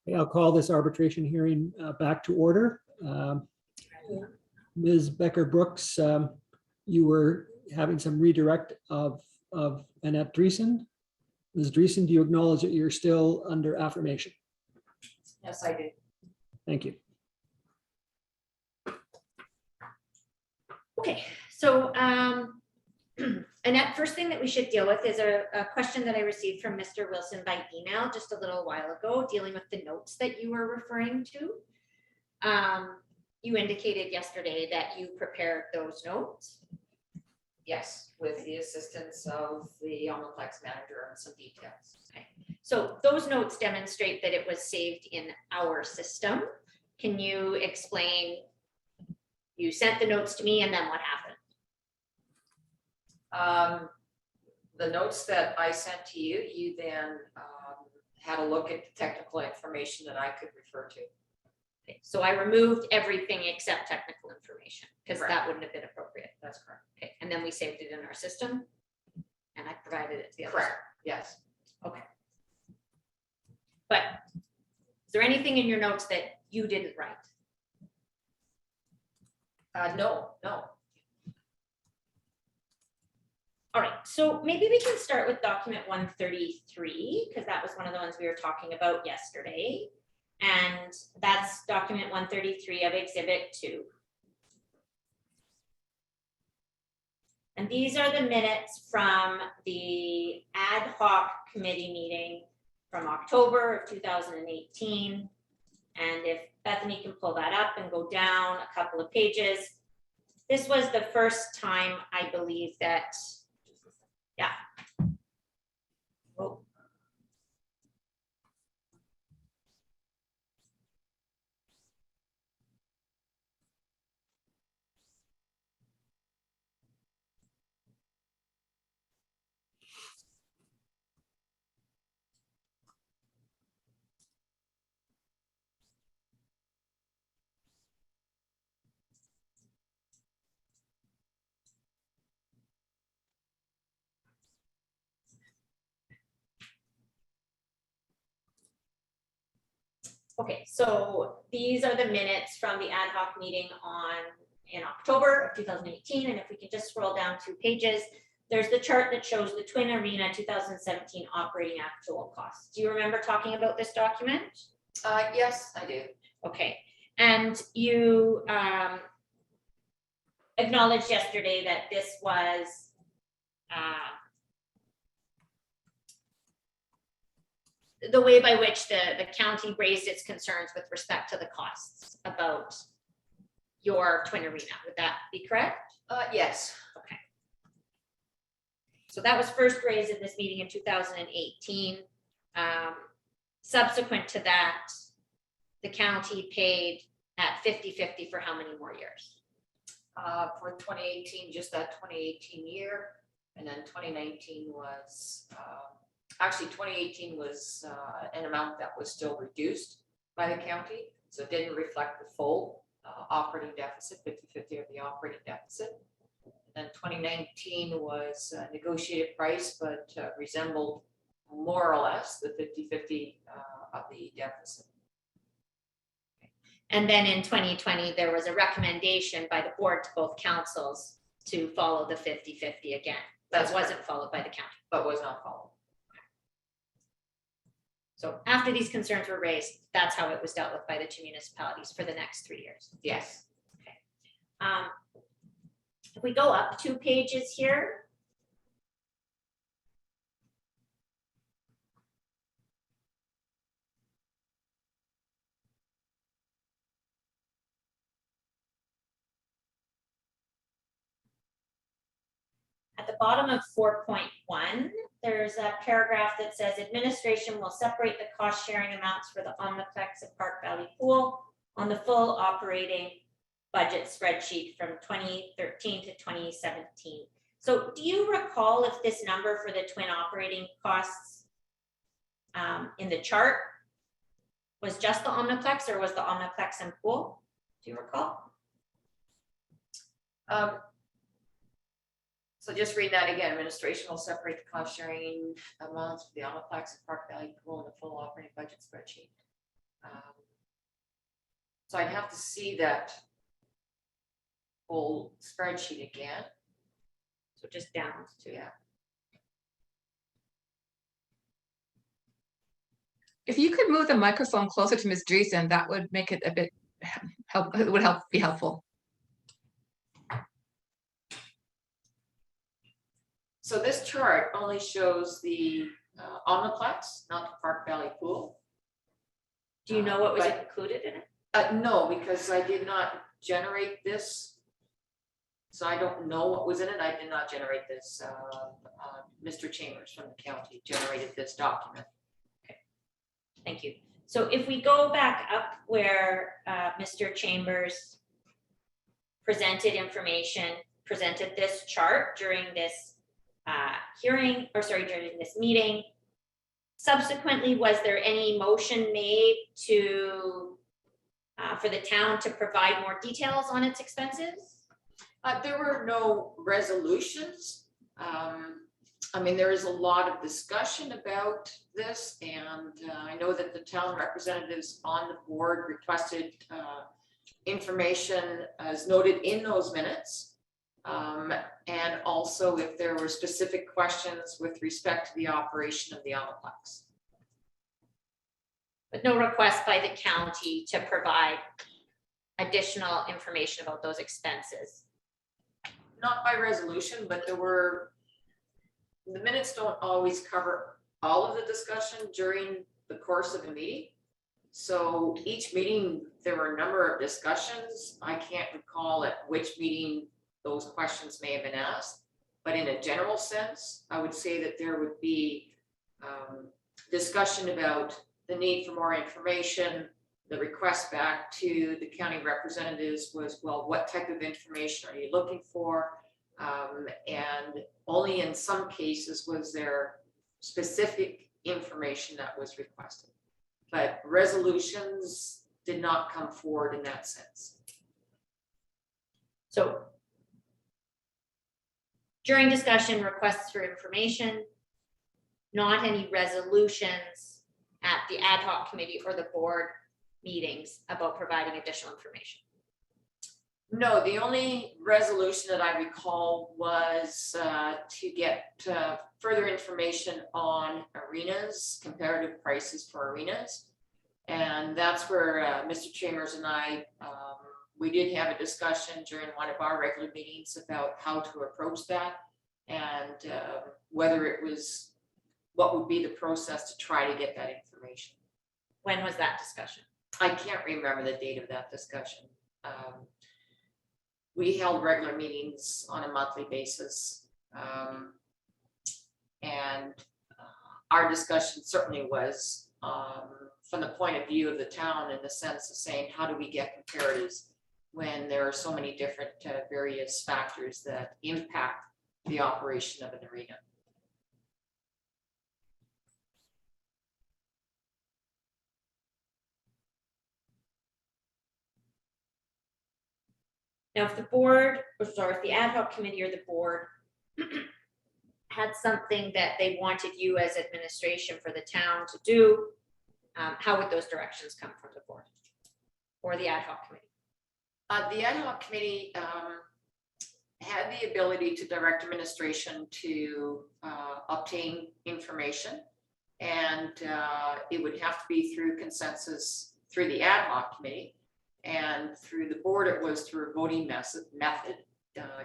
Okay, I'll call this arbitration hearing back to order. Ms. Becker-Brooks, you were having some redirect of Annette Drayton. Ms. Drayton, do you acknowledge that you're still under affirmation? Yes, I do. Thank you. Okay, so Annette, first thing that we should deal with is a question that I received from Mr. Wilson by email just a little while ago, dealing with the notes that you were referring to. You indicated yesterday that you prepared those notes. Yes, with the assistance of the Omniplex manager and some details. Okay. So those notes demonstrate that it was saved in our system. Can you explain? You sent the notes to me and then what happened? The notes that I sent to you, you then had a look at the technical information that I could refer to. Okay. So I removed everything except technical information because Correct. that wouldn't have been appropriate. That's correct. Okay, and then we saved it in our system and I provided it to the others. Correct. Yes. Okay. But is there anything in your notes that you didn't write? No. All right, so maybe we can start with document 133 because that was one of the ones we were talking about yesterday. And that's document 133 of exhibit 2. And these are the minutes from the ad hoc committee meeting from October of 2018. And if Bethany can pull that up and go down a couple of pages, this was the first time I believe that, yeah. Oh. Okay, so these are the minutes from the ad hoc meeting in October of 2018. And if we can just scroll down 2 pages, there's the chart that shows the Twin Arena 2017 operating actual costs. Do you remember talking about this document? Yes, I do. Okay, and you acknowledged yesterday that this was the way by which the county raised its concerns with respect to the costs about your Twin Arena. Would that be correct? Yes. Okay. So that was first raised in this meeting in 2018. Subsequent to that, the county paid at 50-50 for how many more years? For 2018, just that 2018 year, and then 2019 was actually 2018 was an amount that was still reduced by the county, so it didn't reflect the full operating deficit, 50-50 of the operating deficit. And then 2019 was a negotiated price, but resembled more or less the 50-50 of the deficit. And then in 2020, there was a recommendation by the board to both councils to follow the 50-50 again. That wasn't followed by the county. But was not followed. So after these concerns were raised, that's how it was dealt with by the 2 municipalities for the next 3 years. Yes. Okay. If we go up 2 pages here. At the bottom of 4.1, there's a paragraph that says administration will separate the cost sharing amounts for the Omniplex and Park Valley Pool on the full operating budget spreadsheet from 2013 to 2017. So do you recall if this number for the twin operating costs in the chart was just the Omniplex or was the Omniplex and Pool? Do you recall? So just read that again. Administration will separate the cost sharing amounts for the Omniplex and Park Valley Pool in the full operating budget spreadsheet. So I'd have to see that whole spreadsheet again. So just down to, Yeah. If you could move the microphone closer to Ms. Drayton, that would make it a bit be helpful. So this chart only shows the Omniplex, not the Park Valley Pool. do you know what was But- included in it? No, because I did not generate this. So I don't know what was in it. I did not generate this. Mr. Chambers from the county generated this document. Thank you. So if we go back up where Mr. Chambers presented this chart during this hearing, or sorry, during this meeting. Subsequently, was there any motion made to for the town to provide more details on its expenses? There were no resolutions. I mean, there is a lot of discussion about this, and I know that the town representatives on the board requested information as noted in those minutes. And also if there were specific questions with respect to the operation of the Omniplex. But no request by the county to provide additional information about those expenses. Not by resolution, but there were, the minutes don't always cover all of the discussion during the course of a meeting. So each meeting, there were a number of discussions. I can't recall at which meeting those questions may have been asked, but in a general sense, I would say that there would be discussion about the need for more information. The request back to the county representatives was, well, what type of information are you looking for? And only in some cases was there specific information that was requested, but resolutions did not come forward in that sense. So during discussion, requests for information, not any resolutions at the ad hoc committee or the board meetings about providing additional information. No, the only resolution that I recall was to get further information on arenas, comparative prices for arenas. And that's where Mr. Chambers and I, we did have a discussion during one of our regular meetings about how to approach that and whether it was, what would be the process to try to get that information. When was that discussion? I can't remember the date of that discussion. We held regular meetings on a monthly basis. And our discussion certainly was from the point of view of the town, in the sense of saying, how do we get comparatives when there are so many different various factors that impact the operation of an arena. Now, if the board, or sorry, if the ad hoc committee or the board had something that they wanted you as administration for the town to do, how would those directions come from the board or the ad hoc committee? The ad hoc committee had the ability to direct administration to obtain information, and it would have to be through consensus through the ad hoc committee, and through the board it was through a voting method.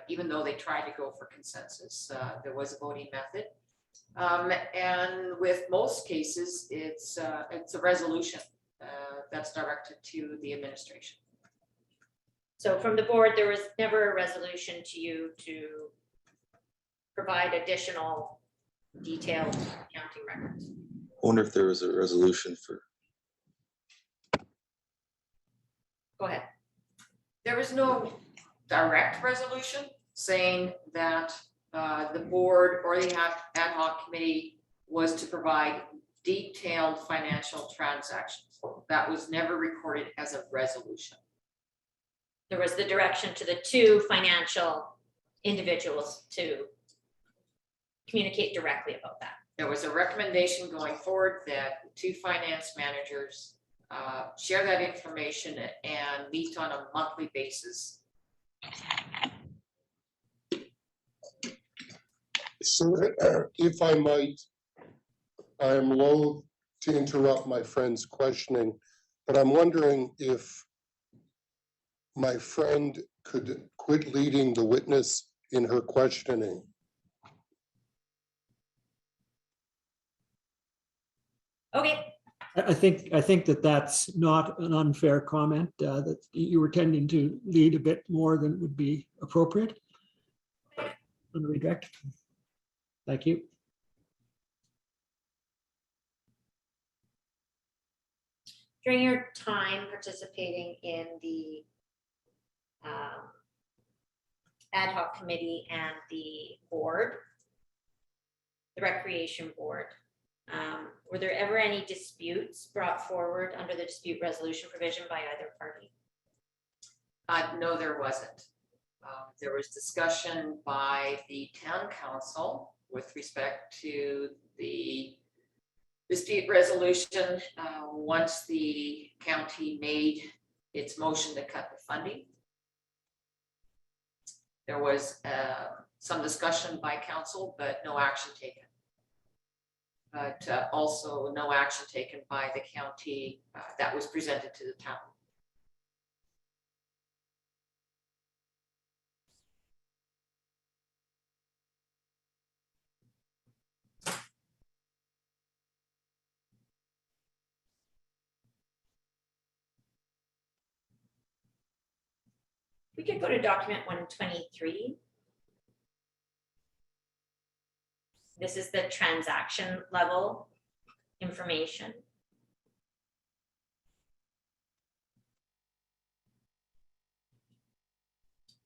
Even though they tried to go for consensus, there was a voting method, and with most cases it's a resolution that's directed to the administration. So from the board, there was never a resolution to you to provide additional detailed accounting records. I wonder if there was a resolution for, Go ahead. There was no direct resolution saying that the board or the ad hoc committee was to provide detailed financial transactions. That was never recorded as a resolution. There was the direction to the two financial individuals to communicate directly about that. There was a recommendation going forward that the two finance managers share that information and meet on a monthly basis. So if I might, I am loath to interrupt my friend's questioning, but I'm wondering if my friend could quit leading the witness in her questioning. Okay, I think that that's not an unfair comment, that you were tending to lead a bit more than would be appropriate on the redirect. Thank you. during your time participating in the ad hoc committee and the board, the recreation board, were there ever any disputes brought forward under the dispute resolution provision by either party? No, there wasn't. There was discussion by the town council with respect to the dispute resolution once the county made its motion to cut the funding. There was some discussion by council, but no action taken. But also no action taken by the county that was presented to the town. We could go to document 123. This is the transaction level information.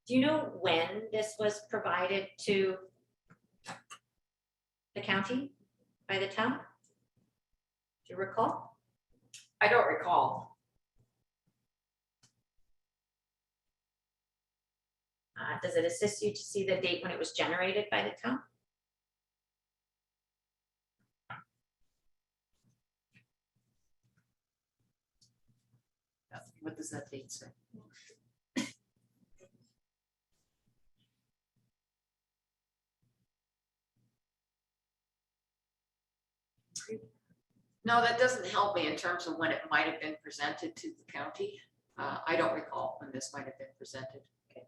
Do you know when this was provided to the county by the town? Do you recall? I don't recall. Does it assist you to see the date when it was generated by the town? What does that date say? No, that doesn't help me in terms of when it might have been presented to the county. I don't recall when this might have been presented. Okay.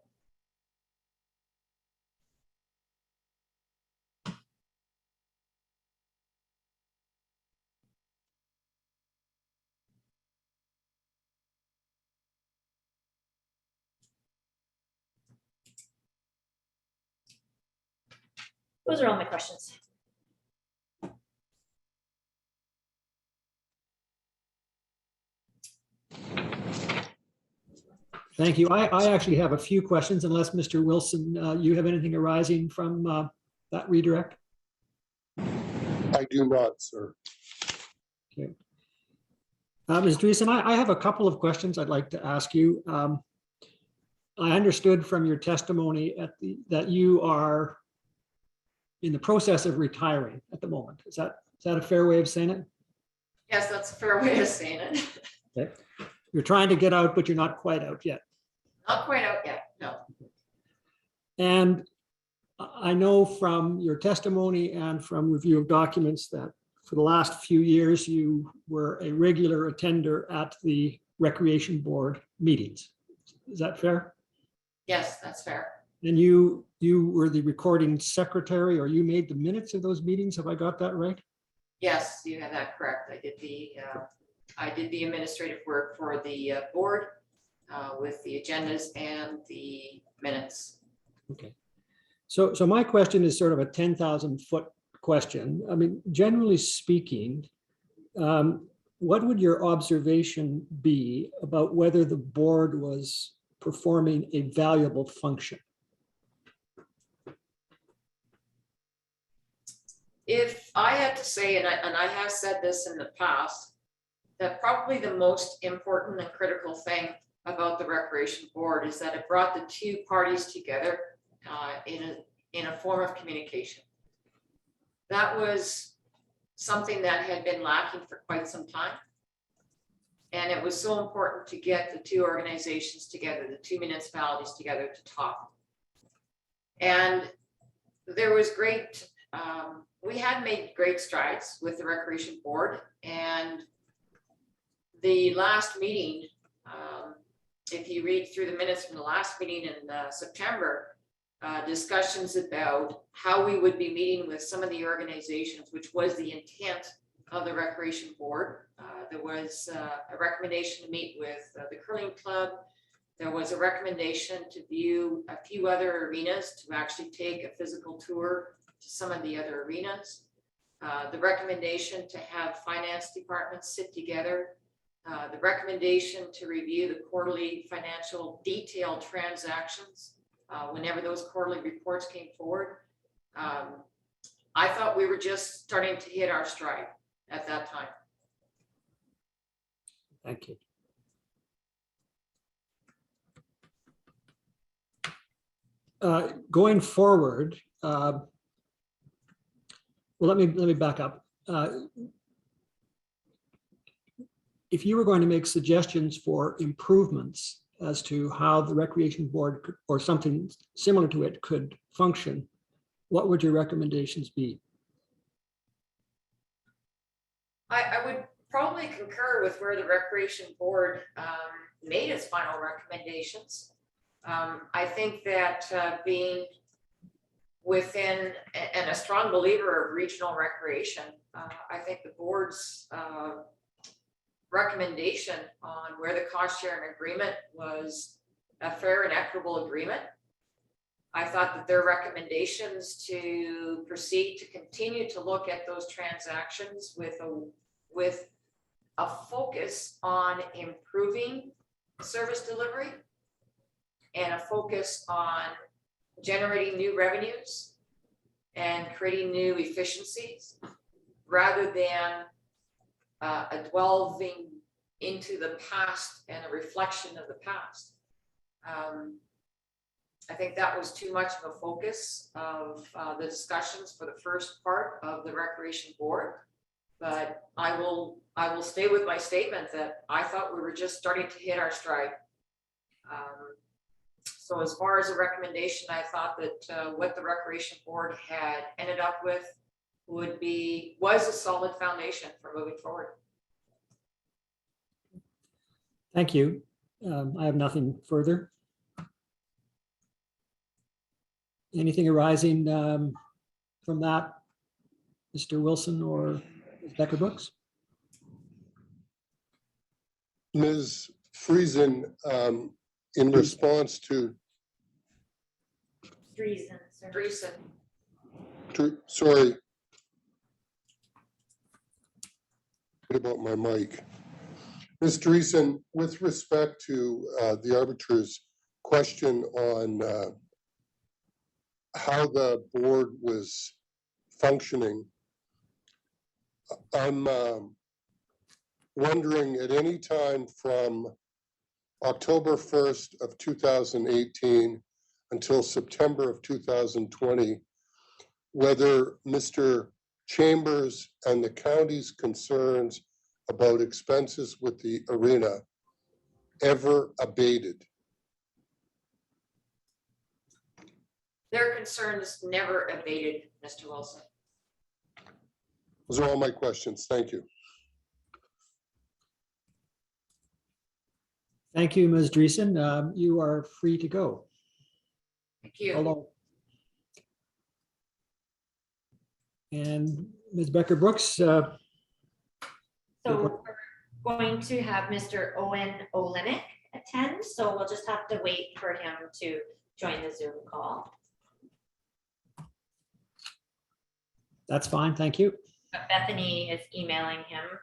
Those are all my questions. Thank you. I actually have a few questions, unless Mr. Wilson, you have anything arising from that redirect? I do not, sir. Okay. Ms. Dreesen, I have a couple of questions I'd like to ask you. I understood from your testimony that you are in the process of retiring at the moment. Is that a fair way of saying it? Yes, that's a fair way of saying it. Okay. You're trying to get out, but you're not quite out yet. Not quite out yet, no. And I know from your testimony and from review of documents that for the last few years, you were a regular attender at the Recreation Board meetings. Is that fair? Yes, that's fair. And you were the recording secretary, or you made the minutes of those meetings? Have I got that right? Yes, you have that correct. I did the administrative work for the board with the agendas and the minutes. Okay. So my question is sort of a 10,000-foot question. I mean, generally speaking, what would your observation be about whether the board was performing a valuable function? If I had to say, and I have said this in the past, that probably the most important and critical thing about the Recreation Board is that it brought the two parties together in a form of communication. That was something that had been lacking for quite some time. And it was so important to get the two organizations together, the two municipalities together to talk. And there was great, we had made great strides with the Recreation Board, and the last meeting, if you read through the minutes from the last meeting in September, discussions about how we would be meeting with some of the organizations, which was the intent of the Recreation Board. There was a recommendation to meet with the curling club. There was a recommendation to view a few other arenas, to actually take a physical tour to some of the other arenas. The recommendation to have finance departments sit together. The recommendation to review the quarterly financial detailed transactions whenever those quarterly reports came forward. I thought we were just starting to hit our stride at that time. Thank you. Going forward, well, let me back up. If you were going to make suggestions for improvements as to how the Recreation Board or something similar to it could function, what would your recommendations be? I would probably concur with where the Recreation Board made its final recommendations. I think that being within and a strong believer of regional recreation, I think the board's recommendation on where the cost sharing agreement was a fair and equitable agreement. I thought that their recommendations to proceed to continue to look at those transactions with a focus on improving service delivery and a focus on generating new revenues and creating new efficiencies rather than delving into the past and a reflection of the past. I think that was too much of a focus of the discussions for the first part of the Recreation Board. But I will stay with my statement that I thought we were just starting to hit our stride. So as far as a recommendation, I thought that what the Recreation Board had ended up with was a solid foundation for moving forward. Thank you. I have nothing further. Anything arising from that, Mr. Wilson or Ms. Becker-Brooks? Ms. Friesen, in response to, Reasons. Drayton. sorry. What about my mic? Ms. Dreesen, with respect to the arbitrator's question on how the board was functioning, I'm wondering at any time from October 1st of 2018 until September of 2020, whether Mr. Chambers and the county's concerns about expenses with the arena ever abated? Their concerns never abated, Mr. Wilson. Those are all my questions. Thank you. Thank you, Ms. Dreesen. You are free to go. Thank you. Hello. And Ms. Becker-Brooks, So we're going to have Mr. Owen Olenek attend, so we'll just have to wait for him to join the Zoom call. that's fine. Thank you. But Bethany is emailing him.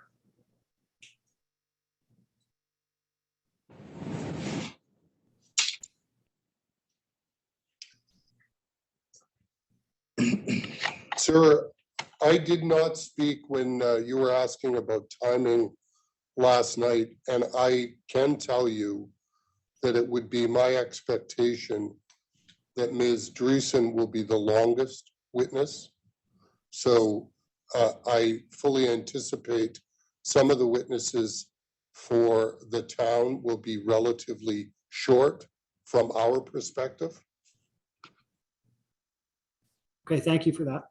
Sir, I did not speak when you were asking about timing last night, and I can tell you that it would be my expectation that Ms. Dreesen will be the longest witness. So I fully anticipate some of the witnesses for the town will be relatively short from our perspective? Okay, thank you for that.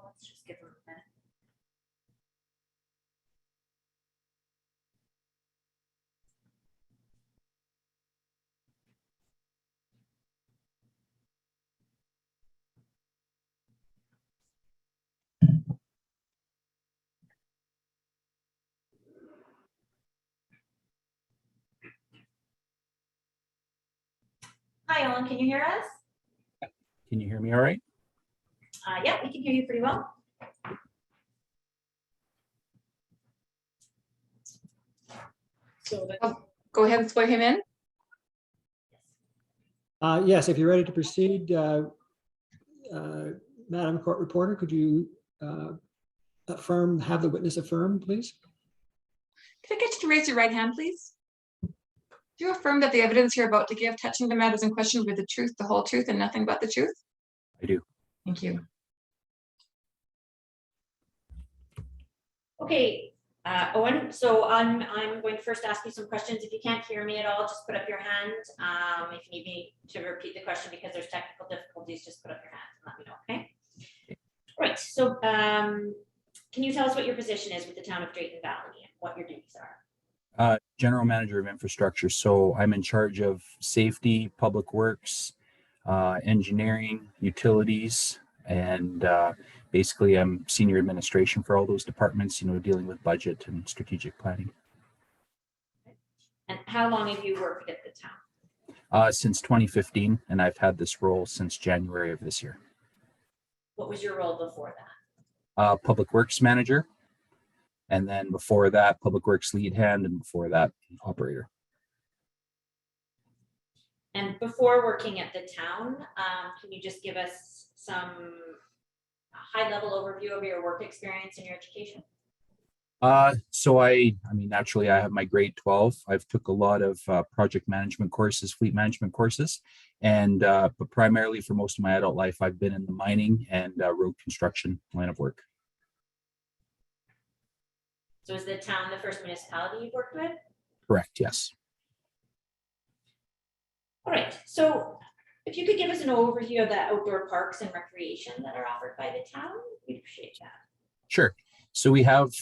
Let's just give them a minute. Hi, Ellen, can you hear us? Can you hear me all right? Yeah, we can hear you pretty well. So Go ahead and swear him in. Yes, if you're ready to proceed, Madam Court Reporter, could you have the witness affirm, please? Can I get you to raise your right hand, please? Do you affirm that the evidence you're about to give touching the matters in question were the truth, the whole truth, and nothing but the truth? I do. Thank you. Okay, Owen, so I'm going to first ask you some questions. If you can't hear me at all, just put up your hand. If you need me to repeat the question because there's technical difficulties, just put up your hand and let me know, okay? Right, so can you tell us what your position is with the town of Drayton Valley and what your duties are? General Manager of Infrastructure. So I'm in charge of safety, public works, engineering, utilities, and basically I'm senior administration for all those departments, you know, dealing with budget and strategic planning. And how long have you worked at the town? Since 2015, and I've had this role since January of this year. What was your role before that? Public Works Manager. And then before that, Public Works Lead Hand, and before that, Operator. And before working at the town, can you just give us some high-level overview of your work experience and your education? So I mean, naturally, I have my grade 12. I've took a lot of project management courses, fleet management courses, and but primarily for most of my adult life, I've been in the mining and road construction line of work. So is the town the first municipality you've worked with? Correct, yes. All right, so if you could give us an overview of the outdoor parks and recreation that are offered by the town, we'd appreciate that. Sure. So we have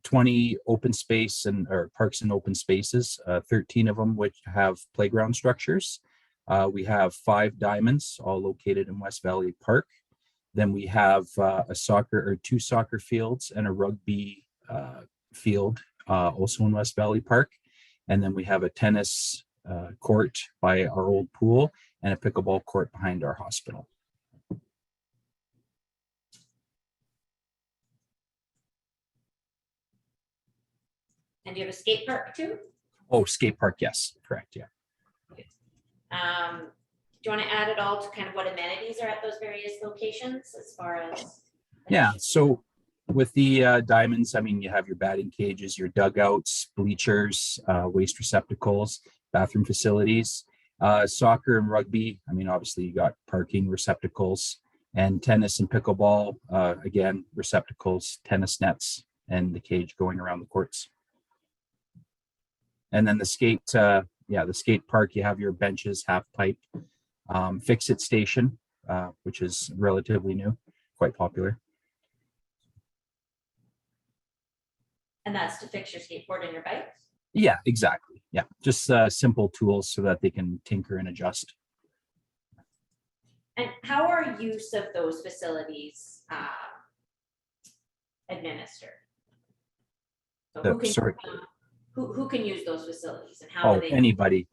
20 open space or parks and open spaces, 13 of them which have playground structures. We have 5 diamonds, all located in West Valley Park. Then we have two soccer fields and a rugby field, also in West Valley Park. And then we have a tennis court by our old pool and a pickleball court behind our hospital. And do you have a skate park too? Oh, skate park, yes, correct, yeah. Do you want to add it all to kind of what amenities are at those various locations as far as? Yeah, so with the diamonds, I mean, you have your batting cages, your dugouts, bleachers, waste receptacles, bathroom facilities. Soccer and rugby, I mean, obviously you got parking receptacles, and tennis and pickleball, again, receptacles, tennis nets, and the cage going around the courts. And then the skate, the skate park, you have your benches, half pipe, fix-it station, which is relatively new, quite popular. And that's to fix your skateboard and your bike? Yeah, exactly. Yeah, just simple tools so that they can tinker and adjust. And how are use of those facilities administered? So who can use those facilities and how? Oh, anybody,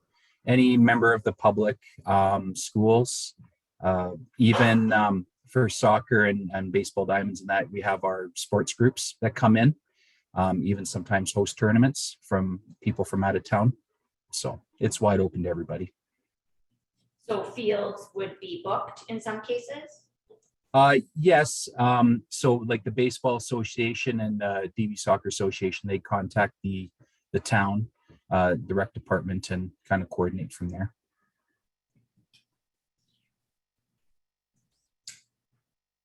any member of the public, schools, even for soccer and baseball diamonds and that, we have our sports groups that come in, even sometimes host tournaments from people from out of town. So it's wide open to everybody. So fields would be booked in some cases? Yes. So like the Baseball Association and DV Soccer Association, they contact the the town, the rec department, and kind of coordinate from there.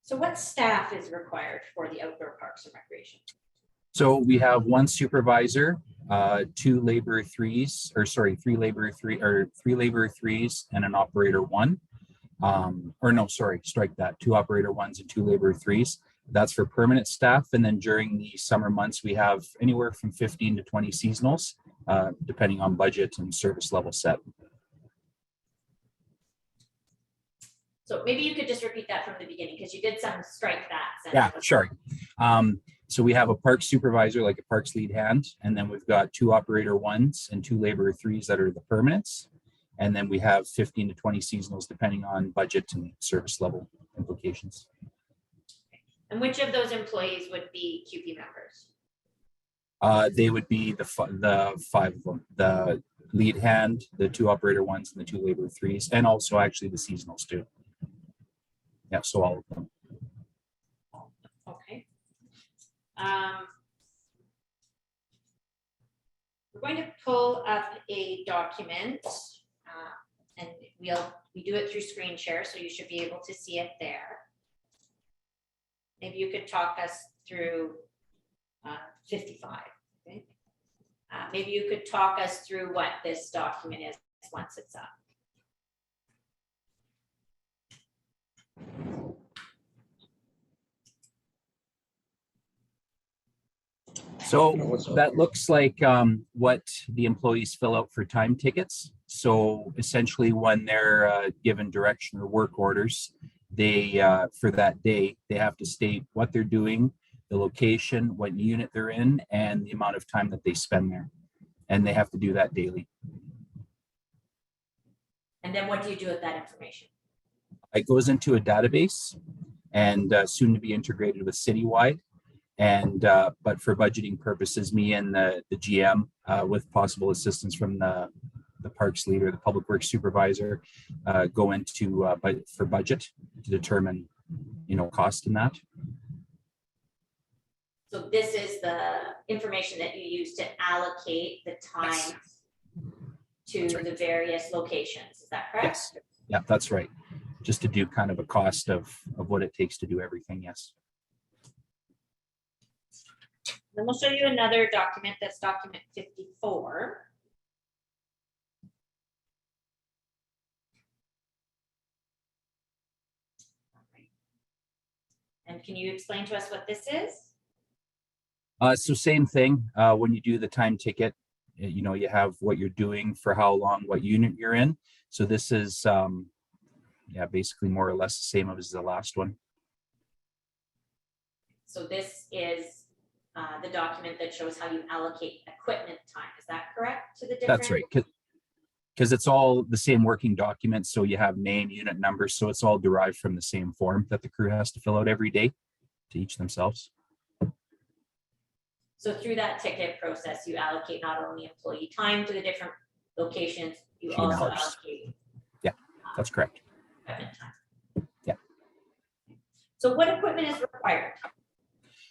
So what staff is required for the outdoor parks and recreation? So we have one supervisor, three laborer threes, and an operator one. Strike that, 2 operator ones and 2 laborer threes. That's for permanent staff. And then during the summer months, we have anywhere from 15 to 20 seasonals, depending on budget and service level set. So maybe you could just repeat that from the beginning, because you did some strike that. Yeah, sure. So we have a park supervisor, like a parks lead hand, and then we've got 2 operator ones and 2 laborer threes that are the permanents. And then we have 15 to 20 seasonals, depending on budget and service level implications. And which of those employees would be QP members? They would be the 5 of them, the lead hand, the 2 operator ones, and the 2 laborer threes, and also actually the seasonals too. Yeah, so all of them. Okay. We're going to pull up a document, and we do it through screen share, so you should be able to see it there. Maybe you could talk us through 55. Okay? Maybe you could talk us through what this document is once it's up. So that looks like what the employees fill out for time tickets. So essentially, when they're given direction or work orders, they for that day, they have to state what they're doing, the location, what unit they're in, and the amount of time that they spend there. And they have to do that daily. And then what do you do with that information? It goes into a database and soon to be integrated with Citywide. And but for budgeting purposes, me and the GM, with possible assistance from the parks leader, the public works supervisor, go into for budget to determine, cost in that. So this is the information that you use to allocate the time Yes. to That's right. the various locations. Is that correct? Yes. Yeah, that's right. Just to do kind of a cost of what it takes to do everything. Yes. Then we'll show you another document, that's document 54. And can you explain to us what this is? So same thing, when you do the time ticket, you have what you're doing for how long, what unit you're in. So this is, basically more or less the same as the last one. So this is the document that shows how you allocate equipment time. Is that correct to the different? That's right. Because it's all the same working document. So you have name, unit number. So it's all derived from the same form that the crew has to fill out every day to each themselves. So through that ticket process, you allocate not only employee time to the different locations, you Machine also hours. allocate. Yeah, that's correct. Equipment time. Yeah. So what equipment is required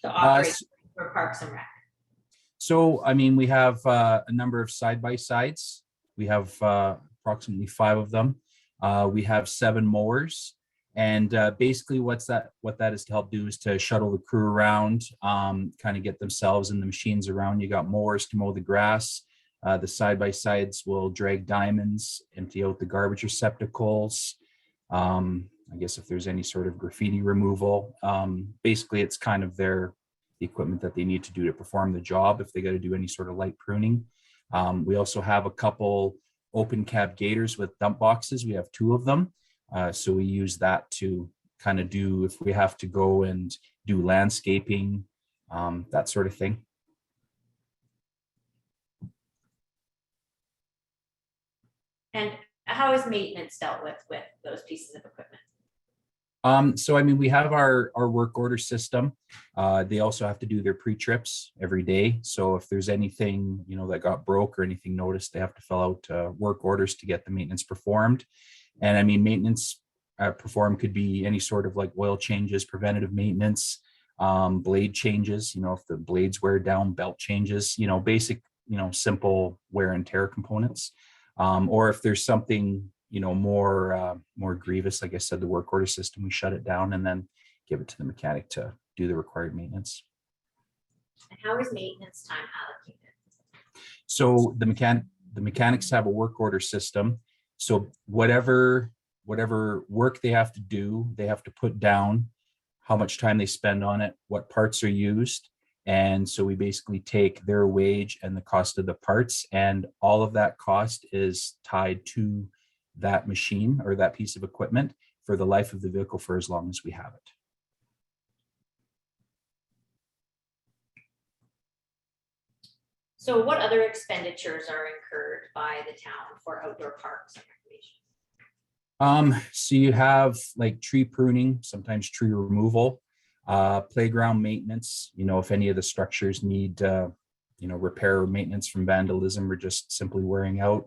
to operate for Parks and Rec? So, I mean, we have a number of side-by-sides. We have approximately 5 of them. We have 7 mowers. And basically what that is to help do is to shuttle the crew around, kind of get themselves and the machines around. You got mowers to mow the grass. The side-by-sides will drag diamonds, empty out the garbage receptacles. I guess if there's any sort of graffiti removal. Basically, it's kind of the equipment that they need to do to perform the job if they got to do any sort of light pruning. We also have a couple open cab gators with dump boxes. We have 2 of them. So we use that to kind of do, if we have to go and do landscaping, that sort of thing. And how is maintenance dealt with those pieces of equipment? So, I mean, we have our work order system. They also have to do their pre-trips every day. So if there's anything, that got broke or anything noticed, they have to fill out work orders to get the maintenance performed. And I mean, maintenance performed could be any sort of like oil changes, preventative maintenance, blade changes, if the blades wear down, belt changes, basic simple wear and tear components. Or if there's something, more grievous, like I said, the work order system, we shut it down and then give it to the mechanic to do the required maintenance. And how is maintenance time allocated? So the mechanics have a work order system. So whatever work they have to do, they have to put down how much time they spend on it, what parts are used. And so we basically take their wage and the cost of the parts, and all of that cost is tied to that machine or that piece of equipment for the life of the vehicle for as long as we have it. So what other expenditures are incurred by the town for outdoor parks and recreation? So you have like tree pruning, sometimes tree removal, playground maintenance, if any of the structures need, repair or maintenance from vandalism or just simply wearing out,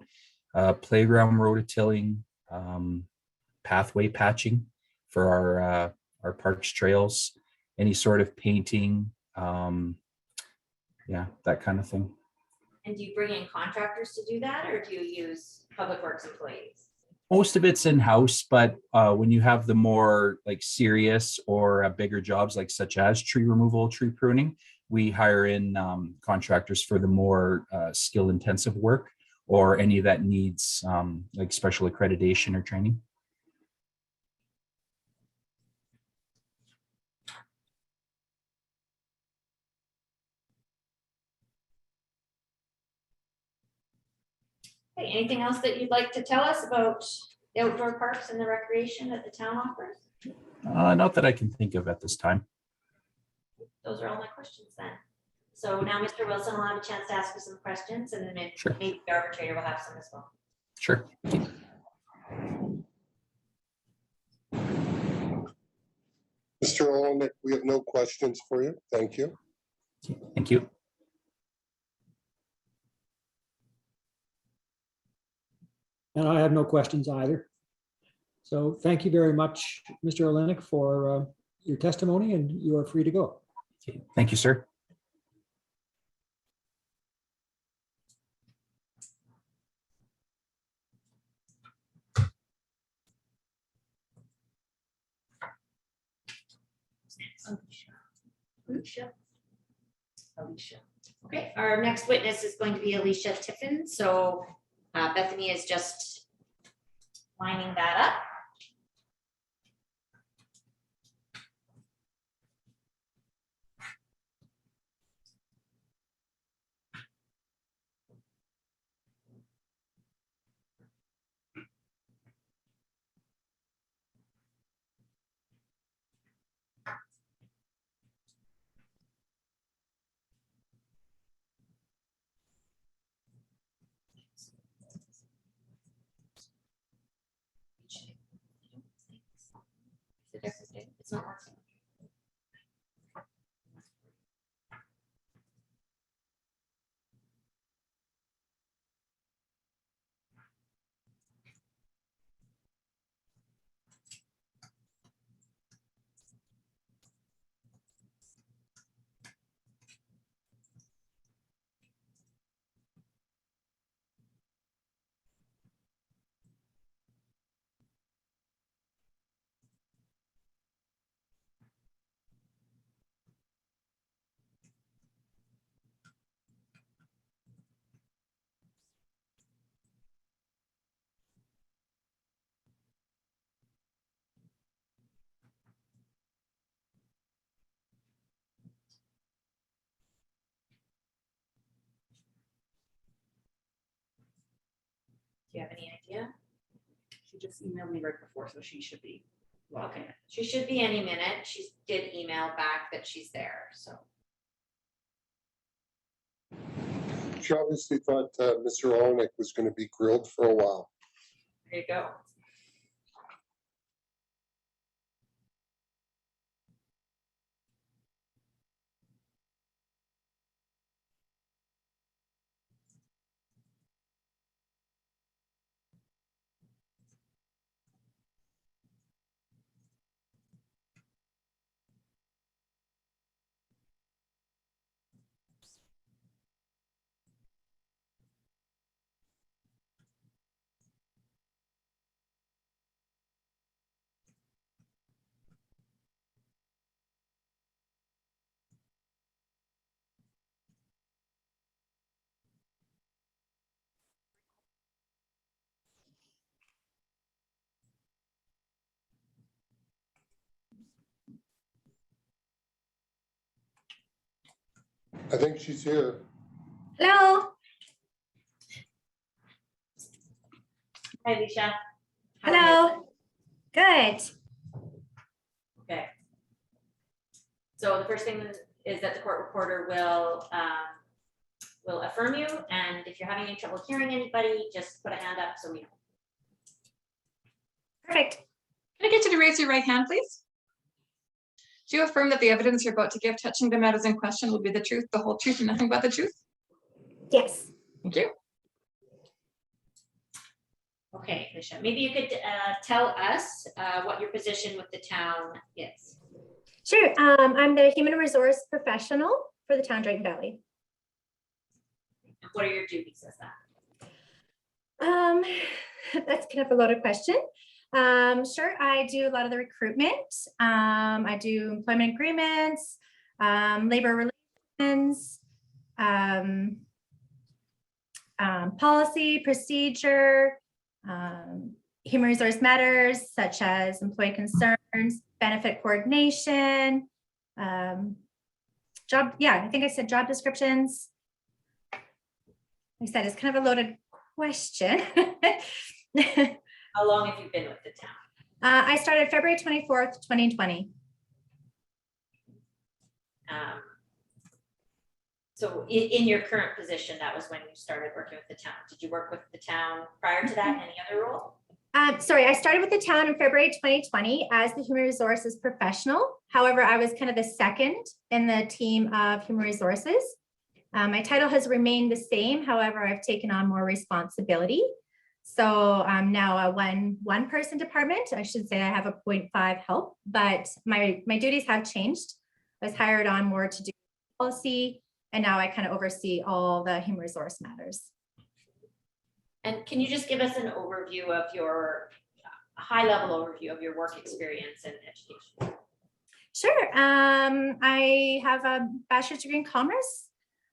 playground rototilling, pathway patching for our parks trails, any sort of painting, that kind of thing. And do you bring in contractors to do that, or do you use public works employees? Most of it's in-house, but when you have the more like serious or bigger jobs, like such as tree removal, tree pruning, we hire in contractors for the more skill-intensive work or any that needs like special accreditation or training. Okay, anything else that you'd like to tell us about the outdoor parks and the recreation that the town offers? Not that I can think of at this time. Those are all my questions then. So now Mr. Wilson will have a chance to ask you some questions, and then Sure. maybe the arbitrator will have some as well. Sure. Mr. Olenek, we have no questions for you. Thank you. Thank you. And I have no questions either. So thank you very much, Mr. Olenek, for your testimony, and you are free to go. Okay. Thank you, sir. Alicia. Okay, our next witness is going to be Alicia Tiffin. So Bethany is just lining that up. It's not working. Do you have any idea? She just emailed me right before, so she should be logging Okay, she should be any minute. She did email back that she's there, so. She obviously thought Mr. Olenek was going to be grilled for a while. There you go. I think she's here. Hello. Hi, Alicia. How are you? Hello. Good. Okay. So the first thing is that the court reporter will affirm you, and if you're having any trouble hearing anybody, just put a hand up so we know. Perfect. Can I get you to raise your right hand, please? Do you affirm that the evidence you're about to give touching the matters in question will be the truth, the whole truth, and nothing but the truth? Yes. Thank you. Okay, Alicia, maybe you could tell us what your position with the town is. Sure. I'm the human resource professional for the town Drayton Valley. And what are your duties as that? That's kind of a loaded question. Sure, I do a lot of the recruitment. I do employment agreements, labor relations, policy, procedure, human resource matters such as employee concerns, benefit coordination, job, yeah, I think I said job descriptions. Like I said, it's kind of a loaded question. How long have you been with the town? I started February 24th, 2020. So in your current position, that was when you started working with the town. Did you work with the town prior to that in any other role? Sorry, I started with the town in February 2020 as the human resources professional. However, I was kind of the second in the team of human resources. My title has remained the same. However, I've taken on more responsibility. So I'm now a one person department. I should say I have a 0.5 help, but my duties have changed. I was hired on more to do policy, and now I kind of oversee all the human resource matters. And can you just give us an overview of a high-level overview of your work experience in education? Sure. I have a bachelor's degree in commerce.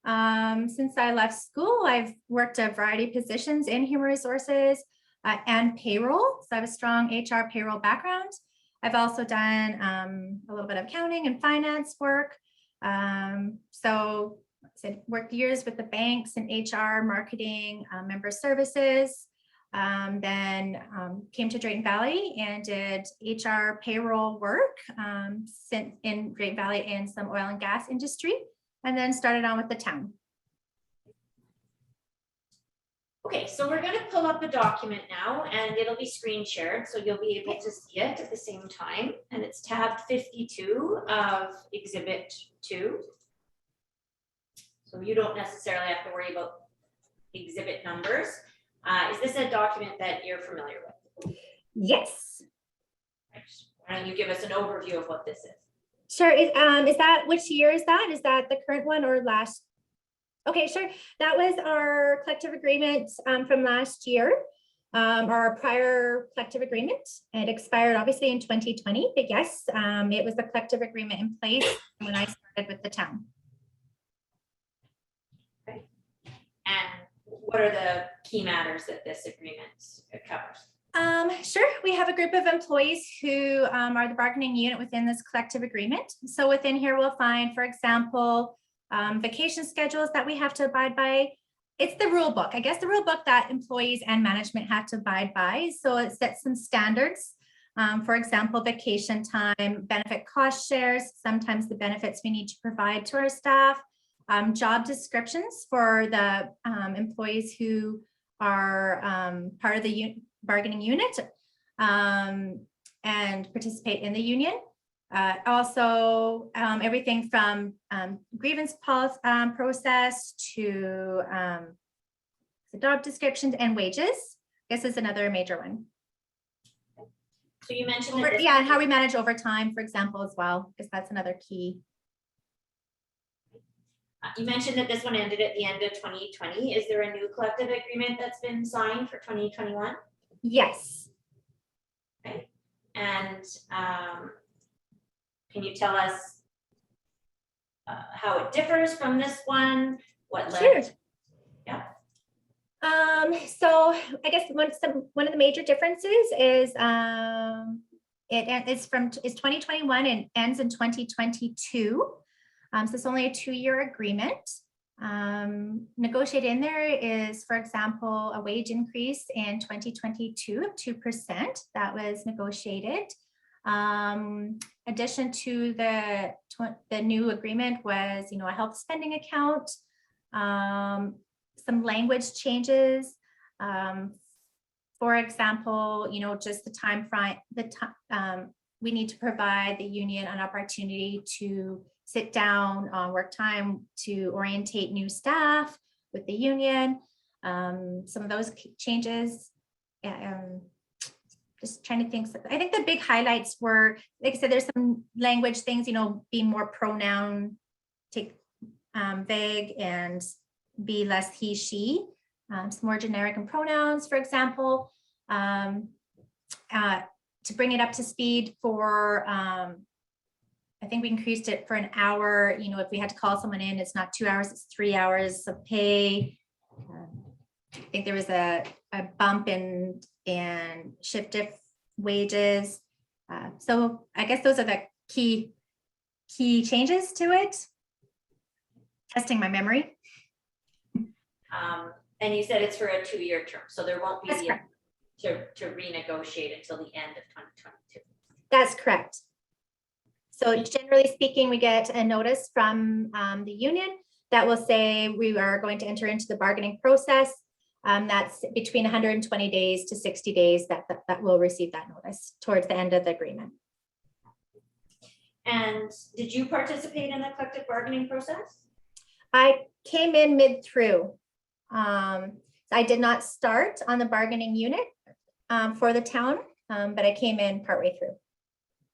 Since I left school, I've worked a variety of positions in human resources and payroll. So I have a strong HR payroll background. I've also done a little bit of accounting and finance work. So I worked years with the banks and HR, marketing, member services. Then came to Drayton Valley and did HR payroll work in Drayton Valley and some oil and gas industry, and then started on with the town. Okay, so we're going to pull up a document now and it'll be screen shared, so you'll be able to see it at the same time. And it's tab 52 of Exhibit 2. So you don't necessarily have to worry about exhibit numbers. Is this a document that you're familiar with? Yes. Why don't you give us an overview of what this is? Sure. Is that, which year is that? Is that the current one or last? Okay, sure. That was our collective agreement from last year, our prior collective agreement. It expired obviously in 2020, but yes, it was the collective agreement in place when I started with the town. Okay. And what are the key matters that this agreement covers? Sure. We have a group of employees who are the bargaining unit within this collective agreement. So within here, we'll find, for example, vacation schedules that we have to abide by. It's the rule book, I guess the rule book that employees and management have to abide by. So it sets some standards. For example, vacation time, benefit cost shares, sometimes the benefits we need to provide to our staff, job descriptions for the employees who are part of the bargaining unit and participate in the union. Also, everything from grievance process to the job descriptions and wages. This is another major one. So you mentioned that Yeah, and how we manage overtime, for example, as well, because that's another key. You mentioned that this one ended at the end of 2020. Is there a new collective agreement that's been signed for 2021? Yes. Okay. And can you tell us how it differs from this one? What led? Sure. Yeah. So I guess one of the major differences is it's 2021 and ends in 2022. So it's only a 2-year agreement. Negotiated in there is, for example, a wage increase in 2022 of 2% that was negotiated. Addition to the new agreement was, a health spending account, some language changes. For example, just the time frame, we need to provide the union an opportunity to sit down on work time to orientate new staff with the union. Some of those changes. Just trying to think. I think the big highlights were, like I said, there's some language things, being more pronoun vague and be less he, she. Some more generic and pronouns, for example. To bring it up to speed for, I think we increased it for an hour. If we had to call someone in, it's not 2 hours, it's 3 hours of pay. I think there was a bump in shift diff wages. So I guess those are the key changes to it. Testing my memory. And you said it's for a 2-year term, so there won't be That's correct. to renegotiate until the end of 2022. That's correct. So generally speaking, we get a notice from the union that will say we are going to enter into the bargaining process. That's between 120 days to 60 days that will receive that notice towards the end of the agreement. And did you participate in the collective bargaining process? I came in mid-through. I did not start on the bargaining unit for the town, but I came in partway through.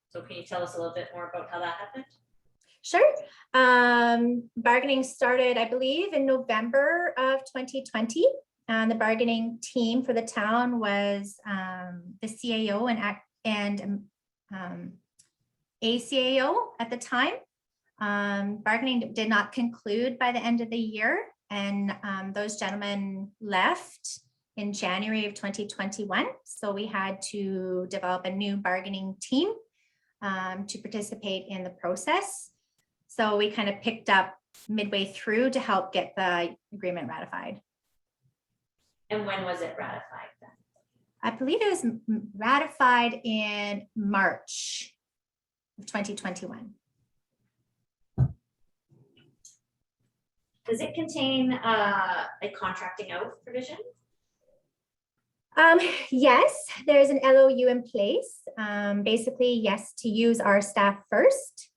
So can you tell us a little bit more about how that happened? Sure. Bargaining started, I believe, in November of 2020. The bargaining team for the town was the CAO and ACAO at the time. Bargaining did not conclude by the end of the year, and those gentlemen left in January of 2021. So we had to develop a new bargaining team to participate in the process. So we kind of picked up midway through to help get the agreement ratified. And when was it ratified then? I believe it was ratified in March of 2021. Does it contain a contracting out provision? Yes, there's an LOU in place. Basically, yes, to use our staff first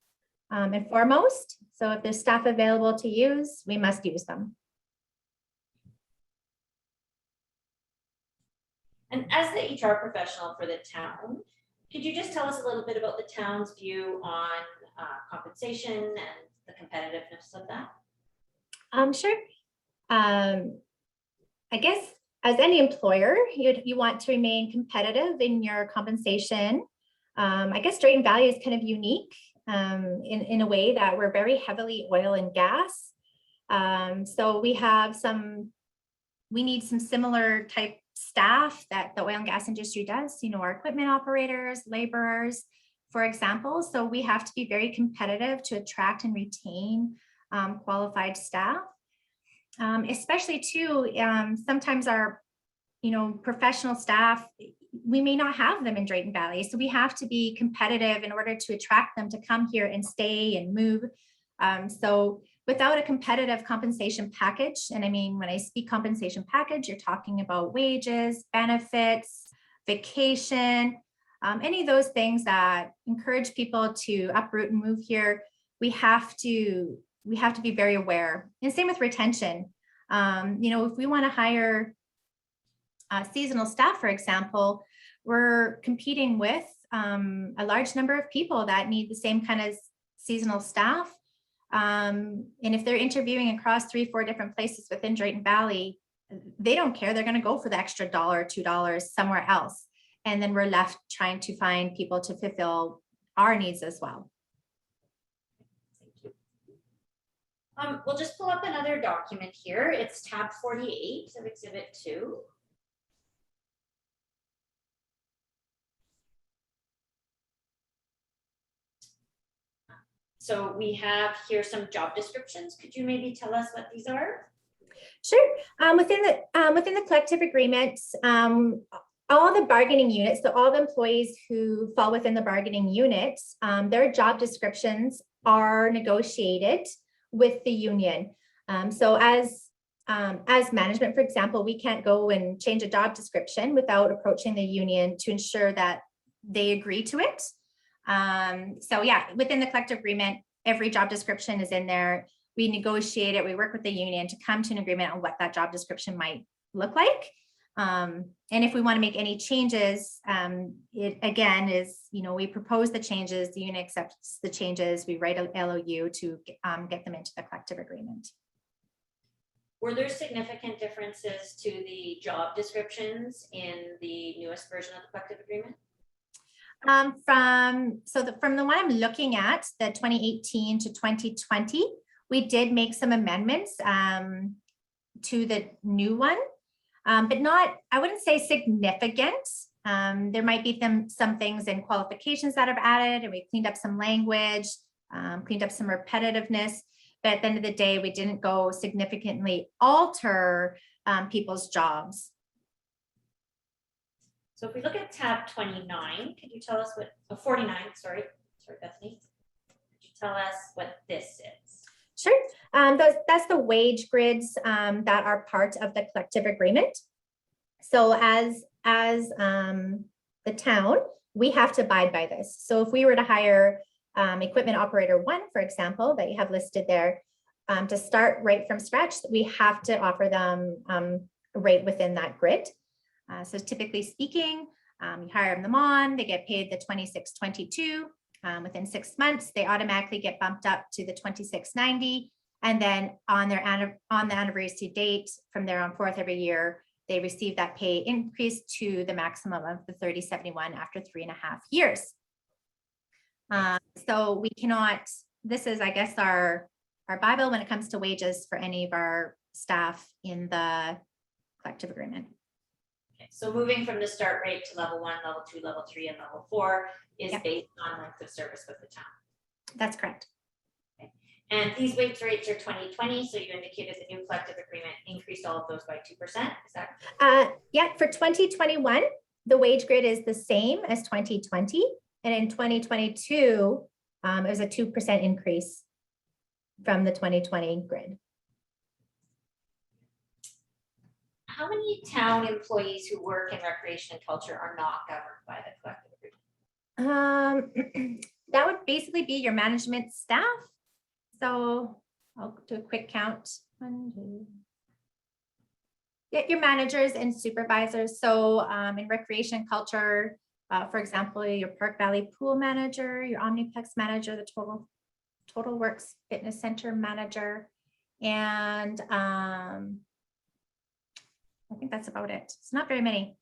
and foremost. So if there's staff available to use, we must use them. And as the HR professional for the town, could you just tell us a little bit about the town's view on compensation and the competitiveness of that? Sure. I guess as any employer, you want to remain competitive in your compensation. I guess Drayton Valley is kind of unique in a way that we're very heavily oil and gas. So we need some similar type staff that the oil and gas industry does, our equipment operators, laborers, for example. So we have to be very competitive to attract and retain qualified staff. Especially too, sometimes our, professional staff, we may not have them in Drayton Valley. So we have to be competitive in order to attract them to come here and stay and move. So without a competitive compensation package, and I mean, when I speak compensation package, you're talking about wages, benefits, vacation, any of those things that encourage people to uproot and move here. We have to be very aware. And same with retention. If we want to hire seasonal staff, for example, we're competing with a large number of people that need the same kind of seasonal staff. And if they're interviewing across 3-4 different places within Drayton Valley, they don't care. They're going to go for the extra $1 or $2 somewhere else. And then we're left trying to find people to fulfill our needs as well. We'll just pull up another document here. It's tab 48 of Exhibit 2. So we have here some job descriptions. Could you maybe tell us what these are? Sure. Within the collective agreement, all the bargaining units, so all the employees who fall within the bargaining units, their job descriptions are negotiated with the union. So as management, for example, we can't go and change a job description without approaching the union to ensure that they agree to it. So yeah, within the collective agreement, every job description is in there. We negotiate it, we work with the union to come to an agreement on what that job description might look like. And if we want to make any changes, it again is, we propose the changes, the union accepts the changes, we write a LOU to get them into the collective agreement. Were there significant differences to the job descriptions in the newest version of the collective agreement? From the one I'm looking at, the 2018 to 2020, we did make some amendments to the new one, but not, I wouldn't say significant. There might be some things in qualifications that have added, and we cleaned up some language, cleaned up some repetitiveness. But at the end of the day, we didn't go significantly alter people's jobs. So if we look at tab 29, could you tell us what, 49, sorry, Bethany. Could you tell us what this is? Sure. That's the wage grids that are part of the collective agreement. So as the town, we have to abide by this. So if we were to hire equipment operator 1, for example, that you have listed there, to start right from scratch, we have to offer them right within that grid. So typically speaking, you hire them on, they get paid the 26.22. Within 6 months, they automatically get bumped up to the 26.90. And then on the anniversary date, from there on forth every year, they receive that pay increase to the maximum of the 30.71 after 3.5 years. So we cannot, this is, I guess, our Bible when it comes to wages for any of our staff in the collective agreement. Okay, so moving from the start rate to level 1, level 2, level 3, and level 4 is based on length of service with the town. That's correct. Okay. And these wage rates are 2020, so you indicated the new collective agreement increased all of those by 2%, is that? Yeah, for 2021, the wage grid is the same as 2020. And in 2022, it was a 2% increase from the 2020 grid. How many town employees who work in recreation and culture are not governed by the collective agreement? That would basically be your management staff. So I'll do a quick count. 1, 2. Yeah, your managers and supervisors. So in recreation and culture, for example, your Park Valley pool manager, your Omniplex manager, the Total Works Fitness Center manager, and I think that's about it. It's not very many.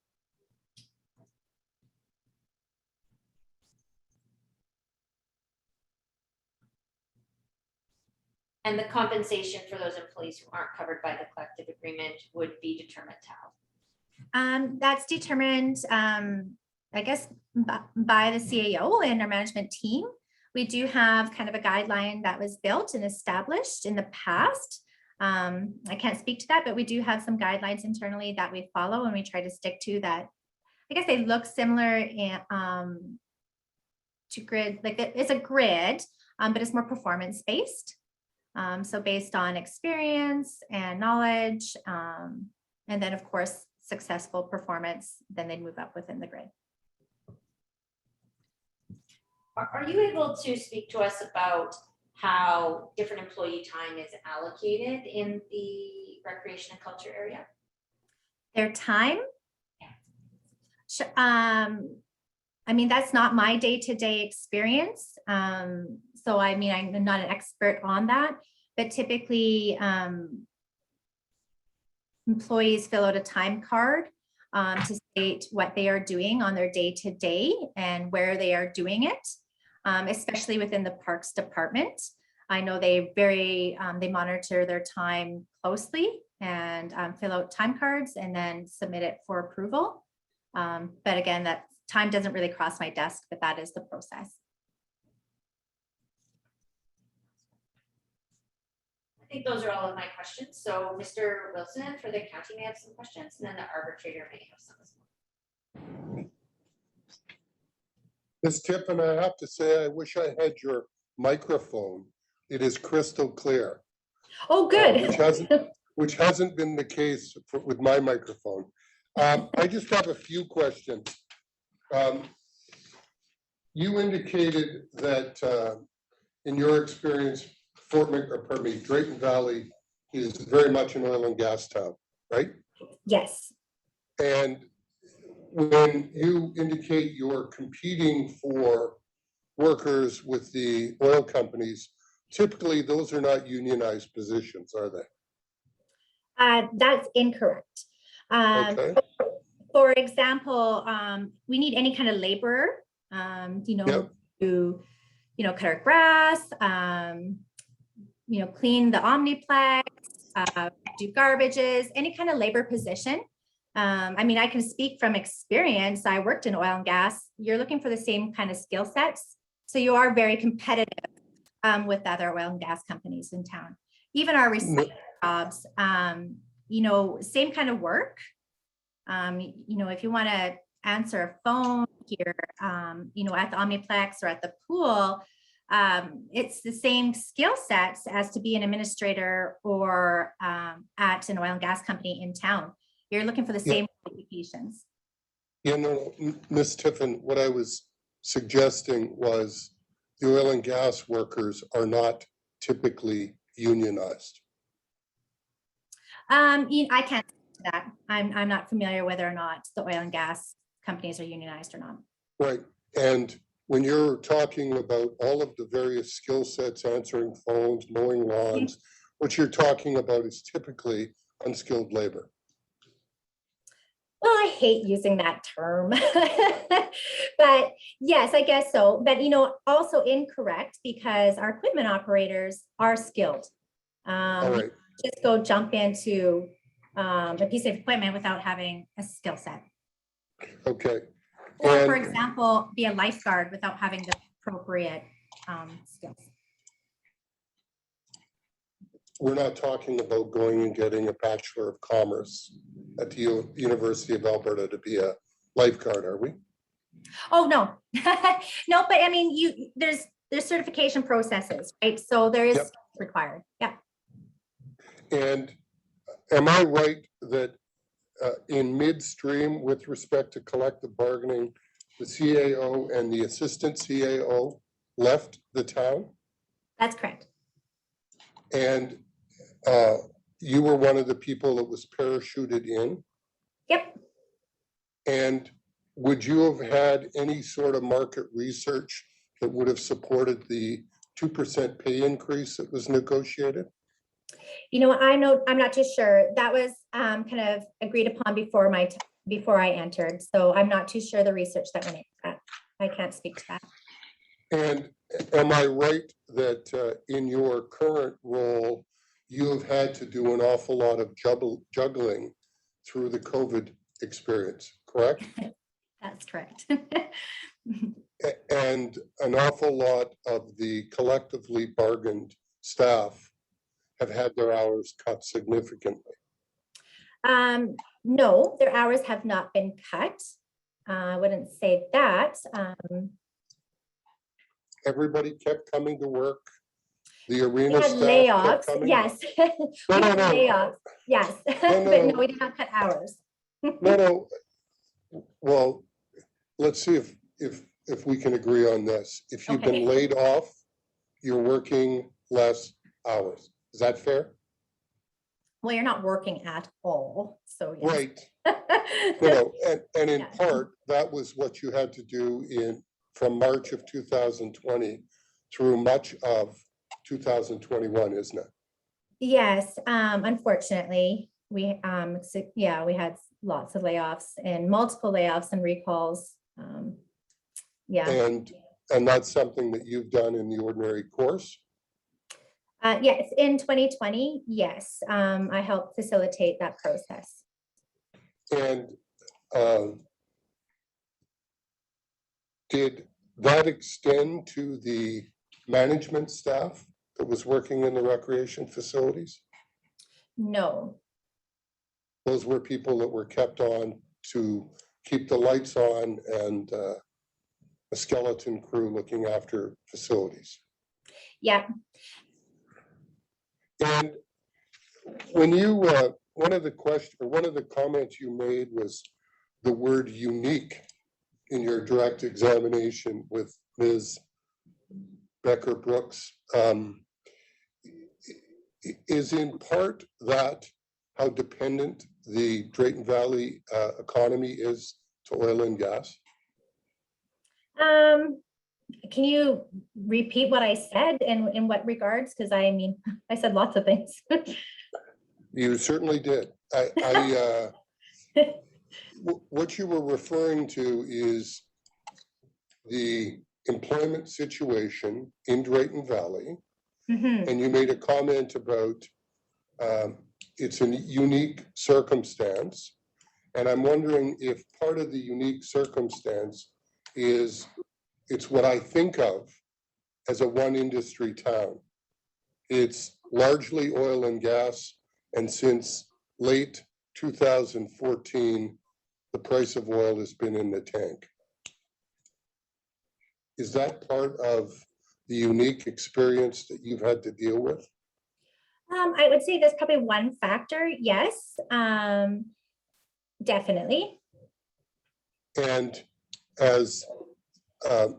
And the compensation for those employees who aren't covered by the collective agreement would be determined how? That's determined, I guess, by the CAO and our management team. We do have kind of a guideline that was built and established in the past. I can't speak to that, but we do have some guidelines internally that we follow and we try to stick to that. I guess they look similar to grid, like it's a grid, but it's more performance based. So based on experience and knowledge, and then of course, successful performance, then they move up within the grid. Are you able to speak to us about how different employee time is allocated in the recreation and culture area? Their time? I mean, that's not my day-to-day experience. So I mean, I'm not an expert on that, but typically employees fill out a time card to state what they are doing on their day-to-day and where they are doing it, especially within the parks department. I know they monitor their time closely and fill out time cards and then submit it for approval. But again, that time doesn't really cross my desk, but that is the process. think those are all of my questions. So Mr. Wilson for the county may have some questions, and then the arbitrator may have some as well. Ms. Tippin, I have to say, I wish I had your microphone. It is crystal clear. Oh, Which hasn't been the case with my microphone. I just have a few questions. You indicated that in your experience, Drayton Valley is very much an oil and gas town, right? Yes. And when you indicate you're competing for workers with the oil companies, typically those are not unionized positions, are they? That's incorrect. Okay. For example, we need any kind of laborer, Yep. to, cut our grass, clean the Omniplex, do garbages, any kind of labor position. I mean, I can speak from experience. I worked in oil and gas. You're looking for the same kind of skill sets. So you are very competitive with other oil and gas companies in town. Even our recycling jobs, same kind of work. If you want to answer a phone here, at the Omniplex or at the pool, it's the same skill sets as to be an administrator or at an oil and gas company in town. You're looking for the same qualifications. Ms. Tiffin, what I was suggesting was the oil and gas workers are not typically unionized. I can't speak to that. I'm not familiar whether or not the oil and gas companies are unionized or not. Right. And when you're talking about all of the various skill sets, answering phones, mowing lawns, what you're talking about is typically unskilled labor. Well, I hate using that term, but yes, I guess so. But, also incorrect because our equipment operators are skilled. All right. Just go jump into a piece of equipment without having a skill set. Okay. Or, And for example, be a lifeguard without having the appropriate skills. we're not talking about going and getting a Bachelor of Commerce at the University of Alberta to be a lifeguard, are we? Oh, no. No, but I mean, there's certification processes, right? So there is required. Yeah. And am I right that in midstream with respect to collective bargaining, the CAO and the assistant CAO left the town? That's correct. And you were one of the people that was parachuted in? Yep. And would you have had any sort of market research that would have supported the 2% pay increase that was negotiated? You know, I'm not too sure. That was kind of agreed upon before I entered. So I'm not too sure the research that went into that. I can't speak to that. And am I right that in your current role, you have had to do an awful lot of juggling through the COVID experience, correct? That's correct. And an awful lot of the collectively bargained staff have had their hours cut significantly. No, their hours have not been cut. I wouldn't say that. Everybody kept coming to work. The We arena had staff kept layoffs, coming. yes. No, We no, had no. layoffs, yes. But no, we did not cut hours. No. Well, let's see if we can agree on this. If you've been Okay. laid off, you're working less hours. Is that fair? Well, you're not working at all, so yes. Right. And in Yeah. part, that was what you had to do from March of 2020 through much of 2021, isn't it? Yes, unfortunately, we had lots of layoffs and multiple layoffs and recalls. Yeah. And that's something that you've done in the ordinary course? Yes, in 2020, yes, I helped facilitate that process. And did that extend to the management staff that was working in the recreation facilities? No, Those were people that were kept on to keep the lights on and a skeleton crew looking after facilities. yeah, And when you, one of the comments you made was the word unique in your direct examination with Ms. Becker Brooks. Is in part that how dependent the Drayton Valley economy is to oil and gas? can you repeat what I said and in what regards? Because I mean, I said lots of things. You certainly did. What you were referring to is the employment situation in Drayton Valley, Mhm. and you made a comment about it's a unique circumstance. And I'm wondering if part of the unique circumstance is it's what I think of as a one industry town. It's largely oil and gas, and since late 2014, the price of oil has been in the tank. Is that part of the unique experience that you've had to deal with? I would say that's probably one factor. Yes, definitely. And as a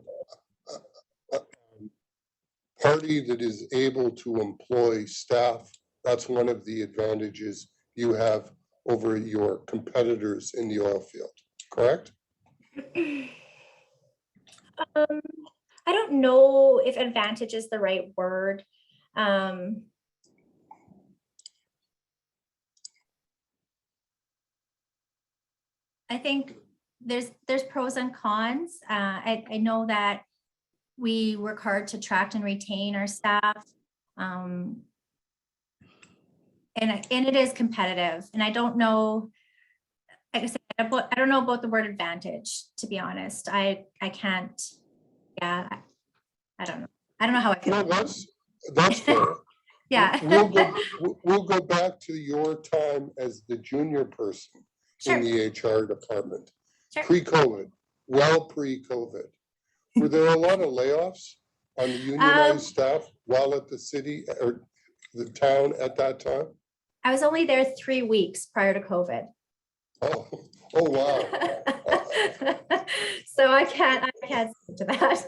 party that is able to employ staff, that's one of the advantages you have over your competitors in the oil field, correct? I don't know if advantage is the right word. I think there's pros and cons. I know that we work hard to attract and retain our staff. And it is competitive, and I don't know, like I said, I don't know about the word advantage, to be honest. I can't, yeah, I don't know. I don't know how I No, feel. that's fair. Yeah. We'll go back to your time as the junior person in Sure, the HR department, sure. pre-COVID, well pre-COVID. Were there a lot of layoffs on the unionized staff while at the city or the town at that time? I was only there 3 weeks prior to COVID. Oh wow. So I can't speak to that.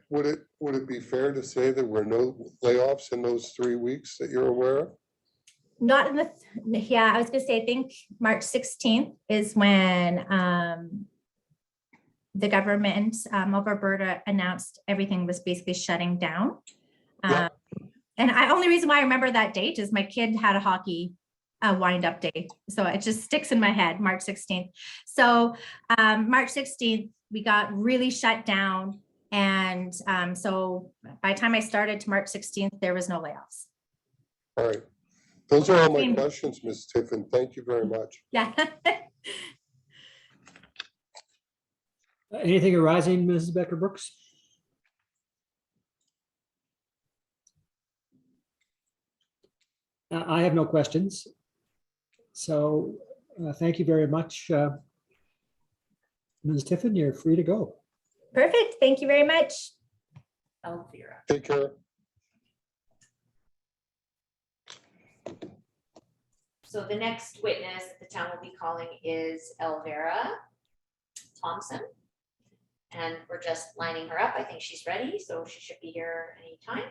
Would it be fair to say there were no layoffs in those 3 weeks that you're aware of? Not in the, yeah, I was gonna say, I think March 16th is when the government of Alberta announced everything was basically shutting down. Yeah. And only reason why I remember that date is my kid had a hockey wind-up day. So it just sticks in my head, March 16th. So March 16th, we got really shut down. And so by the time I started to March 16th, there was no layoffs. All right. Those are all my questions, Ms. Tiffin. Thank you very much. Yeah. Anything arising, Mrs. Becker Brooks? I have no questions. So thank you very much. Ms. Tiffin, you're free to go. Perfect. Thank you very much. Elvira. Take care. So the next witness the town will be calling is Elvira Thompson. And we're just lining her up. I think she's ready, so she should be here anytime.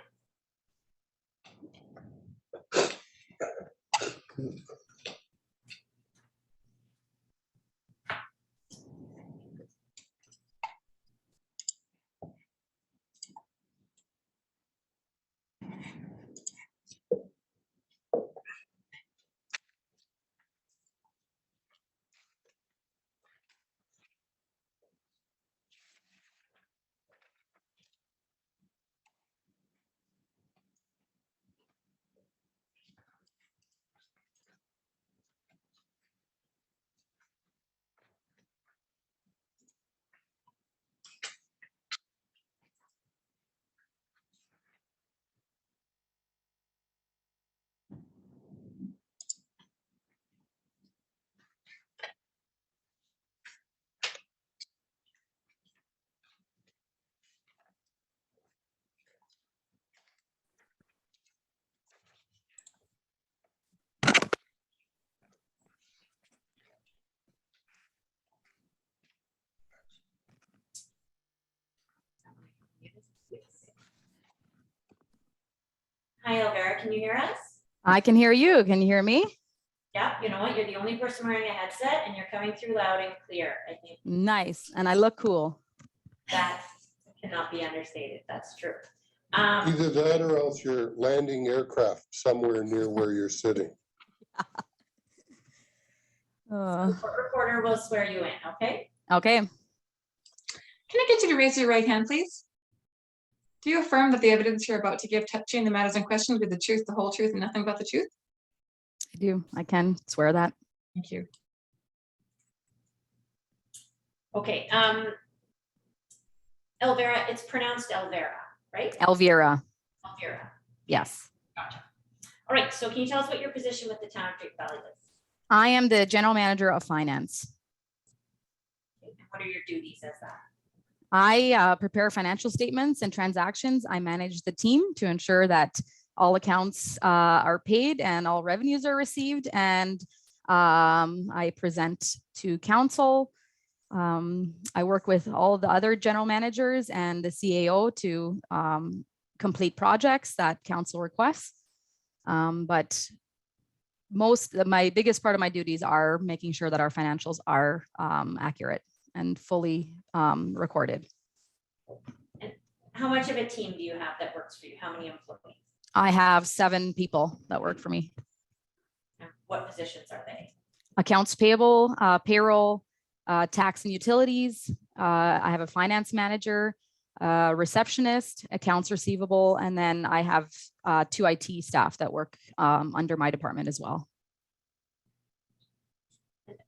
Elvira, can you hear us? I can hear you. Can you hear me? Yeah, you know what? You're the only person wearing a headset and you're coming through loud and clear. I think Nice. And I look cool. that cannot be understated. That's true. Either that or else you're landing aircraft somewhere near where you're sitting. Court reporter will swear you in, okay? Okay. Can I get you to raise your right hand, please? Do you affirm that the evidence you're about to give touching the matters in question will be the truth, the whole truth, and nothing but the truth? I do. I can swear that. Thank you. Okay, Elvira, it's pronounced Elvira, right? Elvira. Elvira. Yes. Gotcha. All right, so can you tell us what your position with the town of Drayton Valley is? I am the general manager of finance. Okay, and what are your duties as that? I prepare financial statements and transactions. I manage the team to ensure that all accounts are paid and all revenues are received. And I present to council. I work with all the other general managers and the CAO to complete projects that council requests. But my biggest part of my duties are making sure that our financials are accurate and fully recorded. And how much of a team do you have that works for you? How many employees? I have 7 people that work for me. And what positions are they? Accounts payable, payroll, tax and utilities. I have a finance manager, receptionist, accounts receivable, and then I have 2 IT staff that work under my department as well.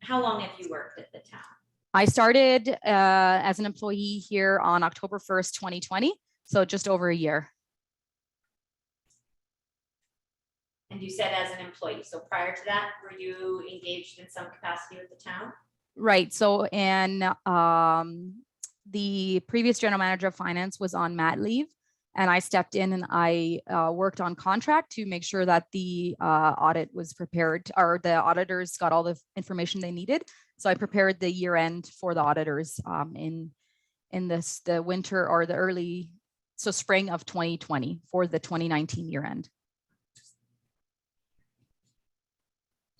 How long have you worked at the town? I started as an employee here on October 1st, 2020, so just over a year. And you said as an employee. So prior to that, were you engaged in some capacity with the town? Right. So, and the previous general manager of finance was on mat leave, and I stepped in and I worked on contract to make sure that the audit was prepared, or the auditors got all the information they needed. So I prepared the year end for the auditors in the winter or the early, so spring of 2020 for the 2019 year end.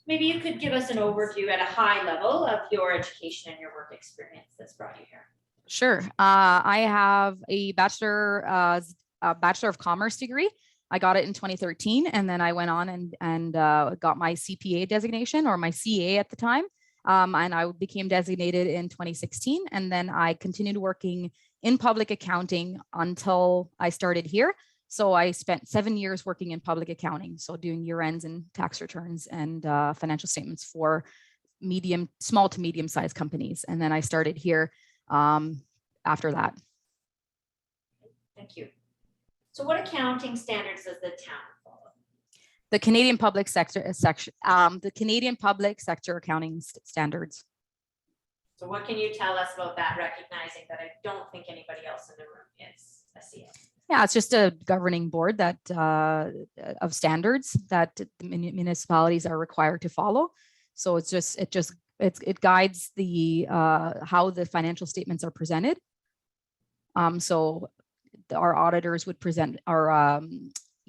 Maybe you could give us an overview at a high level of your education and your work experience that's brought you here. Sure. I have a Bachelor of Commerce degree. I got it in 2013, and then I went on and got my CPA designation, or my CA at the time. And I became designated in 2016. And then I continued working in public accounting until I started here. So I spent 7 years working in public accounting. So doing year ends and tax returns and financial statements for small to medium sized companies. And then I started here after that. Thank you. So what accounting standards does the town follow? The Canadian Public Sector section, the Canadian Public Sector Accounting Standards. So what can you tell us about that, recognizing that I don't think anybody else in the room is a CA? Yeah, it's just a governing board that of standards that the municipalities are required to follow. So it guides the how the financial statements are presented. So our auditors would present our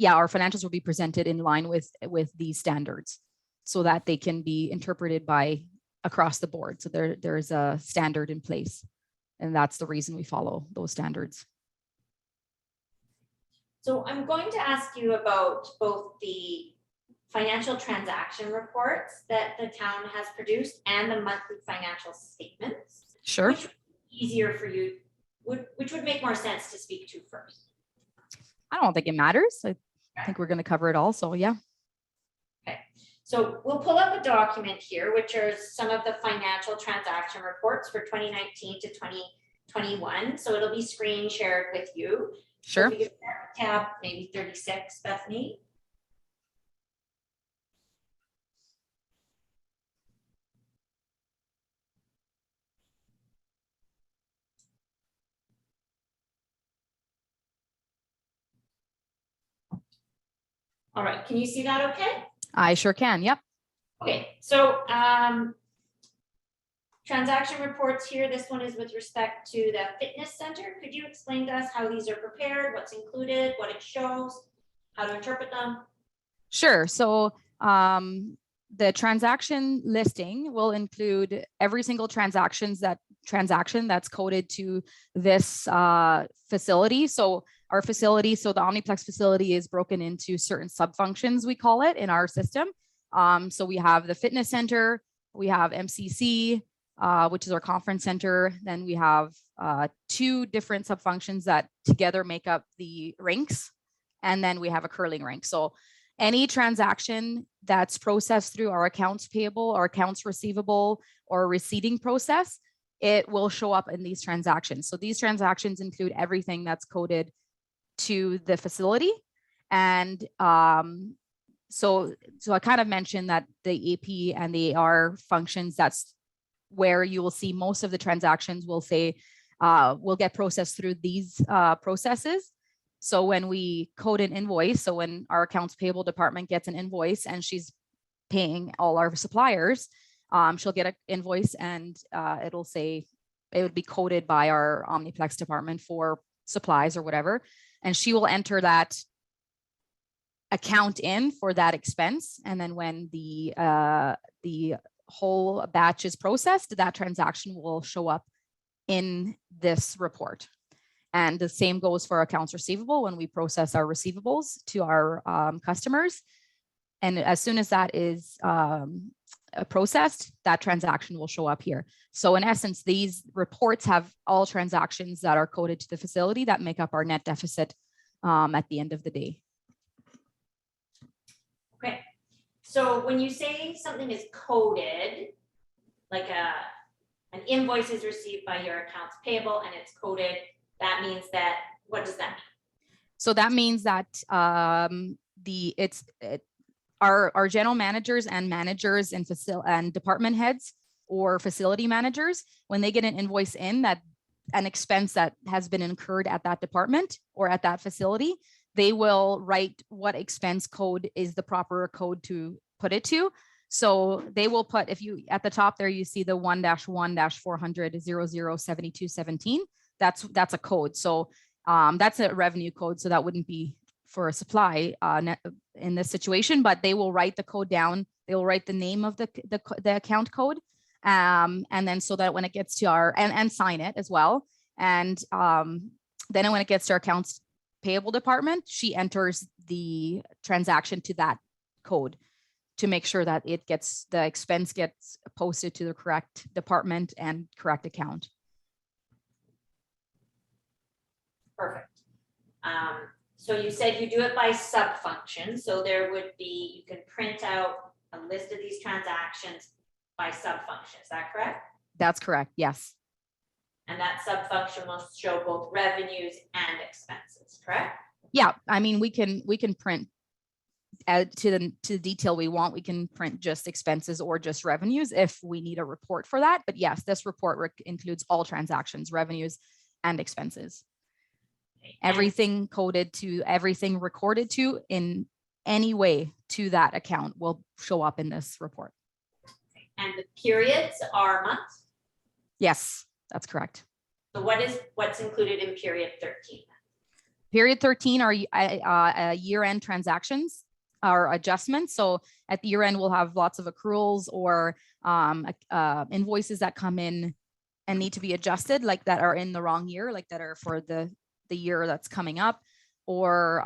financials will be presented in line with these standards, so that they can be interpreted by across the board. So there's a standard in place, and that's the reason we follow those standards. So I'm going to ask you about both the financial transaction reports that the town has produced and the monthly financial statements. Sure. Which would be easier for you, which would make more sense to speak to first? I don't think it matters. I think we're going to cover it all. So yeah. Okay, so we'll pull up a document here, which are some of the financial transaction reports for 2019 to 2021. So it'll be screen shared with you. Sure. So if you could tab maybe 36, Bethany. All right, can you see that okay? I sure can. Yep. Okay, so transaction reports here. This one is with respect to the fitness center. Could you explain to us how these are prepared, what's included, what it shows, how to interpret them? Sure. So the transaction listing will include every single transaction that's coded to this facility. So our facility, so the Omniplex facility is broken into certain sub-functions, we call it, in our system. So we have the fitness center, we have MCC, which is our conference center. Then we have 2 different sub-functions that together make up the rinks. And then we have a curling rink. So any transaction that's processed through our accounts payable or accounts receivable or receiving process, it will show up in these transactions. So these transactions include everything that's coded to the facility. And so I kind of mentioned that the AP and the AR functions, that's where you will see most of the transactions will say, will get processed through these processes. So when we code an invoice, so when our accounts payable department gets an invoice and she's paying all our suppliers, she'll get an invoice and it'll say, it would be coded by our Omniplex department for supplies or whatever. And she will enter that account in for that expense. And then when the whole batch is processed, that transaction will show up in this report. And the same goes for accounts receivable when we process our receivables to our customers. And as soon as that is processed, that transaction will show up here. So in essence, these reports have all transactions that are coded to the facility that make up our net deficit at the end of the day. Okay, so when you say something is coded, like an invoice is received by your accounts payable and it's coded, that means that, what does that mean? So that means that our general managers and managers and department heads or facility managers, when they get an invoice in that an expense that has been incurred at that department or at that facility, they will write what expense code is the proper code to put it to. So they will put, if you at the top there, you see the 1-1-400-007217. That's a code. So that's a revenue code. So that wouldn't be for a supply in this situation, but they will write the code down. They will write the name of the account code. And then so that when it gets to our, and sign it as well. And then when it gets to our accounts payable department, she enters the transaction to that code to make sure that it gets, the expense gets posted to the correct department and correct account. Perfect. So you said you do it by sub-function. So there would be, you can print out a list of these transactions by sub-function. Is that correct? That's correct. Yes. And that sub-function will show both revenues and expenses, correct? Yeah. I mean, we can print to the detail we want. We can print just expenses or just revenues if we need a report for that. But yes, this report includes all transactions, revenues and expenses. Everything coded to, everything recorded to in any way to that account will show up in this report. And the periods are months? Yes, that's correct. So what's included in period 13? Period 13 are year-end transactions or adjustments. So at the year end, we'll have lots of accruals or invoices that come in and need to be adjusted, like that are in the wrong year, like that are for the year that's coming up. Or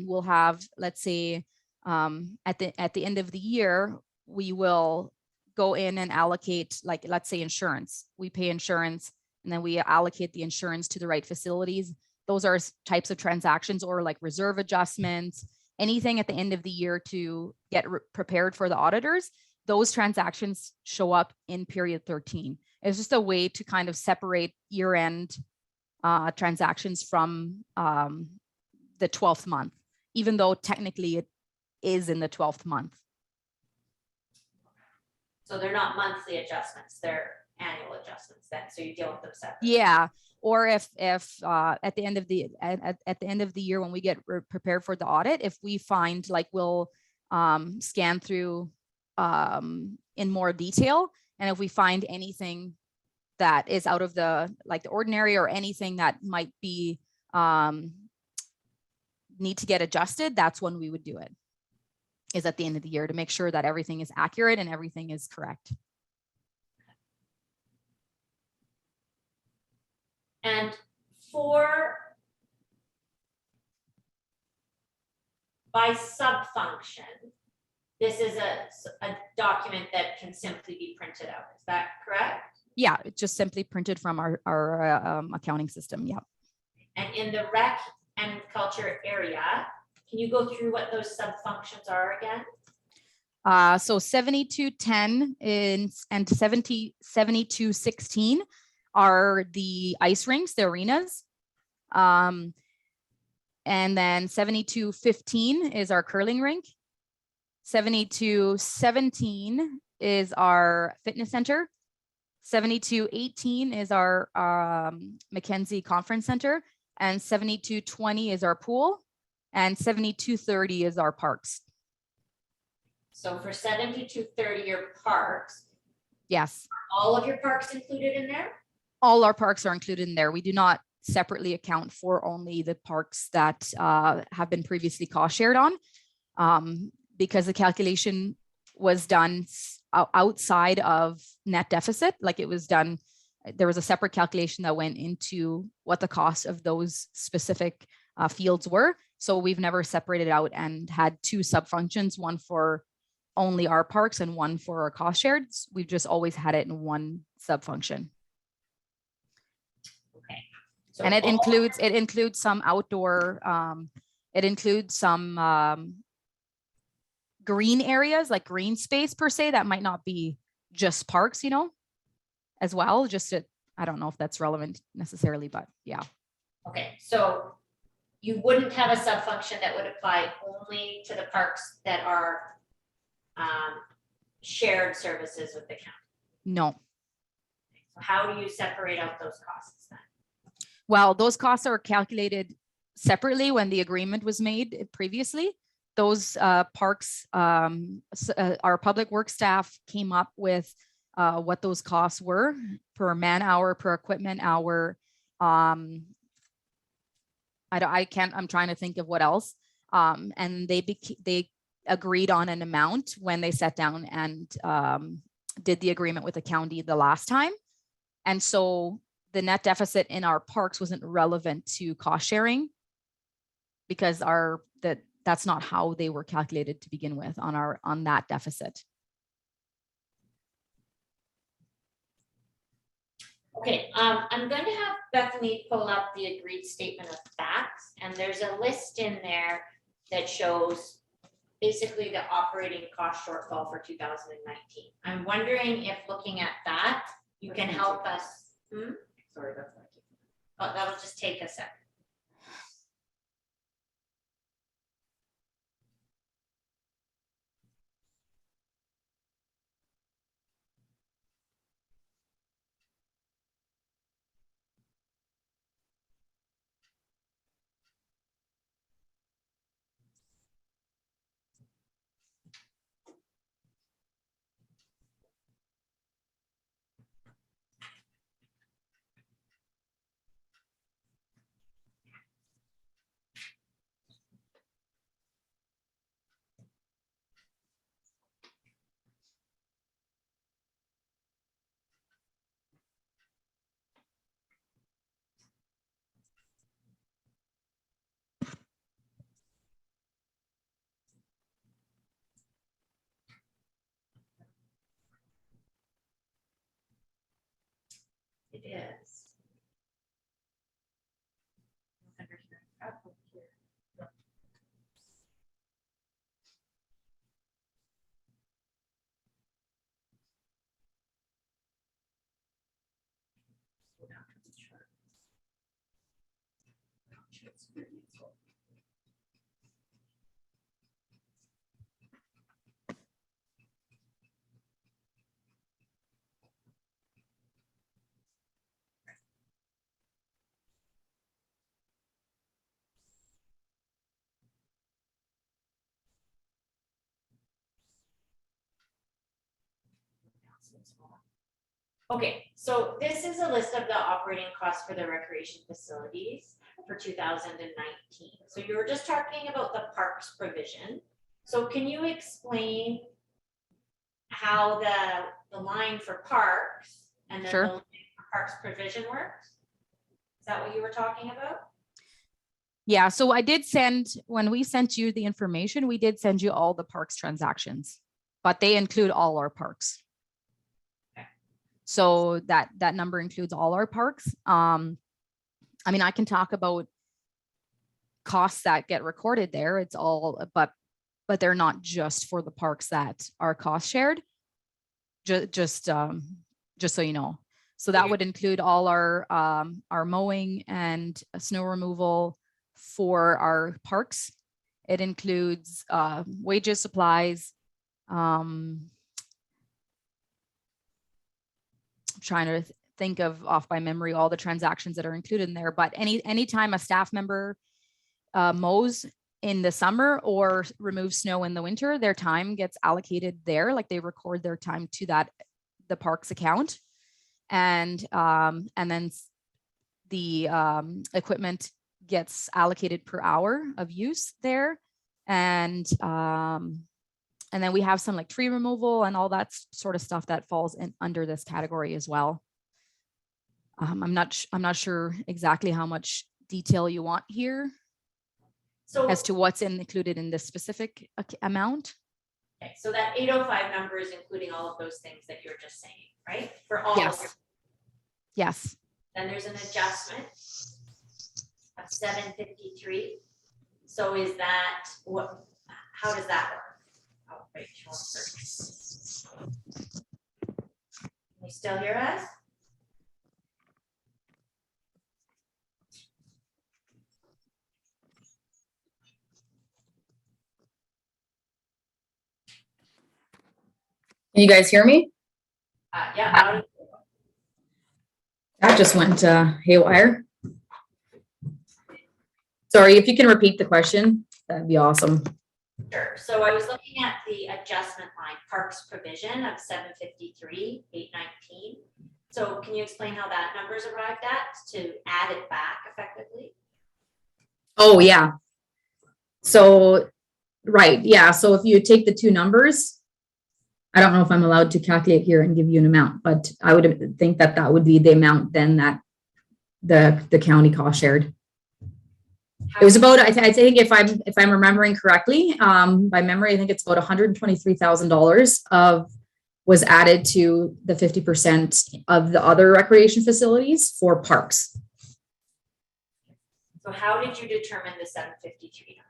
we'll have, let's say, at the end of the year, we will go in and allocate, like, let's say insurance. We pay insurance and then we allocate the insurance to the right facilities. Those are types of transactions, or like reserve adjustments, anything at the end of the year to get prepared for the auditors. Those transactions show up in period 13. It's just a way to kind of separate year-end transactions from the 12th month, even though technically it is in the 12th month. So they're not monthly adjustments, they're annual adjustments then, so you deal with them separately. Yeah. Or if at the end of the year, when we get prepared for the audit, if we find, like, we'll scan through in more detail, and if we find anything that is out of the ordinary, or anything that might be need to get adjusted, that's when we would do it. is at the end of the year to make sure that everything is accurate and everything is correct. And for by sub-function, this is a document that can simply be printed out. Is that correct? Yeah, it's just simply printed from our accounting system. Yeah. And in the rec and culture area, can you go through what those sub-functions are again? So 7210 and 7216 are the ice rinks, the arenas. And then 7215 is our curling rink. 7217 is our fitness center. 7218 is our Mackenzie Conference Center. And 7220 is our pool. And 7230 is our parks. So for 7230, your parks, Yes. all of your parks included in there? All our parks are included in there. We do not separately account for only the parks that have been previously cost shared on, because the calculation was done outside of net deficit. Like it was done, there was a separate calculation that went into what the cost of those specific fields were. So we've never separated out and had two sub-functions, one for only our parks and one for our cost shared. We've just always had it in one sub-function. Okay. So And it includes some outdoor, it includes some green areas, like green space per se, that might not be just parks, as well. Just I don't know if that's relevant necessarily, but yeah. Okay, so you wouldn't have a sub-function that would apply only to the parks that are shared services with the county. No. So how do you separate out those costs then? Well, those costs are calculated separately when the agreement was made previously. Those parks, our public works staff came up with what those costs were per man hour, per equipment hour. I'm trying to think of what else. And they agreed on an amount when they sat down and did the agreement with the county the last time. And so the net deficit in our parks wasn't relevant to cost sharing because that's not how they were calculated to begin with on that deficit. Okay, I'm going to have Bethany pull up the agreed statement of facts, and there's a list in there that shows basically the operating cost shortfall for 2019. I'm wondering if looking at that, you can help us. Sorry, that's not. Oh, that'll just take a second. It is. Okay, so this is a list of the operating costs for the recreation facilities for 2019. So you were just talking about the parks provision. So can you explain how the line for parks and then Sure. the line for parks provision works? Is that what you were talking about? Yeah, so I did send, when we sent you the information, we did send you all the parks transactions, but they include all our parks. Okay. So that number includes all our parks. I mean, I can talk about costs that get recorded there. It's all, but they're not just for the parks that are cost shared. Just so you know. So that would include all our mowing and snow removal for our parks. It includes wages, supplies. I'm trying to think of off by memory all the transactions that are included in there, but anytime a staff member mows in the summer or removes snow in the winter, their time gets allocated there, like they record their time to the parks account. And then the equipment gets allocated per hour of use there. And then we have some like tree removal and all that sort of stuff that falls in under this category as well. I'm not sure exactly how much detail you want here So, as to what's included in this specific amount. okay, so that 805 number is including all of those things that you're just saying, right? For all of your, Yes. Yes. then there's an adjustment of 753. So is that what, how does that work? Oh, wait, hold on. Can you still hear us? Can you guys hear me? Yeah, loud and clear. That just went haywire. Sorry, if you can repeat the question, that'd be awesome. Sure. So I was looking at the adjustment line, parks provision of 753, 819. So can you explain how that number's arrived at to add it back effectively? Oh, yeah. So, right, yeah. So if you take the two numbers, I don't know if I'm allowed to calculate here and give you an amount, but I would think that that would be the amount then that the county cost shared. It was about, I think if I'm remembering correctly, by memory, I think it's about $123,000 was added to the 50% of the other recreation facilities for parks. So how did you determine the 753 number?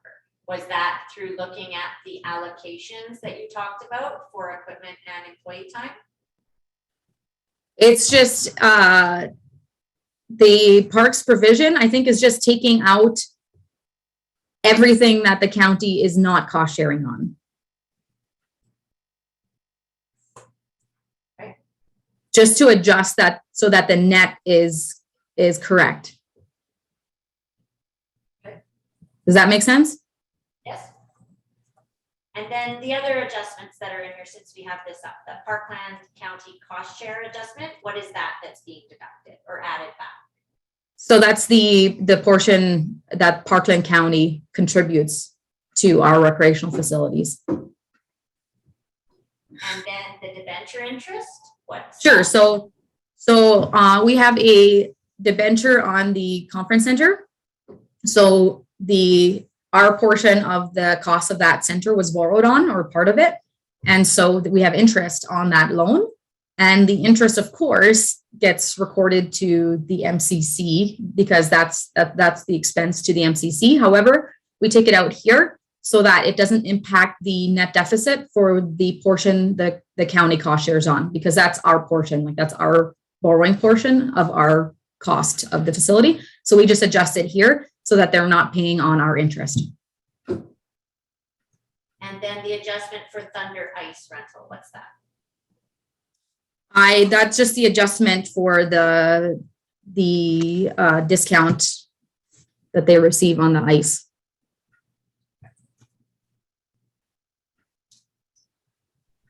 Was that through looking at the allocations that you talked about for equipment and employee time? It's just the parks provision, I think, is just taking out everything that the county is not cost sharing on. Okay. Just to adjust that so that the net is correct. Okay. Does that make sense? Yes. And then the other adjustments that are in here, since we have this up, the Parkland County cost share adjustment, what is that that's being deducted or added back? So that's the portion that Parkland County contributes to our recreational facilities. And then the debenture interest, what? Sure. So we have a debenture on the conference center. So our portion of the cost of that center was borrowed on, or part of it. And so we have interest on that loan. And the interest, of course, gets recorded to the MCC because that's the expense to the MCC. However, we take it out here so that it doesn't impact the net deficit for the portion the county cost shares on, because that's our portion, like that's our borrowing portion of our cost of the facility. So we just adjust it here so that they're not paying on our interest. And then the adjustment for Thunder Ice rental, what's that? That's just the adjustment for the discount that they receive on the ice.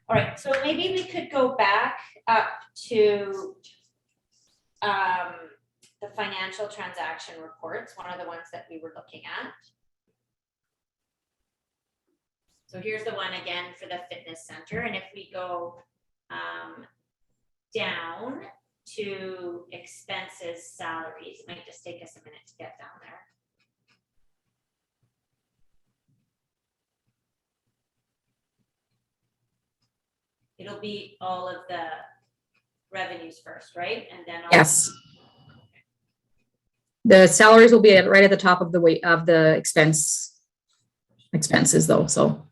All right, so maybe we could go back up to the financial transaction reports, one of the ones that we were looking at. So here's the one again for the fitness center, and if we go down to expenses, salaries, it might just take us a minute to get down there. It'll be all of the revenues first, right? And then. Yes. The salaries will be right at the top of the weight of the expenses though, so.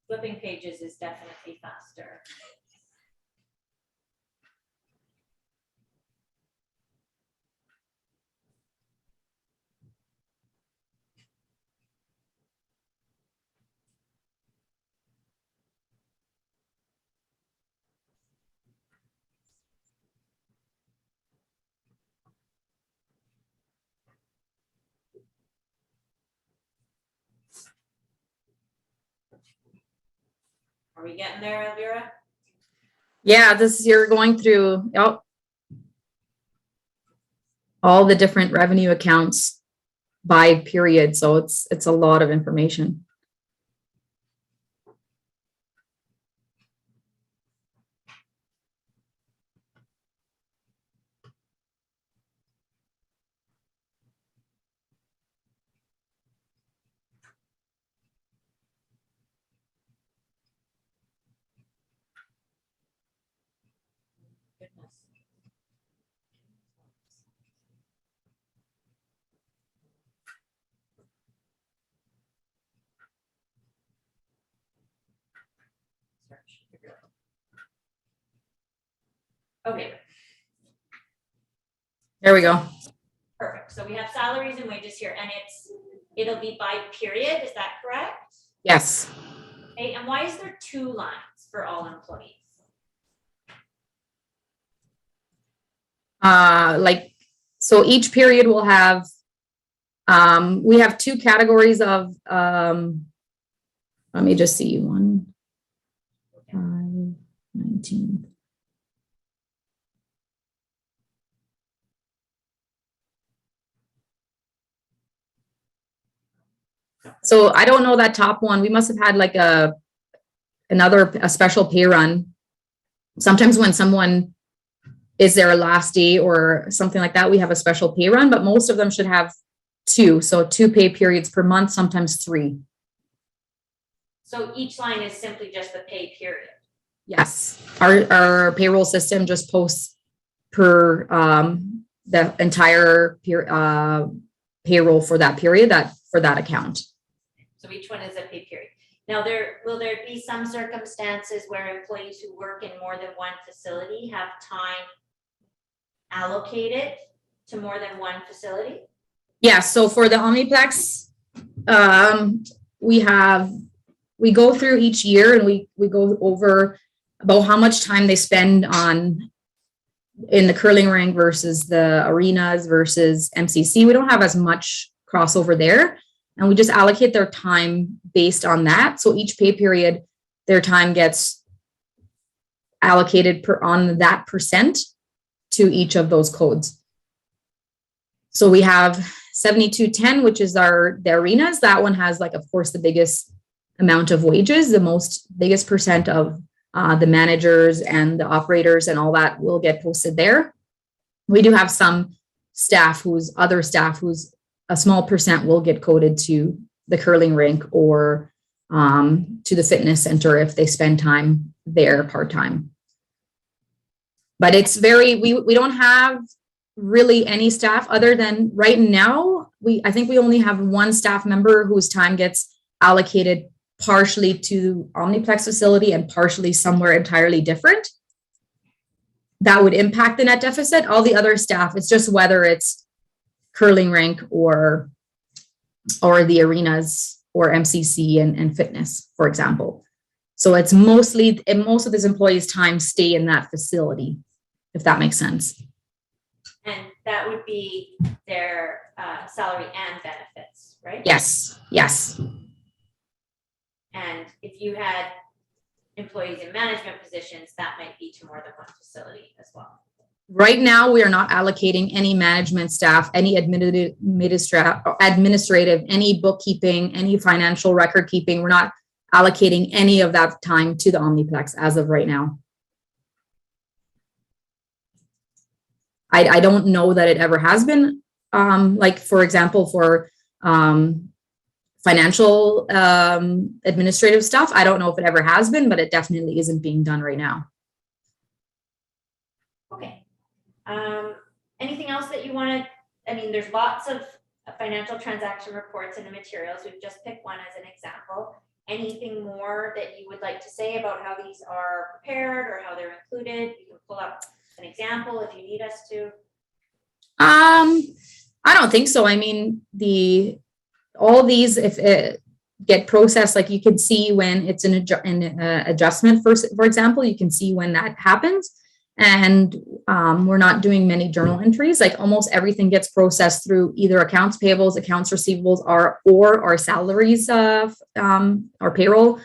Flipping pages is definitely faster. Are we getting there, Elvira? Yeah, you're going through, all the different revenue accounts by period. So it's a lot of information. Goodness. Search, figure it out. Okay, There we go. perfect. So we have salaries and wages here, and it'll be by period, is that correct? Yes. Okay, and why is there 2 lines for all employees? So each period will have, we have 2 categories of, let me just see, 1, 5, 19. So I don't know that top one. We must have had like a special pay run. Sometimes when someone is their last day or something like that, we have a special pay run, but most of them should have 2. So 2 pay periods per month, sometimes 3. So each line is simply just the pay period. Yes, our payroll system just posts per the entire payroll for that period, for that account. So each one is a pay period. Now, will there be some circumstances where employees who work in more than one facility have time allocated to more than one facility? Yeah, so for the Omniplex, we go through each year and we go over about how much time they spend in the curling rink versus the arenas versus MCC. We don't have as much crossover there, and we just allocate their time based on that. So each pay period, their time gets allocated on that percent to each of those codes. So we have 7210, which is the arenas. That one has, like, of course, the biggest amount of wages, biggest percent of the managers and the operators and all that will get posted there. We do have some other staff who's a small percent will get coded to the curling rink or to the fitness center if they spend time there part-time. But it's we don't have really any staff other than right now. I think we only have 1 staff member whose time gets allocated partially to Omniplex facility and partially somewhere entirely different. That would impact the net deficit. All the other staff, it's just whether it's curling rink or the arenas or MCC and fitness, for example. So it's mostly, and most of this employee's time stay in that facility, if that makes sense. And that would be their salary and benefits, right? Yes, yes. And if you had employees in management positions, that might be to more than one facility as well. Right now, we are not allocating any management staff, any administrative, any bookkeeping, any financial record keeping. We're not allocating any of that time to the Omniplex as of right now. I don't know that it ever has been, like, for example, for financial administrative stuff. I don't know if it ever has been, but it definitely isn't being done right now. Okay. Anything else that you wanted? I mean, there's lots of financial transaction reports in the materials. We've just picked one as an example. Anything more that you would like to say about how these are prepared or how they're included? You can pull up an example if you need us to. I don't think so. I mean, all these, if it get processed, like you can see when it's an adjustment, for example, you can see when that happens. And we're not doing many journal entries. Like almost everything gets processed through either accounts payables, accounts receivables, or our salaries, our payroll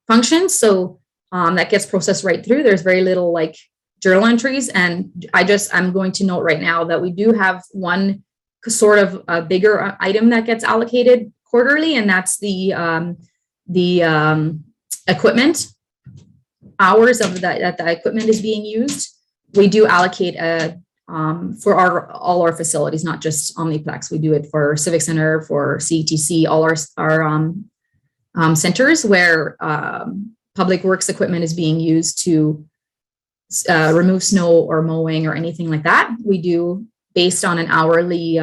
functions. So that gets processed right through. There's very little like journal entries. And I'm going to note right now that we do have one sort of a bigger item that gets allocated quarterly, and that's the equipment hours of that the equipment is being used. We do allocate for all our facilities, not just Omniplex. We do it for Civic Center, for CETC, all our centers where public works equipment is being used to remove snow or mowing or anything like that. We do, based on an hourly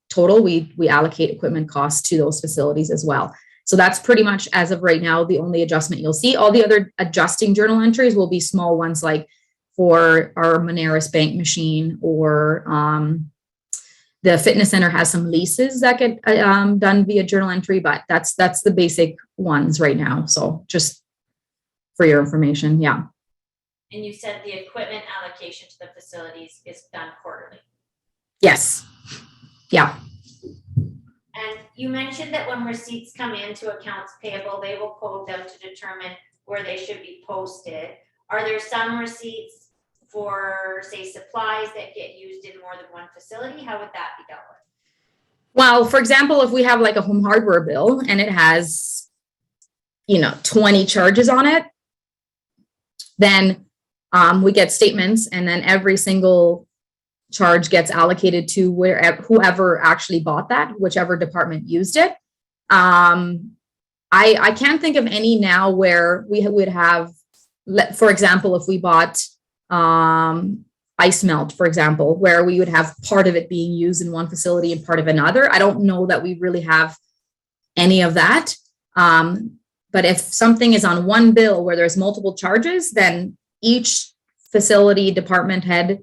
total, we allocate equipment costs to those facilities as well. So that's pretty much, as of right now, the only adjustment you'll see. All the other adjusting journal entries will be small ones, like for our Moneris bank machine, or the fitness center has some leases that get done via journal entry, but that's the basic ones right now. So just for your information, yeah. And you said the equipment allocation to the facilities is done quarterly. Yes. Yeah. And you mentioned that when receipts come into accounts payable, they will code them to determine where they should be posted. Are there some receipts for, say, supplies that get used in more than one facility? How would that be dealt with? Well, for example, if we have like a home hardware bill and it has, 20 charges on it, then we get statements, and then every single charge gets allocated to whoever actually bought that, whichever department used it. I can't think of any now where we would have, for example, if we bought ice melt, for example, where we would have part of it being used in one facility and part of another. I don't know that we really have any of that. But if something is on one bill where there's multiple charges, then each facility department head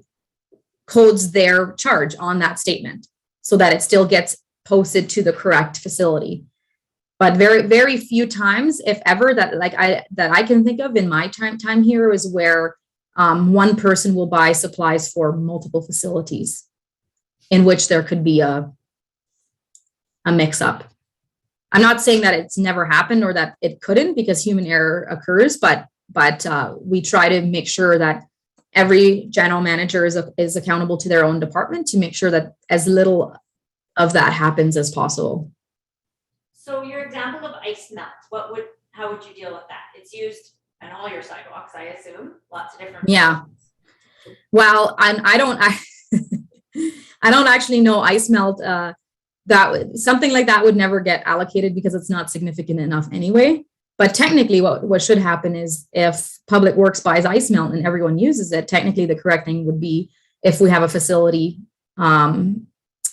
codes their charge on that statement so that it still gets posted to the correct facility. But very, very few times, if ever, that I can think of in my time here, is where one person will buy supplies for multiple facilities, in which there could be a mix-up. I'm not saying that it's never happened or that it couldn't, because human error occurs, but we try to make sure that every general manager is accountable to their own department to make sure that as little of that happens as possible. So your example of ice melt, how would you deal with that? It's used on all your sidewalks, I assume, lots of different. Yeah. Well, I don't actually know ice melt. Something like that would never get allocated because it's not significant enough anyway. But technically what should happen is, if Public Works buys ice melt and everyone uses it, technically the correct thing would be, if we have a facility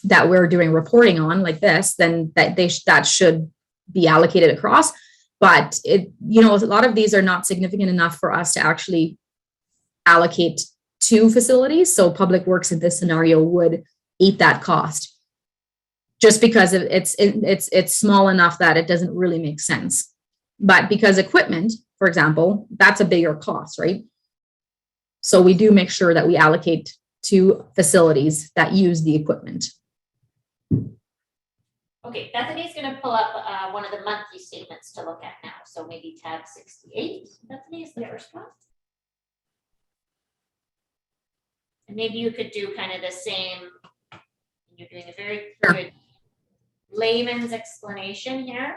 that we're doing reporting on like this, then that should be allocated across. But a lot of these are not significant enough for us to actually allocate to facilities. So Public Works in this scenario would eat that cost, just because it's small enough that it doesn't really make sense. But because equipment for example, that's a bigger cost, right? So we do make sure that we allocate to facilities that use the equipment. Okay, Bethany's gonna pull up one of the monthly statements to look at now. So maybe tab 68. Bethany is the first one. And maybe you could do kind of the same. You're doing a very good layman's explanation here.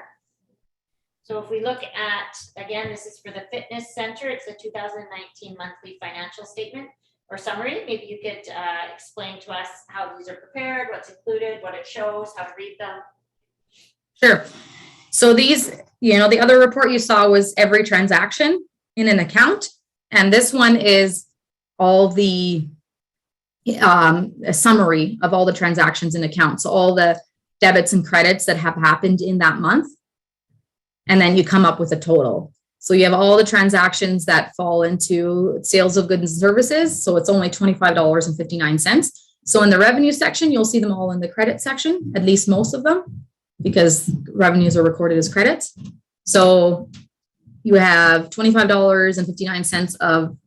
So if we look at, again, this is for the fitness center, it's the 2019 monthly financial statement or summary. Maybe you could explain to us how these are prepared, what's included, what it shows, how to read them. Sure. So these, the other report you saw was every transaction in an account. And this one is all the a summary of all the transactions in accounts, so all the debits and credits that have happened in that month. And then you come up with a total. So you have all the transactions that fall into sales of goods and services. So it's only $25.59. So in the revenue section, you'll see them all in the credit section, at least most of them, because revenues are recorded as credits. So you have $25.59 of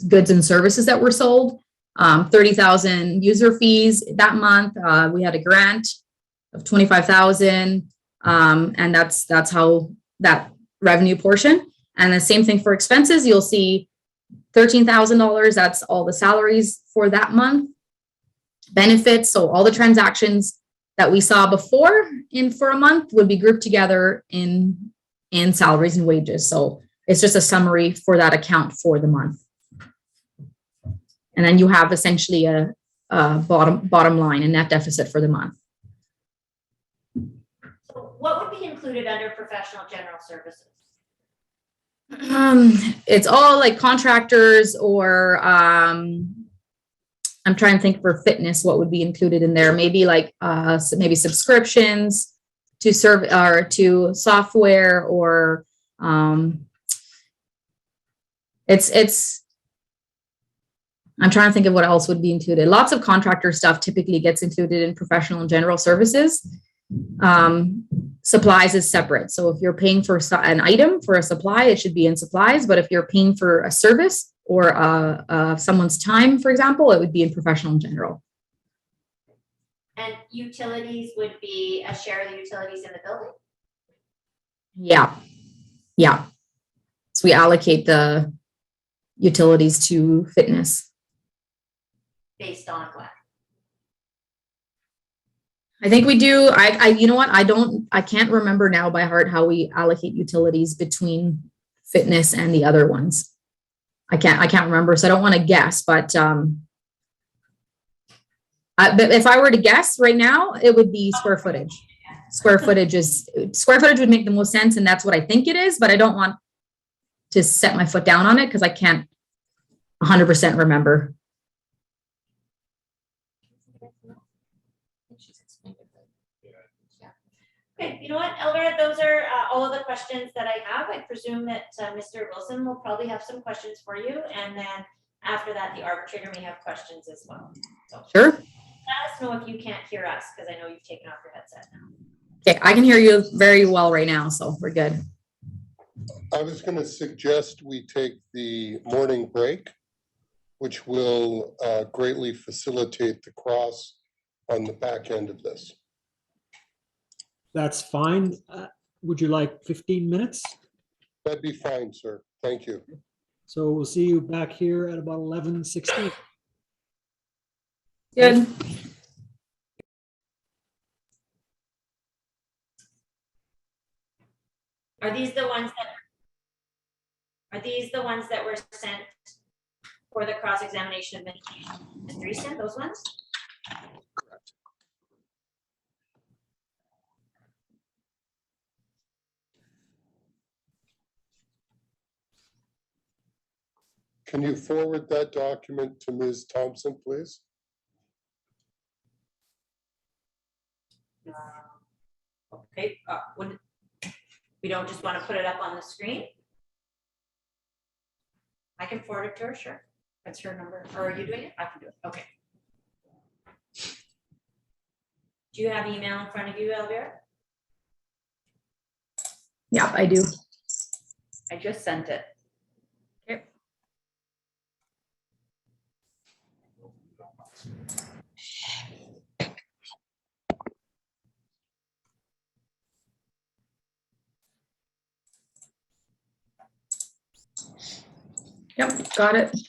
goods and services that were sold, 30,000 user fees that month. We had a grant of 25,000. And that's how that revenue portion. And the same thing for expenses. You'll see $13,000. That's all the salaries for that month. Benefits. So all the transactions that we saw before for a month would be grouped together in salaries and wages. So it's just a summary for that account for the month. And then you have essentially a bottom line, a net deficit for the month. What would be included under professional general services? It's all like contractors or I'm trying to think for fitness, what would be included in there? Maybe like maybe subscriptions to serve or to software or it's I'm trying to think of what else would be included. Lots of contractor stuff typically gets included in professional and general services. Supplies is separate. So if you're paying for an item for a supply, it should be in supplies. But if you're paying for a service or someone's time, for example, it would be in professional and general. And utilities would be a share of the utilities in the building? Yeah. So we allocate the utilities to fitness. Based on what? I think we do. You know what? I can't remember now by heart how we allocate utilities between fitness and the other ones. I can't remember. So I don't want to guess, but if I were to guess right now, it would be square footage. Square footage would make the most sense. And that's what I think it is, but I don't want to set my foot down on it because I can't 100% remember. Okay, you know what, Elvira, those are all of the questions that I have. I presume that Mr. Wilson will probably have some questions for you. And then after that, the arbitrator may have questions as well. So sure. Let us know if you can't hear us, because I know you've taken off your headset now. Okay, I can hear you very well right now, so we're good. I was going to suggest we take the morning break, which will greatly facilitate the cross on the back end of this. That's fine. Would you like 15 minutes? That'd be fine, sir. Thank you. So we'll see you back here at about 11:16. Good. Are these the ones that were sent for the cross-examination of Ms. Drayton, those ones? Correct. Can you forward that document to Ms. Thompson, please? Okay, we don't just want to put it up on the screen? I can forward it to her, sure. That's her number. Or are you doing it? I can do it. Okay. Do you have email in front of you, Elvira? Yeah, I do. just sent it. Okay. Yep, got it.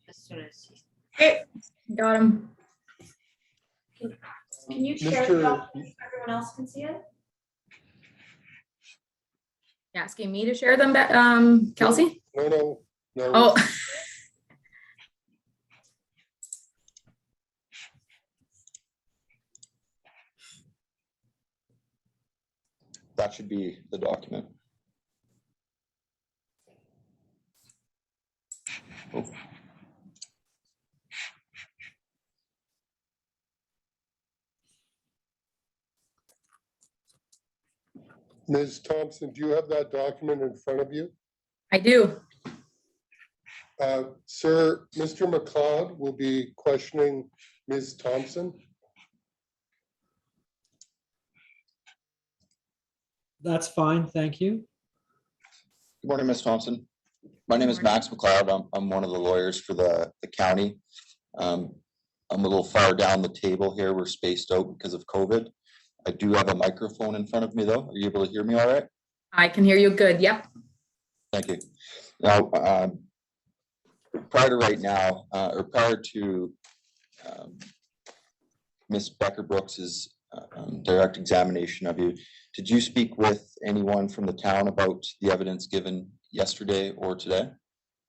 As soon as. Okay, got him. Can you share the Mr. document so everyone else can see it? You're asking me to share them, Kelsey? No. Oh. That should be the document. Oh. Ms. Thompson, do you have that document in front of you? I do. Sir, Mr. McLeod will be questioning Ms. Thompson. That's fine, thank you. Good morning, Ms. Thompson. My name is Max McLeod. I'm one of the lawyers for the county. I'm a little far down the table here. We're spaced out because of COVID. I do have a microphone in front of me though. Are you able to hear me all right? I can hear you good. Yep. Thank you. Now, prior to right now, or prior to Ms. Becker Brooks's direct examination of you, did you speak with anyone from the town about the evidence given yesterday or today?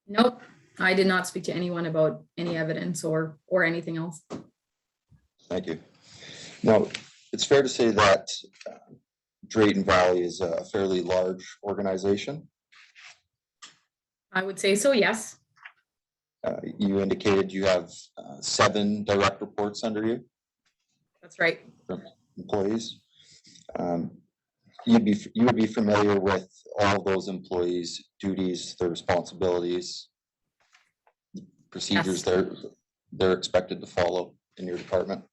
Nope. I did not speak to anyone about any evidence or anything else. Thank you. Now, it's fair to say that Drayton Valley is a fairly large organization. I would say so, yes. You indicated you have 7 direct reports under you, That's right. employees. You would be familiar with all of those employees' duties, their responsibilities, procedures they're expected to follow in your department.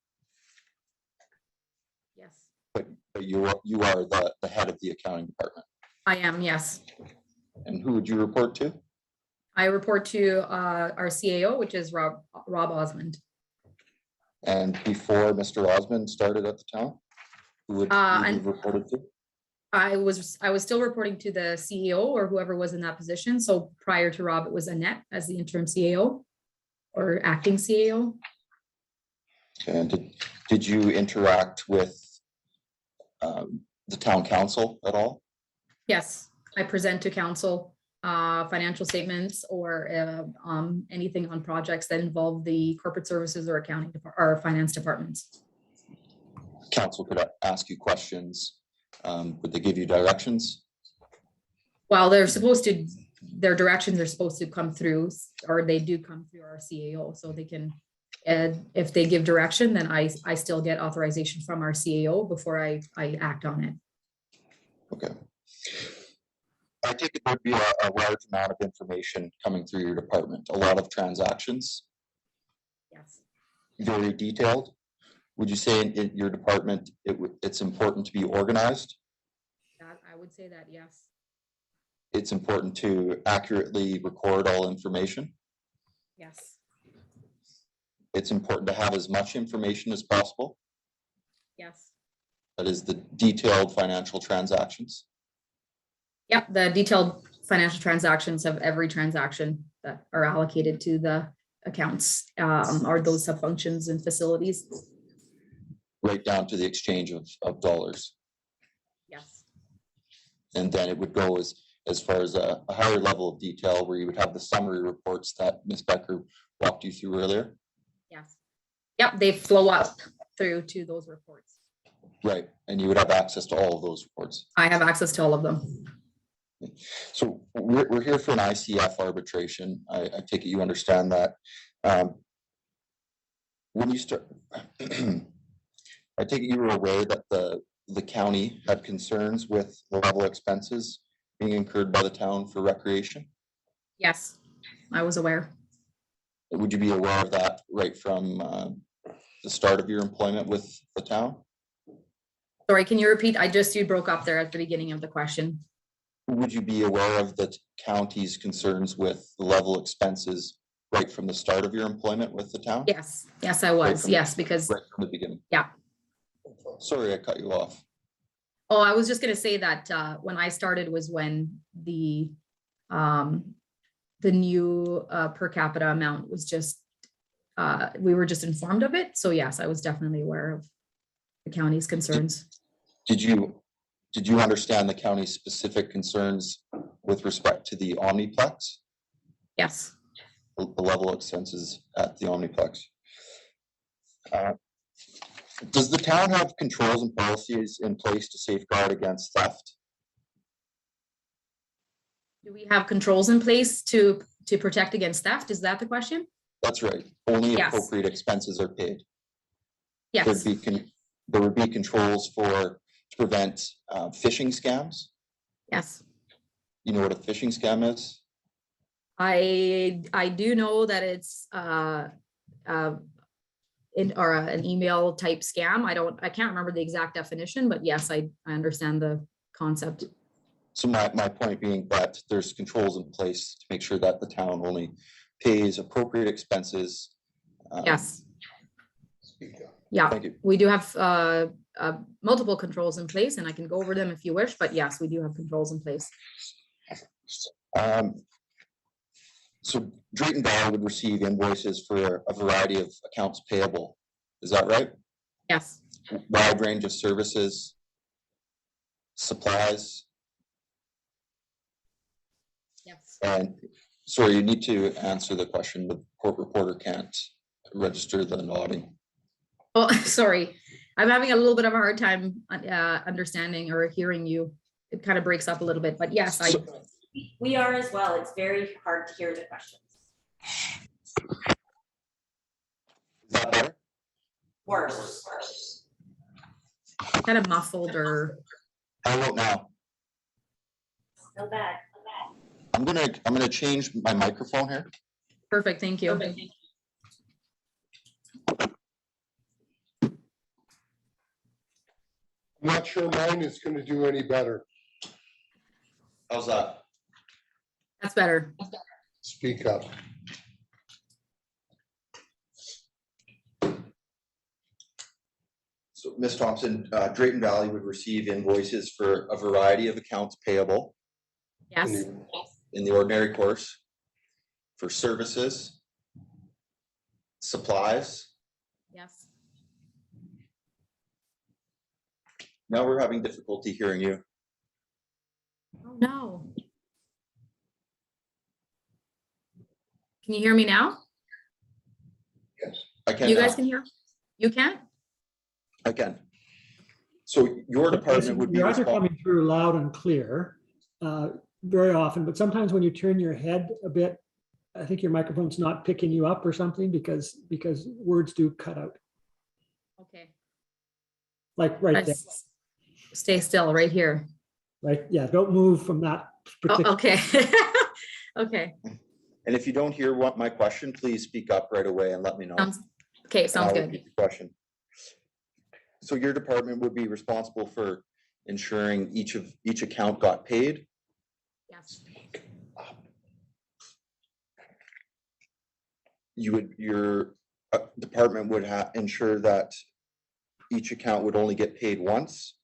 Yes. But you are the head of the accounting department. I am, yes. And who would you report to? I report to our CAO, which is Rob Osmond. And before Mr. Osmond started at the town, who would you have reported to? I was still reporting to the CEO or whoever was in that position. So prior to Rob, it was Annette as the interim CAO or acting CAO. And did you interact with the town council at all? Yes, I present to council financial statements or anything on projects that involve the corporate services or accounting or finance departments. Council could ask you questions. Would they give you directions? Well, their directions are supposed to come through, or they do come through our CAO, so they can, if they give direction, then I still get authorization from our CAO before I act on it. Okay. I take it there'd be a large amount of information coming through your department, a lot of transactions, Yes. very detailed. Would you say in your department, it's important to be organized? I would say that, yes. It's important to accurately record all information. Yes. It's important to have as much information as possible. Yes. That is the detailed financial transactions. Yep, the detailed financial transactions of every transaction that are allocated to the accounts or those sub-functions and facilities. Right down to the exchange of dollars. Yes. And then it would go as far as a higher level of detail where you would have the summary reports that Ms. Becker walked you through earlier. Yes. Yep, they flow up through to those reports. Right, and you would have access to all of those reports. I have access to all of them. So we're here for an ICF arbitration. I take it you understand that. When you start, I take it you were aware that the county had concerns with the level of expenses being incurred by the town for recreation? Yes, I was aware. Would you be aware of that right from the start of your employment with the town? Sorry, can you repeat? You broke up there at the beginning of the question. Would you be aware of the county's concerns with the level expenses right from the start of your employment with the town? Yes, I was, from- yes, because, Right from the beginning? Yeah. Sorry, I cut you off. oh, I was just gonna say that when I started was when the new per capita amount was just, we were just informed of it. So yes, I was definitely aware of the county's concerns. Did you understand the county's specific concerns with respect to the Omniplex? Yes, The level of expenses at the Omniplex? Does the town have controls and policies in place to safeguard against theft? do we have controls in place to protect against theft? Is that the question? That's right. Only Yes. appropriate expenses are paid. Yes, There would be controls to prevent phishing scams. yes. You know what a phishing scam is? I do know that it's an email type scam. I can't remember the exact definition, but yes, I understand the concept. So my point being that there's controls in place to make sure that the town only pays appropriate expenses. Yes, Speak up. yeah, Thank you. we do have multiple controls in place, and I can go over them if you wish, but yes, we do have controls in place. So Drayton Valley would receive invoices for a variety of accounts payable. Is that right? Yes, Wide range of services, supplies, yes. and sorry, you need to answer the question. The court reporter can't register the nodding. Oh, sorry. I'm having a little bit of a hard time understanding or hearing you. It kind of breaks up a little bit, but yes, We are as well. It's very hard to hear the questions. Is that better? Worse. kind of muffled or, How about now? So bad. I'm gonna change my microphone here. perfect, thank you. I'm not sure mine is gonna do any better. How's that? That's better. Speak up. So, Ms. Thompson, Drayton Valley would receive invoices for a variety of accounts payable Yes, in the ordinary course for services, supplies. yes. Now we're having difficulty hearing you. Oh, no. Can you hear me now? Yes. I can You now. guys can hear? You can? I can. So your department would be You're either responsible. coming through loud and clear very often, but sometimes when you turn your head a bit, I think your microphone's not picking you up or something because words do cut out, Okay. like right there, Stay still right here. right? Yeah, don't move from that particular. Oh, okay. Okay. And if you don't hear what my question, please speak up right away and let me know. Okay, sounds I'll good. repeat the question. So your department would be responsible for ensuring each account got paid. Yes, Your department would ensure that each account would only get paid once.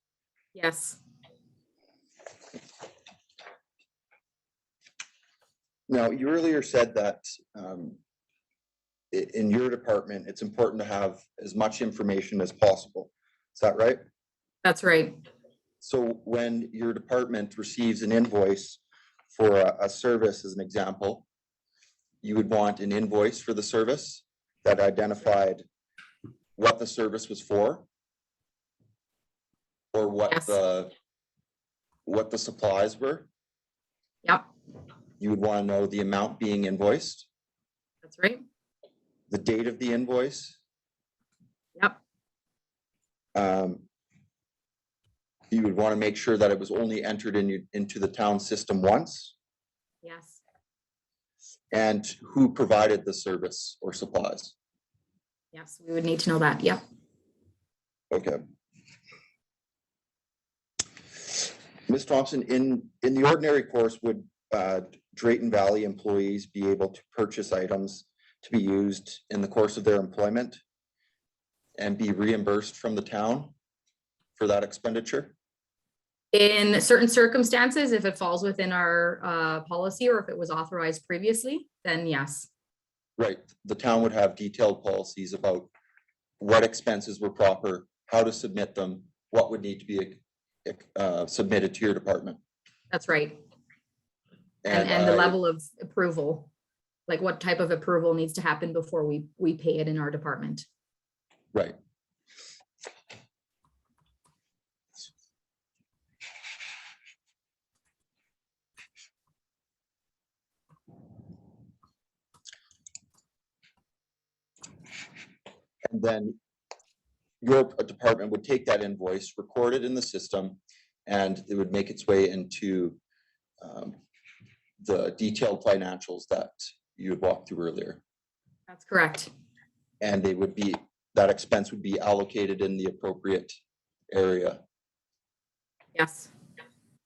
yes, Now, you earlier said that in your department, it's important to have as much information as possible. Is that right? that's right. So when your department receives an invoice for a service, as an example, you would want an invoice for the service that identified what the service was for, or what Yes. what the supplies were. Yep, You would want to know the amount being invoiced, that's right. the date of the invoice. Yep, You would want to make sure that it was only entered into the town system once. yes, And who provided the service or supplies? Yes, we would need to know that. Yep. Okay. Ms. Thompson, in the ordinary course, would Drayton Valley employees be able to purchase items to be used in the course of their employment and be reimbursed from the town for that expenditure? In certain circumstances, if it falls within our policy or if it was authorized previously, then yes. Right, the town would have detailed policies about what expenses were proper, how to submit them, what would need to be submitted to your department. That's right. And the level of approval, like what type of approval needs to happen before we pay it in our department. Right. And then your department would take that invoice, record it in the system, and it would make its way into the detailed financials that you had walked through earlier. That's correct. And they would be, that expense would be allocated in the appropriate area Yes.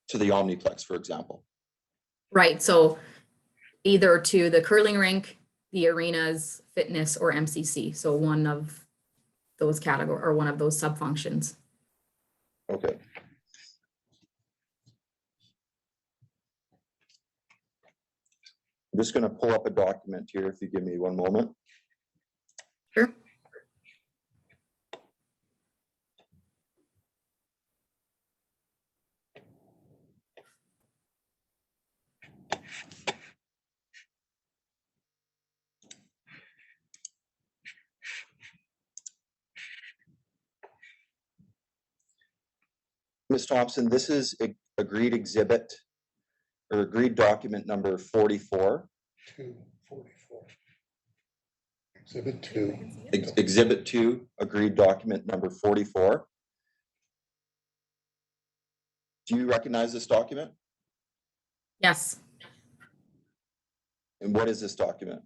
to the Omniplex, for example. Right. So either to the curling rink, the arenas, fitness, or MCC. So one of those category or one of those sub functions. Okay. I'm just going to pull up a document here if you give me one moment. Sure. Ms. Thompson, this is agreed exhibit or agreed document number 44. 244. Exhibit 2. Exhibit 2, agreed document number 44. Do you recognize this document? Yes. And what is this document?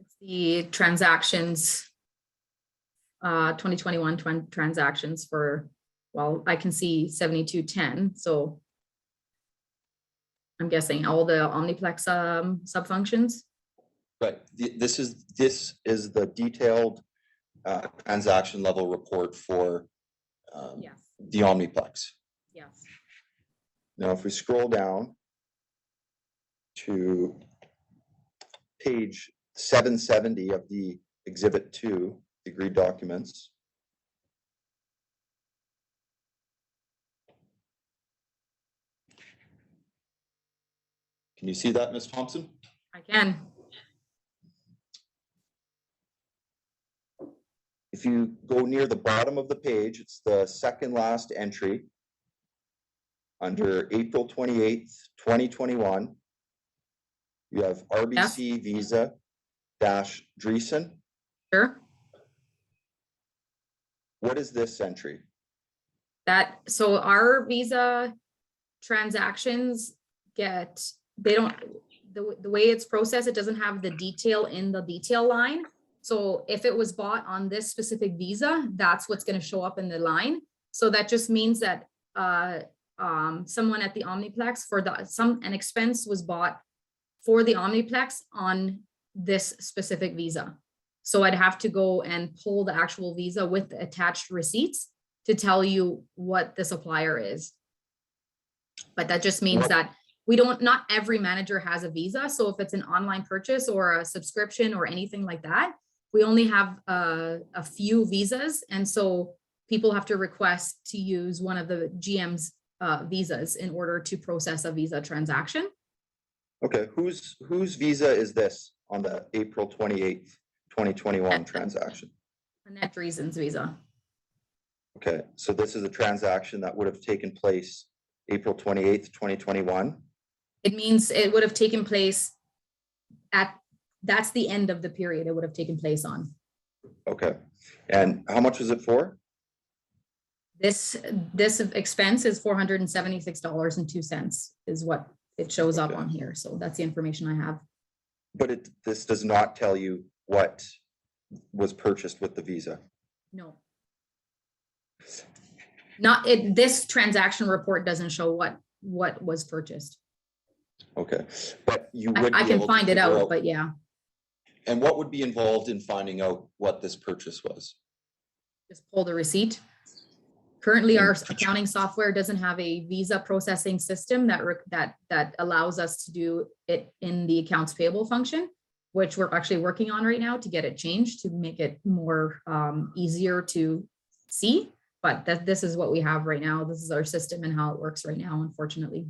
It's the transactions, 2021 transactions for, well, I can see 7210. So I'm guessing all the Omniplex sub-functions. Right. This is the detailed transaction level report for Yes. the Omniplex. Yes. Now, if we scroll down to page 770 of the exhibit 2, the agreed documents. Can you see that, Ms. Thompson? I can. If you go near the bottom of the page, it's the second last entry under April 28th, 2021. You have RBC Visa dash Drayton. Sure. What is this entry? So our Visa transactions the way it's processed, it doesn't have the detail in the detail line. So if it was bought on this specific Visa, that's what's going to show up in the line. So that just means that someone at the Omniplex an expense was bought for the Omniplex on this specific Visa. So I'd have to go and pull the actual Visa with the attached receipts to tell you what the supplier is. But that just means that not every manager has a Visa. So if it's an online purchase or a subscription or anything like that, we only have a few Visas. And so people have to request to use one of the GM's Visas in order to process a Visa transaction. Okay, whose Visa is this on the April 28th, 2021 transaction? Annette Reason's Visa. Okay, so this is a transaction that would have taken place April 28th, 2021. It means it would have taken place that's the end of the period it would have taken place on. Okay, and how much was it for? This expense is $476.02 is what it shows up Okay. on here. So that's the information I have. But this does not tell you what was purchased with the Visa. No. Not it, this transaction report doesn't show what was purchased. Okay, but you I would. I be can able to find it figure out, but yeah, And what would be involved in finding out what this purchase was? just pull the receipt. Currently, our And- accounting software doesn't have a Visa processing system that allows us to do it in the accounts payable function, which we're actually working on right now to get it changed to make it more easier to see. But this is what we have right now. This is our system and how it works right now, unfortunately.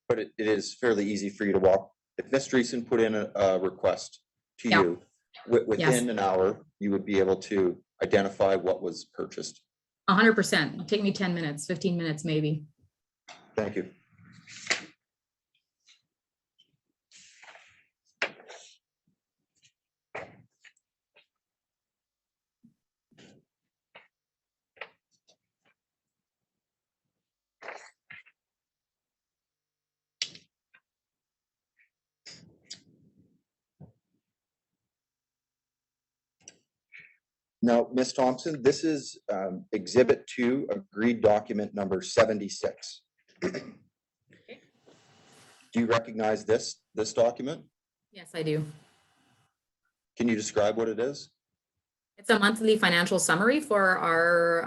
But it is fairly easy for you to walk. If Ms. Dreesen put in a request to Yeah. you, within an hour, you would be able to identify what was purchased. 100%. Take me 10 minutes, 15 minutes, maybe. Thank you. Now, Ms. Thompson, this is Exhibit 2, agreed document number 76. Do you recognize this document? Yes, I do. Can you describe what it is? It's a monthly financial summary for our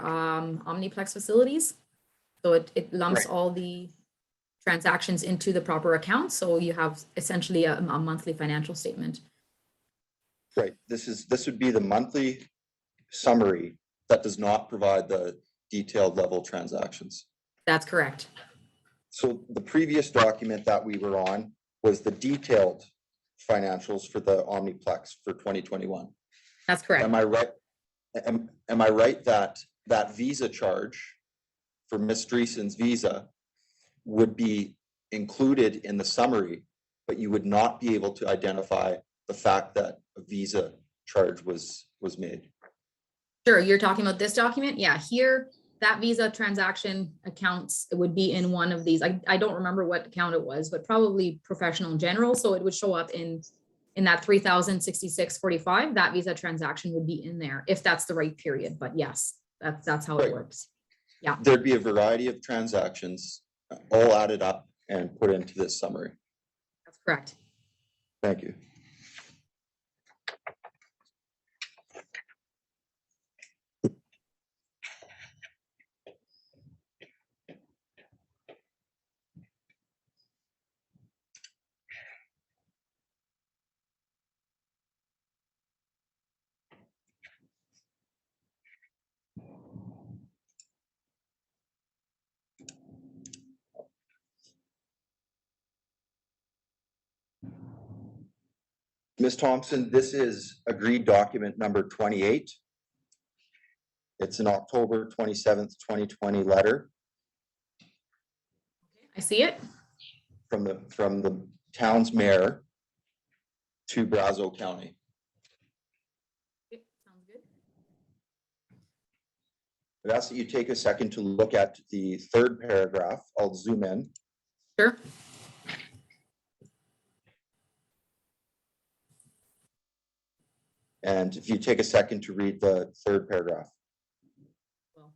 Omniplex facilities. So it lumps Right. all the transactions into the proper account. So you have essentially a monthly financial statement. Right, this would be the monthly summary that does not provide the detailed level transactions. That's correct. So the previous document that we were on was the detailed financials for the Omniplex for 2021. That's correct. Am I right? Am I right that that Visa charge for Ms. Dreesen's Visa would be included in the summary, but you would not be able to identify the fact that a Visa charge was made? Sure, you're talking about this document? Yeah, here, that Visa transaction accounts, it would be in one of these. I don't remember what account it was, but probably professional in general. So it would show up in that 3,066.45, that Visa transaction would be in there if that's the right period. But yes, that's how it Right. works. Yeah. There'd be a variety of transactions all added up and put into this summary. That's correct. Thank you. Ms. Thompson, this is agreed document number 28. It's an October 27th, 2020 letter I see it. from the town's mayor to Brazeau County. Okay, sounds good. I'd ask that you take a second to look at the third paragraph. I'll zoom in. Sure. And if you take a second to read the third paragraph. Well,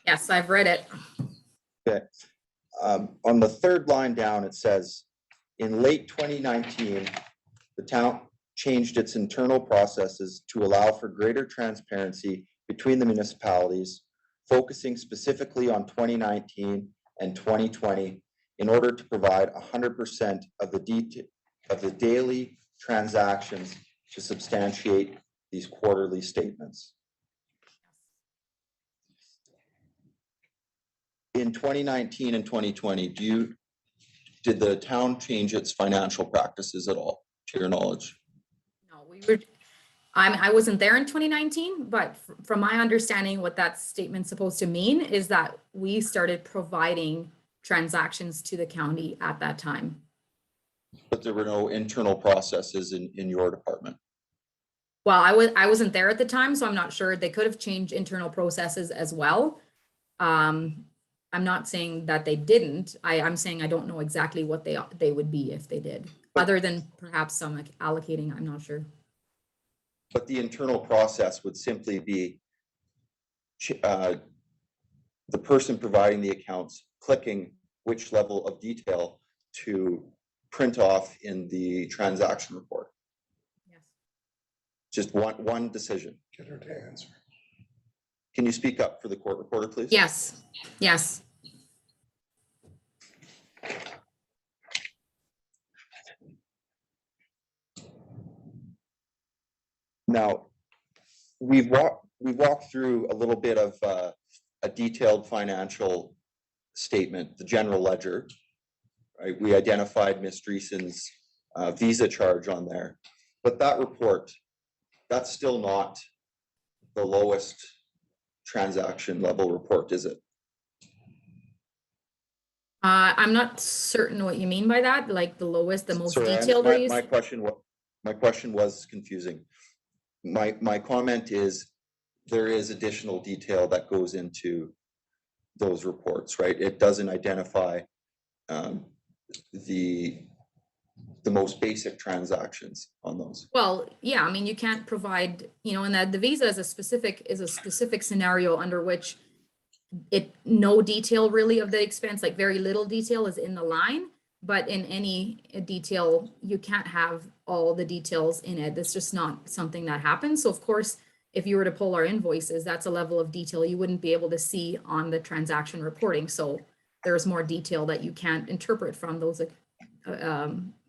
yes, I've read it. Okay. On the third line down, it says, in late 2019, the town changed its internal processes to allow for greater transparency between the municipalities, focusing specifically on 2019 and 2020 in order to provide 100% of the daily transactions to substantiate these quarterly statements. In 2019 and 2020, did the town change its financial practices at all, to your knowledge? No, I wasn't there in 2019, but from my understanding, what that statement's supposed to mean is that we started providing transactions to the county at that time. But there were no internal processes in your department? Well, I wasn't there at the time, so I'm not sure. They could have changed internal processes as well. I'm not saying that they didn't. I'm saying I don't know exactly what they would be if they did, other than perhaps some allocating, I'm not sure. But the internal process would simply be the person providing the accounts clicking which level of detail to print off in the transaction report. Yes. Just one decision. Get her to answer. Can you speak up for the court reporter, please? Yes, yes. Now, we've walked through a little bit of a detailed financial statement, the general ledger, right? We identified Ms. Dreesen's visa charge on there, but that report, that's still not the lowest transaction level report, is it? I'm not certain what you mean by that, like the lowest, the most Sorry, detailed. my question was confusing. My comment is there is additional detail that goes into those reports, right? It doesn't identify the most basic transactions on those. Well, yeah, I mean, you can't provide, and that the visa is a specific scenario under which no detail really of the expense, like very little detail is in the line, but in any detail, you can't have all the details in it. That's just not something that happens. So of course, if you were to pull our invoices, that's a level of detail you wouldn't be able to see on the transaction reporting. So there's more detail that you can't interpret from those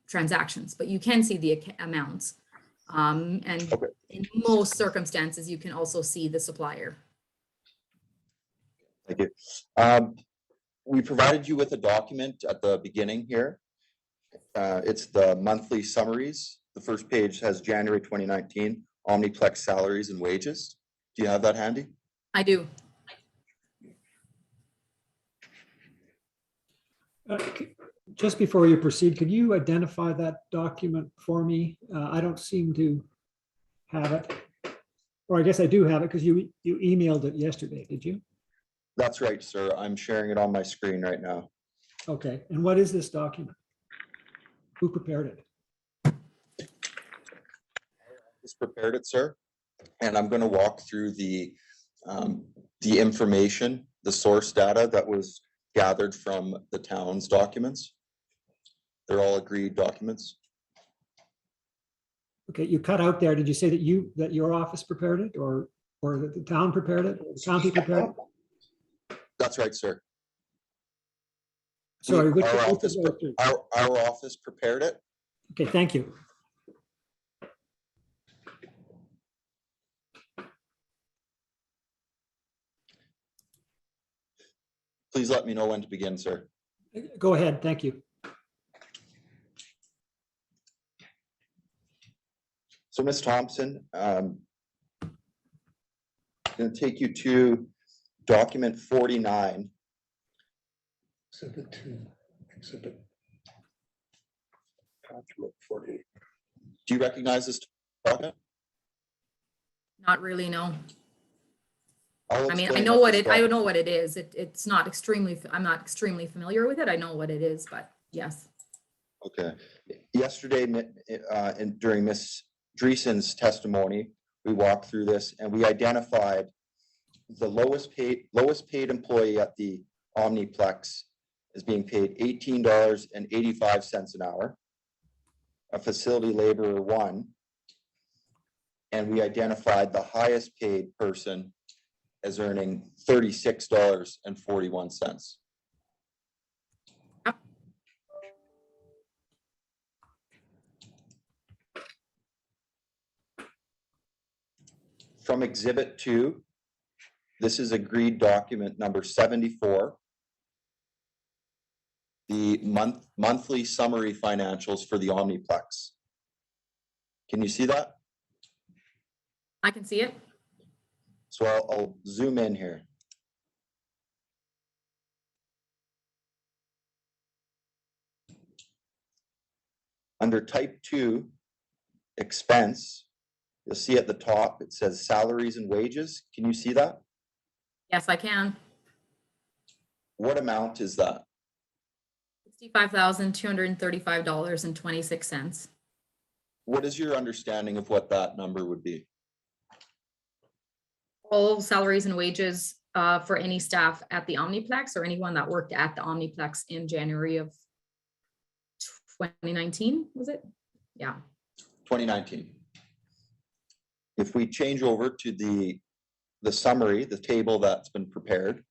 transactions, but you can see the amounts. And Okay. in most circumstances, you can also see the supplier. Thank you. We provided you with a document at the beginning here. It's the monthly summaries. The first page has January 2019 Omniplex salaries and wages. Do you have that handy? I do. Just before you proceed, could you identify that document for me? I don't seem to have it. Or I guess I do have it because you emailed it yesterday, did you? That's right, sir. I'm sharing it on my screen right now. Okay, and what is this document? Who prepared it? Just prepared it, sir. And I'm going to walk through the information, the source data that was gathered from the town's documents. They're all agreed documents. Okay, you cut out there. Did you say that your office prepared it or that the town prepared it? Or the county prepared it? That's right, sir. Sorry, which Our office? office prepared it. Okay, thank you. Please let me know when to begin, sir. Go ahead, thank you. So, Ms. Thompson, I'm going to take you to document 49. Exhibit 2, exhibit. Document 40. Do you recognize this document? Not really, no. I'll I mean, I explain know what this I don't know what it is. It's not extremely, I'm not extremely familiar with it. I know what it is, but yes. Okay. Yesterday, during Ms. Dreesen's testimony, we walked through this and we identified the lowest paid employee at the Omniplex is being paid $18.85 an hour. A facility laborer 1. And we identified the highest paid person as earning $36.41. From exhibit 2, this is agreed document number 74. the monthly summary financials for the Omniplex. Can you see that? I can see it. So I'll zoom in here. Under type 2 expense, you'll see at the top, it says salaries and wages. Can you see that? Yes, I can. What amount is that? $65,235.26. What is your understanding of what that number would be? All salaries and wages for any staff at the Omniplex or anyone that worked at the Omniplex in January of 2019, was it? Yeah. 2019. If we change over to the summary, the table that's been prepared,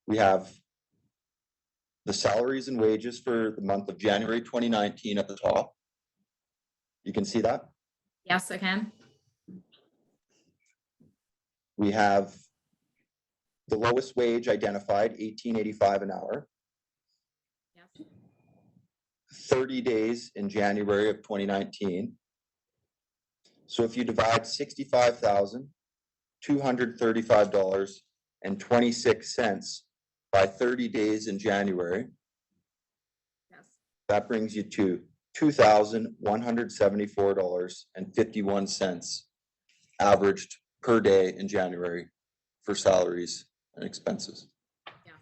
we have the salaries and wages for the month of January 2019 at the top. You can see that? Yes, I can. We have the lowest wage identified, $18.85 an hour. Yes. 30 days in January of 2019. So if you divide $65,235.26 by 30 days in January, Yes. that brings you to $2,174.51 averaged per day in January for salaries and expenses. Yeah.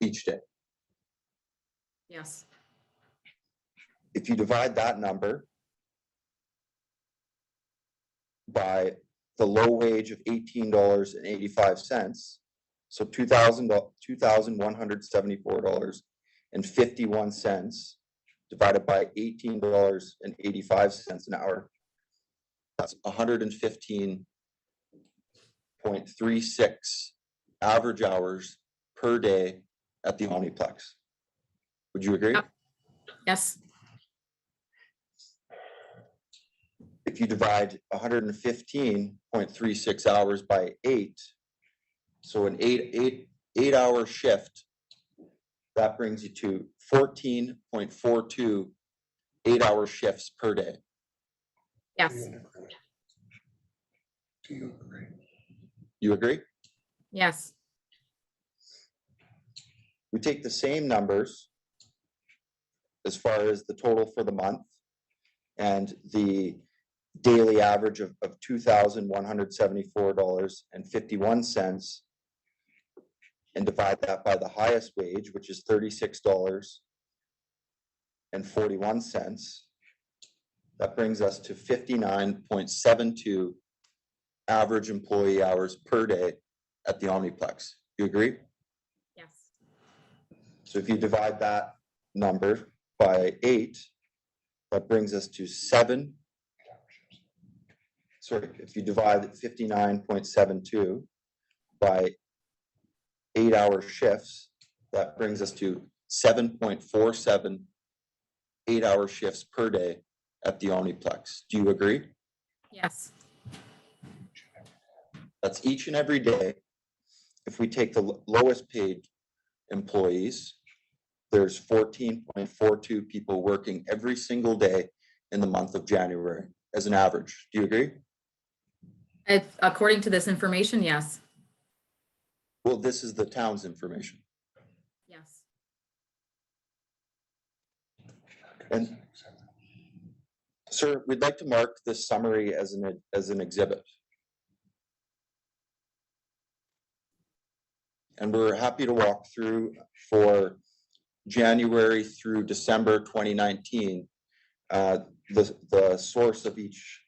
Each day. Yes. If you divide that number by the low wage of $18.85, so $2,174.51 divided by $18.85 an hour, that's 115.36 average hours per day at the Omniplex. Would you agree? Yep. Yes. If you divide 115.36 hours by 8, so an eight-hour shift, that brings you to 14.42 8-hour shifts per day. Yes. Do you agree? You agree? Yes. We take the same numbers as far as the total for the month and the daily average of $2,174.51 and divide that by the highest wage, which is $36.41. That brings us to 59.72 average employee hours per day at the Omniplex. You agree? Yes. So if you divide that number by 8, that brings us to 7. Sorry, if you divide 59.72 by 8-hour shifts, that brings us to 7.47 8-hour shifts per day at the Omniplex. Do you agree? Yes. That's each and every day. If we take the lowest paid employees, there's 14.42 people working every single day in the month of January as an average. Do you agree? According to this information, yes. Well, this is the town's information. Yes. And sir, we'd like to mark this summary as an exhibit. And we're happy to walk through for January through December 2019, the source of each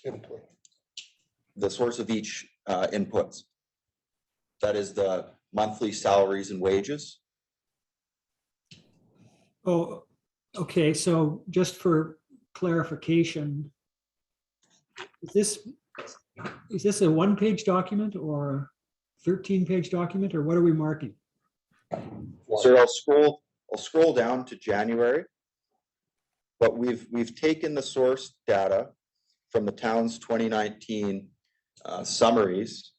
Input. Inputs. That is the monthly salaries and wages. Oh, okay, so just for clarification, is this a one-page document or a 13-page document, or what are we marking? So I'll scroll down to January, but we've taken the source data from the town's 2019 summaries,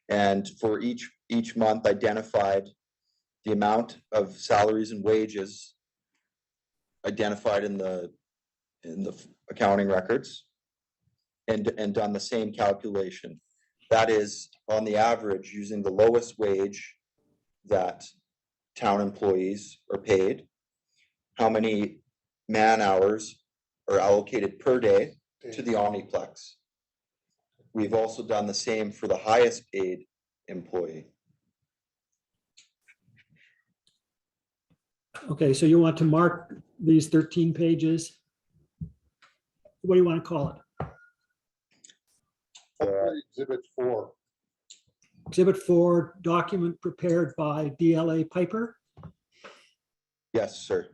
and for each month identified the amount of salaries and wages identified in the accounting records and done the same calculation. That is on the average using the lowest wage that town employees are paid, how many man hours are allocated per day to the Omniplex. We've also done the same for the highest paid employee. Okay, so you want to mark these 13 pages? What do you want to call it? Exhibit 4. Exhibit 4, document prepared by DLA Piper. Yes, sir.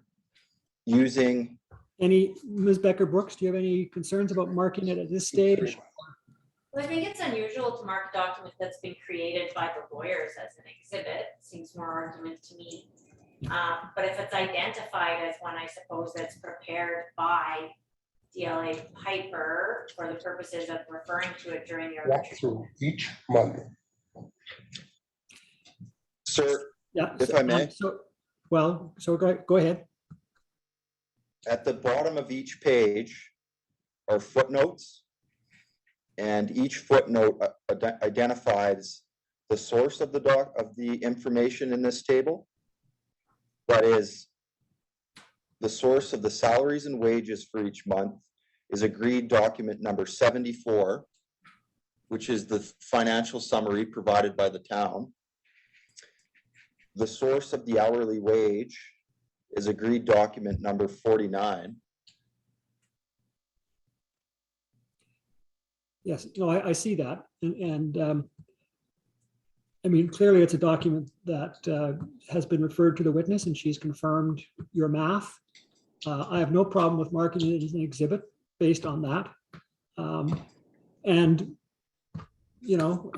Using, Ms. Becker-Brooks, do you have any concerns about marking it at this stage? Well, I think it's unusual to mark a document that's been created by the lawyers as an exhibit. Seems more argument to me. But if it's identified as one, I suppose that's prepared by DLA Piper for the purposes of referring to it during your Walk through each month. sir, Yeah. if I may. So go ahead. At the bottom of each page are footnotes, and each footnote identifies the source of the information in this table. That is, the source of the salaries and wages for each month is agreed document number 74, which is the financial summary provided by the town. The source of the hourly wage is agreed document number 49. Yes, no, I see that. And I mean, clearly it's a document that has been referred to the witness and she's confirmed your math. I have no problem with marking it as an exhibit based on that. And, you know,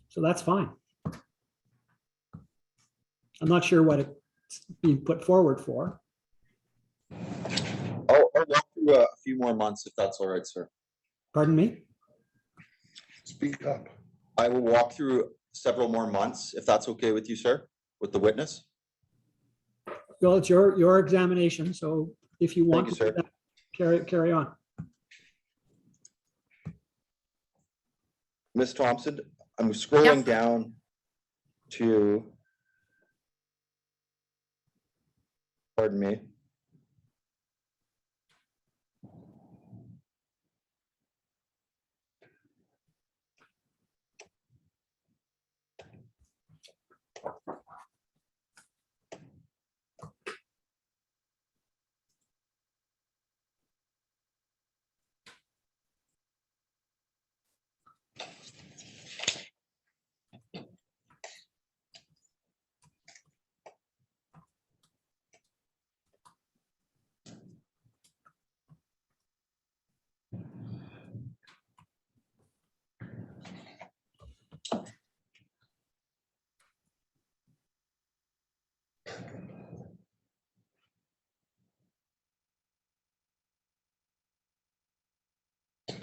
so that's fine. I'm not sure what it's being put forward for. I'll walk through a few more months if that's all right, sir. Pardon me? Speak up. I will walk through several more months if that's okay with you, sir, with the witness. Well, it's your examination, so if you want Thank to you, do that, carry on. Ms. Thompson, I'm scrolling down to, pardon me.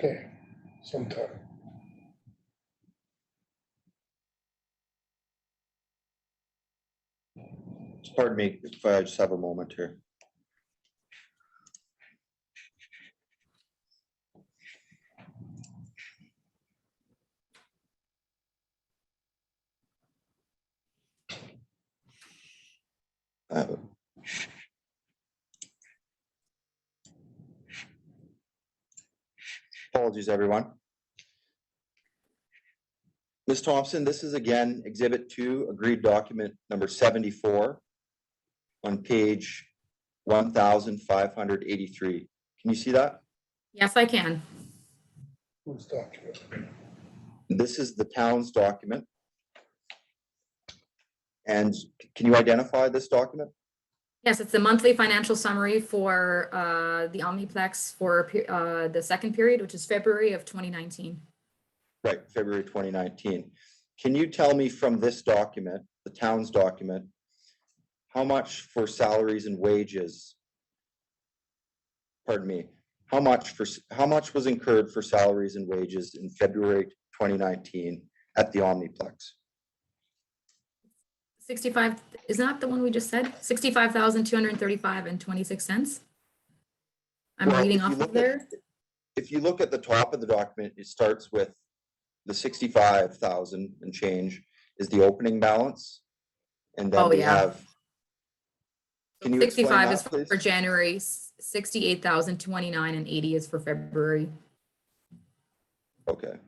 Okay, sometime. Pardon me if I just have a moment here. Apologies, everyone. Ms. Thompson, this is again Exhibit 2, agreed document number 74 on page 1583. Can you see that? Yes, I can. Whose document? This is the town's document. And can you identify this document? Yes, it's the monthly financial summary for the Omniplex for the second period, which is February of 2019. Right, February 2019. Can you tell me from this document, the town's document, how much for salaries and wages? Pardon me, how much was incurred for salaries and wages in February 2019 at the Omniplex? 65, isn't that the one we just said? 65,235 and 26 cents. I'm Well, reading if you off of look at- there. If you look at the top of the document, it starts with the 65,000 and change is the opening balance. And then Oh, we yeah. have. Can you explain 65 that, is for please? January, 68,029 and 80 is for February. Okay.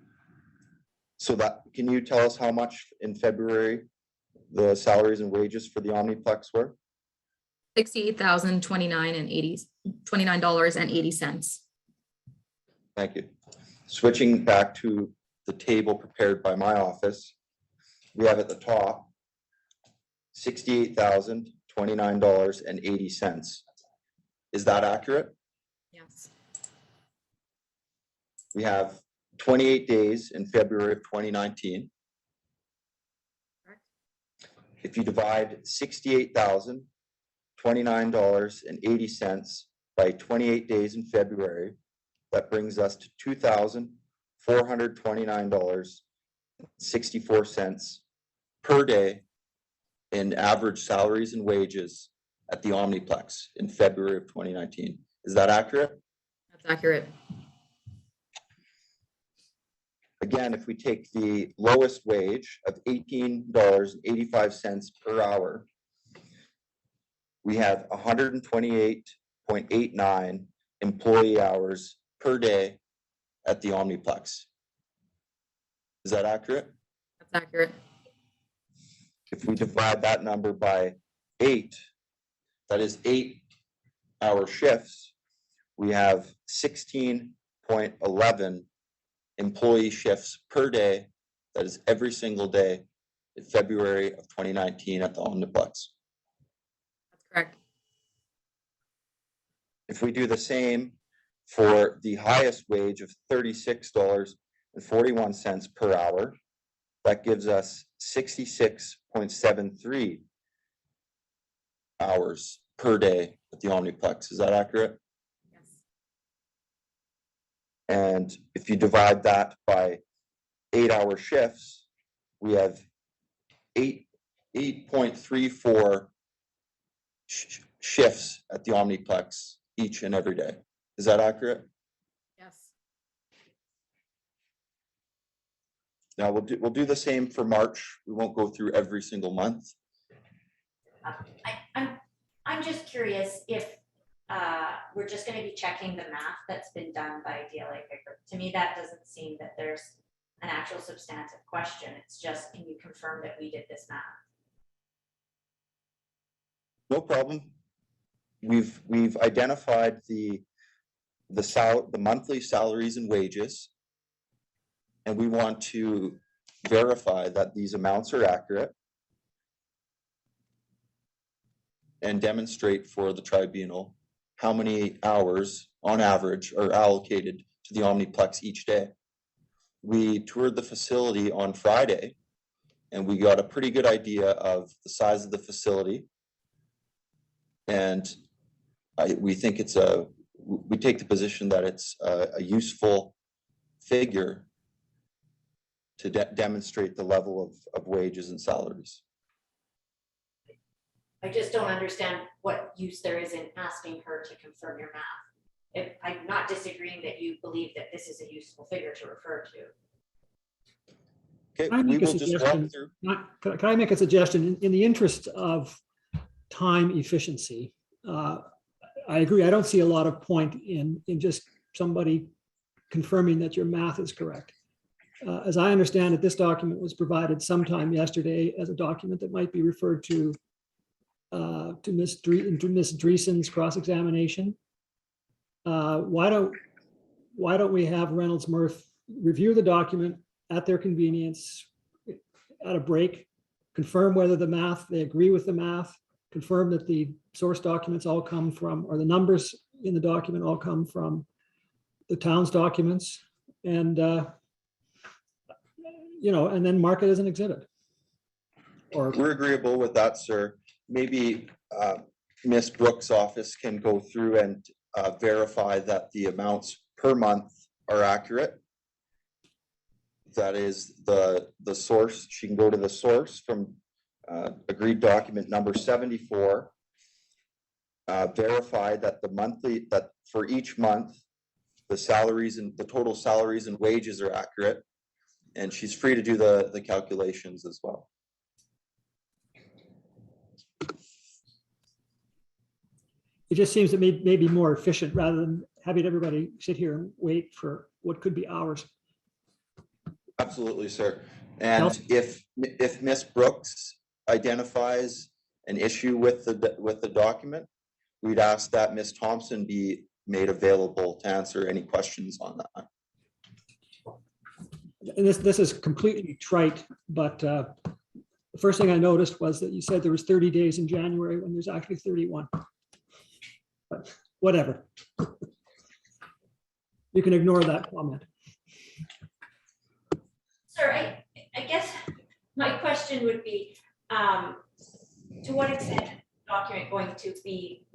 So that, can you tell us how much in February the salaries and wages for the Omniplex were? 68,029 and $29.80. Thank you. Switching back to the table prepared by my office, we have at the top $68,029.80. Is that accurate? Yes. We have 28 days in February of 2019. Correct. If you divide $68,029.80 by 28 days in February, that brings us to $2,429.64 per day in average salaries and wages at the Omniplex in February of 2019. Is that accurate? That's accurate. Again, if we take the lowest wage of $18.85 per hour, we have 128.89 employee hours per day at the Omniplex. Is that accurate? That's accurate. If we divide that number by 8, that is 8-hour shifts, we have 16.11 employee shifts per day. That is every single day in February of 2019 at the Omniplex. That's correct. If we do the same for the highest wage of $36.41 per hour, that gives us 66.73 hours per day at the Omniplex. Is that accurate? Yes. And if you divide that by 8-hour shifts, we have 8.34 shifts at the Omniplex each and every day. Is that accurate? Yes. Now we'll do the same for March. We won't go through every single month. I'm just curious if we're just gonna be checking the math that's been done by DLA Picker. To me, that doesn't seem that there's an actual substantive question. It's just, can you confirm that we did this math? No problem. We've identified the monthly salaries and wages, and we want to verify that these amounts are accurate and demonstrate for the tribunal how many hours on average are allocated to the Omniplex each day. We toured the facility on Friday and we got a pretty good idea of the size of the facility. And we think we take the position that it's a useful figure to demonstrate the level of wages and salaries. I just don't understand what use there is in asking her to confirm your math. I'm not disagreeing that you believe that this is a useful figure to refer to. Okay, Can I we make a will just walk suggestion? through. Can I make a suggestion? In the interest of time efficiency, I agree. I don't see a lot of point in just somebody confirming that your math is correct. As I understand it, this document was provided sometime yesterday as a document that might be referred to Ms. Dreesen's cross-examination. Why don't we have Reynolds Murph review the document at their convenience at a break, confirm whether they agree with the math, confirm that the source documents all come from, or the numbers in the document all come from the town's documents, and and then mark it as an exhibit. Or We're agreeable with that, sir. Maybe Ms. Brooks' office can go through and verify that the amounts per month are accurate. That is the source. She can go to the source from agreed document number 74, verify that that for each month, the salaries and the total salaries and wages are accurate. And she's free to do the calculations as well. It just seems to me maybe more efficient rather than having everybody sit here and wait for what could be hours. Absolutely, sir. And Kelsey? if Miss Brooks identifies an issue with the document, we'd ask that Miss Thompson be made available to answer any questions on that. And this is completely trite, but the first thing I noticed was that you said there was 30 days in January when there's actually 31. But whatever. You can ignore that comment. Sir, I guess my question would be, to what extent is the document going to be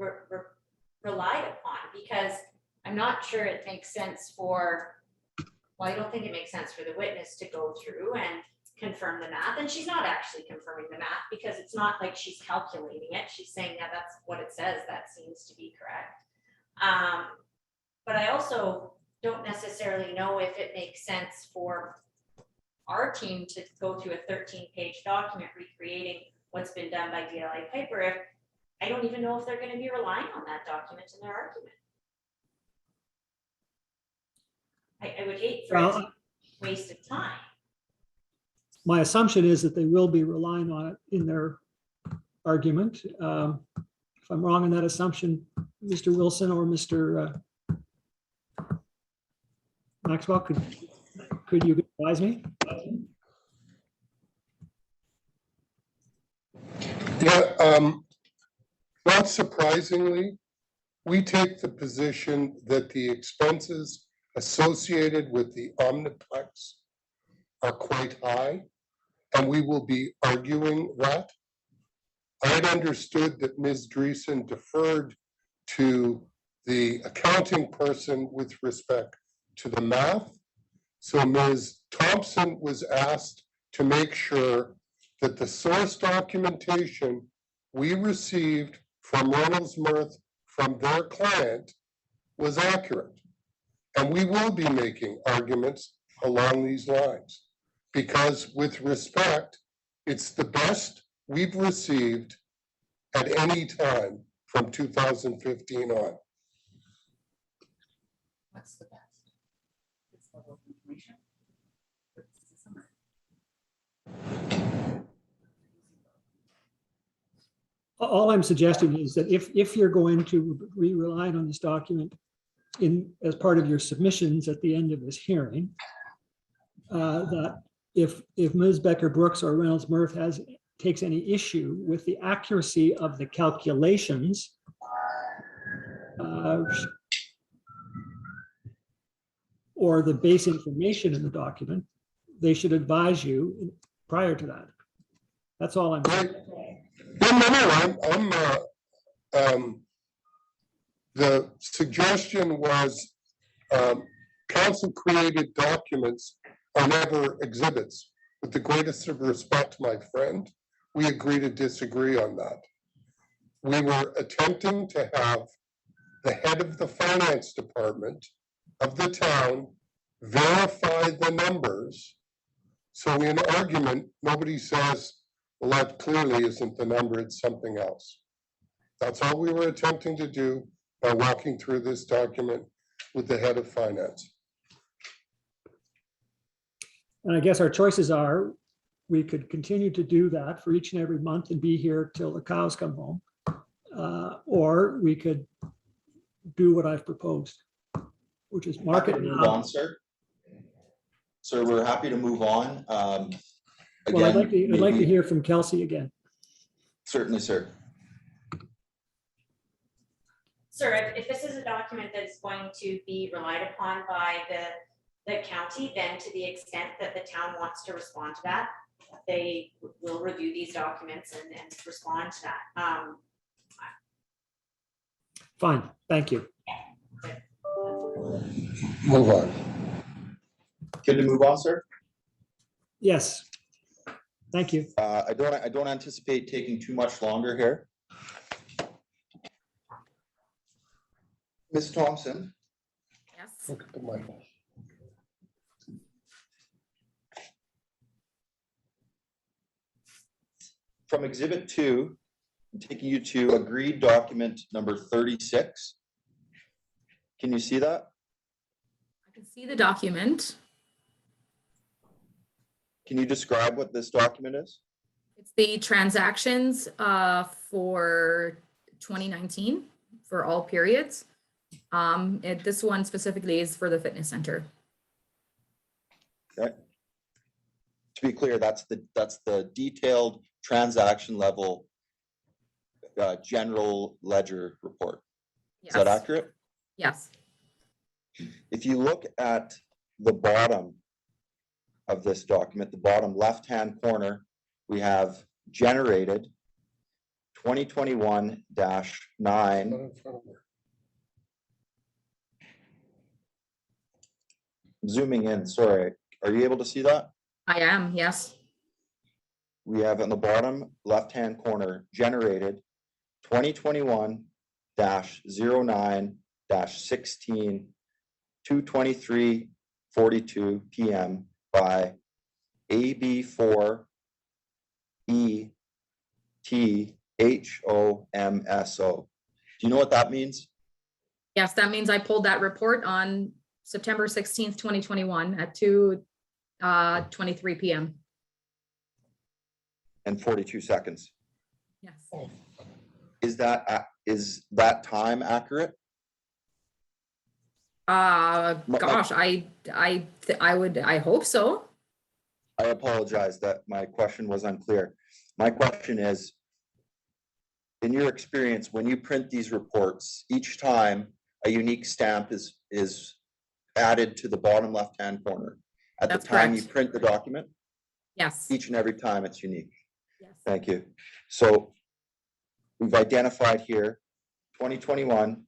relied upon? Because I'm not sure it makes sense for, well, I don't think it makes sense for the witness to go through and confirm the math. And she's not actually confirming the math because it's not like she's calculating it. She's saying, yeah, that's what it says. That seems to be correct. But I also don't necessarily know if it makes sense for our team to go through a 13-page document recreating what's been done by DLA Piper if I don't even know if they're going to be relying on that document in their argument. I would hate for it to be a waste of time. My assumption is that they will be relying on it in their argument. If I'm wrong in that assumption, Mr. Wilson or Mr. Maxwell, could you advise me? Yeah, not surprisingly, we take the position that the expenses associated with the Omniplex are quite high, and we will be arguing that. I had understood that Ms. Drayton deferred to the accounting person with respect to the math. So Ms. Thompson was asked to make sure that the source documentation we received from Reynolds Mirth from their client was accurate. And we will be making arguments along these lines because with respect, it's the best we've received at any time from 2015 on. What's the best? It's level of information. It's the summary. All I'm suggesting is that if you're going to be relying on this document as part of your submissions at the end of this hearing, that if Ms. Becker-Brooks or Reynolds Mirth takes any issue with the accuracy of the calculations, or the base information in the document, they should advise you prior to that. That's all I'm saying. The suggestion was council created documents are never exhibits. With the greatest of respect, my friend, we agree to disagree on that. We were attempting to have the head of the finance department of the town verify the numbers. So in argument, nobody says, well, that clearly isn't the number, it's something else. That's all we were attempting to do by walking through this document with the head of finance. And I guess our choices are, we could continue to do that for each and every month and be here till the cows come home. Or we could do what I've proposed, which is market. Happy to move on, sir. Sir, we're happy to move on. Well, I'd Again, like to hear from Kelsey again. Certainly, sir. Sir, if this is a document that is going to be relied upon by the county, then to the extent that the town wants to respond to that, they will review these documents and respond to that. Fine, thank you. Move on. Good to move on, sir? Yes, Thank you. I don't anticipate taking too much longer here. Ms. Thompson, Yes. Look at the mic. from Exhibit 2, I'm taking you to agreed document number 36. Can you see that? I can see the document. Can you describe what this document is? It's the transactions for 2019 for all periods. This one specifically is for the fitness center. Okay. To be clear, that's the detailed transaction level general ledger report. Is that Yes. accurate? Yes. If you look at the bottom of this document, the bottom left-hand corner, we have generated 2021-9. Not in front of me. Zooming in, sorry. Are you able to see that? I am, yes. We have in the bottom left-hand corner generated 2021-09-16 2:23:42 p.m. by AB4 ETHOMSO. Do you know what that means? Yes, that means I pulled that report on September 16th, 2021 at 2:23 p.m. And 42 seconds. Yes. Is that time accurate? Gosh, I hope so. I apologize that my question was unclear. My question is, in your experience, when you print these reports, each time a unique stamp is added to the bottom left-hand corner. At That's the time you correct. print the document, Yes. each and every time it's unique. Yes. Thank you. So we've identified here 2021,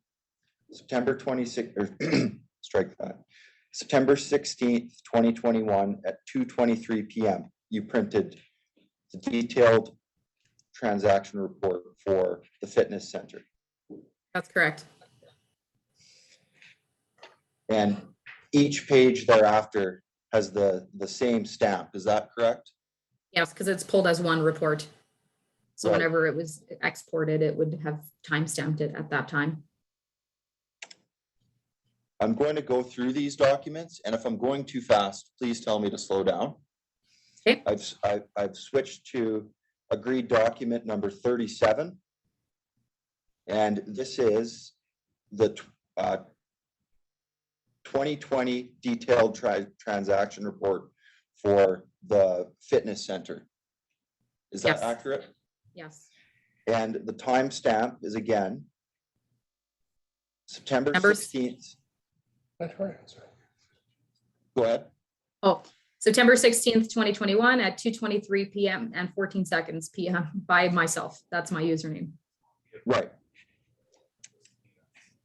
September 26th, or strike that. September 16th, 2021 at 2:23 p.m. You printed the detailed transaction report for the fitness center. That's correct. And each page thereafter has the same stamp. Is that correct? Yes, because it's pulled as one report. So Right. whenever it was exported, it would have timestamped it at that time. I'm going to go through these documents, and if I'm going too fast, please tell me to slow down. Okay. I've switched to agreed document number 37. And this is the 2020 detailed transaction report for the fitness center. Is that Yes. accurate? Yes. And the timestamp is again September Number- 16th. Let her answer. Go ahead. Oh, September 16th, 2021 at 2:23 p.m. and 14 seconds p.m. by myself. That's my username. Right.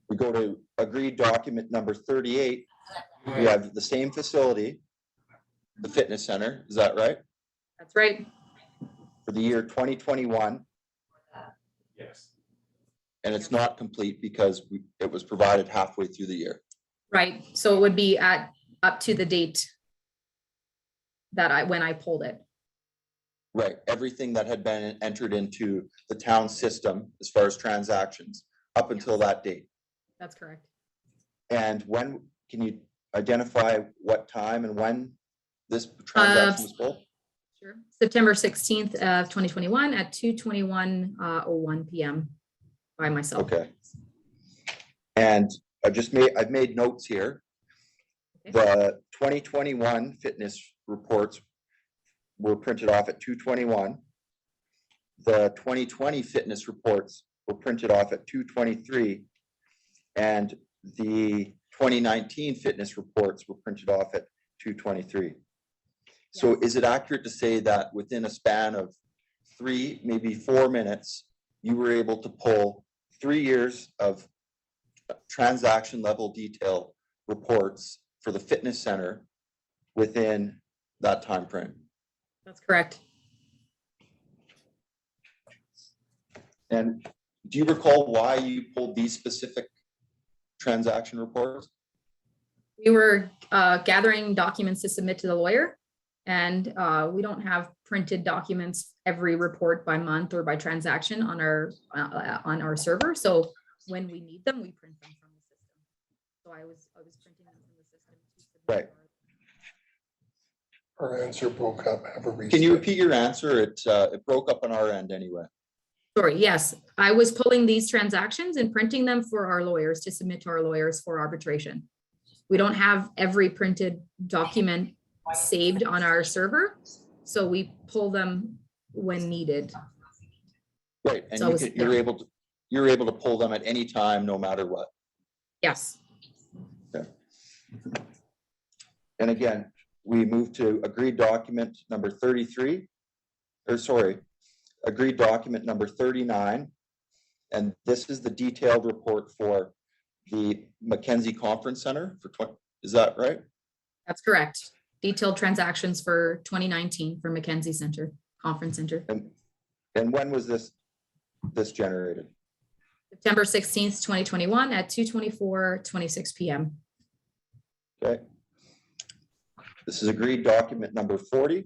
We go to agreed document number 38. We have the same facility, the fitness center. Is that right? That's right. For the year 2021. Yes. And it's not complete because it was provided halfway through the year. Right. So it would be up to the date that when I pulled it. Right. Everything that had been entered into the town system as far as transactions up until that date. That's correct. And when, can you identify what time and when this transaction was pulled? Sure. September 16th of 2021 at 2:21:01 p.m. by myself. Okay. And I've made notes here. Okay. The 2021 fitness reports were printed off at 2:21. The 2020 fitness reports were printed off at 2:23. And the 2019 fitness reports were printed off at 2:23. So Yes. is it accurate to say that within a span of 3, maybe 4 minutes, you were able to pull 3 years of transaction level detail reports for the fitness center within that time frame? That's correct. And do you recall why you pulled these specific transaction reports? We were gathering documents to submit to the lawyer, and we don't have printed documents every report by month or by transaction on our server. So when we need them, we print them from the system. So I was printing them from the system. Right. Our answer broke up. Have a Can you restart. repeat your answer? It broke up on our end anyway. Sorry, yes, I was pulling these transactions and printing them for our lawyers to submit to our lawyers for arbitration. We don't have every printed document saved on our server, so we pull them when needed. Right, and So you're able to pull them at any time, no matter what. Yes, And again, we move to agreed document number 33, or sorry, agreed document number 39. And this is the detailed report for the Mackenzie Conference Center for is that right? that's correct. Detailed transactions for 2019 for Mackenzie Center, Conference Center. And when was this generated? September 16th, 2021 at 2:24:26 p.m. Okay. This is agreed document number 40.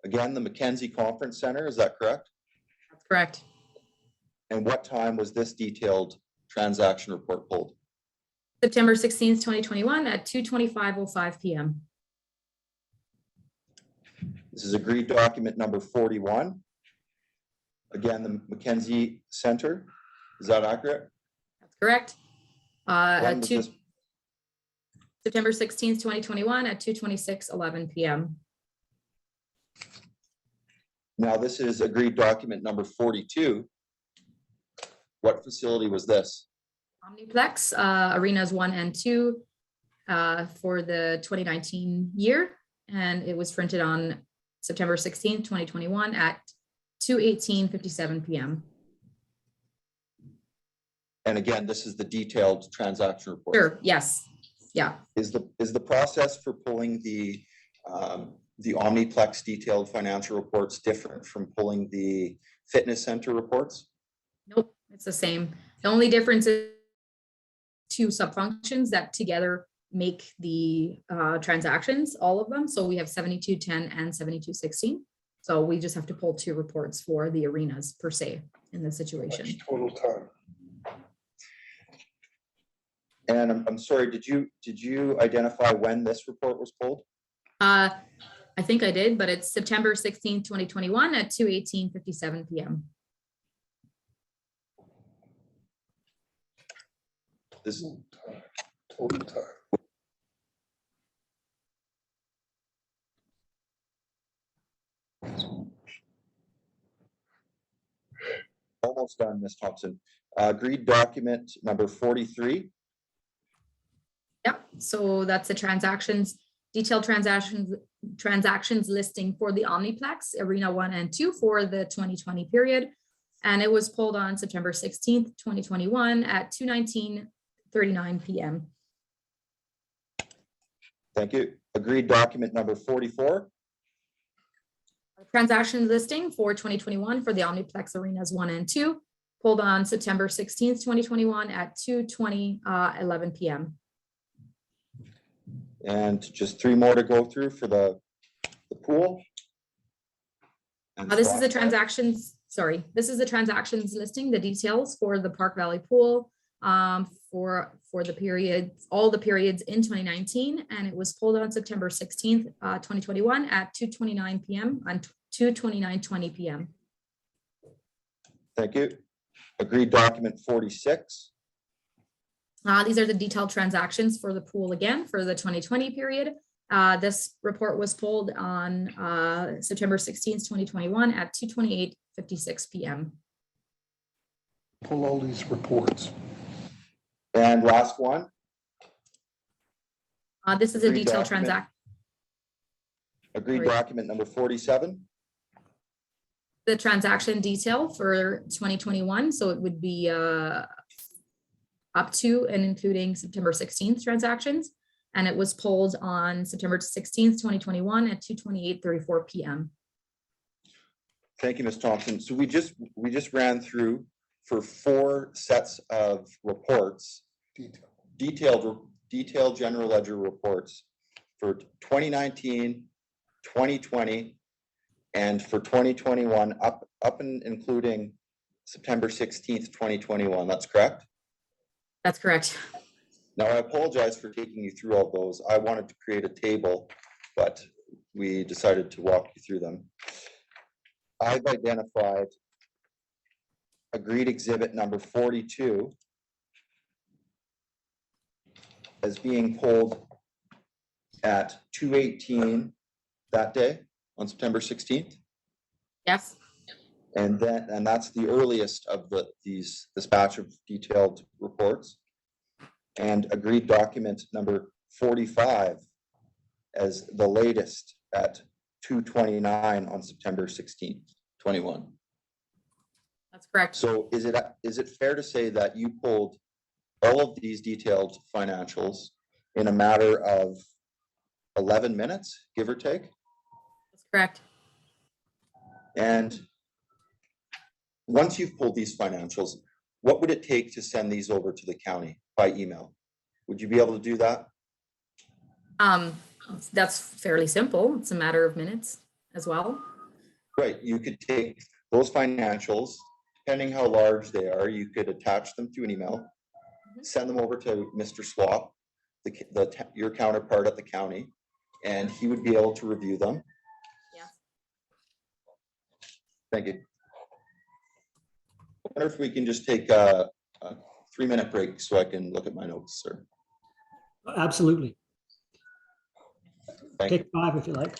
Again, the Mackenzie Conference Center, is that correct? That's correct. And what time was this detailed transaction report pulled? September 16th, 2021 at 2:25:05 p.m. This is agreed document number 41. Again, the Mackenzie Center, is that accurate? That's correct. When At was this- September 16th, 2021 at 2:26:11 p.m. Now, this is agreed document number 42. What facility was this? Omniplex, Arenas 1 and 2 for the 2019 year. And it was printed on September 16th, 2021 at 2:18:57 p.m. And again, this is the detailed transaction report. Sure, yes, yeah. Is the process for pulling the Omniplex detailed financial reports different from pulling the fitness center reports? Nope, it's the same. The only difference is two subfunctions that together make the transactions, all of them. So we have 7210 and 7216. So we just have to pull two reports for the arenas per se in this situation. That's total time. And I'm sorry, did you identify when this report was pulled? I think I did, but it's September 16th, 2021 at 2:18:57 p.m. This Total time. almost done, Ms. Thompson. Agreed document number 43. Yep, so that's the transactions, detailed transactions listing for the Omniplex Arena 1 and 2 for the 2020 period. And it was pulled on September 16th, 2021 at 2:19:39 p.m. Thank you. Agreed document number 44. Transaction listing for 2021 for the Omniplex Arenas 1 and 2, pulled on September 16th, 2021 at 2:20:11 p.m. And just 3 more to go through for the pool. And This is the software. transactions, sorry, this is the transactions listing, the details for the Park Valley Pool for the periods, all the periods in 2019, and it was pulled on September 16th, 2021 at 2:29 p.m. on 2:29:20 p.m. Thank you. Agreed document 46. These are the detailed transactions for the pool again for the 2020 period. This report was pulled on September 16th, 2021 at 2:28:56 p.m. Pull all these reports. And last one. This is a Agreed detailed document. Agreed Sorry. document number 47. The transaction detail for 2021, so it would be up to and including September 16th transactions, and it was pulled on September 16th, 2021 at 2:28:34 p.m. Thank you, Ms. Thompson. So we just ran through for 4 sets of reports, detailed general ledger reports for 2019, 2020, and for 2021, up and including September 16th, 2021. That's correct? That's correct. Now, I apologize for taking you through all those. I wanted to create a table, but we decided to walk you through them. I've identified agreed exhibit number 42 as being pulled at 2:18 that day on September 16th. Yes. And that's the earliest of this batch of detailed reports. And agreed document number 45 as the latest at 2:29 on September 16th, 21. That's correct. So is it fair to say that you pulled all of these detailed financials in a matter of 11 minutes, give or take? That's correct. And once you've pulled these financials, what would it take to send these over to the county by email? Would you be able to do that? That's fairly simple. It's a matter of minutes as well. Right, you could take those financials, depending how large they are, you could attach them to an email, send them over to Mr. Swap, your counterpart at the county, and he would be able to review them. Yes. Thank you. I wonder if we can just take a 3-minute break so I can look at my notes, sir. Absolutely. Thank you. Take 5 if you like.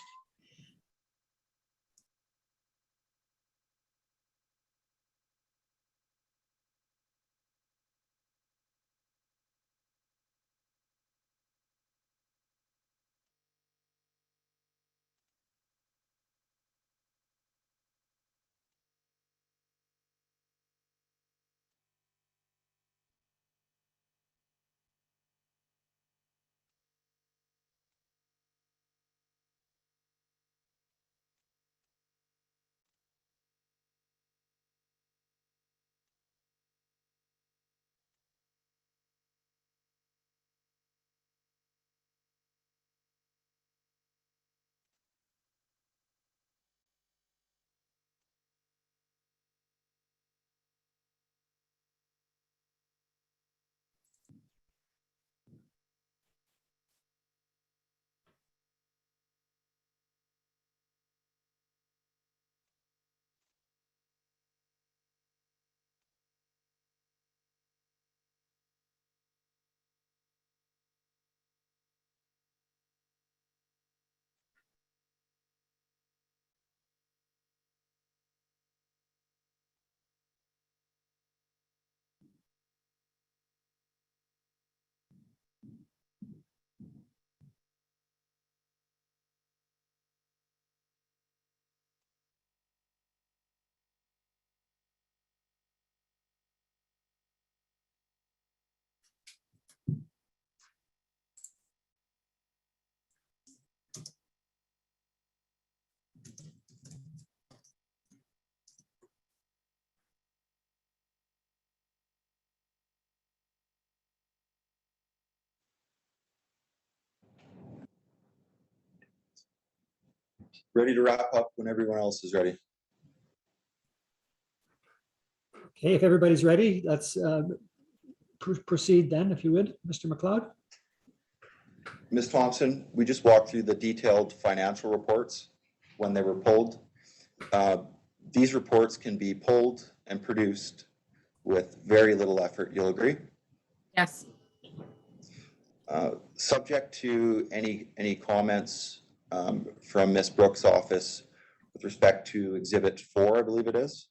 Ready to wrap up when everyone else is ready. Okay, if everybody's ready, let's proceed then, if you would, Mr. McLeod. Ms. Thompson, we just walked through the detailed financial reports when they were pulled. These reports can be pulled and produced with very little effort. You'll agree? Yes. Subject to any comments from Ms. Brooks' office with respect to Exhibit 4, I believe it is.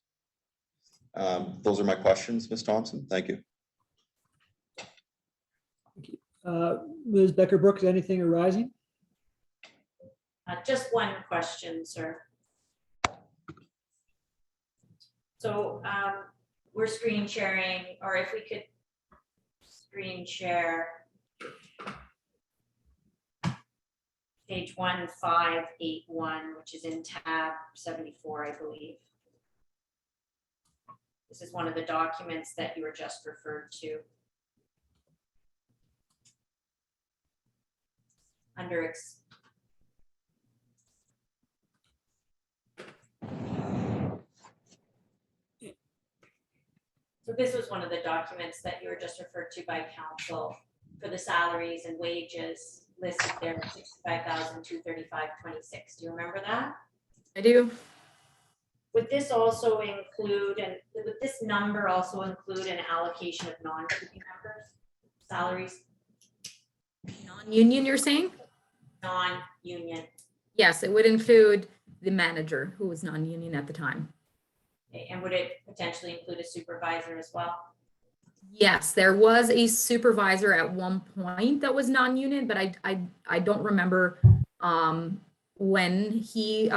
Those are my questions, Ms. Thompson. Thank you. Ms. Becker-Brooks, anything arising? Just one question, sir. So we're screen sharing, or if we could screen share page 1581, which is in tab 74, I believe. This is one of the documents that you were just referred to. Under So this was one of the documents that you were just referred to by council for the salaries and wages listed there, 65,235.26. Do you remember that? I do. Would this also include, and would this number also include an allocation of non-keeping members' salaries? Non-union, you're saying? Non-union. Yes, it would include the manager who was non-union at the time. Okay, and would it potentially include a supervisor as well? Yes, there was a supervisor at one point that was non-union, but I don't remember when he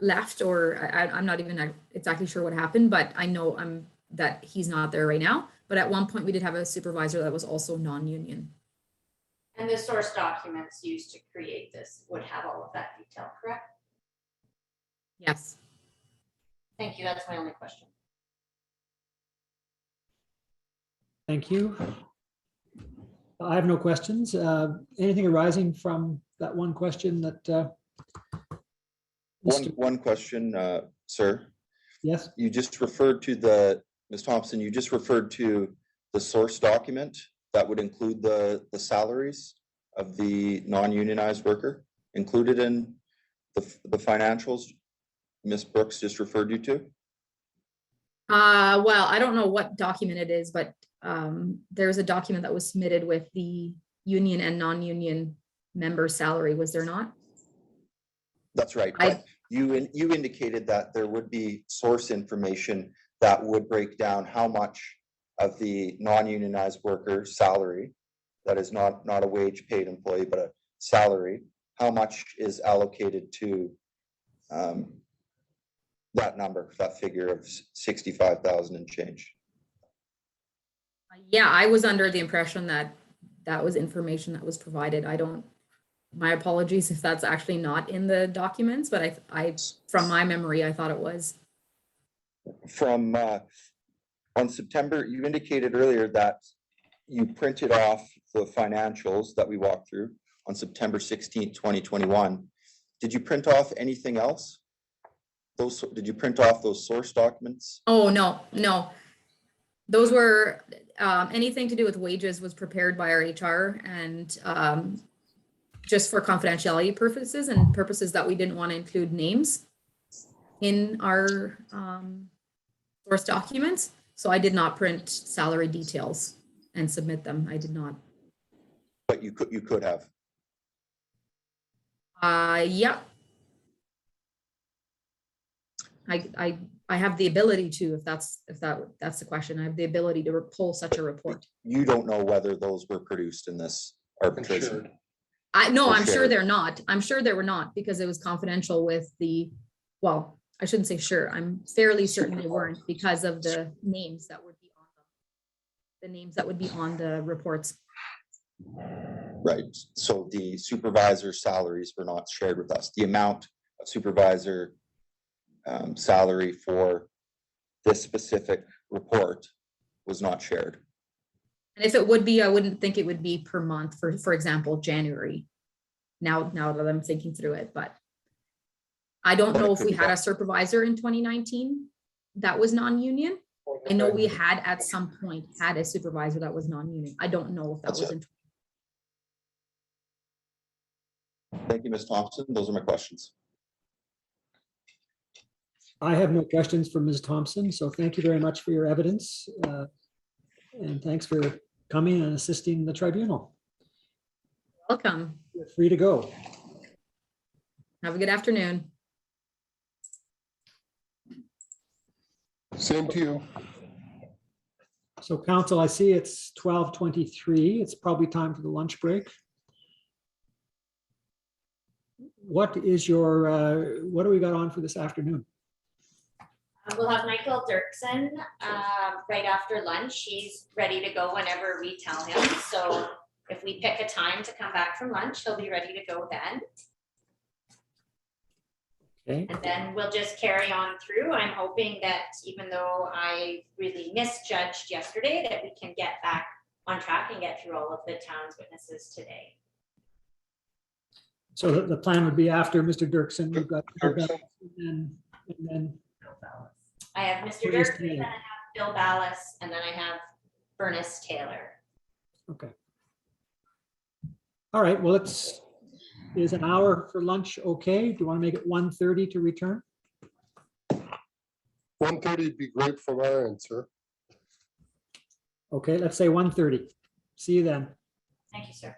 left, or I'm not even exactly sure what happened, but I know that he's not there right now. But at one point we did have a supervisor that was also non-union. And the source documents used to create this would have all of that detail, correct? Yes. Thank you, that's my only question. Thank you. I have no questions. Anything arising from that one question that? One question, sir. Yes, You just referred to Ms. Thompson, you just referred to the source document that would include the salaries of the non-unionized worker included in the financials Ms. Brooks just referred you to? Well, I don't know what document it is, but there's a document that was submitted with the union and non-union member salary, was there not? That's right, but you indicated that there would be source information that would break down how much of the non-unionized worker salary, that is not a wage paid employee, but a salary, how much is allocated to that number, that figure of 65,000 and change. Yeah, I was under the impression that that was information that was provided. My apologies if that's actually not in the documents, but I from my memory, I thought it was. From on September, you indicated earlier that you printed off the financials that we walked through on September 16th, 2021. Did you print off anything else? Did you print off those source documents? Oh, no. Those were, anything to do with wages was prepared by our HR and just for confidentiality purposes and purposes that we didn't want to include names in our source documents. So I did not print salary details and submit them. I did not. But you could have. Yeah. I have the ability to, if that's the question, I have the ability to pull such a report. You don't know whether those were produced in this arbitration. I'm sure they're not. I'm sure they were not because it was confidential with well, I shouldn't say sure. I'm fairly certain they weren't because of the names that would be on them. The names that would be on the reports. Right. So the supervisor salaries were not shared with us. The amount of supervisor salary for this specific report was not shared. And if it would be, I wouldn't think it would be per month for example, January. Now that I'm thinking through it, but I don't know if we had a supervisor in 2019 that was non-union. I know we had at some point had a supervisor that was non-union. I don't know if that was in. Thank you, Ms. Thompson. Those are my questions. I have no questions for Ms. Thompson, so thank you very much for your evidence. And thanks for coming and assisting the tribunal. Welcome. You're free to go. Have a good afternoon. Same to you. So council, I see it's 12:23. It's probably time for the lunch break. What do we got on for this afternoon? We'll have Michael Dirksen right after lunch. He's ready to go whenever we tell him. So if we pick a time to come back from lunch, he'll be ready to go then. Okay, And then we'll just carry on through. I'm hoping that even though I really misjudged yesterday, that we can get back on track and get through all of the town's witnesses today. so the plan would be after Mr. Dirksen, we've got Dirksen. and then Bill Ballas. I have Mr. Furnace Dirk, then I Taylor. have Bill Ballas, and then I have Furnace Taylor. okay. All right, well, is an hour for lunch okay? Do you want to make it 1:30 to return? 1:30 would be great from our answer. Okay, let's say 1:30. See you then. Thank you, sir.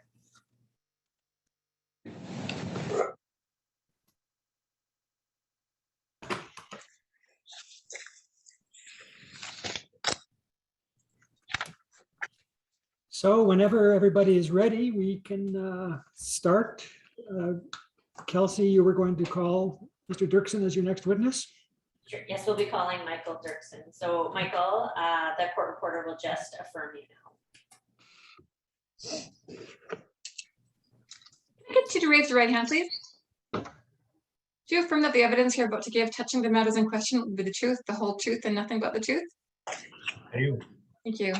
So whenever everybody is ready, we can start. Kelsey, you were going to call Mr. Dirksen as your next witness? Sure. Yes, we'll be calling Michael Dirksen. So Michael, the court reporter will just affirm you now. Can I get you to raise your right hand, please? Do you affirm that the evidence you're about to give touching the matters in question will be the truth, the whole truth, and nothing but the truth? I do. Thank you.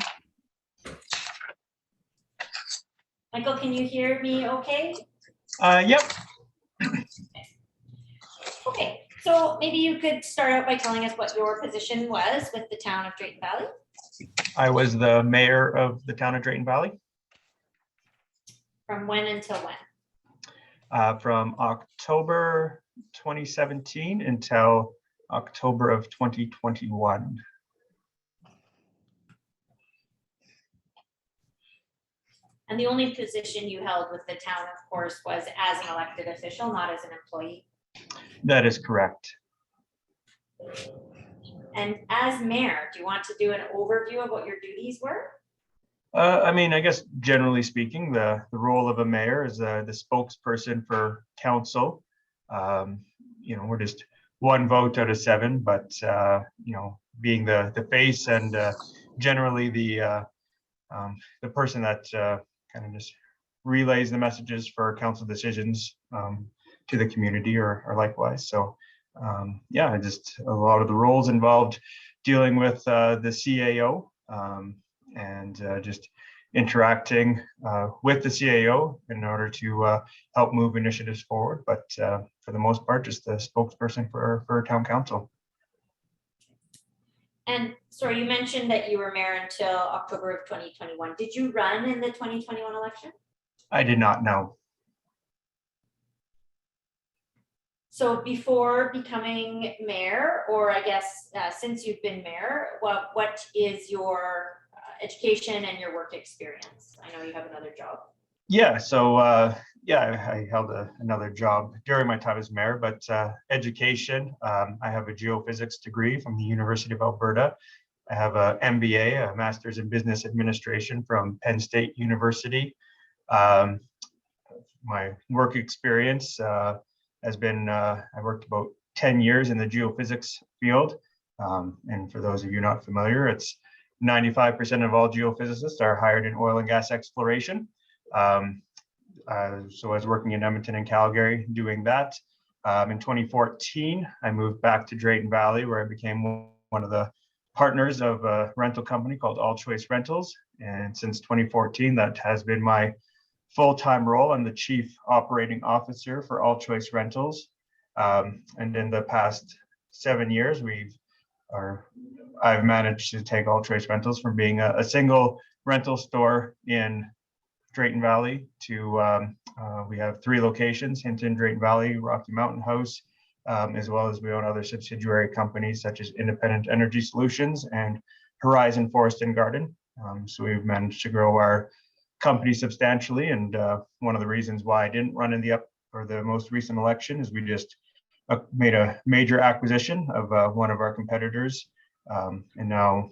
Michael, can you hear me okay? Yep. Okay, so maybe you could start out by telling us what your position was with the town of Drayton Valley. I was the mayor of the town of Drayton Valley From when until when? from October 2017 until October of 2021. And the only position you held with the town, of course, was as an elected official, not as an employee. That is correct. And as mayor, do you want to do an overview of what your duties were? I mean, I guess generally speaking, the role of a mayor is the spokesperson for council. You know, we're just one vote out of 7, but you know, being the face and generally the person that kind of just relays the messages for council decisions to the community or likewise. So yeah, just a lot of the roles involved dealing with the CAO and just interacting with the CAO in order to help move initiatives forward. But for the most part, just the spokesperson for town council. And sorry, you mentioned that you were mayor until October of 2021. Did you run in the 2021 election? I did not know. So before becoming mayor, or I guess since you've been mayor, what is your education and your work experience? I know you have another job. Yeah, so yeah, I held another job during my time as mayor, but education, I have a geophysics degree from the University of Alberta. I have a MBA, a Master's in Business Administration from Penn State University. My work experience has been, I worked about 10 years in the geophysics field. And for those of you not familiar, it's 95% of all geophysicists are hired in oil and gas exploration. So I was working in Edmonton and Calgary doing that. In 2014, I moved back to Drayton Valley, where I became one of the partners of a rental company called All Choice Rentals. And since 2014, that has been my full-time role. I'm the chief operating officer for All Choice Rentals. And in the past 7 years, I've managed to take All Choice Rentals from being a single rental store in Drayton Valley to we have 3 locations: Hinton, Drayton Valley, Rocky Mountain House, as well as we own other subsidiary companies such as Independent Energy Solutions and Horizon Forest and Garden. So we've managed to grow our company substantially, and one of the reasons why I didn't run in the most recent election is we just made a major acquisition of one of our competitors, and now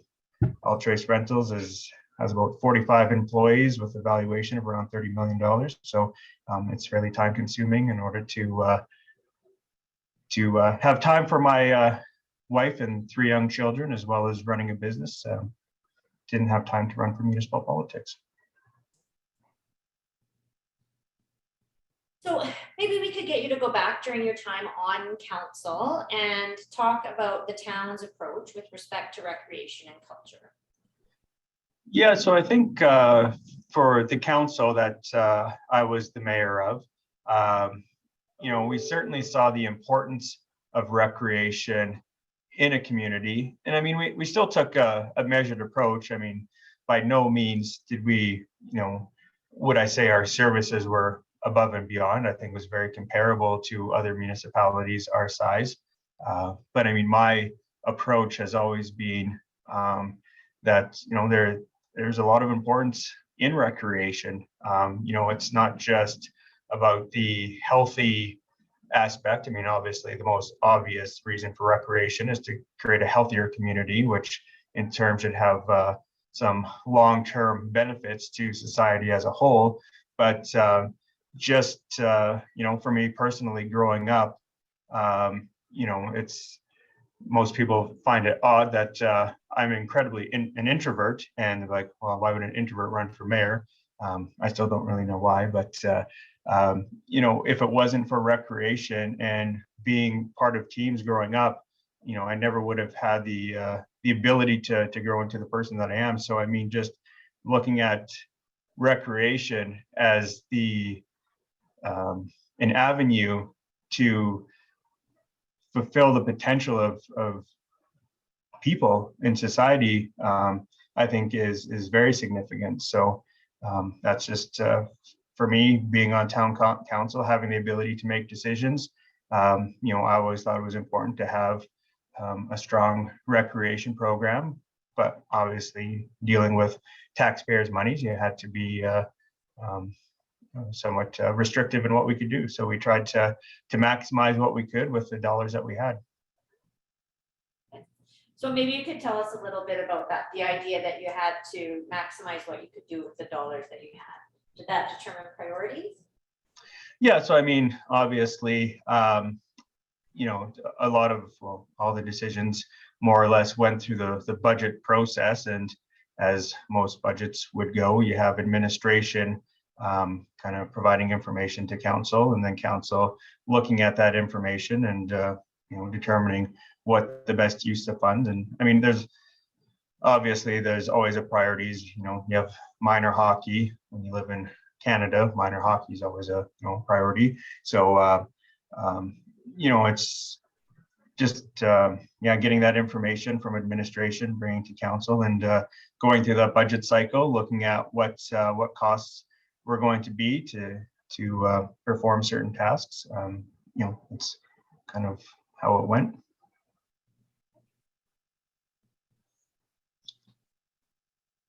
All Choice Rentals has about 45 employees with a valuation of around $30 million. So it's fairly time consuming in order to have time for my wife and 3 young children, as well as running a business. Didn't have time to run for municipal politics. So maybe we could get you to go back during your time on council and talk about the town's approach with respect to recreation and culture. Yeah, so I think for the council that I was the mayor of, we certainly saw the importance of recreation in a community. And I mean, we still took a measured approach. I mean, by no means did we, would I say our services were above and beyond. I think it was very comparable to other municipalities our size. But I mean, my approach has always been that, there's a lot of importance in recreation. It's not just about the healthy aspect. I mean, obviously the most obvious reason for recreation is to create a healthier community, which in turn should have some long-term benefits to society as a whole. But just, for me personally growing up, it's, most people find it odd that I'm incredibly an introvert, and like, well, why would an introvert run for mayor? I still don't really know why, but if it wasn't for recreation and being part of teams growing up, I never would have had the ability to grow into the person that I am. So I mean, just looking at recreation as an avenue to fulfill the potential of people in society, I think is very significant. So that's just for me, being on town council, having the ability to make decisions. I always thought it was important to have a strong recreation program, but obviously dealing with taxpayers' money, you had to be somewhat restrictive in what we could do. So we tried to maximize what we could with the dollars that we had. So maybe you could tell us a little bit about that, the idea that you had to maximize what you could do with the dollars that you had. Did that determine priorities? Yeah, so I mean, obviously, a lot of, all the decisions more or less went through the budget process, and as most budgets would go, you have administration kind of providing information to council, and then council looking at that information and determining what the best use of funds. And I mean, there's always a priorities. You have minor hockey when you live in Canada. Minor hockey is always a priority. So it's just getting that information from administration, bringing to council, and going through that budget cycle, looking at what costs were going to be to perform certain tasks. It's kind of how it went.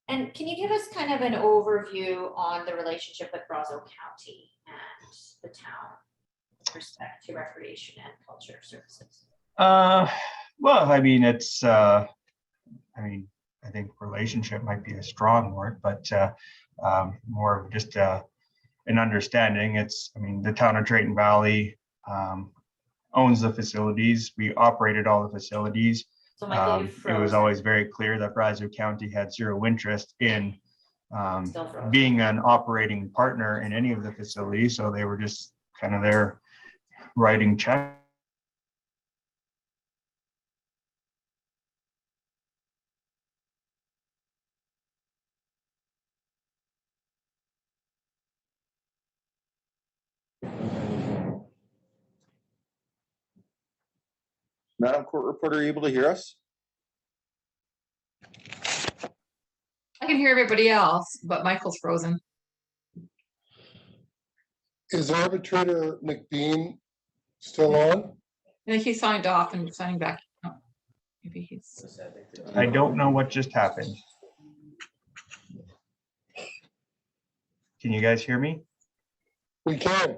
And can you give us kind of an overview on the relationship with Brazeau County and the town with respect to recreation and culture services? Well, I mean, it's, I think relationship might be a strong word, but more of just an understanding. The town of Drayton Valley owns the facilities. We operated all the facilities. So it was always very clear that Brazeau County had zero interest in being an operating partner in any of the facilities. So they were just kind of there writing checks. Madam Court Reporter, are you able to hear us? I can hear everybody else, but Michael's frozen. Is Arbitrator McBean still on? I think he signed off and signing back. Oh, maybe he's. I don't know what just happened. Can you guys hear me? We can.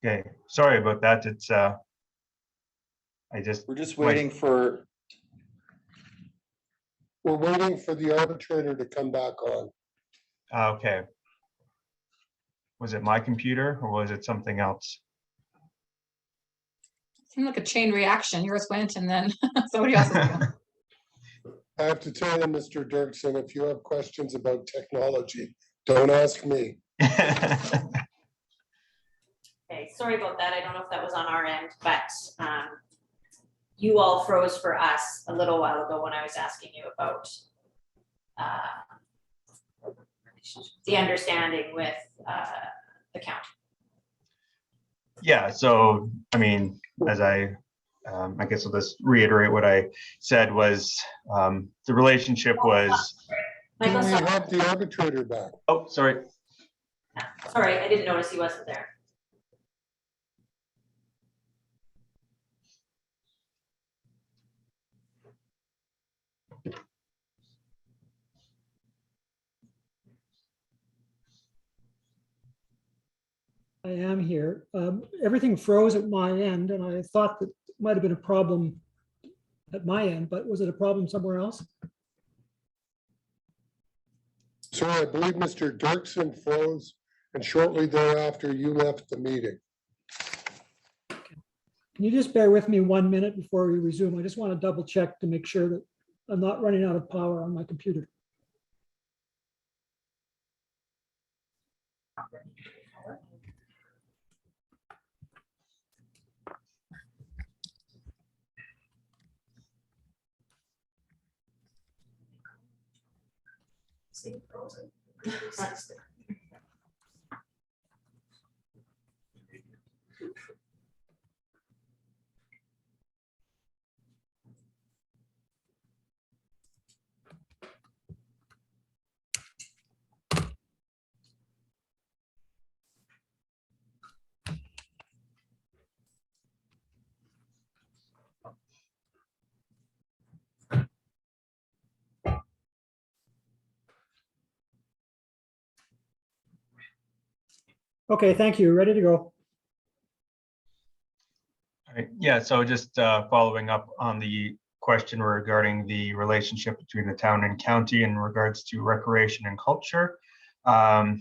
Okay, sorry about that. It's we're just waiting for. We're waiting for the arbitrator to come back on. Okay. Was it my computer or was it something else? Seemed like a chain reaction. Yours went and then somebody else's. I have to tell you, Mr. Dirksen, if you have questions about technology, don't ask me. Okay, Okay, sorry about that. I don't know if that was on our end, but you all froze for us a little while ago when I was asking you about the understanding with the county. Yeah, so, I mean, as I guess I'll just reiterate what I said was, the relationship was, Do we Michael, sorry. have the arbitrator back? oh, sorry. Sorry, I didn't notice he wasn't there. I am here. Everything froze at my end, and I thought that it might have been a problem at my end, but was it a problem somewhere else? Sir, I believe Mr. Dirksen froze, and shortly thereafter, you left the meeting. Can you just bear with me 1 minute before we resume? I just want to double check to make sure that I'm not running out of power on my computer. Okay, thank you. Ready to go. All right, yeah, so just following up on the question regarding the relationship between the town and county in regards to recreation and culture. I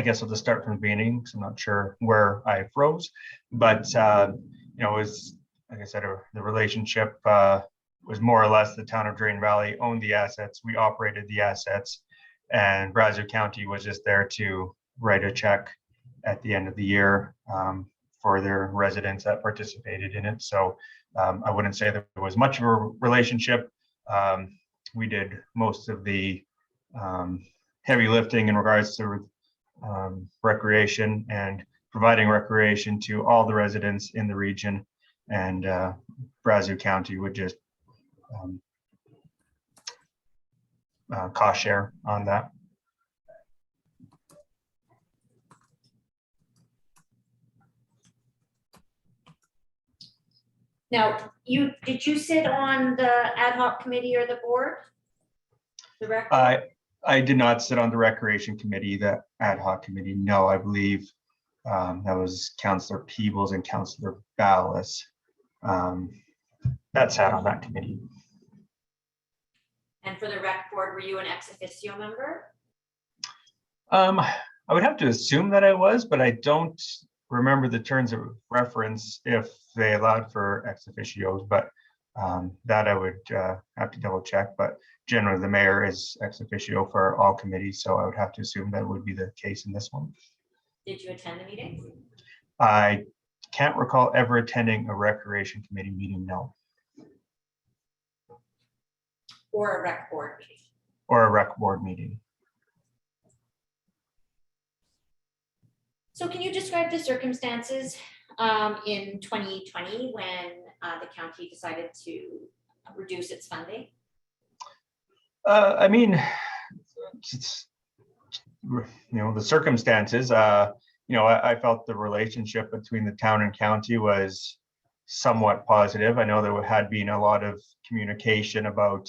guess I'll just start from the beginning, because I'm not sure where I froze, but you know, was, like I said, the relationship was more or less the town of Drayton Valley owned the assets, we operated the assets, and Brazeau County was just there to write a check at the end of the year for their residents that participated in it. So I wouldn't say there was much of a relationship. We did most of the heavy lifting in regards to recreation and providing recreation to all the residents in the region, and Brazeau County would just cost share on that. Now, did you sit on the ad hoc committee or the board? The rec board? I did not sit on the recreation committee, the ad hoc committee. No, I believe that was Councillor Peebles and Councillor Ballas that sat on that committee. And for the rec board, were you an ex officio member? I would have to assume that I was, but I don't remember the terms of reference if they allowed for ex officios, but that I would have to double check. But generally, the mayor is ex officio for all committees, so I would have to assume that would be the case in this one. Did you attend the meetings? I can't recall ever attending a recreation committee meeting, no. Or a rec board meeting? Or a rec board meeting. So can you describe the circumstances in 2020 when the county decided to reduce its funding? I mean, it's, you know, the circumstances, you know, I felt the relationship between the town and county was somewhat positive. I know there had been a lot of communication about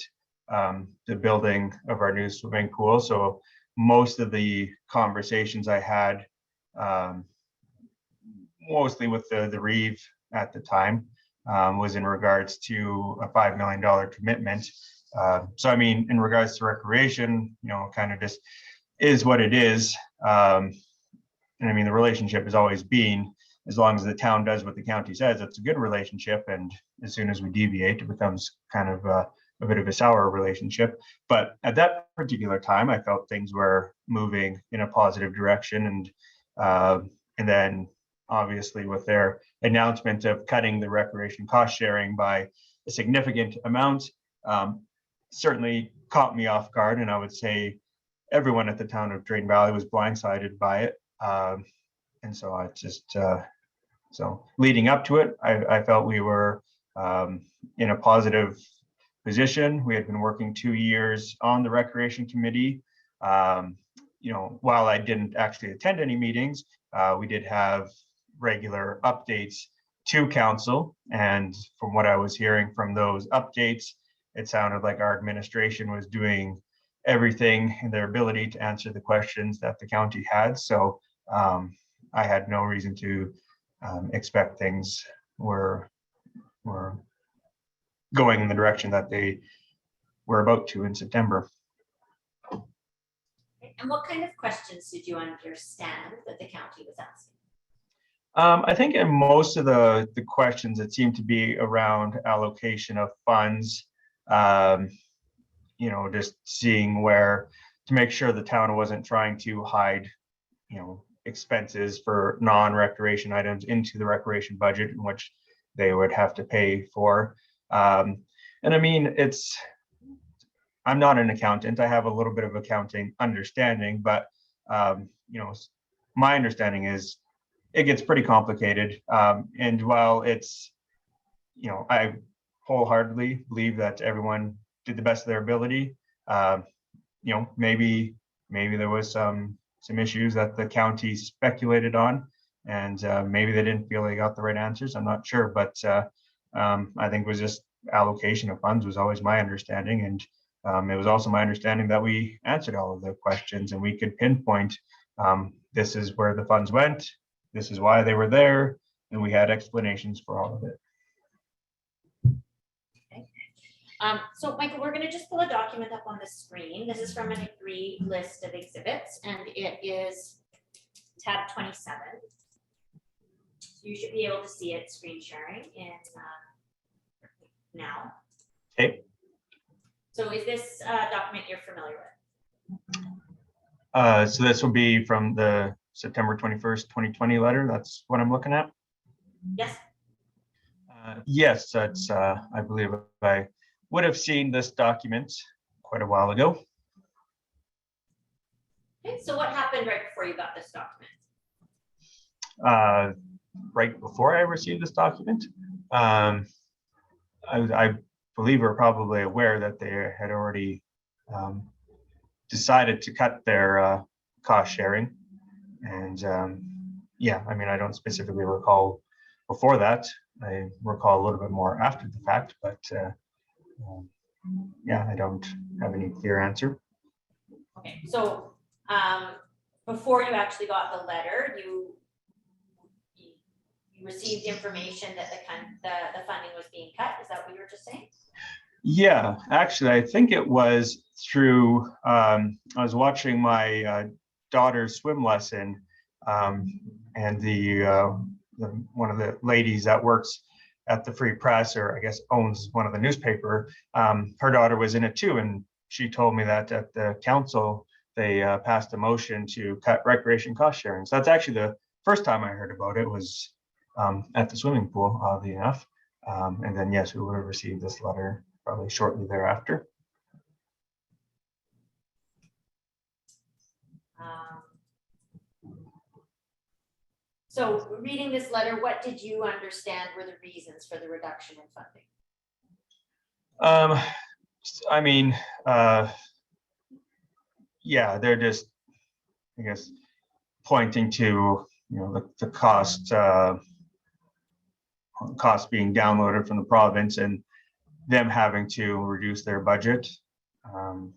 the building of our new swimming pool. So most of the conversations I had, mostly with the Reeve at the time, was in regards to a $5 million commitment. So, I mean, in regards to recreation, you know, kind of just is what it is. And I mean, the relationship has always been, as long as the town does what the county says, it's a good relationship. And as soon as we deviate, it becomes kind of a bit of a sour relationship. But at that particular time, I felt things were moving in a positive direction. And then, obviously with their announcement of cutting the recreation cost sharing by a significant amount, certainly caught me off guard. And I would say everyone at the town of Drayton Valley was blindsided by it. And so I just, so leading up to it, I felt we were in a positive position. We had been working 2 years on the Recreation Committee. You know, while I didn't actually attend any meetings, we did have regular updates to council. And from what I was hearing from those updates, it sounded like our administration was doing everything in their ability to answer the questions that the county had. So I had no reason to expect things were going in the direction that they were about to in September. And what kind of questions did you understand that the county was asking? I think in most of the questions, it seemed to be around allocation of funds, you know, just seeing where to make sure the town wasn't trying to hide, you know, expenses for non-recreation items into the recreation budget, in which they would have to pay for. And I mean, I'm not an accountant. I have a little bit of accounting understanding, but you know, my understanding is it gets pretty complicated. And while it's, you know, I wholeheartedly believe that everyone did the best of their ability. You know, maybe there was some issues that the county speculated on, and maybe they didn't feel they got the right answers. I'm not sure, but I think it was just allocation of funds was always my understanding, and it was also my understanding that we answered all of the questions and we could pinpoint this is where the funds went, this is why they were there, and we had explanations for all of it. So Michael, we're gonna just pull a document up on the screen. This is from an agreed list of exhibits, and it is tab 27. So you should be able to see it screen sharing in now. Okay. So is this document you're familiar with? So this will be from the September 21st, 2020 letter. That's what I'm looking at. Yes. Yes, that's, I believe I would have seen this document quite a while ago. Okay, so what happened right before you got this document? Right before I received this document, I believe we're probably aware that they had already decided to cut their cost sharing. And yeah, I mean, I don't specifically recall before that. I recall a little bit more after the fact, but yeah, I don't have any clear answer. Okay, so before you actually got the letter, you received information that the funding was being cut. Is that what you were just saying? Yeah, actually, I think it was through, I was watching my daughter's swim lesson, and one of the ladies that works at the Free Press, or I guess owns one of the newspaper, her daughter was in it too, and she told me that at the council, they passed a motion to cut recreation cost sharing. So that's actually the first time I heard about it was at the swimming pool, oddly enough. And then, yes, we would have received this letter probably shortly thereafter. So reading this letter, what did you understand were the reasons for the reduction in funding? I mean, yeah, they're just, I guess, pointing to, you know, the cost being downloaded from the province and them having to reduce their budget. And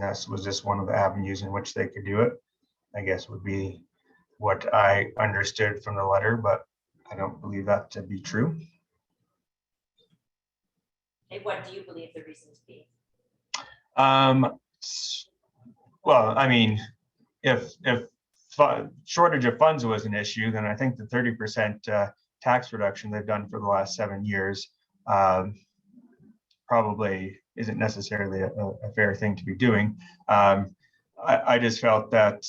that was just one of the avenues in which they could do it, I guess would be what I understood from the letter, but I don't believe that to be true. Okay, what do you believe the reasons be? Well, I mean, if shortage of funds was an issue, then I think the 30% tax reduction they've done for the last 7 years probably isn't necessarily a fair thing to be doing. I just felt that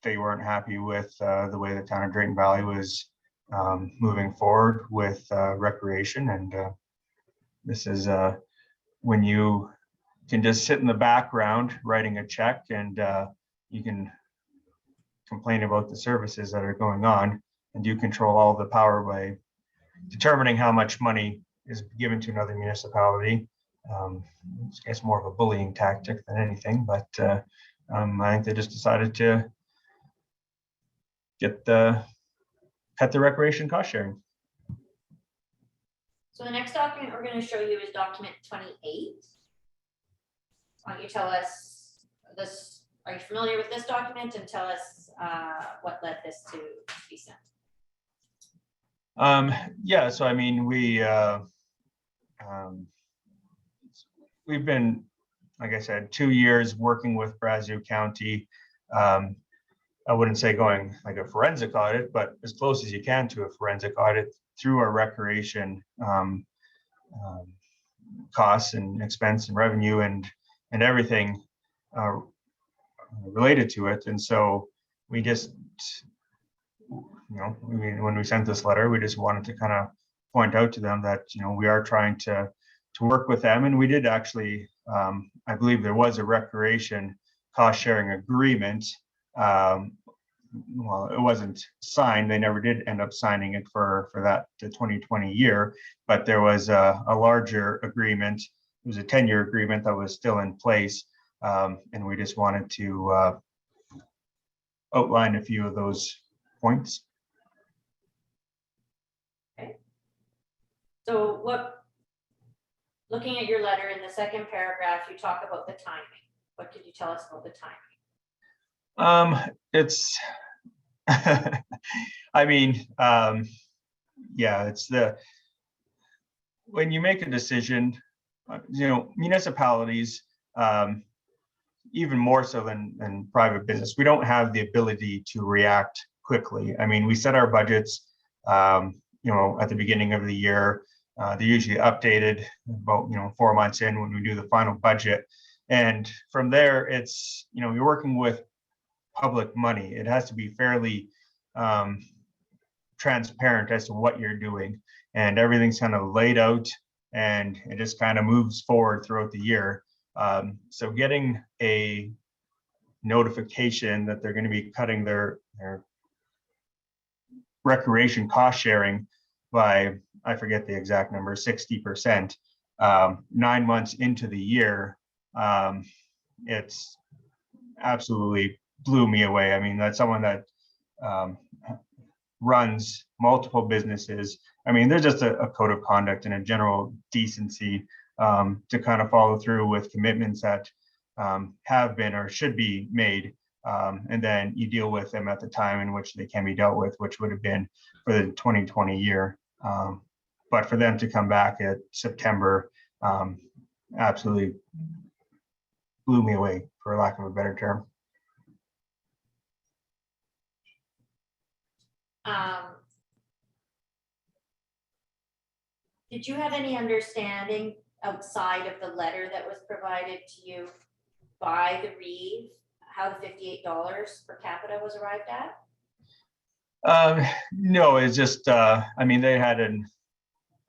they weren't happy with the way the town of Drayton Valley was moving forward with recreation. And this is when you can just sit in the background writing a check, and you can complain about the services that are going on, and you control all the power by determining how much money is given to another municipality. It's more of a bullying tactic than anything, but I think they just decided to cut the recreation cost sharing. So the next document we're going to show you is document 28. Why don't you tell us this, are you familiar with this document, and tell us what led this to be sent? Yeah, so I mean, we've been, like I said, 2 years working with Brazeau County. I wouldn't say going like a forensic audit, but as close as you can to a forensic audit through our recreation costs and expense and revenue and everything related to it. And so we just, when we sent this letter, we just wanted to kind of point out to them that, we are trying to work with them. And we did actually, I believe there was a recreation cost sharing agreement. Well, it wasn't signed. They never did end up signing it for that the 2020 year, but there was a larger agreement. It was a 10-year agreement that was still in place. And we just wanted to outline a few of those points. Okay. So looking at your letter in the second paragraph, you talk about the timing. What could you tell us about the timing? It's, I mean, yeah, it's when you make a decision, municipalities, even more so than private business, we don't have the ability to react quickly. I mean, we set our budgets, at the beginning of the year. They're usually updated about, 4 months in when we do the final budget. And from there, it's, you're working with public money. It has to be fairly transparent as to what you're doing, and everything's kind of laid out, and it just kind of moves forward throughout the year. So getting a notification that they're going to be cutting their recreation cost sharing by, I forget the exact number, 60%, 9 months into the year, it's absolutely blew me away. I mean, that's someone that runs multiple businesses. I mean, there's just a code of conduct and a general decency to kind of follow through with commitments that have been or should be made. And then you deal with them at the time in which they can be dealt with, which would have been for the 2020 year. But for them to come back at September absolutely blew me away, for lack of a better term. Did you have any understanding outside of the letter that was provided to you by the REIV how the $58 per capita was arrived at? No, it's just, I mean, they had an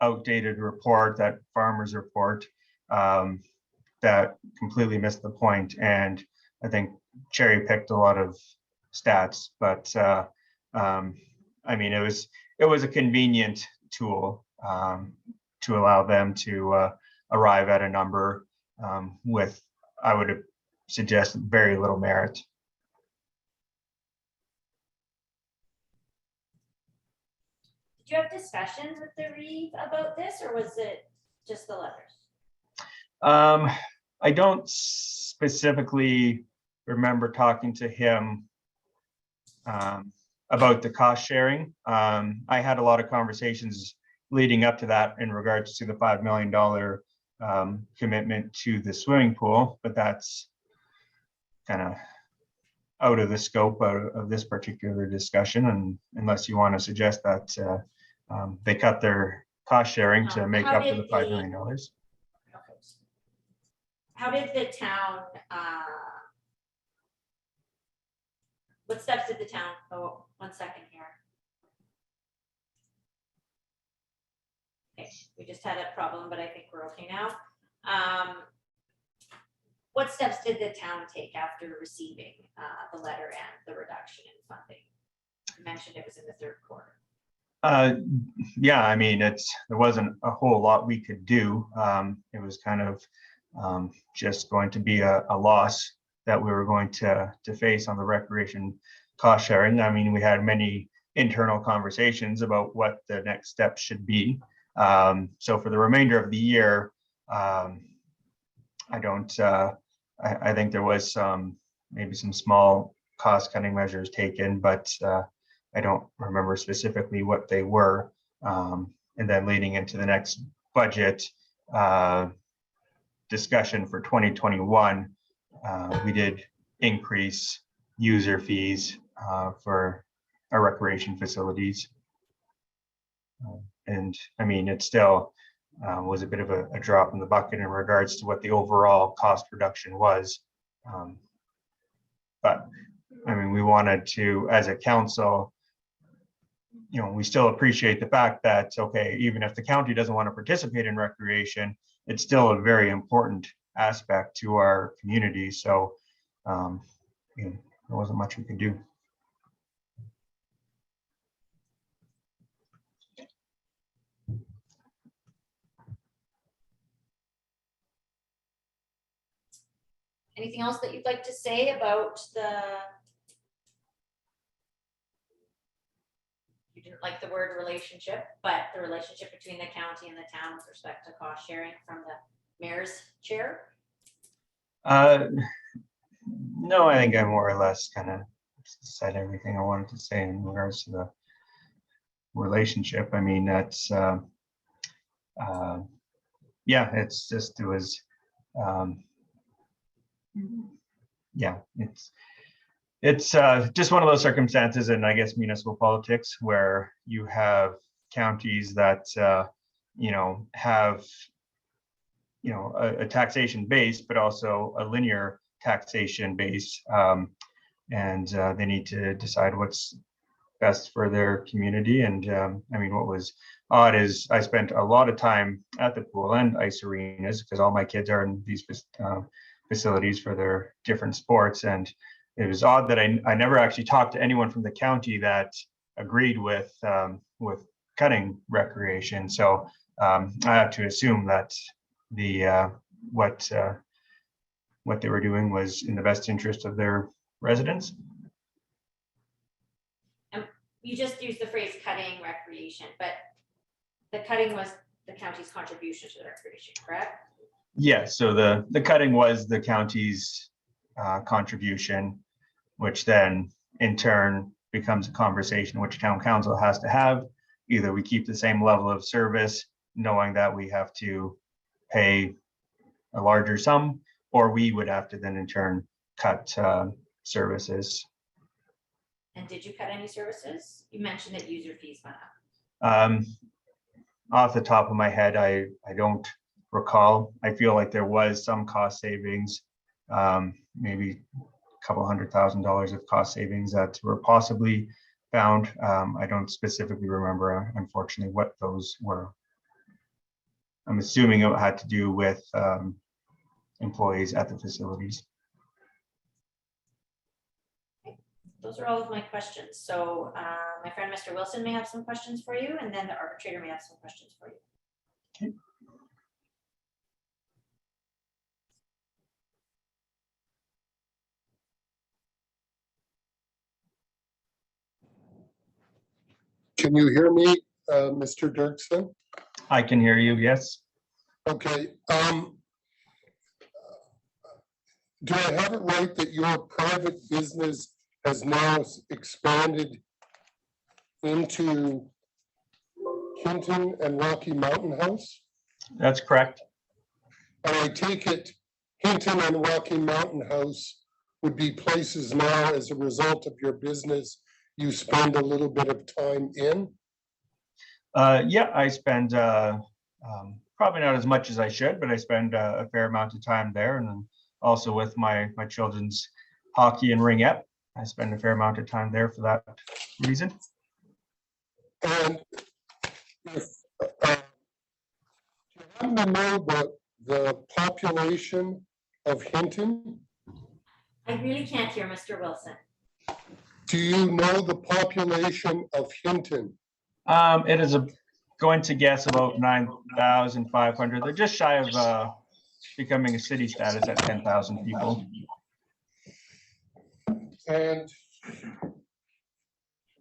outdated report, that farmer's report, that completely missed the point, and I think cherry picked a lot of stats. But I mean, it was a convenient tool to allow them to arrive at a number with, I would suggest, very little merit. Did you have discussions with the REIV about this, or was it just the letters? I don't specifically remember talking to him about the cost sharing. I had a lot of conversations leading up to that in regards to the $5 million commitment to the swimming pool, but that's kind of out of the scope of this particular discussion. And unless you want to suggest that they cut their cost sharing to make up for the $5 million. How did the town What steps did the town, oh, 1 second here. Okay, we just had a problem, but I think we're okay now. What steps did the town take after receiving the letter and the reduction in funding? You mentioned it was in the third quarter. Yeah, I mean, there wasn't a whole lot we could do. It was kind of just going to be a loss that we were going to face on the recreation cost sharing. I mean, we had many internal conversations about what the next steps should be. So for the remainder of the year, I think there was maybe some small cost cutting measures taken, but I don't remember specifically what they were. And then leading into the next budget discussion for 2021, we did increase user fees for our recreation facilities. And I mean, it still was a bit of a drop in the bucket in regards to what the overall cost reduction was. But I mean, we wanted to, as a council, you know, we still appreciate the fact that, okay, even if the county doesn't want to participate in recreation, it's still a very important aspect to our community. So, you know, there wasn't much we could do. Anything else that you'd like to say about you didn't like the word relationship, but the relationship between the county and the town with respect to cost sharing from the mayor's chair? No, I think I more or less kind of said everything I wanted to say in regards to the relationship. I mean, that's, yeah, it's just, it was, yeah, it's just one of those circumstances in, I guess, municipal politics where you have counties that, you know, have, you know, a taxation base, but also a linear taxation base. And they need to decide what's best for their community. And I mean, what was odd is I spent a lot of time at the pool and ice arenas because all my kids are in these facilities for their different sports. And it was odd that I never actually talked to anyone from the county that agreed with cutting recreation. So I have to assume that the what they were doing was in the best interest of their residents. You just used the phrase cutting recreation, but the cutting was the county's contribution to the recreation, correct? Yes, so the cutting was the county's contribution, which then in turn becomes a conversation which town council has to have. Either we keep the same level of service, knowing that we have to pay a larger sum, or we would have to then in turn cut services. And did you cut any services? You mentioned that user fees went up. Off the top of my head, I don't recall. I feel like there was some cost savings, maybe a couple $100,000 of cost savings that were possibly found. I don't specifically remember, unfortunately, what those were. I'm assuming it had to do with employees at the facilities. Those are all of my questions. So my friend, Mr. Wilson may have some questions for you, and then the arbitrator may have some questions for you. Okay. Can you hear me, Mr. Dirksen? I can hear you, yes. Okay. Do I have it right that your private business has now expanded into Hinton and Rocky Mountain House? That's correct. And I take it Hinton and Rocky Mountain House would be places now as a result of your business you spend a little bit of time in? Yeah, I spend probably not as much as I should, but I spend a fair amount of time there, and then also with my children's hockey and ringette. I spend a fair amount of time there for that reason. And if, do you happen to know the population of Hinton? I really can't hear Mr. Wilson. Do you know the population of Hinton? It is going to guess about 9,500. They're just shy of becoming a city status at 10,000 people. And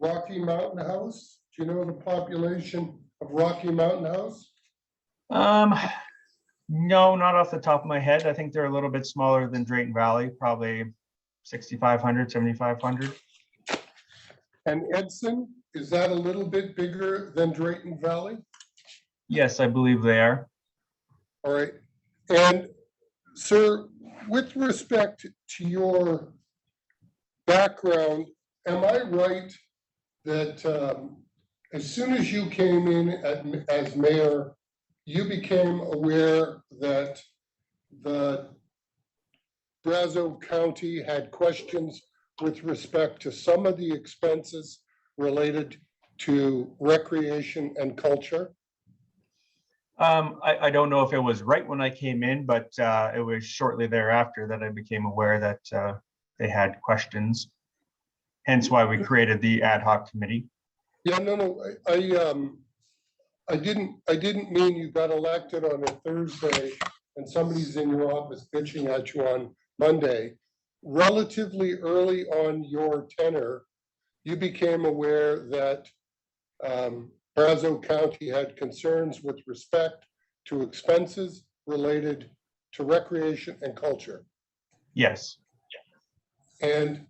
Rocky Mountain House, do you know the population of Rocky Mountain House? No, not off the top of my head. I think they're a little bit smaller than Drayton Valley, probably 6,500, 7,500. And Edson, is that a little bit bigger than Drayton Valley? Yes, I believe they are. All right. And sir, with respect to your background, am I right that as soon as you came in as mayor, you became aware that the Brazeau County had questions with respect to some of the expenses related to recreation and culture? I don't know if it was right when I came in, but it was shortly thereafter that I became aware that they had questions. Hence why we created the ad hoc committee. Yeah, no, I didn't mean you got elected on a Thursday and somebody's in your office bitching at you on Monday. Relatively early on your tenure, you became aware that Brazeau County had concerns with respect to expenses related to recreation and culture. Yes. And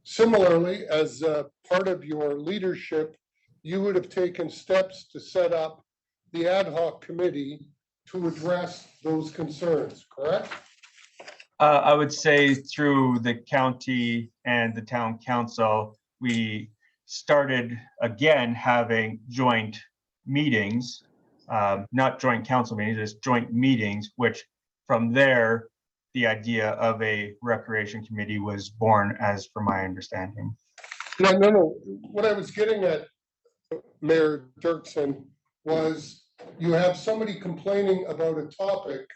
similarly, as part of your leadership, you would have taken steps to set up the ad hoc committee to address those concerns, correct? I would say through the county and the town council, we started again having joint meetings, not joint council meetings, just joint meetings, which from there, the idea of a recreation committee was born, as from my understanding. No. What I was getting at, Mayor Dirksen, was you have somebody complaining about a topic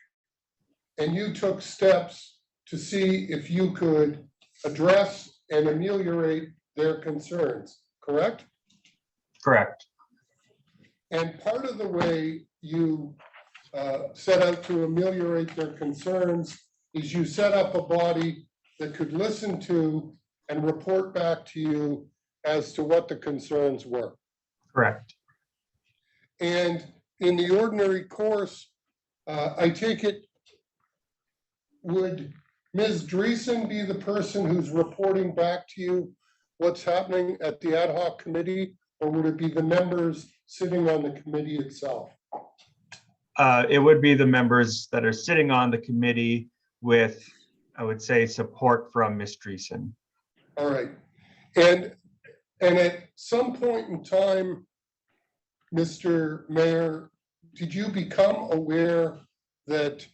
and you took steps to see if you could address and ameliorate their concerns, correct? Correct. And part of the way you set out to ameliorate their concerns is you set up a body that could listen to and report back to you as to what the concerns were. Correct. And in the ordinary course, I take it, would Ms. Drayton be the person who's reporting back to you what's happening at the ad hoc committee, or would it be the members sitting on the committee itself? It would be the members that are sitting on the committee with, I would say, support from Ms. Drayton. All right. And at some point in time, Mr. Mayor, did you become aware that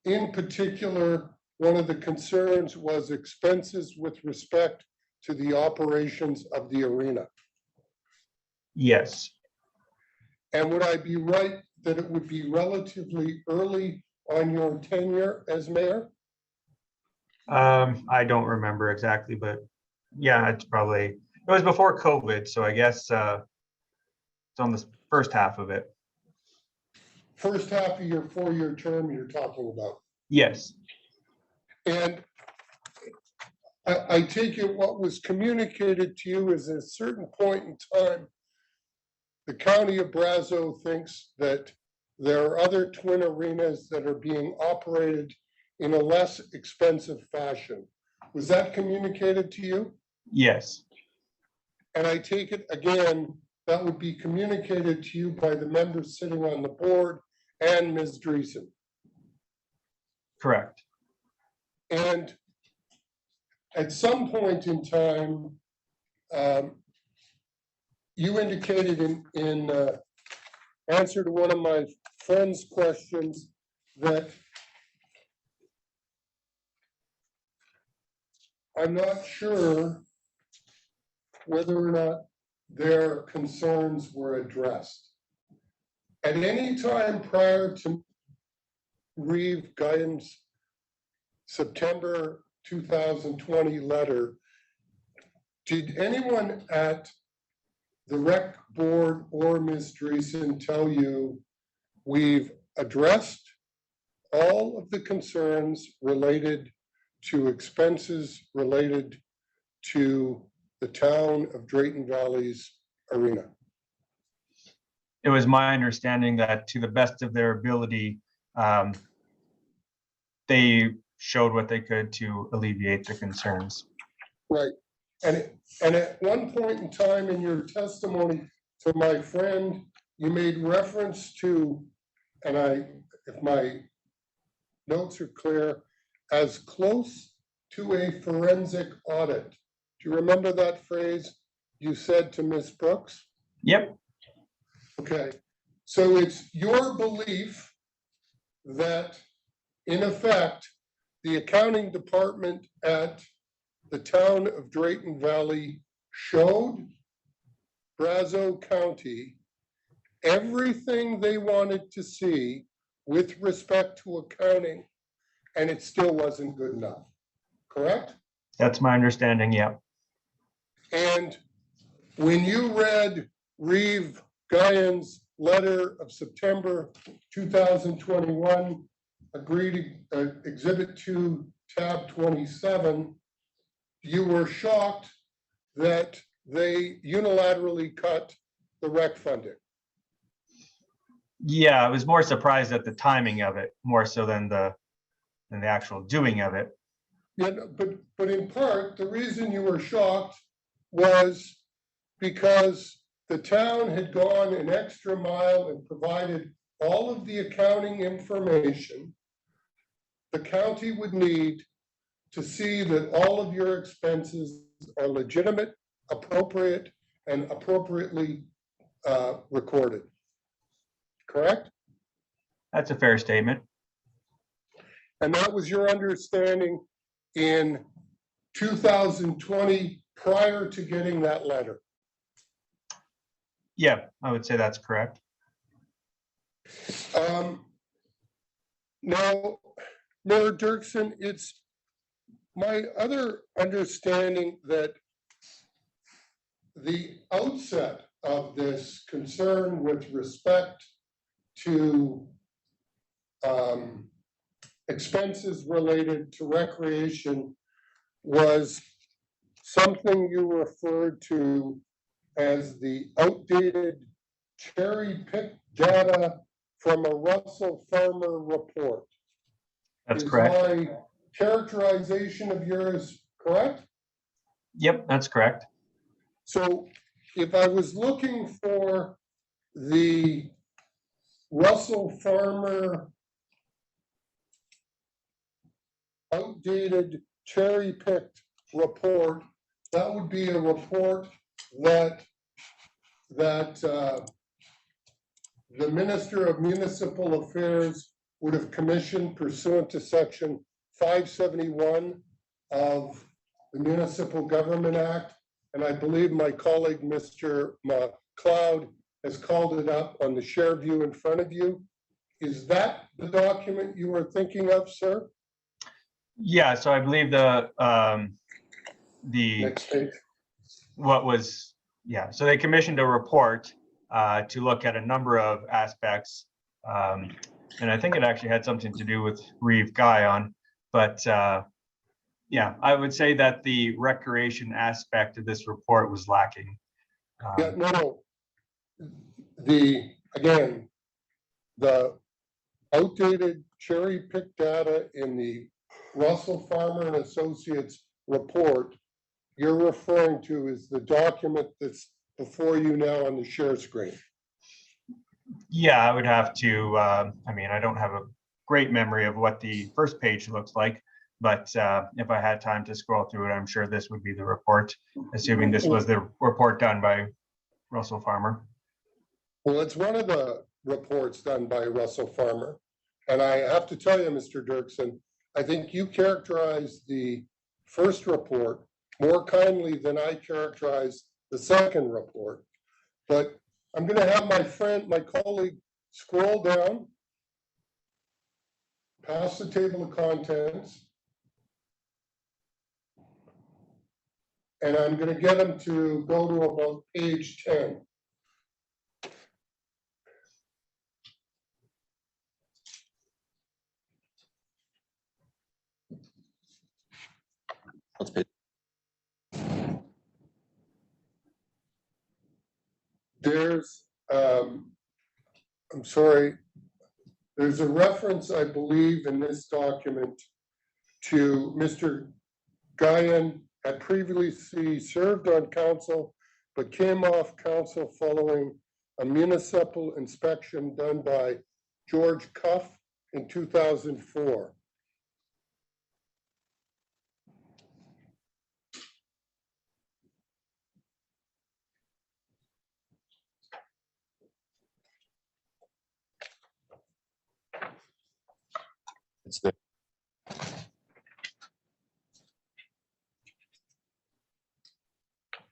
in particular, one of the concerns was expenses with respect to the operations of the arena? Yes. And would I be right that it would be relatively early on your tenure as mayor? I don't remember exactly, but yeah, it was before COVID, so I guess it's on the first half of it. First half of your 4-year term you're talking about? Yes. And I take it what was communicated to you is at a certain point in time, the county of Brazeau thinks that there are other twin arenas that are being operated in a less expensive fashion. Was that communicated to you? Yes. And I take it again, that would be communicated to you by the members sitting on the board and Ms. Drayton. Correct. And at some point in time, you indicated in answer to one of my friend's questions that I'm not sure whether or not their concerns were addressed. At any time prior to Reeve Guyan's September 2020 letter, did anyone at the rec board or Ms. Drayton tell you we've addressed all of the concerns related to expenses related to the town of Drayton Valley's arena? It was my understanding that to the best of their ability, they showed what they could to alleviate the concerns. Right. And at one point in time in your testimony to my friend, you made reference to, and if my notes are clear, as close to a forensic audit. Do you remember that phrase you said to Ms. Brooks? Yep. Okay, so it's your belief that, in effect, the accounting department at the town of Drayton Valley showed Brazeau County everything they wanted to see with respect to accounting, and it still wasn't good enough, correct? That's my understanding, yeah. And when you read Reeve Guyan's letter of September 2021, agreed Exhibit 2, tab 27, you were shocked that they unilaterally cut the rec funding. Yeah, I was more surprised at the timing of it, more so than the actual doing of it. Yeah, but in part, the reason you were shocked was because the town had gone an extra mile and provided all of the accounting information the county would need to see that all of your expenses are legitimate, appropriate, and appropriately recorded. Correct? That's a fair statement. And that was your understanding in 2020 prior to getting that letter. Yeah, I would say that's correct. Now, Mayor Dirksen, it's my other understanding that the outset of this concern with respect to expenses related to recreation was something you referred to as the outdated cherry-picked data from a Russell Farmer report. That's correct. Is my characterization of yours correct? Yep, that's correct. So if I was looking for the Russell Farmer outdated cherry-picked report, that would be a report that the Minister of Municipal Affairs would have commissioned pursuant to Section 571 of the Municipal Government Act. And I believe my colleague, Mr. McLeod, has called it up on the share view in front of you. Is that the document you were thinking of, sir? Yeah, so I believe Next page. So they commissioned a report to look at a number of aspects. And I think it actually had something to do with Reeve Guyan, but yeah, I would say that the recreation aspect of this report was lacking. Yeah, no. Again, the outdated cherry-picked data in the Russell Farmer and Associates report you're referring to is the document that's before you now on the share screen. Yeah, I would have to, I mean, I don't have a great memory of what the first page looks like, but if I had time to scroll through it, I'm sure this would be the report, assuming this was the report done by Russell Farmer. Well, it's one of the reports done by Russell Farmer. And I have to tell you, Mr. Dirksen, I think you characterized the first report more kindly than I characterized the second report. But I'm gonna have my colleague scroll down, past the table of contents. And I'm gonna get him to go to about page 10. Let's pay. There's, I'm sorry, there's a reference, I believe, in this document to Mr. Guyan had previously served on council, but came off council following a municipal inspection done by George Cuff in 2004. It's there.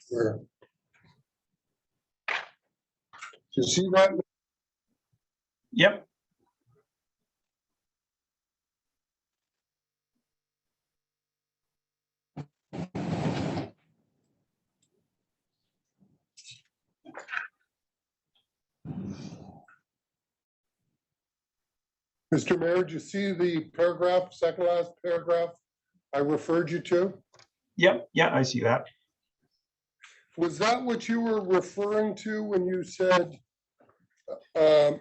Where? You see that? Yep. Mr. Mayor, did you see the paragraph, second last paragraph I referred you to? Yep. Yeah, I see that. Was that what you were referring to when you said we've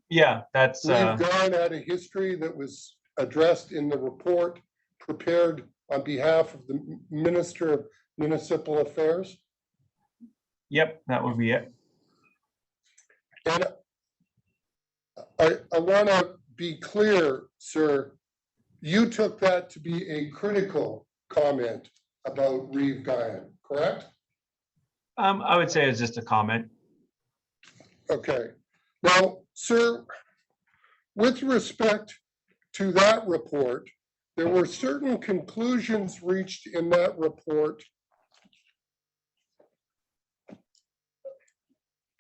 Yeah, that's gone at a history that was addressed in the report prepared on behalf of the Minister of Municipal Affairs? yep, that would be it. And I want to be clear, sir, you took that to be a critical comment about Reeve Guyan, correct? I would say it's just a comment. Okay. Now, sir, with respect to that report, there were certain conclusions reached in that report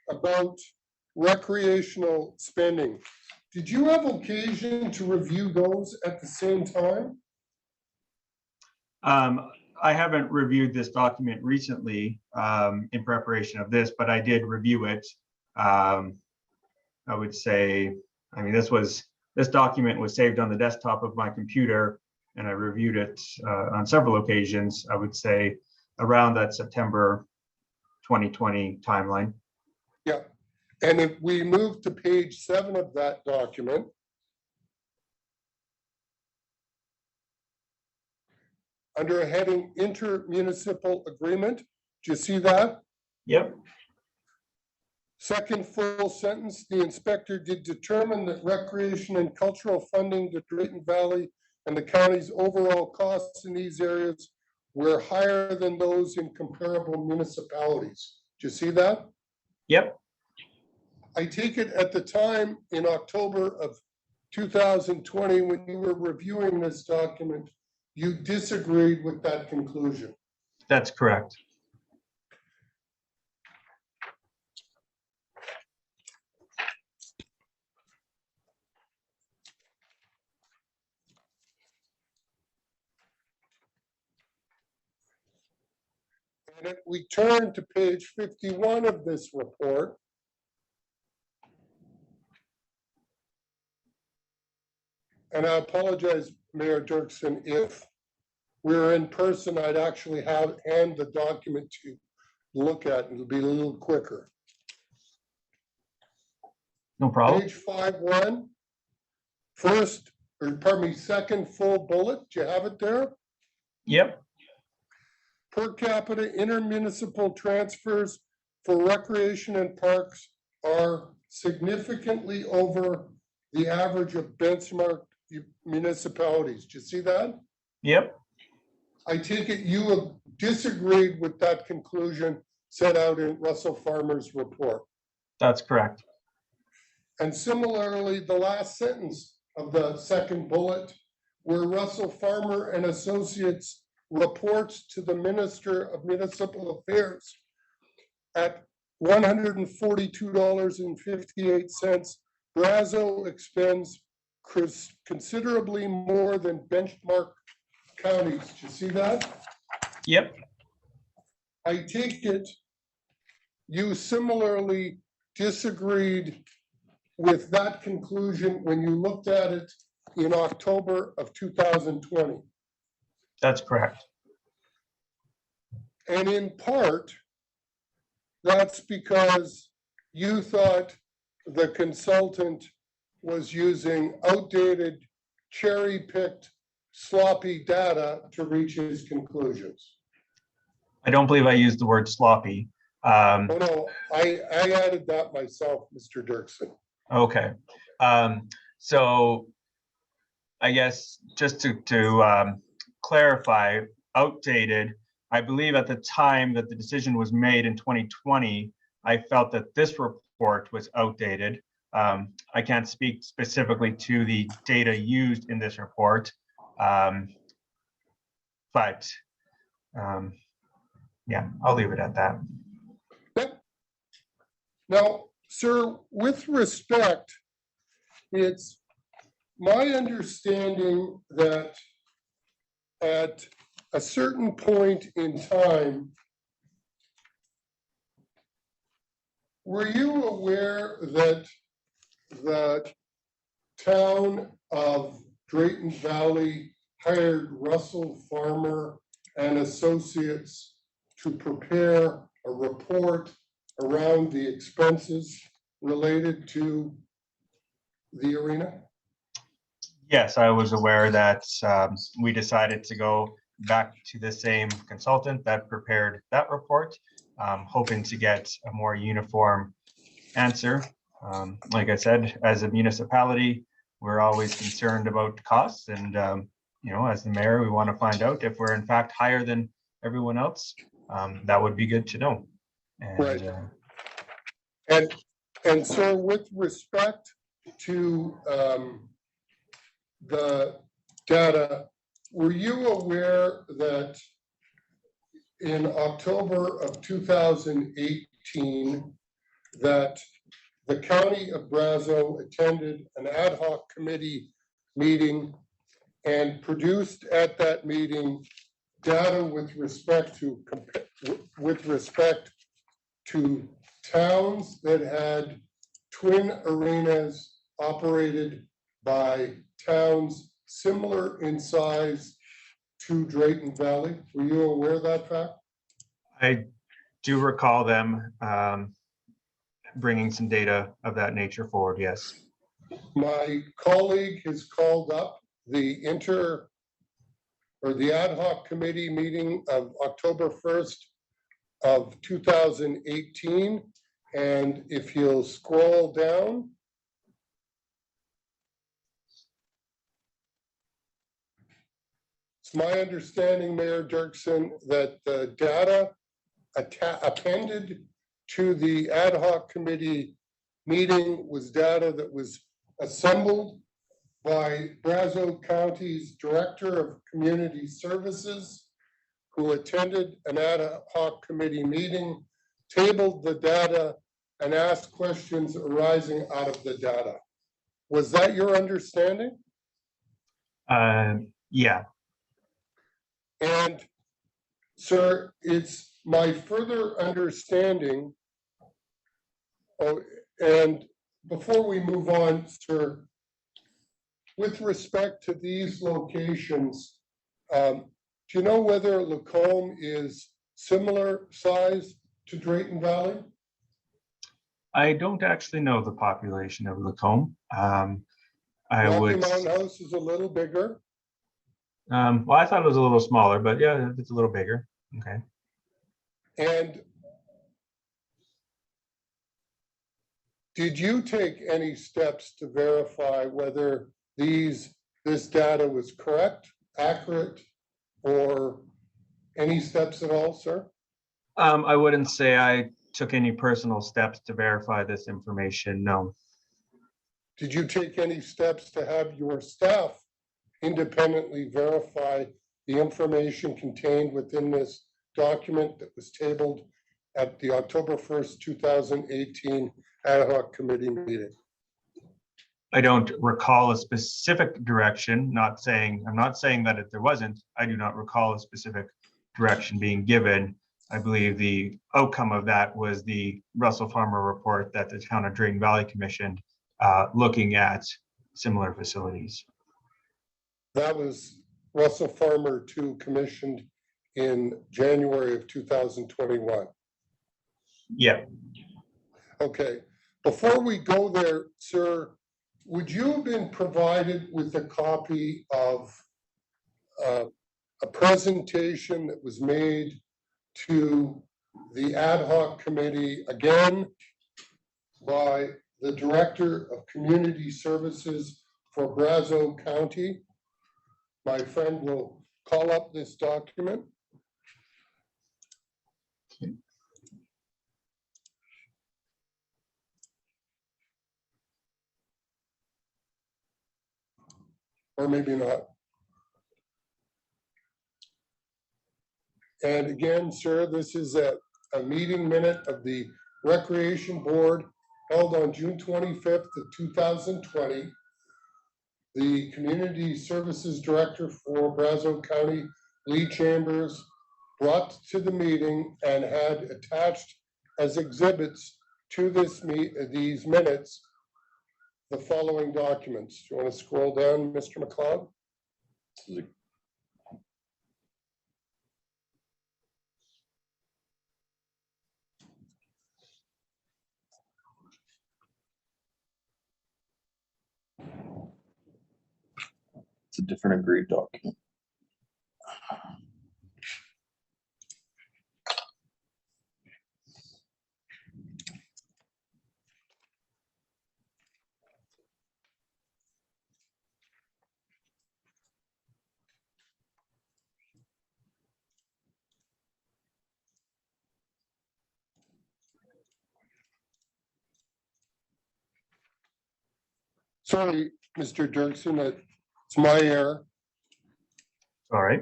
about recreational spending. Did you have occasion to review those at the same time? I haven't reviewed this document recently in preparation of this, but I did review it. I would say, I mean, this document was saved on the desktop of my computer, and I reviewed it on several occasions, I would say around that September 2020 timeline. Yeah. And if we move to page 7 of that document, under a heading intermunicipal agreement, do you see that? Yep. Second full sentence, the inspector did determine that recreation and cultural funding to Drayton Valley and the county's overall costs in these areas were higher than those in comparable municipalities. Do you see that? Yep. I take it at the time in October of 2020, when you were reviewing this document, you disagreed with that conclusion. That's correct. And if we turn to page 51 of this report, and I apologize, Mayor Dirksen, if we're in person, I'd actually hand the document to look at, and it'll be a little quicker. No problem. Page 5.1, first, or pardon me, second full bullet, do you have it there? Yep. Per capita intermunicipal transfers for recreation and parks are significantly over the average of benchmark municipalities. Do you see that? Yep. I take it you have disagreed with that conclusion set out in Russell Farmer's report. That's correct. And similarly, the last sentence of the second bullet, where Russell Farmer and Associates reports to the Minister of Municipal Affairs at $142.58. Brazeau expends considerably more than benchmark counties. Do you see that? Yep. I take it you similarly disagreed with that conclusion when you looked at it in October of 2020. That's correct. And in part, that's because you thought the consultant was using outdated, cherry-picked, sloppy data to reach his conclusions. I don't believe I used the word sloppy. Oh, no, I added that myself, Mr. Dirksen. Okay. So I guess just to clarify, outdated, I believe at the time that the decision was made in 2020, I felt that this report was outdated. I can't speak specifically to the data used in this report, but yeah, I'll leave it at that. Now, sir, with respect, it's my understanding that at a certain point in time, were you aware that the town of Drayton Valley hired Russell Farmer and Associates to prepare a report around the expenses related to the arena? Yes, I was aware that we decided to go back to the same consultant that prepared that report, hoping to get a more uniform answer. Like I said, as a municipality, we're always concerned about costs, and you know, as the mayor, we want to find out if we're in fact higher than everyone else. That would be good to know. And, right. And so with respect to the data, were you aware that in October of 2018 that the county of Brazeau attended an ad hoc committee meeting and produced at that meeting data with respect to towns that had twin arenas operated by towns similar in size to Drayton Valley? Were you aware of that fact? I do recall them bringing some data of that nature forward, yes. My colleague has called up the ad hoc committee meeting of October 1st of 2018. And if you'll scroll down, it's my understanding, Mayor Dirksen, that the data appended to the ad hoc committee meeting was data that was assembled by Brazeau County's Director of Community Services, who attended an ad hoc committee meeting, tabled the data, and asked questions arising out of the data. Was that your understanding? Yeah. And sir, it's my further understanding, and before we move on, sir, with respect to these locations, do you know whether Lacombe is similar size to Drayton Valley? I don't actually know the population of Lacombe. Rocky Mountain House is a little bigger. Well, I thought it was a little smaller, but yeah, it's a little bigger. Okay. And did you take any steps to verify whether this data was correct, accurate, or any steps at all, sir? I wouldn't say I took any personal steps to verify this information, no. Did you take any steps to have your staff independently verify the information contained within this document that was tabled at the October 1st, 2018 ad hoc committee meeting? I don't recall a specific direction, I'm not saying that there wasn't. I do not recall a specific direction being given. I believe the outcome of that was the Russell Farmer report that the Town of Drayton Valley commissioned, looking at similar facilities. That was Russell Farmer 2 commissioned in January of 2021. Yeah, Okay, before we go there, sir, would you have been provided with a copy of a presentation that was made to the ad hoc committee, again, by the Director of Community Services for Brazeau County? My friend will call up this document. Or maybe not. And again, sir, this is a meeting minute of the Recreation Board held on June 25th of 2020. The Community Services Director for Brazeau County, Lee Chambers, brought to the meeting and had attached as exhibits to these minutes the following documents. Do you want to scroll down, Mr. McLeod? It's a different agreed document. Sorry, Mr. Dirksen, it's my error. all right.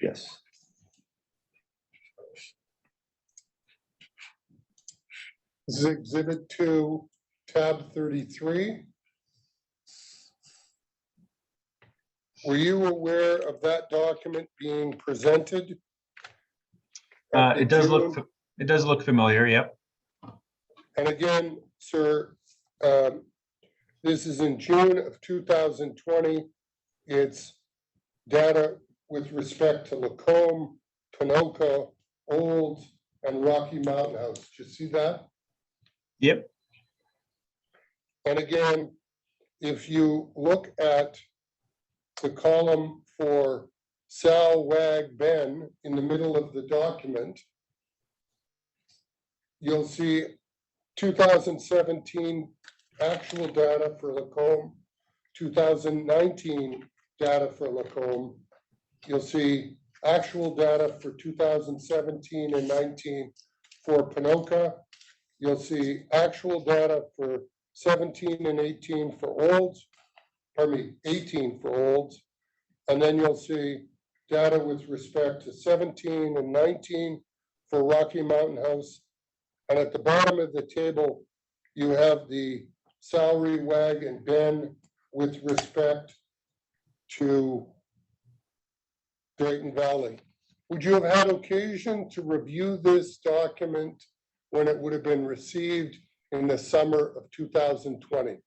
Yes. This is Exhibit 2, tab 33. Were you aware of that document being presented? It does look familiar. Yep. And again, sir, this is in June of 2020. It's data with respect to Lacombe, Pinoca, Old, and Rocky Mountain House. Did you see that? Yep. And again, if you look at the column for Sal Wag Ben in the middle of the document, you'll see 2017 actual data for Lacombe, 2019 data for Lacombe. You'll see actual data for 2017 and 19 for Pinoca. You'll see actual data for 17 and 18 for Olds, 18 for Olds. And then you'll see data with respect to 17 and 19 for Rocky Mountain House. And at the bottom of the table, you have the salary wag and Ben with respect to Drayton Valley. Would you have had occasion to review this document when it would have been received in the summer of 2020?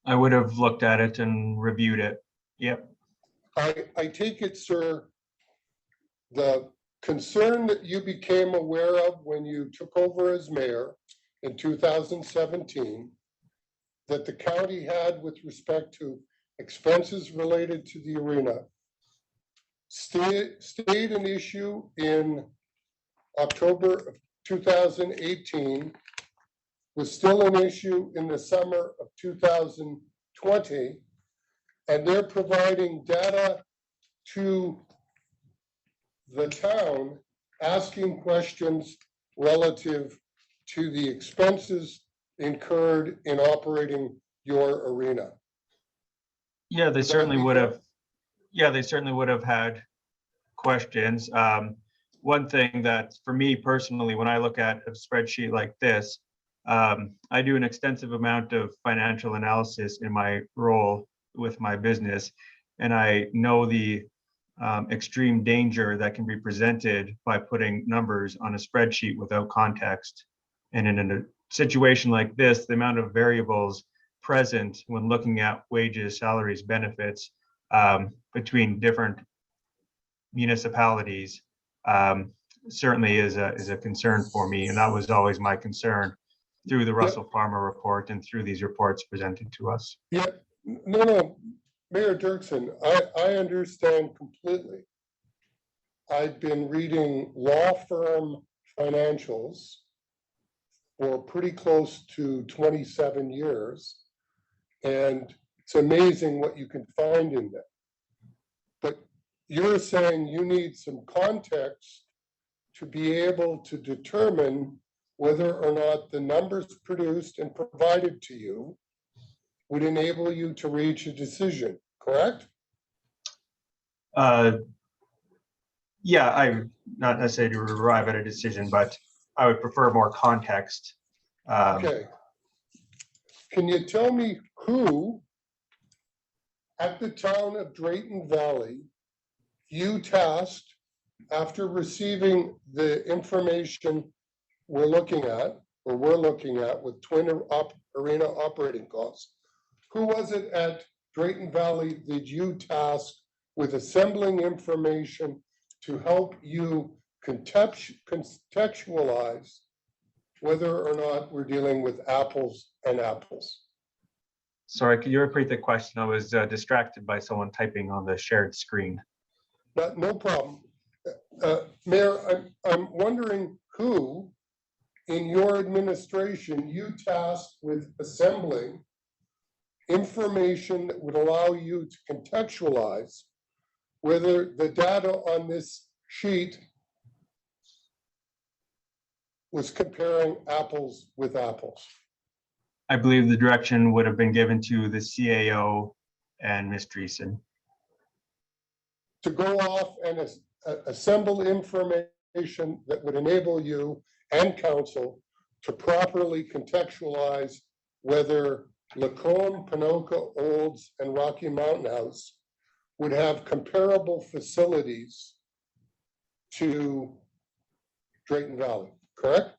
I would have looked at it and reviewed it. Yep. I take it, sir, the concern that you became aware of when you took over as mayor in 2017, that the county had with respect to expenses related to the arena, stayed an issue in October of 2018, was still an issue in the summer of 2020, and they're providing data to the town, asking questions relative to the expenses incurred in operating your arena? Yeah, they Would that certainly be would fair? have. Yeah, they certainly would have had questions. One thing that for me personally, when I look at a spreadsheet like this, I do an extensive amount of financial analysis in my role with my business. And I know the extreme danger that can be presented by putting numbers on a spreadsheet without context. And in a situation like this, the amount of variables present when looking at wages, salaries, benefits between different municipalities certainly is a concern for me. And that was always my concern through the Russell Farmer report and through these reports presented to us. Yeah, no, Mayor Dirksen, I understand completely. I've been reading law firm financials for pretty close to 27 years. And it's amazing what you can find in there. But you're saying you need some context to be able to determine whether or not the numbers produced and provided to you would enable you to reach a decision, correct? Yeah, I'm not necessarily to arrive at a decision, but I would prefer more context. Okay. Can you tell me who at the town of Drayton Valley you tasked after receiving the information we're looking at with twin arena operating costs? Who was it at Drayton Valley that you tasked with assembling information to help you contextualize whether or not we're dealing with apples and apples? Sorry, could you repeat the question? I was distracted by someone typing on the shared screen. No problem. Mayor, I'm wondering who in your administration you tasked with assembling information that would allow you to contextualize whether the data on this sheet was comparing apples with apples. I believe the direction would have been given to the CAO and Ms. Drayton. To go off and assemble information that would enable you and council to properly contextualize whether Lacombe, Pinoca, Olds, and Rocky Mountain House would have comparable facilities to Drayton Valley, correct?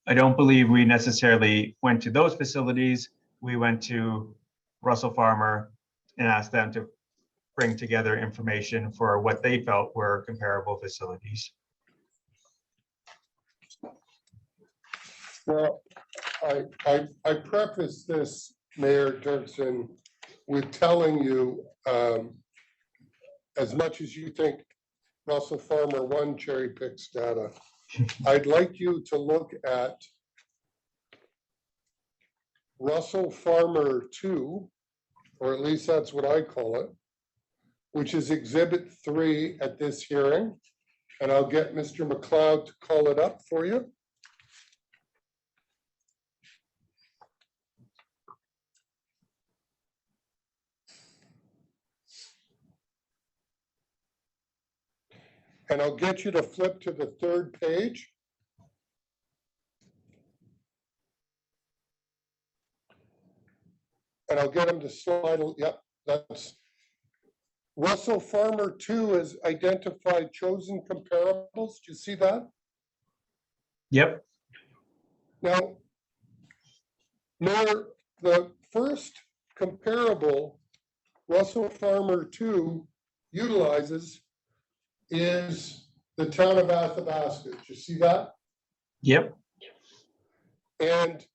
I don't believe we necessarily went to those facilities. We went to Russell Farmer and asked them to bring together information for what they felt were comparable facilities. Well, I preface this, Mayor Dirksen, with telling you, as much as you think Russell Farmer 1 cherry picks data, I'd like you to look at Russell Farmer 2, or at least that's what I call it, which is Exhibit 3 at this hearing. And I'll get Mr. McLeod to call it up for you. And I'll get you to flip to the 3rd page. And I'll get him to slide, yep, that's Russell Farmer 2 has identified chosen comparables. Do you see that? Yep. Now, Mayor, the first comparable Russell Farmer 2 utilizes is the town of Athabasca. Do you see that? Yep. And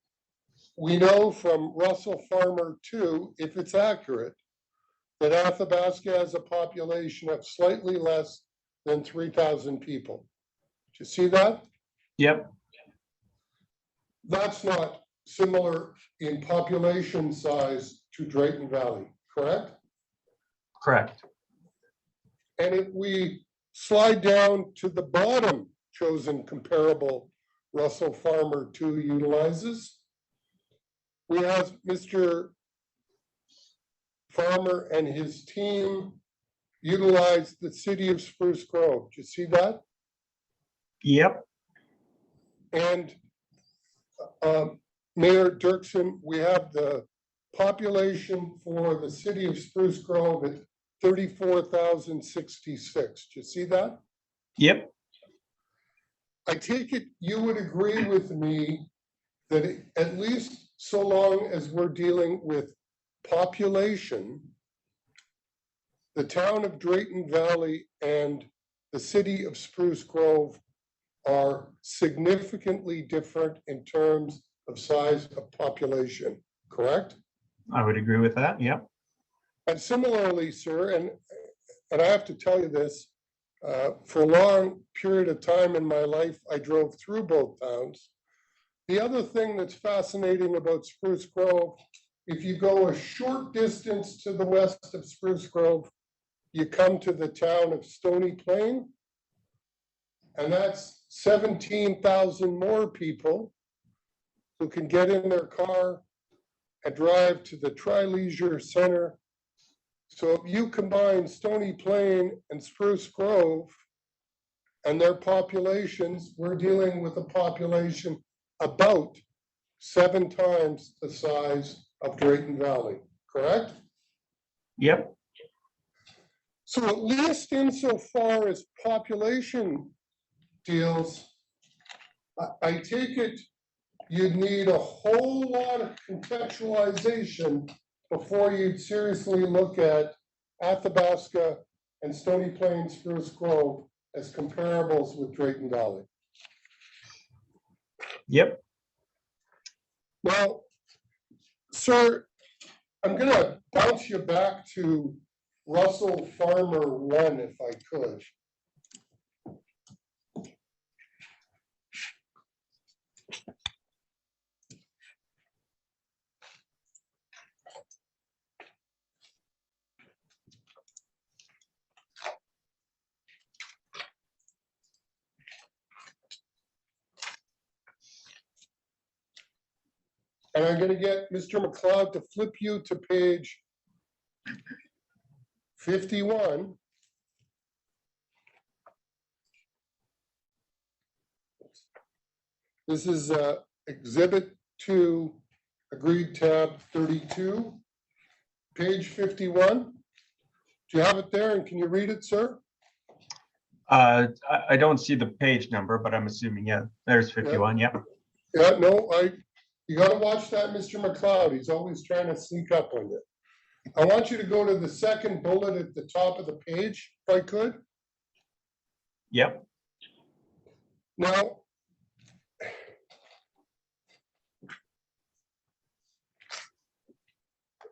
we know from Russell Farmer 2, if it's accurate, that Athabasca has a population of slightly less than 3,000 people. Do you see that? Yep. That's not similar in population size to Drayton Valley, correct? Correct. And if we slide down to the bottom chosen comparable Russell Farmer 2 utilizes. We have Mr. Farmer and his team utilize the city of Spruce Grove. Do you see that? Yep. And Mayor Dirksen, we have the population for the city of Spruce Grove at 34,066. Do you see that? Yep. I take it you would agree with me that at least so long as we're dealing with population, the town of Drayton Valley and the city of Spruce Grove are significantly different in terms of size of population, correct? I would agree with that. Yep. And similarly, sir, and I have to tell you this, for a long period of time in my life, I drove through both towns. The other thing that's fascinating about Spruce Grove, if you go a short distance to the west of Spruce Grove, you come to the town of Stony Plain, and that's 17,000 more people who can get in their car and drive to the Tri-Leisure Center. So if you combine Stony Plain and Spruce Grove and their populations, we're dealing with a population about 7 times the size of Drayton Valley, correct? Yep. So at least insofar as population deals, I take it you'd need a whole lot of contextualization before you'd seriously look at Athabasca and Stony Plain Spruce Grove as comparables with Drayton Valley. Yep. Well, sir, I'm gonna bounce you back to Russell Farmer 1, if I could. And I'm gonna get Mr. McLeod to flip you to page 51. This is Exhibit 2, Agreed tab 32, page 51. Do you have it there and can you read it, sir? I don't see the page number, but I'm assuming, yeah, there's 51. Yep. Yeah, no, you gotta watch that, Mr. McLeod. He's always trying to sneak up on you. I want you to go to the second bullet at the top of the page, if I could. Yep. Now,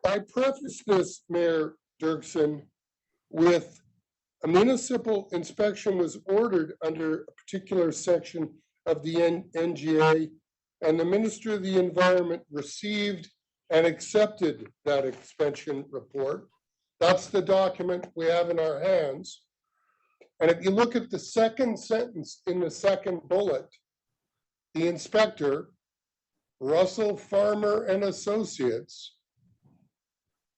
I preface this, Mayor Dirksen, with a municipal inspection was ordered under a particular section of the NGA, and the Minister of the Environment received and accepted that inspection report. That's the document we have in our hands. And if you look at the second sentence in the second bullet, the inspector, Russell Farmer and Associates,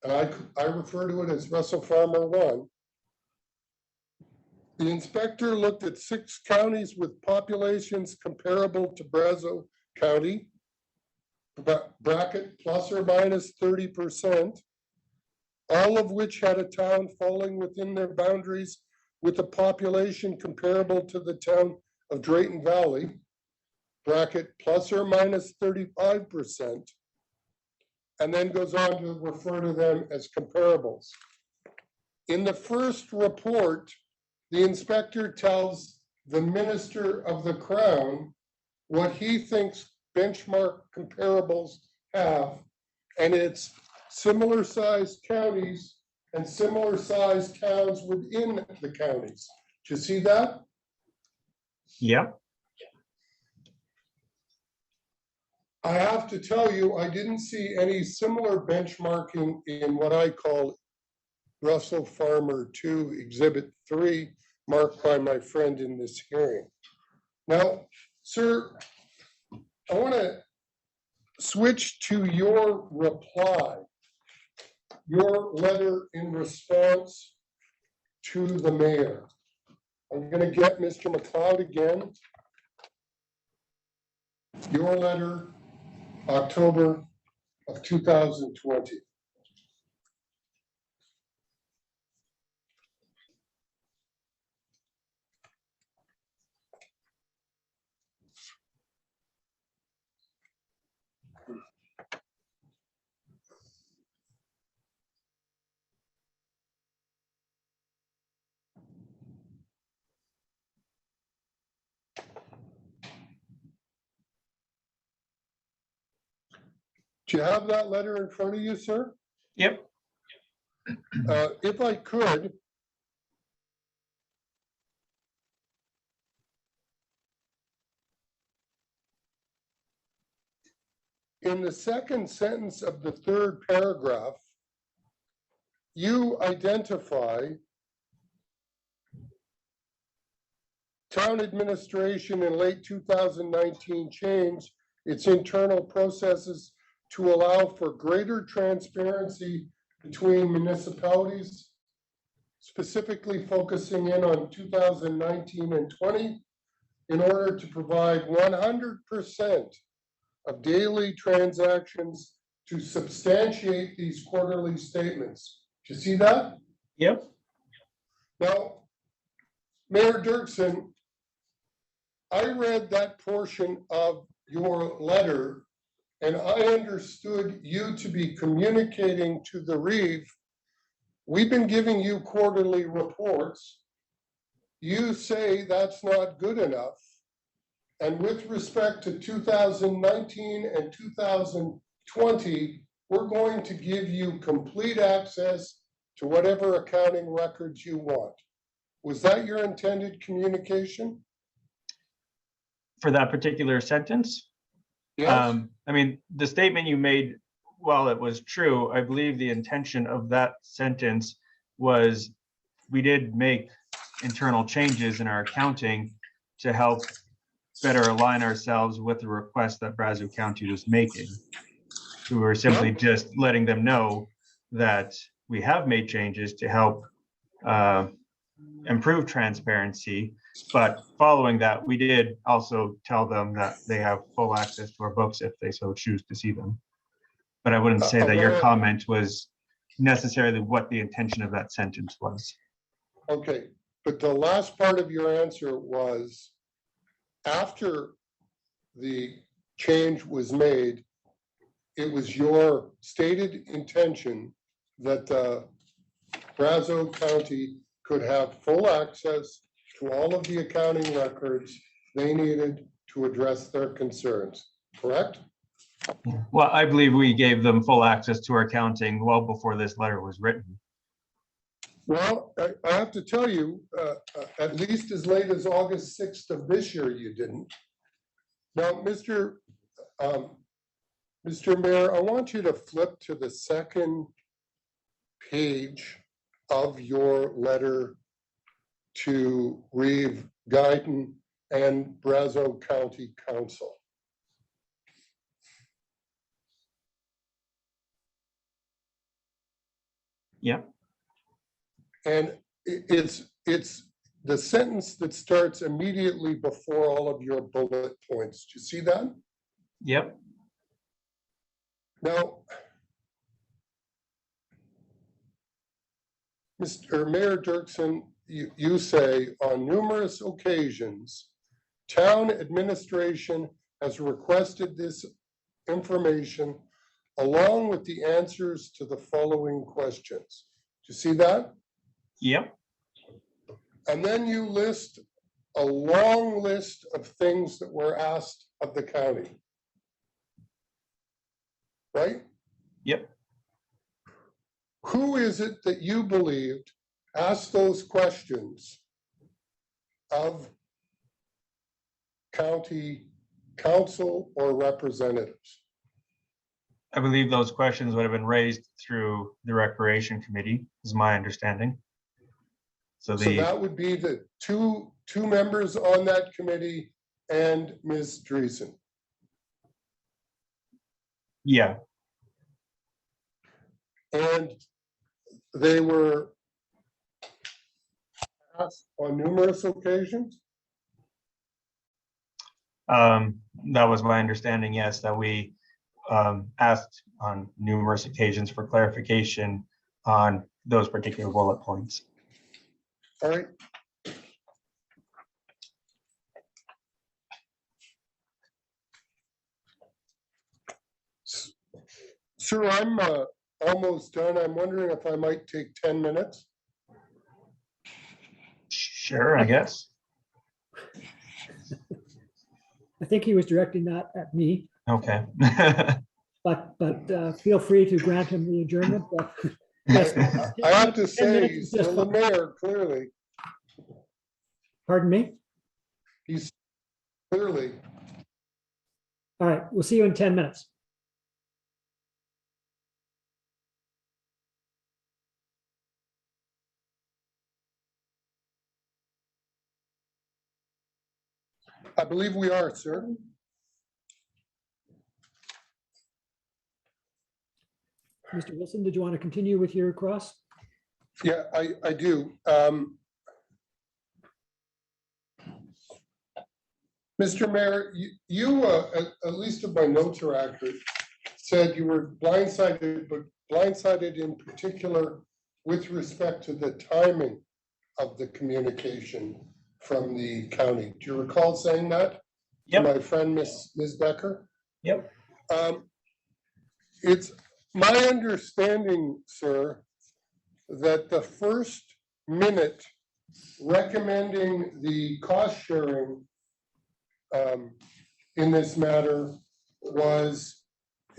and I refer to it as Russell Farmer 1. The inspector looked at 6 counties with populations comparable to Brazeau County, bracket plus or minus 30%, all of which had a town falling within their boundaries with a population comparable to the town of Drayton Valley, bracket plus or minus 35%, and then goes on to refer to them as comparables. In the first report, the inspector tells the Minister of the Crown what he thinks benchmark comparables have, and it's similar sized counties and similar sized towns within the counties. Do you see that? Yep. I have to tell you, I didn't see any similar benchmarking in what I call Russell Farmer 2, Exhibit 3, marked by my friend in this hearing. Now, sir, I want to switch to your reply, your letter in response to the mayor. I'm going to get Mr. McLeod again. Your letter, October of 2020. Do you have that letter in front of you, sir? Yep. If I could, in the second sentence of the third paragraph, you identify town administration in late 2019 changed its internal processes to allow for greater transparency between municipalities, specifically focusing in on 2019 and 20, in order to provide 100% of daily transactions to substantiate these quarterly statements. Do you see that? Yep. Now, Mayor Dirksen, I read that portion of your letter and I understood you to be communicating to the Reeve, we've been giving you quarterly reports. You say that's not good enough. And with respect to 2019 and 2020, we're going to give you complete access to whatever accounting records you want. Was that your intended communication? For that particular sentence? Yes. I mean, the statement you made, while it was true, I believe the intention of that sentence was we did make internal changes in our accounting to help better align ourselves with the request that Brazeau County was making. We were simply just letting them know that we have made changes to help improve transparency. But following that, we did also tell them that they have full access to our books if they so choose to see them. But I wouldn't say that your comment was necessarily what the intention of that sentence was. Okay, but the last part of your answer was after the change was made, it was your stated intention that Brazeau County could have full access to all of the accounting records they needed to address their concerns, correct? Well, I believe we gave them full access to our accounting well before this letter was written. Well, I have to tell you, at least as late as August 6th of this year, you didn't. Now, Mr. Mayor, I want you to flip to the second page of your letter to Reeve, Guyton, and Brazeau County Council. Yeah. And it's the sentence that starts immediately before all of your bullet points. Do you see that? Yep. Now, Mr. Mayor Dirksen, you say on numerous occasions, town administration has requested this information along with the answers to the following questions. Do you see that? Yep. And then you list a long list of things that were asked of the county. Right? Yep. Who is it that you believed asked those questions of county council or representatives? I believe those questions would have been raised through the Recreation Committee, is my understanding. So that would be the two members on that committee and Ms. Drayton. Yeah, And they were asked on numerous occasions? that was my understanding, yes, that we asked on numerous occasions for clarification on those particular bullet points. All right. Sir, I'm almost done. I'm wondering if I might take 10 minutes. Sure, I guess. I think he was directing that at me, Okay. but feel free to grant him the adjournment. But yes, I have to 10 say, minutes he's is just still the fine. mayor, clearly. Pardon me? He's clearly. All right, we'll see you in 10 minutes. I believe we are, sir. Mr. Wilson, did you want to continue with your cross? Yeah, I do. Mr. Mayor, you at least if my notes are accurate, said you were blindsided, but blindsided in particular with respect to the timing of the communication from the county. Do you recall saying that? Yep. To my friend, Ms. Becker? Yep. It's my understanding, sir, that the first minute recommending the cost sharing in this matter was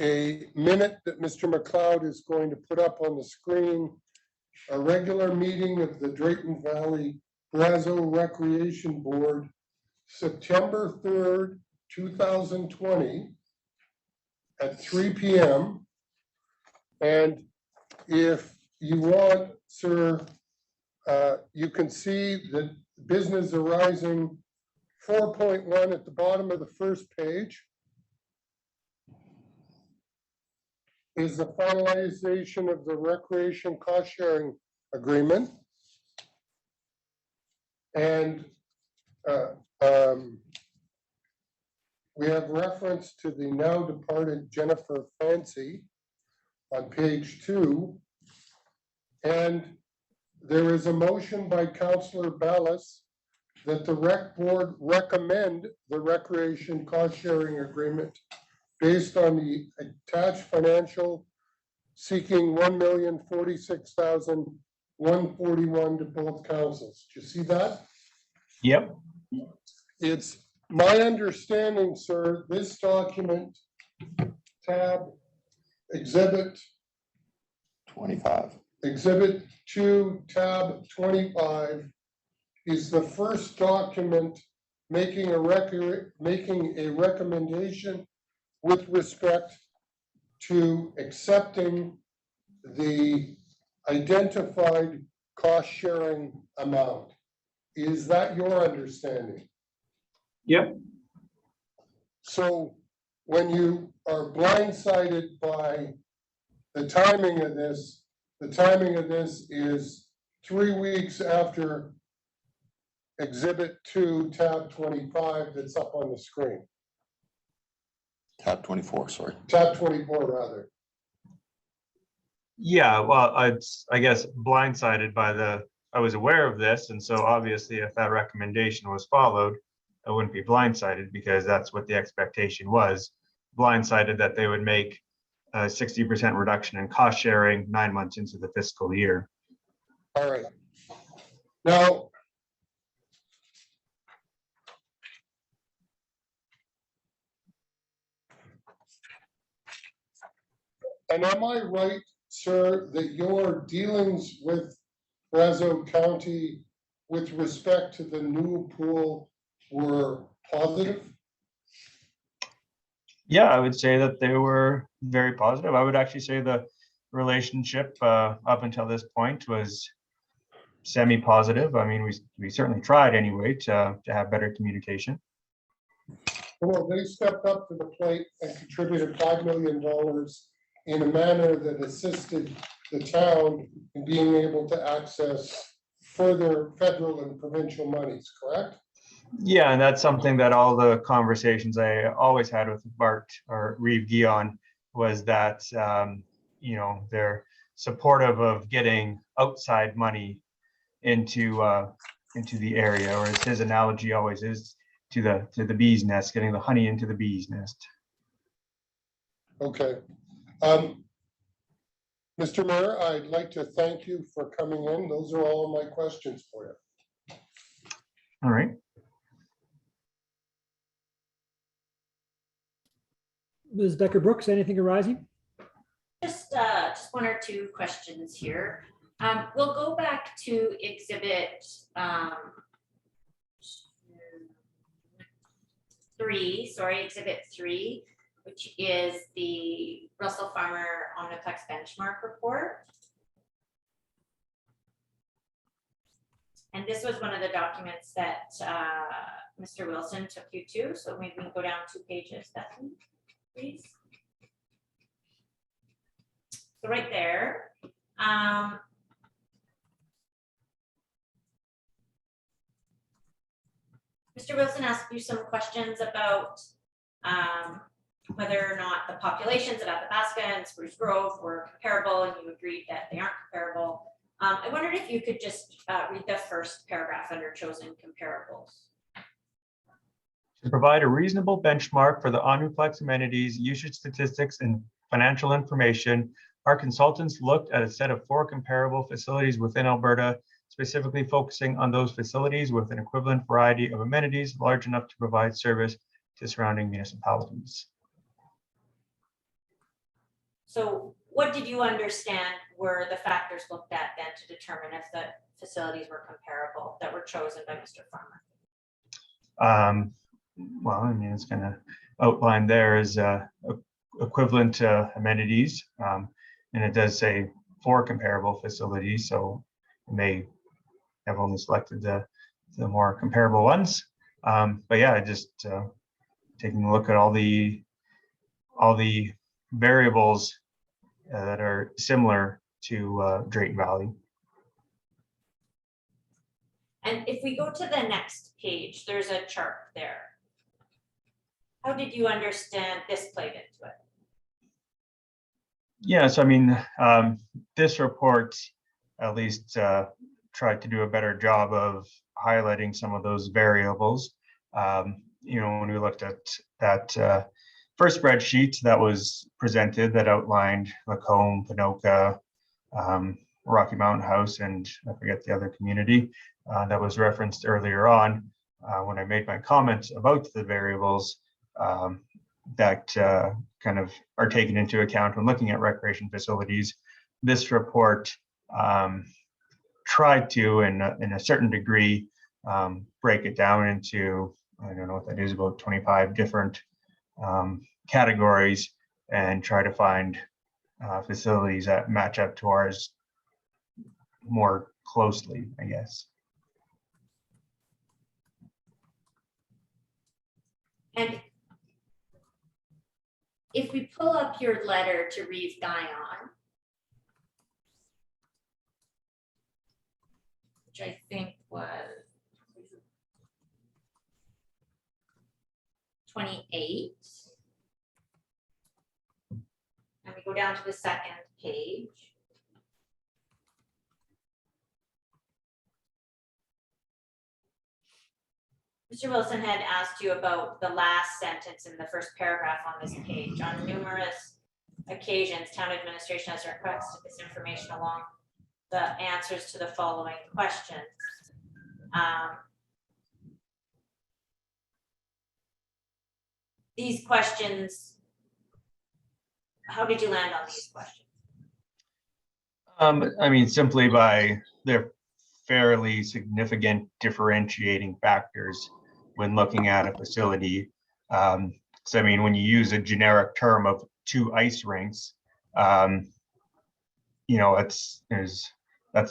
a minute that Mr. McLeod is going to put up on the screen, a regular meeting of the Drayton Valley Brazeau Recreation Board, September 3rd, 2020 at 3 p.m. And if you want, sir, you can see that business arising 4.1 at the bottom of the first page is the finalization of the recreation cost sharing agreement. And we have reference to the now departed Jennifer Fancy on page 2. And there is a motion by Councillor Ballas that the rec board recommend the recreation cost sharing agreement based on the attached financial seeking $1,046,141 to both councils. Do you see that? Yep. It's my understanding, sir, this document, tab, exhibit 25. Exhibit 2, tab 25, is the first document making a recommendation with respect to accepting the identified cost sharing amount. Is that your understanding? Yep. So when you are blindsided by the timing of this, the timing of this is 3 weeks after Exhibit 2, tab 25, that's up on the screen. Tab 24, sorry. Tab 24, rather. Yeah, well, I guess blindsided by I was aware of this, and so obviously if that recommendation was followed, I wouldn't be blindsided because that's what the expectation was. Blindsided that they would make a 60% reduction in cost sharing 9 months into the fiscal year. All right. Now, and am I right, sir, that your dealings with Brazeau County with respect to the new pool were positive? Yeah, I would say that they were very positive. I would actually say the relationship up until this point was semi-positive. I mean, we certainly tried anyway to have better communication. Well, they stepped up to the plate and contributed $5 million in a manner that assisted the town in being able to access further federal and provincial monies, correct? Yeah, and that's something that all the conversations I always had with Bart or Reeve Guion was that, you know, they're supportive of getting outside money into the area, or as his analogy always is, to the bee's nest, getting the honey into the bee's nest. Okay. Mr. Mayor, I'd like to thank you for coming in. Those are all my questions for you. All right. Ms. Becker-Brooks, anything arising? Just one or two questions here. We'll go back to exhibit 3, which is the Russell Farmer Omniplex benchmark report. And this was one of the documents that Mr. Wilson took you to. So maybe we can go down 2 pages, Bethany, please. So right there. Mr. Wilson asked you some questions about whether or not the populations of Athabasca and Spruce Grove were comparable, and you agreed that they aren't comparable. I wondered if you could just read the first paragraph under chosen comparables. To provide a reasonable benchmark for the Omniplex amenities, usage statistics, and financial information, our consultants looked at a set of 4 comparable facilities within Alberta, specifically focusing on those facilities with an equivalent variety of amenities large enough to provide service to surrounding municipalities. So what did you understand were the factors looked at then to determine if the facilities were comparable that were chosen by Mr. Farmer? Well, I mean, it's kind of outlined there as equivalent amenities, and it does say 4 comparable facilities, so it may have only selected the more comparable ones. But yeah, just taking a look at all the variables that are similar to Drayton Valley. And if we go to the next page, there's a chart there. How did you understand this played into it? Yeah, so I mean, this report at least tried to do a better job of highlighting some of those variables. You know, when we looked at that first spreadsheet that was presented that outlined Lacombe, Pinoca, Rocky Mountain House, and I forget the other community that was referenced earlier on, when I made my comments about the variables that kind of are taken into account when looking at recreation facilities. This report tried to, in a certain degree, break it down into, I don't know what that is, about 25 different categories, and try to find facilities that match up to ours more closely, I guess. And if we pull up your letter to Reeve Guion, which I think was 28, and we go down to the second page. Mr. Wilson had asked you about the last sentence in the first paragraph on this page. On numerous occasions, town administration has requested this information along the answers to the following questions. These questions, how did you land on these questions? I mean, simply by their fairly significant differentiating factors when looking at a facility. So I mean, when you use a generic term of 2 ice rinks, you know, that's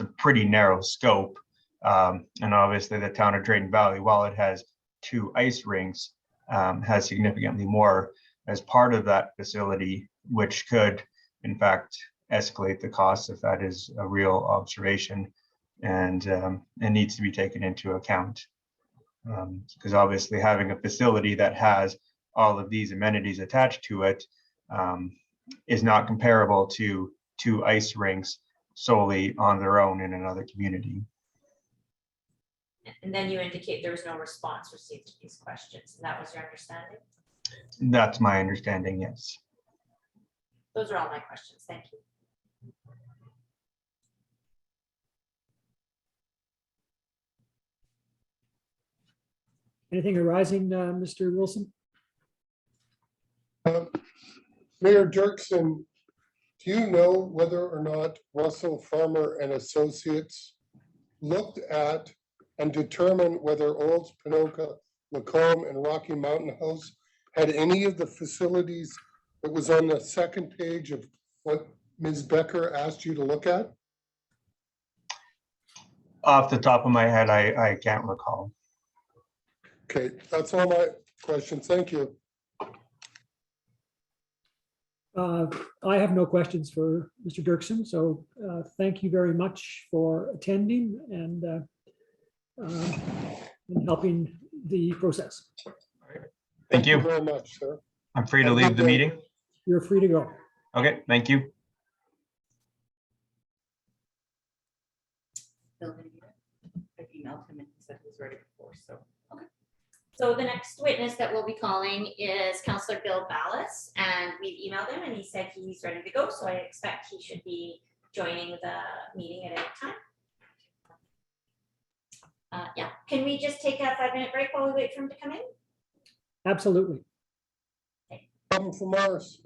a pretty narrow scope. And obviously the town of Drayton Valley, while it has 2 ice rinks, has significantly more as part of that facility, which could, in fact, escalate the costs if that is a real observation, and it needs to be taken into account. Because obviously having a facility that has all of these amenities attached to it is not comparable to two ice rinks solely on their own in another community. And then you indicate there was no response received to these questions, and that was your understanding? That's my understanding, yes. Those are all my questions. Thank you. Anything arising, Mr. Wilson? Mayor Dirksen, do you know whether or not Russell Farmer and Associates looked at and determined whether Olds, Pinoca, Lacombe, and Rocky Mountain House had any of the facilities that was on the second page of what Ms. Becker asked you to look at? Off the top of my head, I can't recall. Okay, that's all my questions. Thank you. I have no questions for Mr. Dirksen, so thank you very much for attending and helping the process. Thank you. Very much, sir. I'm free to Have a leave good the day. meeting. You're free to go. Okay, thank you. Bill didn't get it. I emailed him and he said he was ready before, so. So the next witness that we'll be calling is Councillor Bill Ballas, and we've emailed him and he said he's ready to go, so I expect he should be joining the meeting at any time. Yeah, can we just take a 5-minute break while we wait for him to come in? Absolutely. Come from Mars.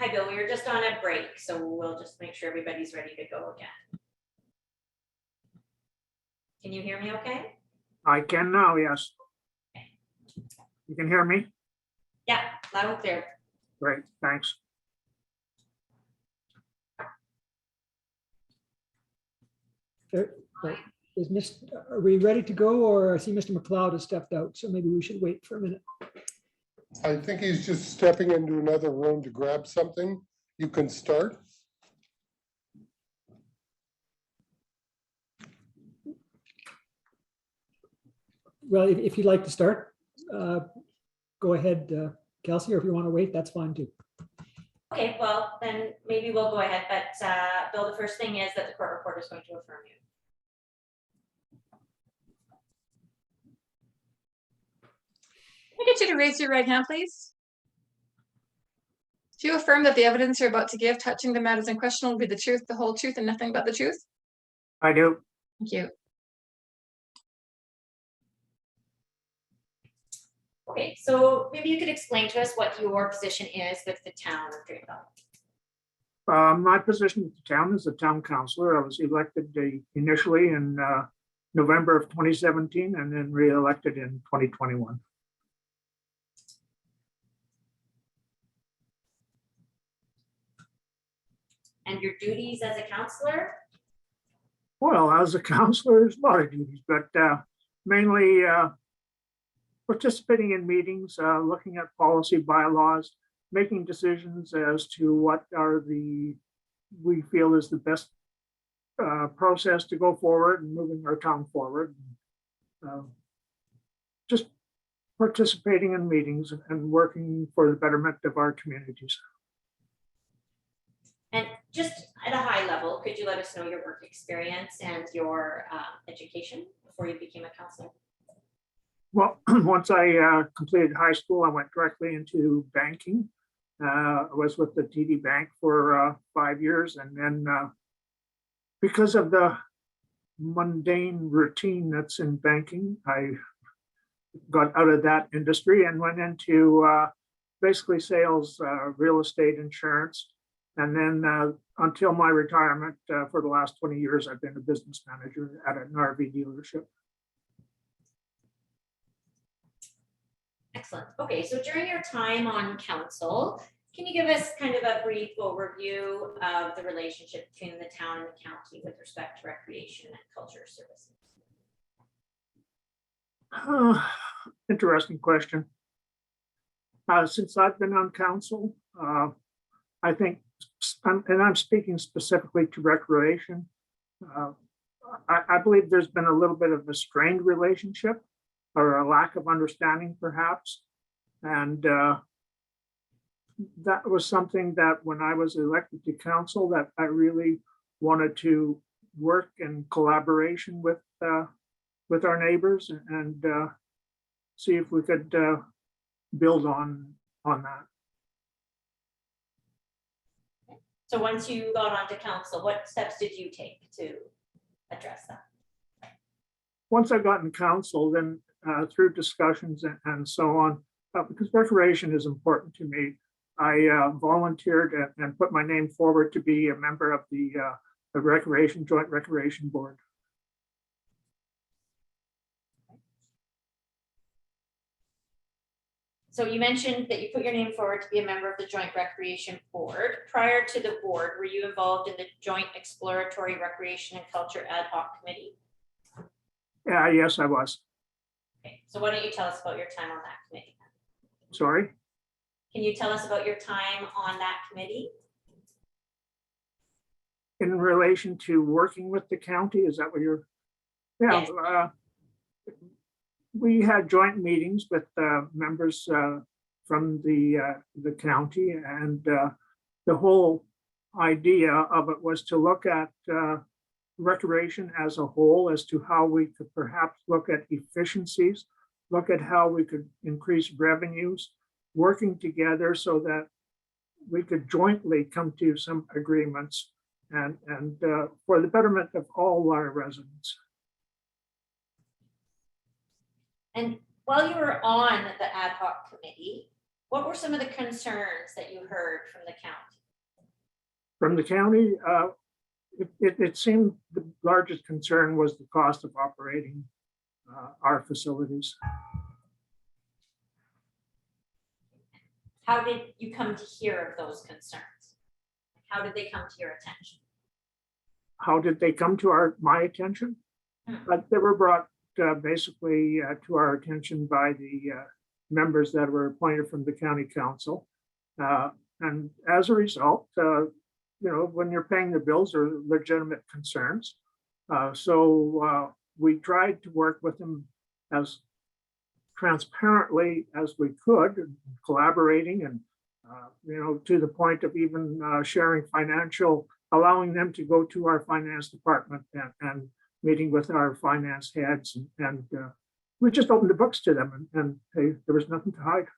Hi, Bill. We were just on a break, so we'll just make sure everybody's ready to go again. Can you hear me okay? I can now, yes. You can hear me? Yeah, loud and clear. Great, thanks. Are we ready to go, or I see Mr. McLeod has stepped out, so maybe we should wait for a minute. I think he's just stepping into another room to grab something. You can start. Well, if you'd like to start, go ahead, Kelsey, or if you want to wait, that's fine too. Okay, well, then maybe we'll go ahead, but Bill, the first thing is that the court reporter is going to affirm you. Can I get you to raise your right hand, please? Do you affirm that the evidence you're about to give touching the matters in question will be the truth, the whole truth, and nothing but the truth? I do. Thank you. Okay, so maybe you could explain to us what your position is with the town of Drayton. My position with the town is a town councillor. I was elected initially in November of 2017 and then re-elected in 2021. And your duties as a councillor? Well, as a councillor, there's a lot of duties, but mainly participating in meetings, looking at policy bylaws, making decisions as to what are we feel is the best process to go forward and moving our town forward. Just participating in meetings and working for the betterment of our communities. And just at a high level, could you let us know your work experience and your education before you became a councillor? Well, once I completed high school, I went directly into banking. I was with the TD Bank for 5 years, and then because of the mundane routine that's in banking, I got out of that industry and went into basically sales, real estate, insurance. And then until my retirement, for the last 20 years, I've been a business manager at an RV dealership. Excellent. Okay, so during your time on council, can you give us kind of a brief overview of the relationship between the town and the county with respect to recreation and culture services? Interesting question. Since I've been on council, I think, and I'm speaking specifically to recreation, I believe there's been a little bit of a strained relationship or a lack of understanding perhaps. And that was something that when I was elected to council that I really wanted to work in collaboration with our neighbors and see if we could build on that. So once you got onto council, what steps did you take to address that? Once I got in council, then through discussions and so on, because recreation is important to me, I volunteered and put my name forward to be a member of the Joint Recreation Board. So you mentioned that you put your name forward to be a member of the Joint Recreation Board. Prior to the board, were you involved in the Joint Exploratory Recreation and Culture Ad Hoc Committee? Yes, I was. Okay, so why don't you tell us about your time on that committee? Sorry? Can you tell us about your time on that committee? In relation to working with the county, is that what you're? Yeah, Yes. We had joint meetings with members from the county, and the whole idea of it was to look at recreation as a whole, as to how we could perhaps look at efficiencies, look at how we could increase revenues, working together so that we could jointly come to some agreements and for the betterment of all our residents. And while you were on the ad hoc committee, what were some of the concerns that you heard from the county? From the county, it seemed the largest concern was the cost of operating our facilities. How did you come to hear of those concerns? How did they come to your attention? How did they come to my attention? They were brought basically to our attention by the members that were appointed from the county council. And as a result, when you're paying the bills are legitimate concerns. So we tried to work with them as transparently as we could, collaborating and, to the point of even sharing allowing them to go to our finance department and meeting with our finance heads. And we just opened the books to them and hey, there was nothing to hide.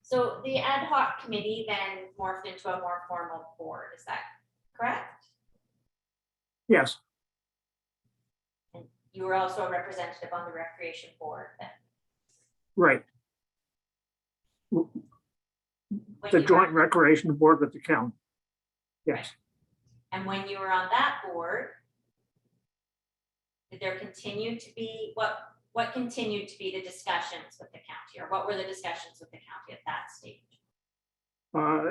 So the ad hoc committee then morphed into a more formal board, is that correct? Yes. And you were also a representative on the recreation board then? Right. The joint recreation board with the county. Yes. And when you were on that board, did there continue to be, what continued to be the discussions with the county, or what were the discussions with the county at that stage?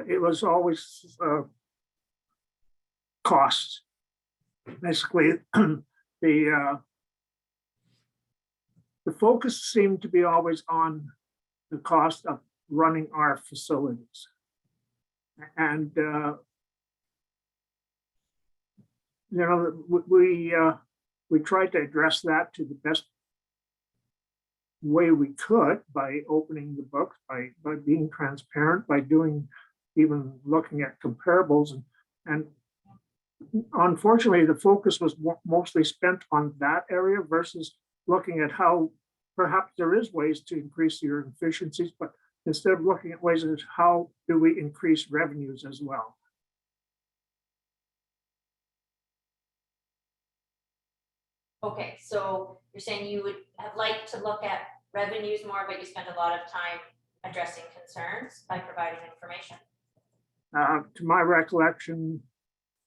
It was always costs. Basically, the focus seemed to be always on the cost of running our facilities. And we tried to address that to the best way we could by opening the books, by being transparent, by even looking at comparables. And unfortunately, the focus was mostly spent on that area versus looking at how perhaps there is ways to increase your efficiencies, but instead of looking at ways as how do we increase revenues as well. Okay, so you're saying you would have liked to look at revenues more, but you spent a lot of time addressing concerns by providing information? To my recollection,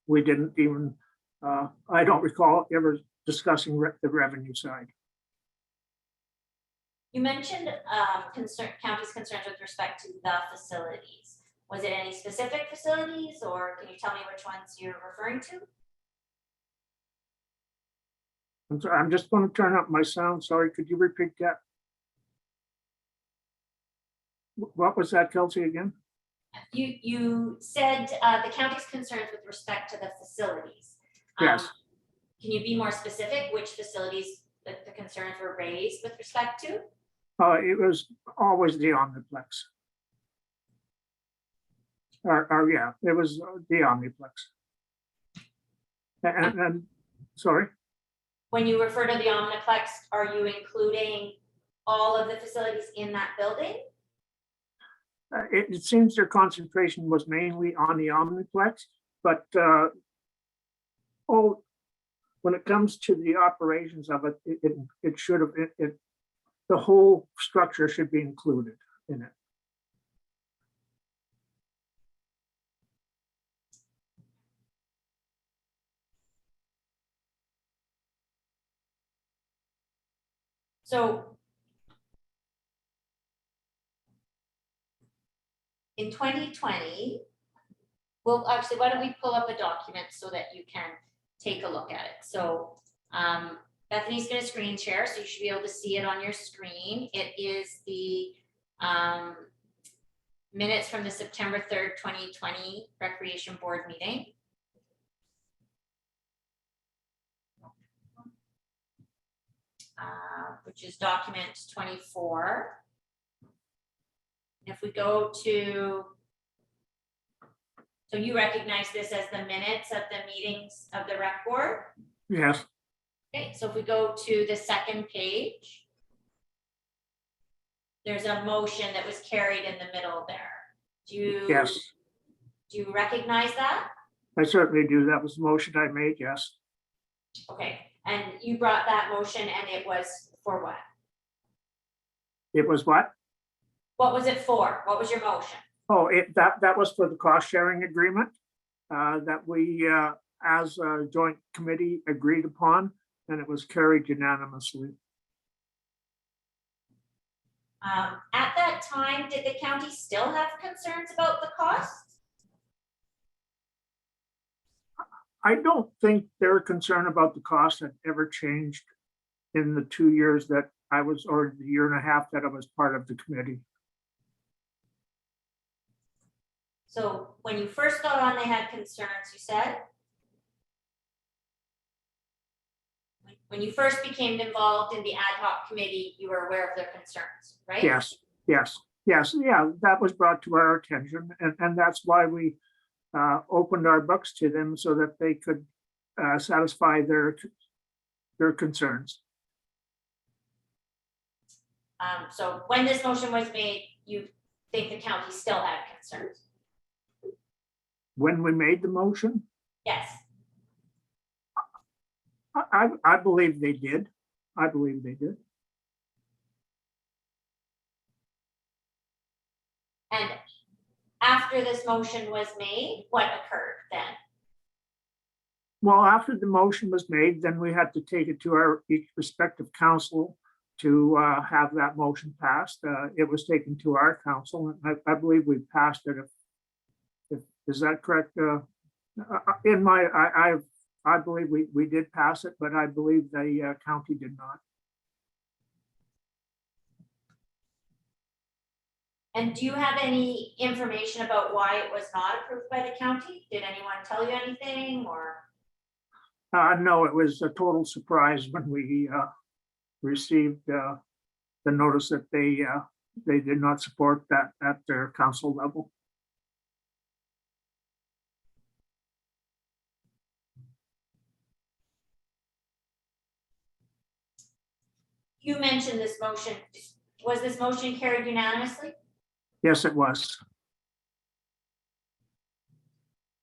we didn't even, I don't recall ever discussing the revenue side. You mentioned county's concerns with respect to the facilities. Was it any specific facilities, or can you tell me which ones you're referring to? I'm sorry, I'm just going to turn up my sound. Sorry, could you repeat that? What was that, Kelsey, again? You said the county's concerns with respect to the facilities. Yes. Can you be more specific which facilities the concerns were raised with respect to? It was always the Omniplex. Yeah, it was the Omniplex. And sorry? When you refer to the Omniplex, are you including all of the facilities in that building? It seems their concentration was mainly on the Omniplex, but when it comes to the operations of it, it should have, the whole structure should be included in it. So in 2020, well, actually, why don't we pull up a document so that you can take a look at it. So Bethany's going to screen share, so you should be able to see it on your screen. It is the minutes from the September 3rd, 2020 Recreation Board meeting. Which is document 24. And if we go to, so you recognize this as the minutes of the meetings of the rec board? Yes. Okay, so if we go to the second page, there's a motion that was carried in the middle there. Yes. Do you recognize that? I certainly do. That was the motion I made, yes. Okay, and you brought that motion and it was for what? It was what? What was it for? What was your motion? Oh, that was for the cost sharing agreement that we, as a joint committee, agreed upon, and it was carried unanimously. At that time, did the county still have concerns about the cost? I don't think their concern about the cost had ever changed in the 2 years that I was, or the year and a half that I was part of the committee. So when you first got on, they had concerns, you said? When you first became involved in the ad hoc committee, you were aware of their concerns, right? Yes, yes, yes, yeah, that was brought to our attention, and that's why we opened our books to them so that they could satisfy their concerns. So when this motion was made, you think the county still had concerns? When we made the motion, Yes. I believe they did. I believe they did. And after this motion was made, what occurred then? Well, after the motion was made, then we had to take it to our each respective council to have that motion passed. It was taken to our council, and I believe we passed it. Is that correct? I believe we did pass it, but I believe the county did not. And do you have any information about why it was not approved by the county? Did anyone tell you anything, or? No, it was a total surprise when we received the notice that they did not support that at their council level. You mentioned this motion. Was this motion carried unanimously? Yes, it was.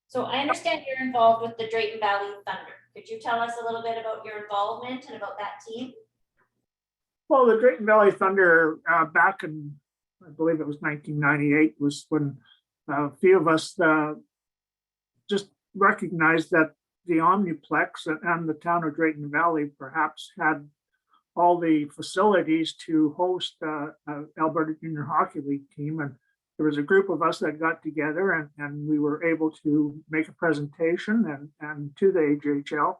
So I understand you're involved with the Drayton Valley Thunder. Could you tell us a little bit about your involvement and about that team? Well, the Drayton Valley Thunder back in, I believe it was 1998, was when a few of us just recognized that the Omniplex and the town of Drayton Valley perhaps had all the facilities to host Alberta Junior Hockey League team. And there was a group of us that got together and we were able to make a presentation and to the AJHL.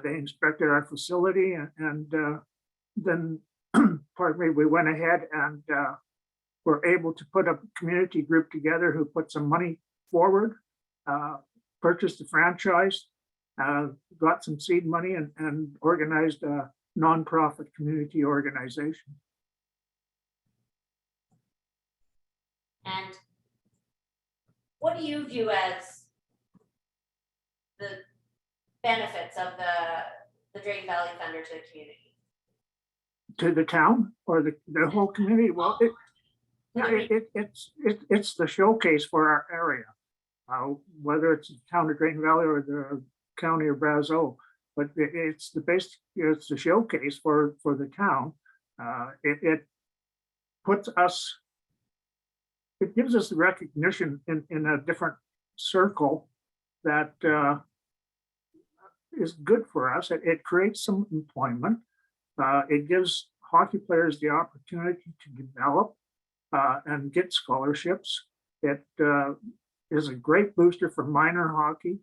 They inspected our facility and then, pardon me, we went ahead and were able to put a community group together who put some money forward, purchased the franchise, got some seed money and organized a nonprofit community organization. And what do you view as the benefits of the Drayton Valley Thunder to the community? To the town or the whole community? Well, it's the showcase for our area, whether it's the town of Drayton Valley or the county of Brazeau. But it's the showcase for the town. It puts us, it gives us the recognition in a different circle that is good for us. It creates some employment. It gives hockey players the opportunity to develop and get scholarships. It is a great booster for minor hockey.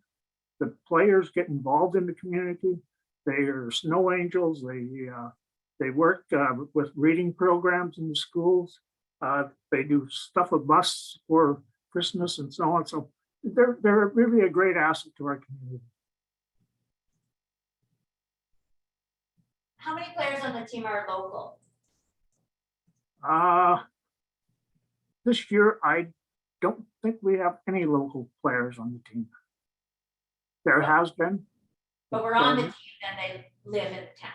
The players get involved in the community. They are snow angels. They work with reading programs in the schools. They do stuff with buses for Christmas and so on. So they're really a great asset to our community. How many players on the team are local? This year, I don't think we have any local players on the team. There has been. But we're on the team and they live in town.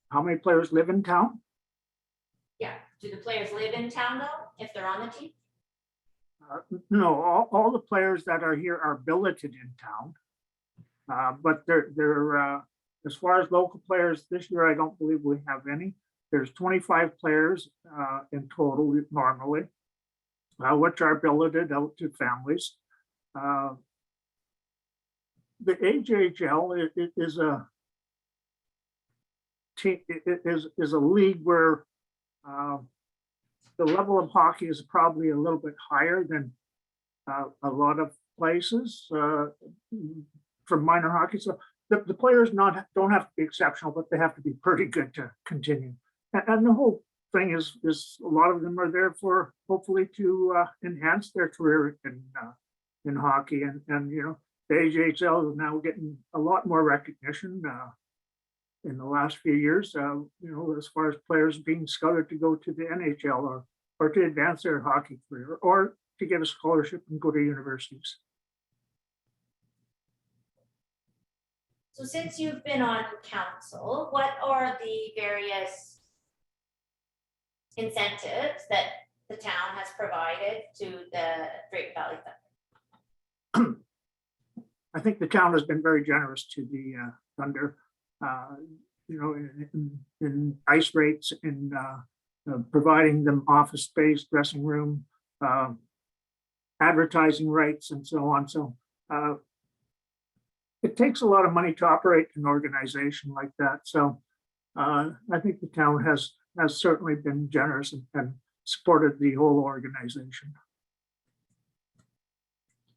How many players live in town? Yeah. Do the players live in town though, if they're on the team? No, all the players that are here are billeted in town. But they're as far as local players this year, I don't believe we have any. There's 25 players in total normally. which are billeted out to families. The AJHL is a team, is a league where the level of hockey is probably a little bit higher than a lot of places from minor hockey. So the players don't have to be exceptional, but they have to be pretty good to continue. And the whole thing is a lot of them are there for hopefully to enhance their career in hockey. And you know, the AJHL is now getting a lot more recognition in the last few years. You know, as far as players being scouted to go to the NHL or to advance their hockey career or to get a scholarship and go to universities. So since you've been on council, what are the various incentives that the town has provided to the Drayton Valley Thunder? I think the town has been very generous to the Thunder, you know, in ice rates, in providing them office space, dressing room, advertising rights, and so on. So it takes a lot of money to operate an organization like that. So I think the town has certainly been generous and supported the whole organization.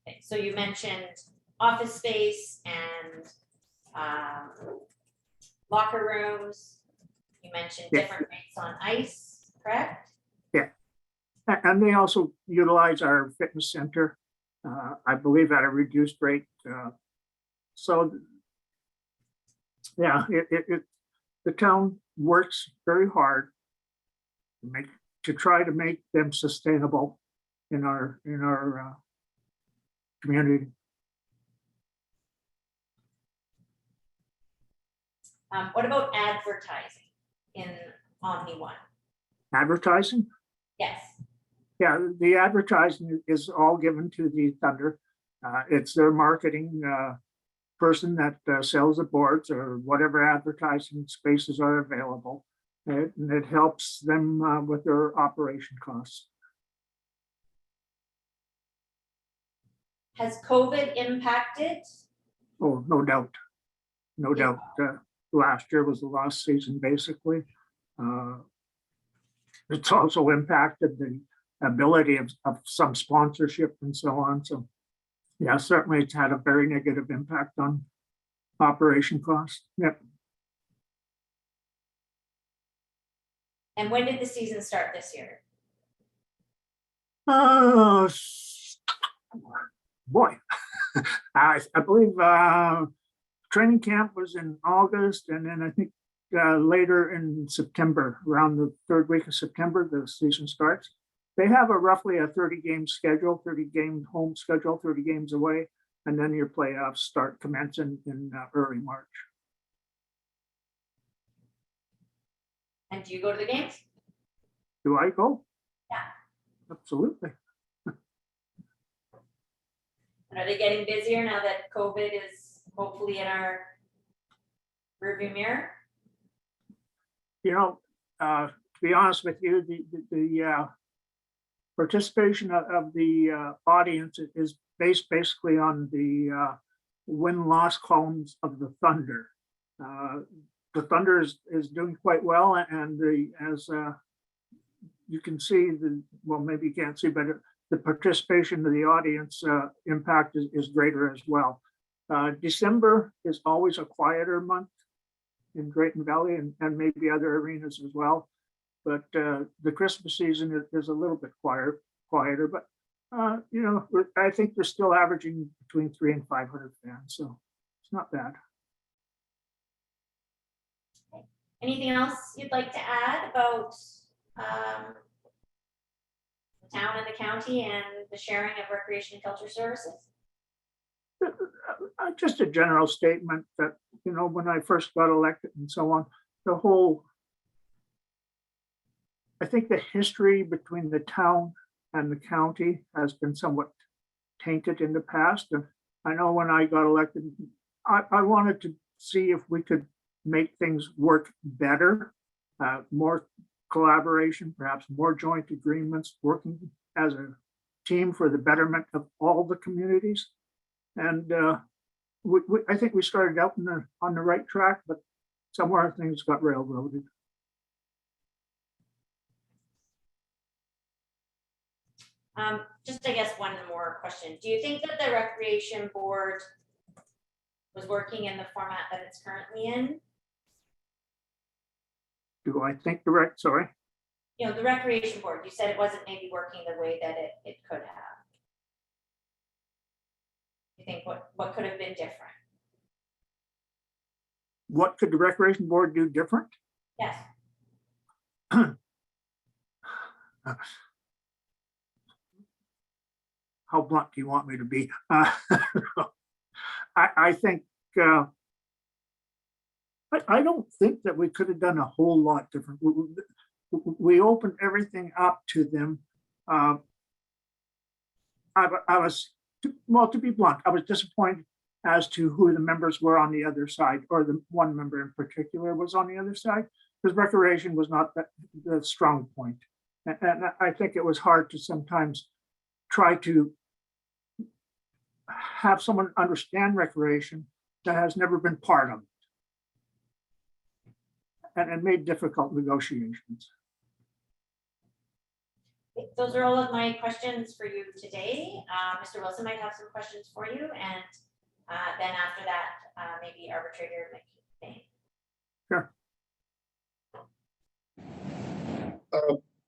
Okay, so you mentioned office space and locker rooms. You mentioned different rates on ice, correct? Yeah, and they also utilize our fitness center, I believe at a reduced rate. So yeah, the town works very hard to try to make them sustainable in our community. What about advertising in Omni One? Advertising? Yes. Yeah, the advertising is all given to the Thunder. It's their marketing person that sells the boards or whatever advertising spaces are available. And it helps them with their operation costs. Has COVID impacted? Oh, no doubt. No doubt. Last year was the last season, basically. It's also impacted the ability of some sponsorship and so on. So yeah, certainly it's had a very negative impact on operation costs. Yep. And when did the season start this year? Boy, I believe training camp was in August, and then I think later in September, around the third week of September, the season starts. They have roughly a 30-game schedule, 30-game home schedule, 30 games away, and then your playoffs start commencing in early March. And do you go to the games? Do I go? Yeah. Absolutely. And are they getting busier now that COVID is hopefully in our rearview mirror? You know, to be honest with you, the participation of the audience is based basically on the win-loss columns of the Thunder. The Thunder is doing quite well, and as you can see, well, maybe you can't see, but the participation of the audience impact is greater as well. December is always a quieter month in Drayton Valley and maybe other arenas as well. But the Christmas season is a little bit quieter, but you know, I think they're still averaging between 300 and 500 fans, so it's not bad. Anything else you'd like to add about the town and the county and the sharing of recreation and culture services? Just a general statement that, you know, when I first got elected and so on, I think the history between the town and the county has been somewhat tainted in the past. And I know when I got elected, I wanted to see if we could make things work better, more collaboration, perhaps more joint agreements, working as a team for the betterment of all the communities. And I think we started out on the right track, but somewhere things got railroaded. Just I guess one more question. Do you think that the recreation board was working in the format that it's currently in? Do I think sorry? You know, the recreation board, you said it wasn't maybe working the way that it could have. You think what could have been different? What could the recreation board do different? Yes. How blunt do you want me to be? I think, I don't think that we could have done a whole lot different. We opened everything up to them. I was, well, to be blunt, I was disappointed as to who the members were on the other side, or the one member in particular was on the other side, because recreation was not the strong point. And I think it was hard to sometimes try to have someone understand recreation that has never been part of it, and made difficult negotiations. Those are all of my questions for you today. Mr. Wilson might have some questions for you, and then after that, maybe arbitrator McCain. Sure.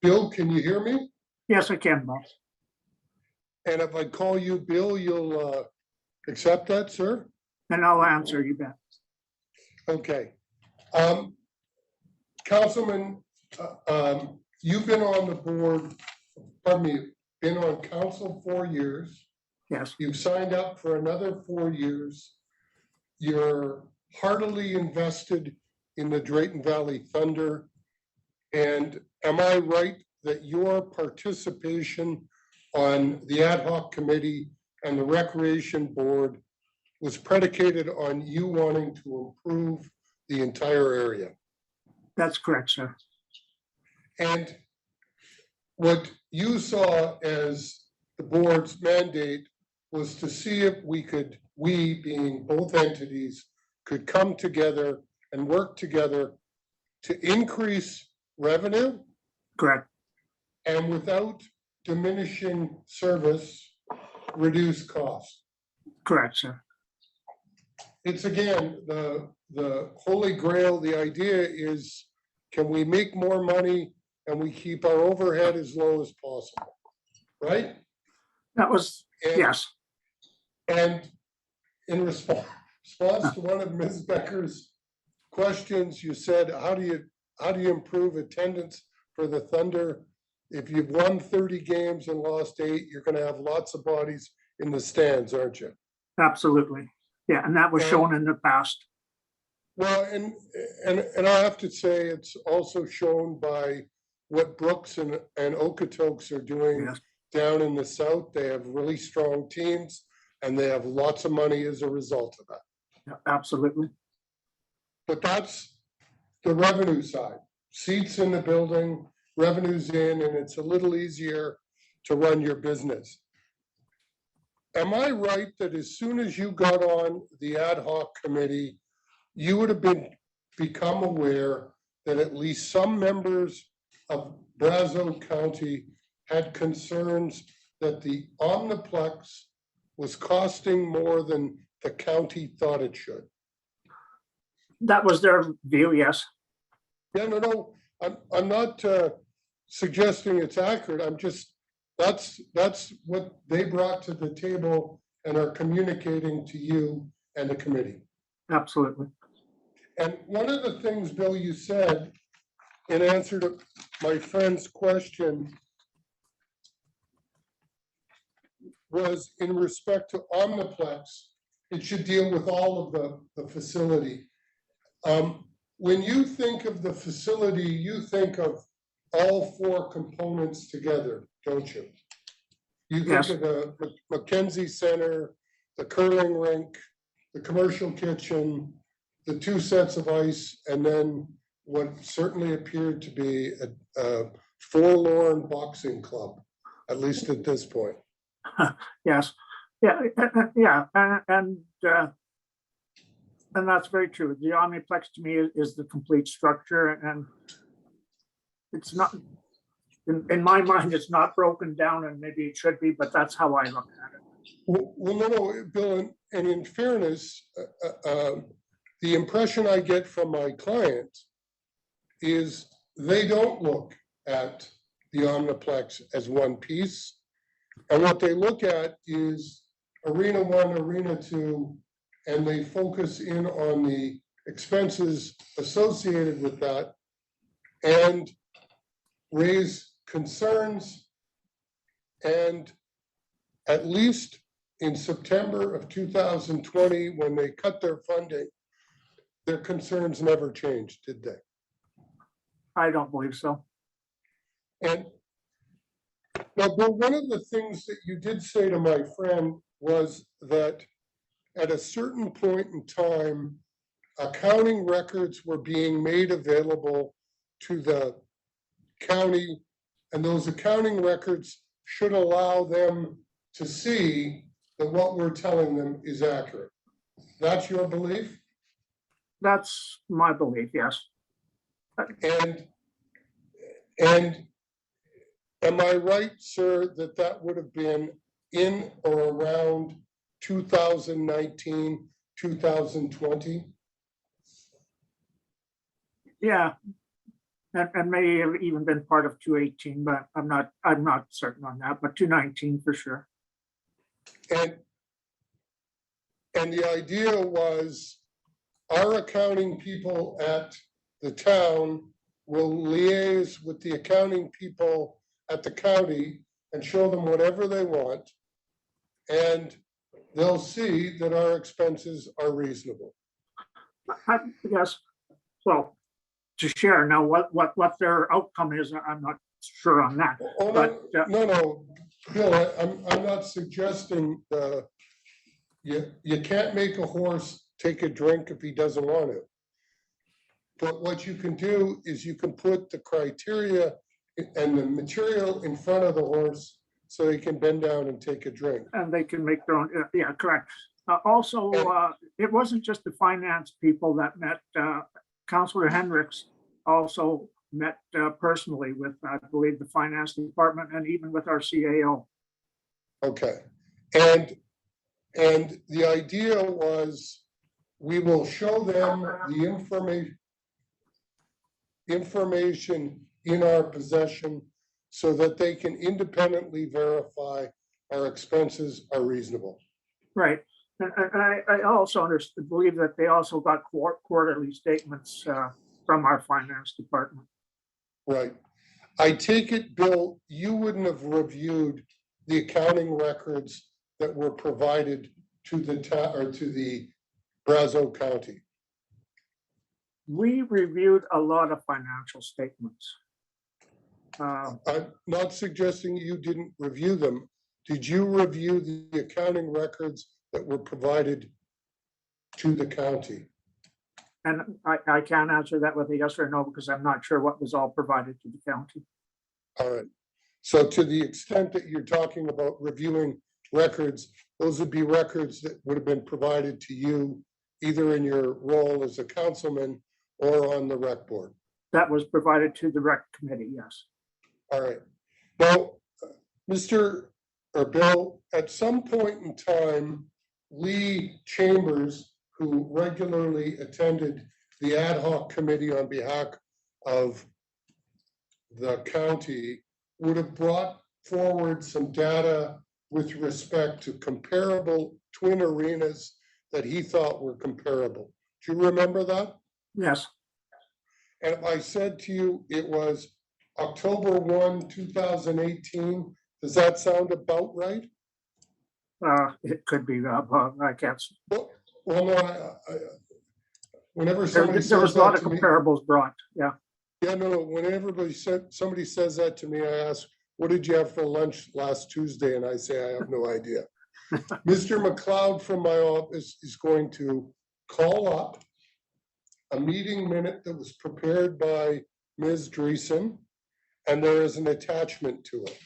Bill, can you hear me? Yes, I can, boss. And if I call you Bill, you'll accept that, sir? And I'll answer, you bet. Okay. Councilman, you've been on the board, pardon me, been on council 4 years. Yes. You've signed up for another 4 years. You're heartily invested in the Drayton Valley Thunder. And am I right that your participation on the ad hoc committee and the recreation board was predicated on you wanting to improve the entire area? That's correct, sir. And what you saw as the board's mandate was to see if we being both entities, could come together and work together to increase revenue. Correct. And without diminishing service, reduce cost. Correct, sir. It's again, the holy grail, the idea is, can we make more money and we keep our overhead as low as possible, right? That was, yes. And in response to one of Ms. Becker's questions, you said, how do you improve attendance for the Thunder? If you've won 30 games and lost 8, you're going to have lots of bodies in the stands, aren't you? Absolutely. Yeah, and that was shown in the past. Well, and I have to say, it's also shown by what Brooks and Okotoks are doing down in the south. They have really strong teams, and they have lots of money as a result of that. Yeah, absolutely. But that's the revenue side. Seats in the building, revenues in, and it's a little easier to run your business. Am I right that as soon as you got on the ad hoc committee, you would have become aware that at least some members of Brazeau County had concerns that the Omniplex was costing more than the county thought it should? That was their view, yes. Yeah, no, I'm not suggesting it's accurate. I'm just, that's what they brought to the table and are communicating to you and the committee. Absolutely. And one of the things, Bill, you said in answer to my friend's question was in respect to Omniplex, it should deal with all of the facility. When you think of the facility, you think of all 4 components together, don't you? You think of the Mackenzie Center, the curling rink, the commercial kitchen, the 2 sets of ice, and then what certainly appeared to be a forlorn boxing club, at least at this point. Yes, yeah, yeah, and that's very true. The Omniplex to me is the complete structure, and it's not, in my mind, it's not broken down, and maybe it should be, but that's how I look at it. Well, no, Bill, and in fairness, the impression I get from my clients is they don't look at the Omniplex as one piece. And what they look at is Arena 1, Arena 2, and they focus in on the expenses associated with that and raise concerns. And at least in September of 2020, when they cut their funding, their concerns never changed, did they? I don't believe so. And now, Bill, one of the things that you did say to my friend was that at a certain point in time, accounting records were being made available to the county, and those accounting records should allow them to see that what we're telling them is accurate. That's your belief? That's my belief, yes. And am I right, sir, that that would have been in or around 2019, 2020? Yeah, and may have even been part of 218, but I'm not certain on that, but 219 for sure. And the idea was our accounting people at the town will liaise with the accounting people at the county and show them whatever they want. And they'll see that our expenses are reasonable. Yes, well, to share now what their outcome is, I'm not sure on that. Oh, But no, Bill, I'm not suggesting you can't make a horse take a drink if he doesn't want to. But what you can do is you can put the criteria and the material in front of the horse so he can bend down and take a drink. and they can make their own, yeah, correct. Also, it wasn't just the finance people that met. Councillor Hendricks also met personally with, I believe, the finance department and even with our CAO. Okay, and the idea was we will show them the information in our possession so that they can independently verify our expenses are reasonable. Right, and I also believe that they also got quarterly statements from our finance department. Right. I take it, Bill, you wouldn't have reviewed the accounting records that were provided to the town or to the Brazeau County. We reviewed a lot of financial statements. I'm not suggesting you didn't review them. Did you review the accounting records that were provided to the county? And I can't answer that with a yes or no because I'm not sure what was all provided to the county. All right. So to the extent that you're talking about reviewing records, those would be records that would have been provided to you either in your role as a councilman or on the rec board. That was provided to the rec committee, yes. All right. Now, Bill, at some point in time, Lee Chambers, who regularly attended the ad hoc committee on behalf of the county, would have brought forward some data with respect to comparable twin arenas that he thought were comparable. Do you remember that? Yes. And I said to you, it was October 1, 2018. Does that sound about right? It could be, I can't. Well, no, whenever There somebody was a says lot that of to me, comparables brought, yeah. yeah, no, when somebody says that to me, I ask, what did you have for lunch last Tuesday? And I say, I have no idea. Mr. McLeod from my office is going to call up a meeting minute that was prepared by Ms. Drayton, and there is an attachment to it.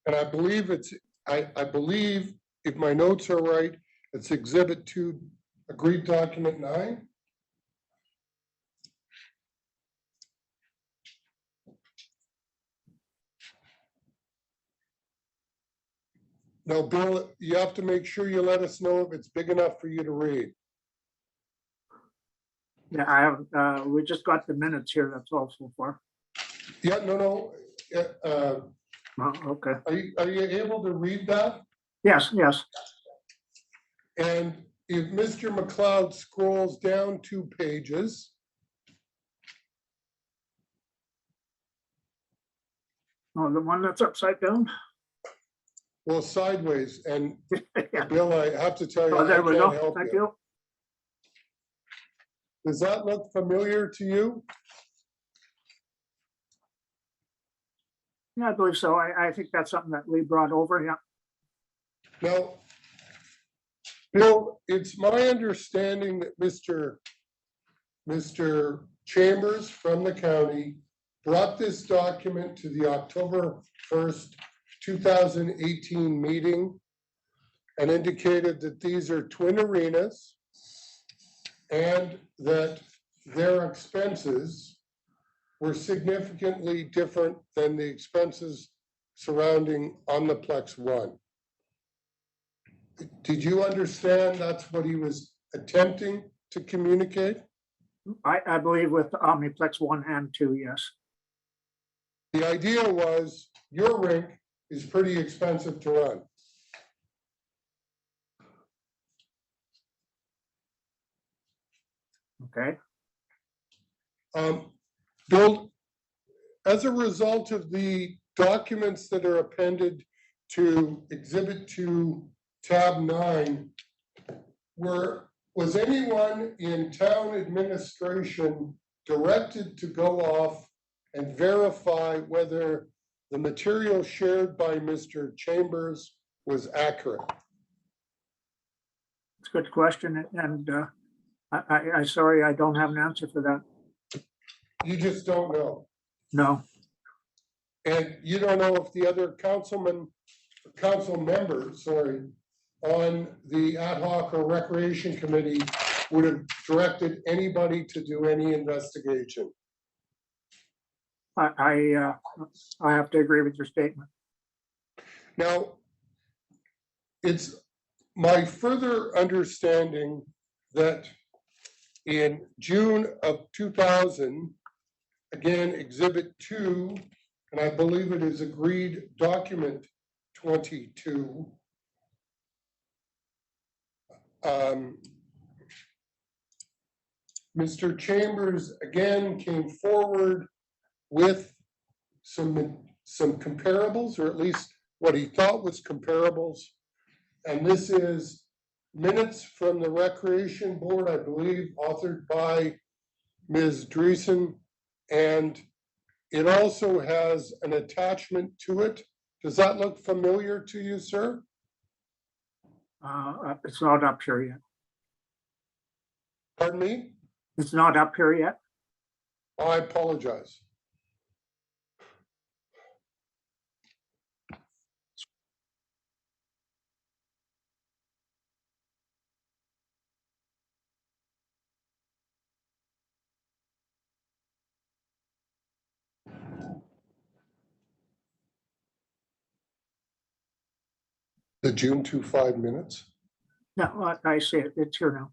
And I believe I believe if my notes are right, it's Exhibit 2, agreed document 9. Now, Bill, you have to make sure you let us know if it's big enough for you to read. Yeah, I have, we just got the minutes here, that's all so far. Yeah, no. Oh, okay. Are you able to read that? Yes, yes. And if Mr. McLeod scrolls down 2 pages. Oh, the one that's upside down? Well, sideways, and Yeah. Bill, I have to tell you, Oh, I there we can't go. help Thank you. you. Does that look familiar to you? Yeah, I believe so. I think that's something that Lee brought over, yeah. Now, Bill, it's my understanding that Mr. Chambers from the county brought this document to the October 1st, 2018 meeting and indicated that these are twin arenas and that their expenses were significantly different than the expenses surrounding Omniplex 1. Did you understand that's what he was attempting to communicate? I believe with the Omniplex 1 and 2, yes. The idea was your rink is pretty expensive to run. Okay. Bill, as a result of the documents that are appended to Exhibit 2, Tab 9, was anyone in town administration directed to go off and verify whether the material shared by Mr. Chambers was accurate? It's a good question, and I'm sorry, I don't have an answer for that. You just don't know. No. And you don't know if the other council members, on the ad hoc or recreation committee would have directed anybody to do any investigation. I have to agree with your statement. Now, it's my further understanding that in June of 2000, again, Exhibit 2, and I believe it is agreed document 22, Mr. Chambers again came forward with some comparables, or at least what he thought was comparables. And this is minutes from the Recreation Board, I believe, authored by Ms. Drayton. And it also has an attachment to it. Does that look familiar to you, sir? It's not up here yet. Pardon me? It's not up here yet. I apologize. The June 25 minutes? No, I see it. It's here now.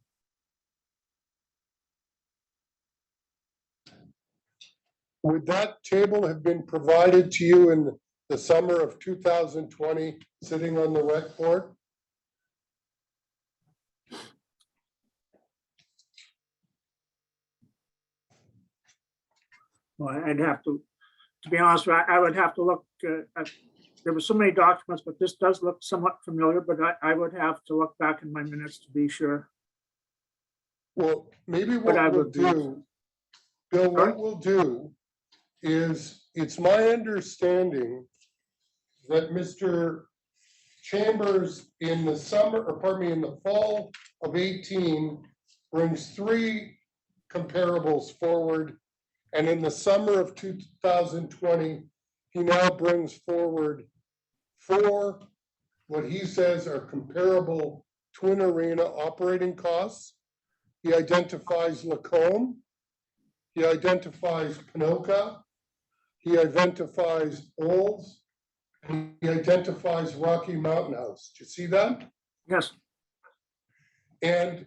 Would that table have been provided to you in the summer of 2020, sitting on the rec board? Well, I'd have to be honest, I would have to look, there were so many documents, but this does look somewhat familiar, but I would have to look back in my minutes to be sure. Well, maybe But I what we'll would do, Bill, what we'll do is, it's my understanding that Mr. Chambers in the summer, or pardon me, in the fall of 18 brings 3 comparables forward. And in the summer of 2020, he now brings forward for what he says are comparable twin arena operating costs. He identifies Lacombe. He identifies Pinoca. He identifies Olds. And he identifies Rocky Mountain House. Do you see that? Yes, And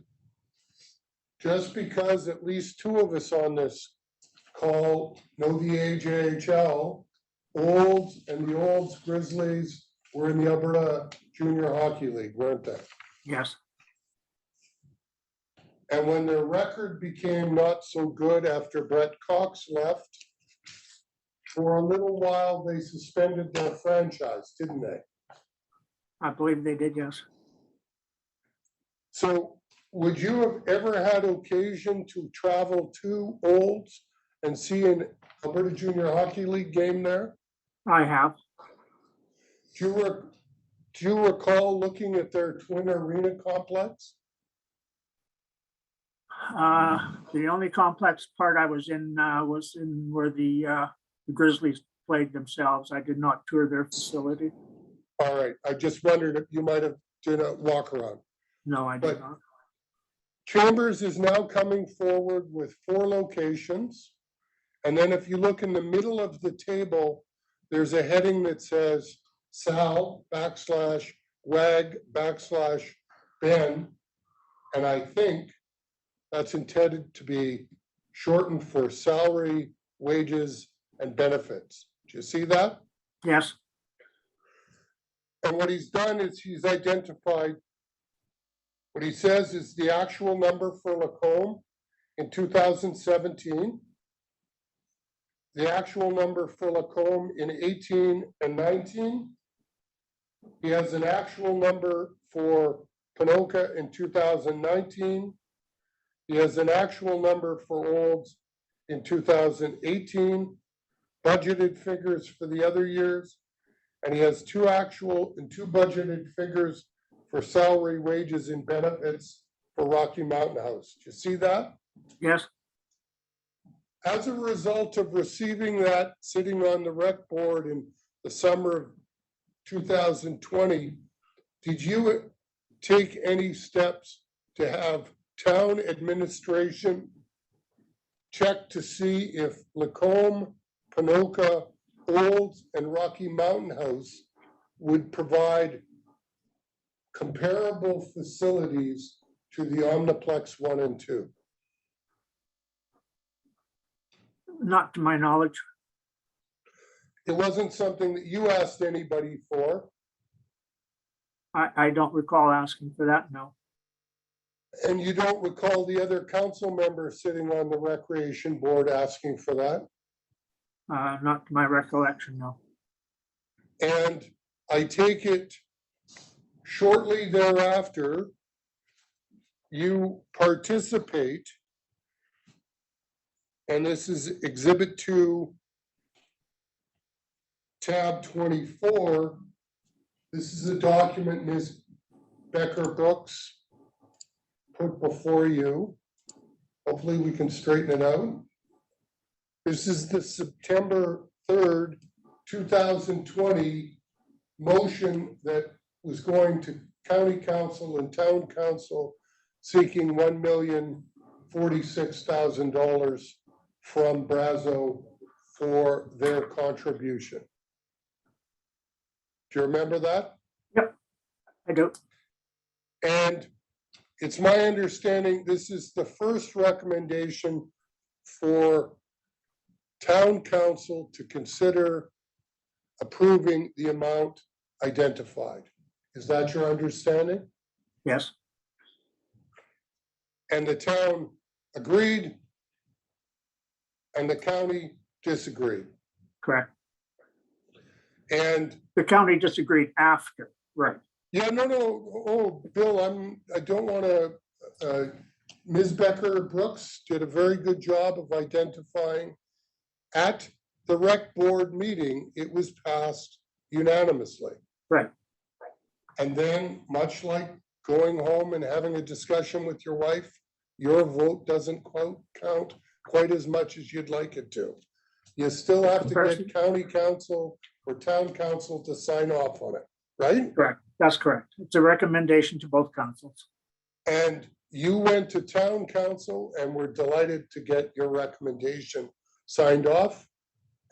just because at least two of us on this call know the AJHL, Olds and the Olds Grizzlies were in the Alberta Junior Hockey League, weren't they? yes, And when their record became not so good after Brett Cox left, for a little while, they suspended their franchise, didn't they? I believe they did, yes. So would you have ever had occasion to travel to Olds and see an Alberta Junior Hockey League game there? I have. Do you recall looking at their twin arena complex? The only complex part I was in where the Grizzlies played themselves. I did not tour their facility. All right, I just wondered if you might have did a walk around. No, I did not. Chambers is now coming forward with 4 locations. And then if you look in the middle of the table, there's a heading that says Sal /WAG/Ben. And I think that's intended to be shortened for salary, wages, and benefits. Do you see that? Yes, And what he's done is he's identified, what he says is the actual number for Lacombe in 2017, the actual number for Lacombe in 18 and 19. He has an actual number for Pinoca in 2019. He has an actual number for Olds in 2018, budgeted figures for the other years. And he has 2 actual and 2 budgeted figures for salary, wages, and benefits for Rocky Mountain House. Do you see that? yes, As a result of receiving that, sitting on the rec board in the summer of 2020, did you take any steps to have town administration check to see if Lacombe, Pinoca, Olds, and Rocky Mountain House would provide comparable facilities to the Omniplex 1 and 2? not to my knowledge. It wasn't something that you asked anybody for, I don't recall asking for that, no. and you don't recall the other council members sitting on the recreation board asking for that. Not to my recollection, no. And I take it shortly thereafter, you participate, and this is Exhibit 2, tab 24. This is a document Ms. Becker-Brooks put before you. Hopefully we can straighten it out. This is the September 3rd, 2020 motion that was going to county council and town council seeking $1,046,000 from Brazeau for their contribution. Do you remember that? I do. And it's my understanding this is the first recommendation for town council to consider approving the amount identified. Is that your understanding? Yes, And the town agreed and the county disagreed. correct. And The county disagreed after, right. yeah, no, oh, Bill, I don't want to, Ms. Becker-Brooks did a very good job of identifying at the rec board meeting, it was passed unanimously. Right. And then, much like going home and having a discussion with your wife, your vote doesn't count quite as much as you'd like it to. You still have to get county council for town council to sign off on it, right? Correct, that's correct. It's a recommendation to both councils. And you went to town council and were delighted to get your recommendation signed off.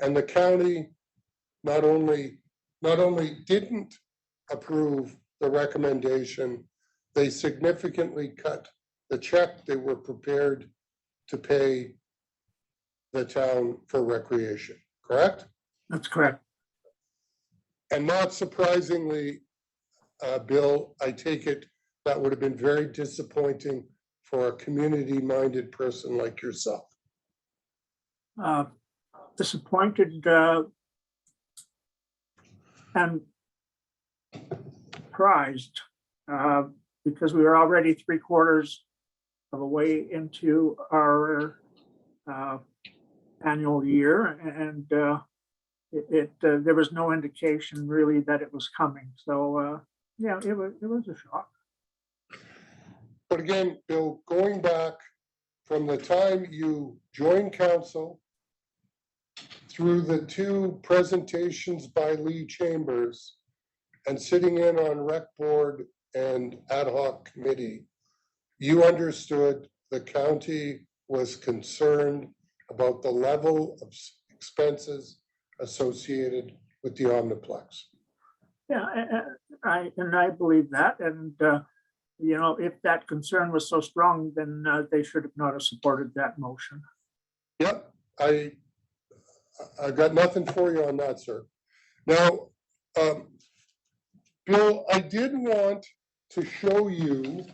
And the county not only didn't approve the recommendation, they significantly cut the check they were prepared to pay the town for recreation, correct? That's correct. And not surprisingly, Bill, I take it that would have been very disappointing for a community-minded person like yourself. Disappointed and surprised because we were already 3/4 of the way into our annual year, and there was no indication really that it was coming. So yeah, it was a shock. But again, Bill, going back from the time you joined council through the 2 presentations by Lee Chambers and sitting in on rec board and ad hoc committee, you understood the county was concerned about the level of expenses associated with the Omniplex. Yeah, I believe that, and you know, if that concern was so strong, then they should have not have supported that motion. Yep, I got nothing for you on that, sir. Now, Bill, I did want to show you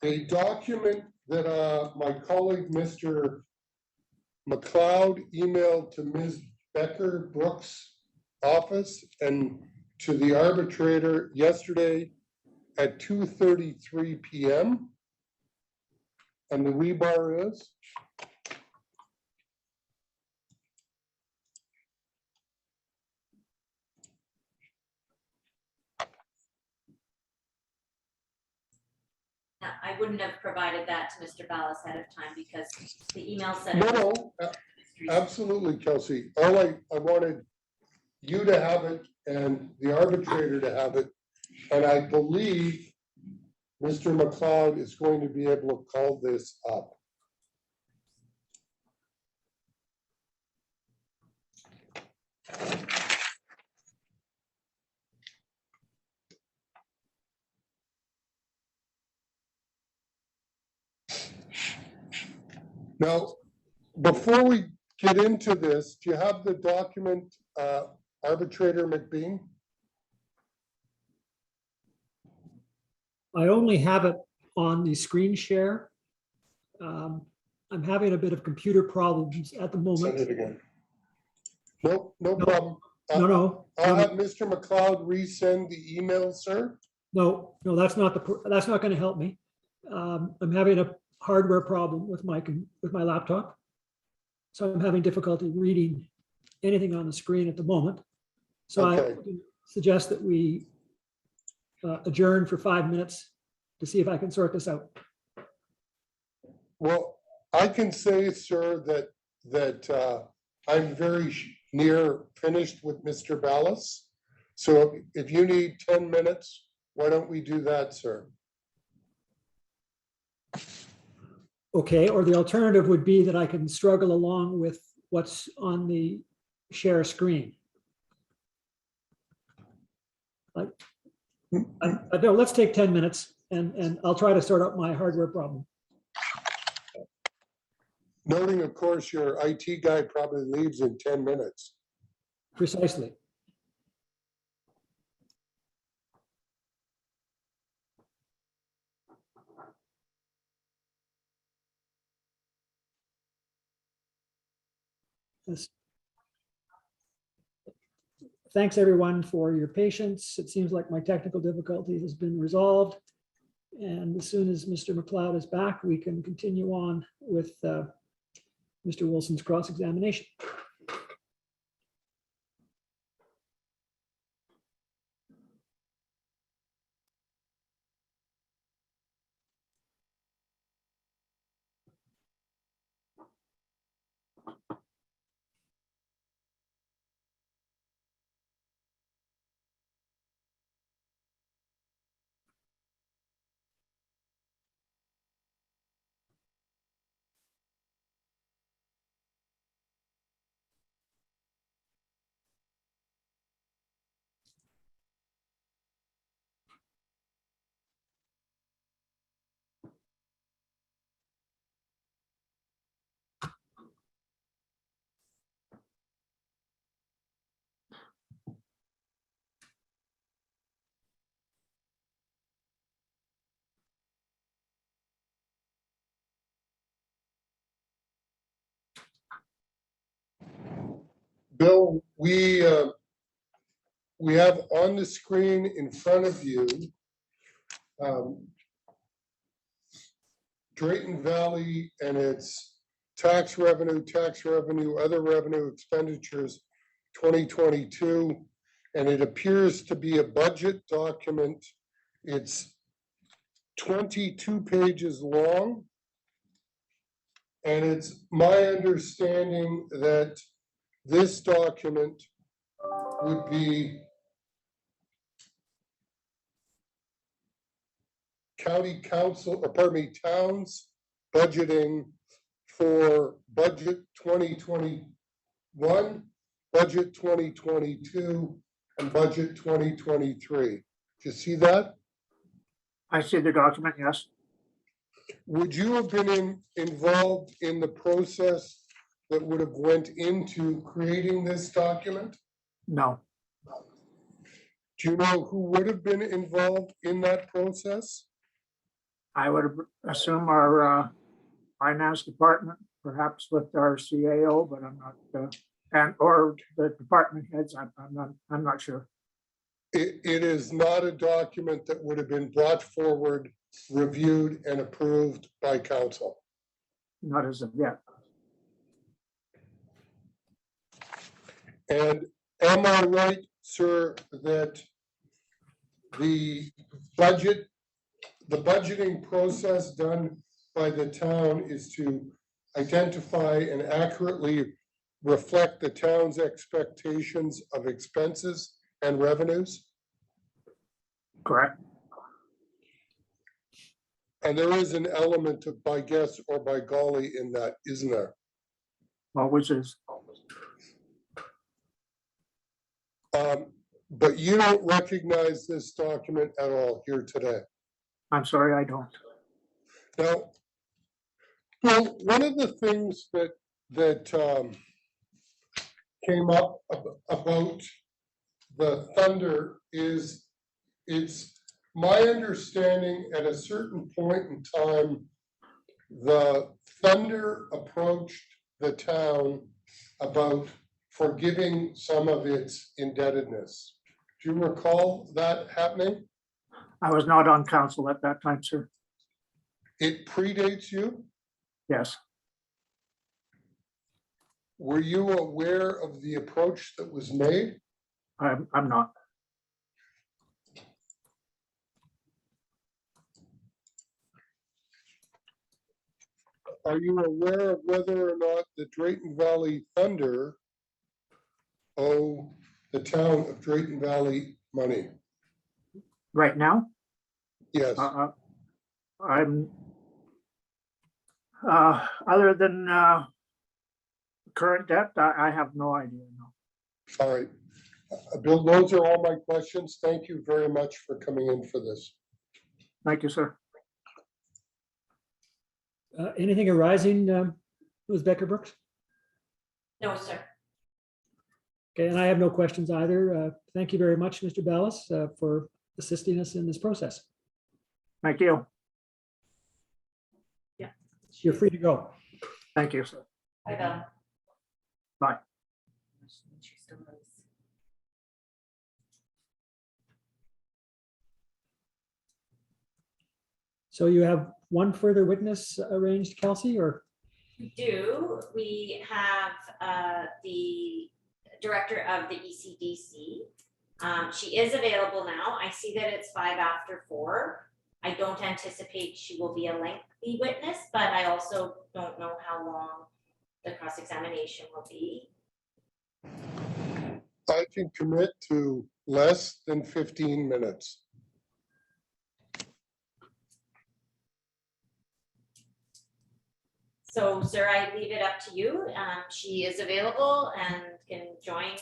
a document that my colleague, Mr. McLeod, emailed to Ms. Becker Brooks' office and to the arbitrator yesterday at 2:33 p.m. And the rebar is? I wouldn't have provided that to Mr. Ballas ahead of time because the email said. No, absolutely, Kelsey. All I wanted you to have it and the arbitrator to have it. And I believe Mr. McLeod is going to be able to call this up. Now, before we get into this, do you have the document, Arbitrator McBean? I only have it on the screen share. I'm having a bit of computer problems at the Send moment. it again. Nope, no problem. No, I'll have Mr. McLeod resend the email, sir. no, that's not going to help me. I'm having a hardware problem with my laptop. So I'm having difficulty reading anything on the screen at the moment. So Okay. I suggest that we adjourn for 5 minutes to see if I can sort this out. Well, I can say, sir, that I'm very near finished with Mr. Ballas. So if you need 10 minutes, why don't we do that, sir? Okay, or the alternative would be that I can struggle along with what's on the share screen. Like, no, let's take 10 minutes and I'll try to sort out my hardware problem. Noting, of course, your IT guy probably leaves in 10 minutes. Precisely. Yes. Thanks, everyone, for your patience. It seems like my technical difficulty has been resolved. And as soon as Mr. McLeod is back, we can continue on with Mr. Wilson's cross-examination. Bill, we have on the screen in front of you Drayton Valley and its tax revenue, other revenue expenditures 2022. And it appears to be a budget document. It's 22 pages long. And it's my understanding that this document would be county council, or pardon me, towns budgeting for budget 2021, budget 2022, and budget 2023. Do you see that? I see the document, yes. Would you have been involved in the process that would have went into creating this document? No, Do you know who would have been involved in that process? I would assume our finance department, perhaps with our CAO, but I'm not, and or the department heads, I'm not sure. It is not a document that would have been brought forward, reviewed, and approved by council. Not as of yet. And am I right, sir, that the budgeting process done by the town is to identify and accurately reflect the town's expectations of expenses and revenues? Correct. And there is an element of by guess or by golly in that, isn't there? Always is. But you don't recognize this document at all here today. I'm sorry, I don't. Now, well, one of the things that came up about the Thunder is it's my understanding at a certain point in time, the Thunder approached the town about forgiving some of its indebtedness. Do you recall that happening? I was not on council at that time, sir. It predates you? Yes, Were you aware of the approach that was made? I'm not. Are you aware of whether or not the Drayton Valley Thunder owe the town of Drayton Valley money? Right now, Yes. I'm, other than current debt, I have no idea, no. All right. Bill, those are all my questions. Thank you very much for coming in for this. Thank you, sir. Anything arising, Ms. Becker-Brooks? No, sir. Okay, and I have no questions either. Thank you very much, Mr. Ballas, for assisting us in this process. Thank you. You're free to go. Thank you, sir. Bye, Bill. Bye. So you have one further witness arranged, Kelsey, or? We do. We have the director of the ECDC. She is available now. I see that it's 4:05. I don't anticipate she will be a lengthy witness, but I also don't know how long the cross-examination will be. I can commit to less than 15 minutes. So, sir, I leave it up to you. She is available and can join,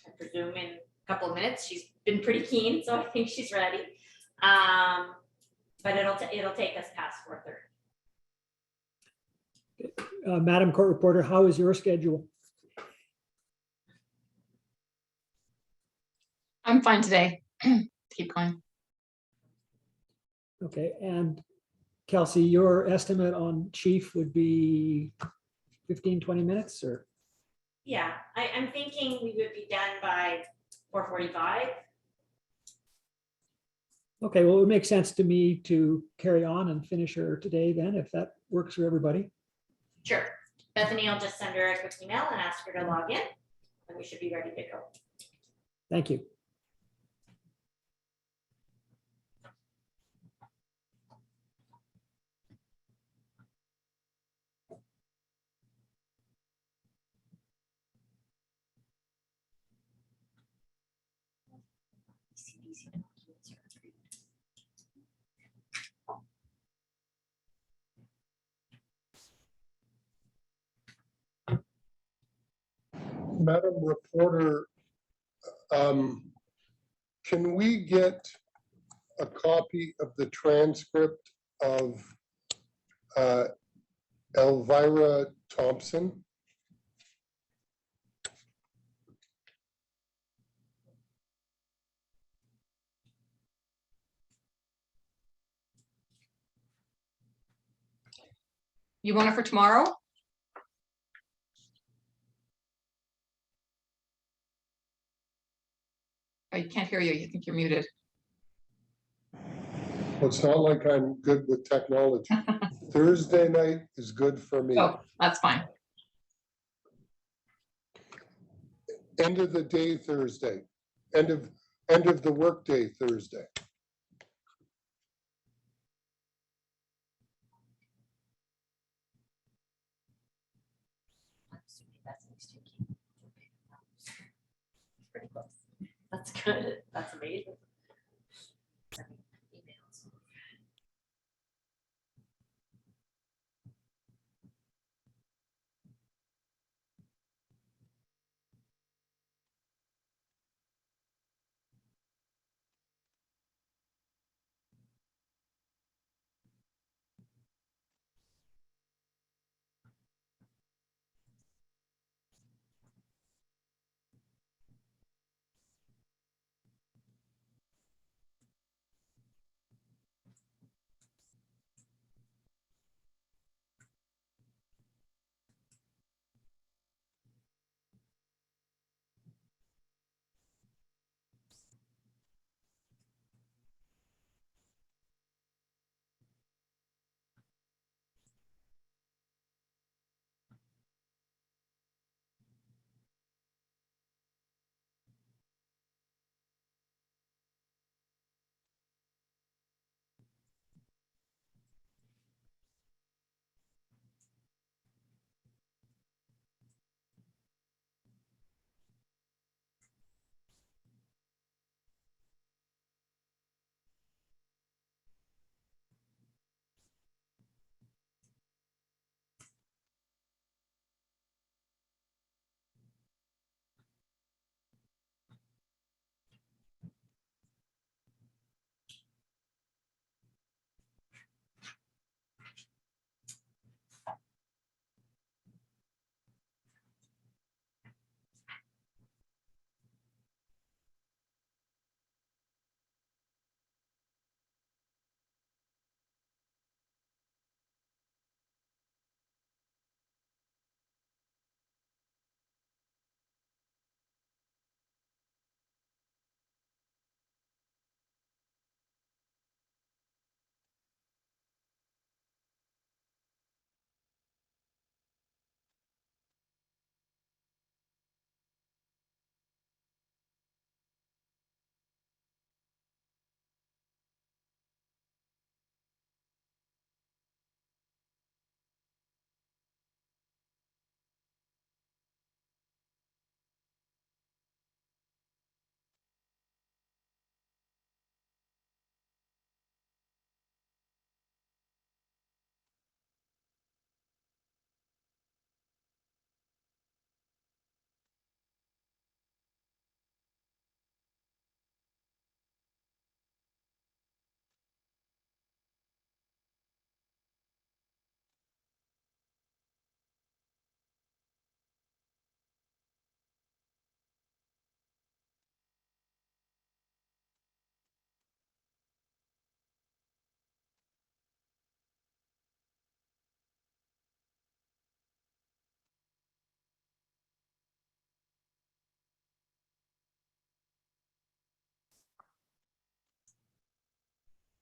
I presume, in a couple of minutes. She's been pretty keen, so I think she's ready. But it'll take us past 4:30. Madam Court Reporter, how is your schedule? I'm fine today. Keep going. Okay, and Kelsey, your estimate on chief would be 15, 20 minutes, or? Yeah, I'm thinking we would be done by 4:45. Okay, well, it would make sense to me to carry on and finish her today then, if that works for everybody. Sure. Bethany, I'll just send her a quick email and ask her to log in, and we should be ready to go. Thank you. Madam Reporter, can we get a copy of the transcript of Elvira Thompson? You want it for tomorrow? I can't hear you. I think you're muted. Well, it's not like I'm good with technology. Thursday night is good for me. Oh, that's fine. End of the day Thursday, end of the workday Thursday. Pretty close. That's good. That's amazing.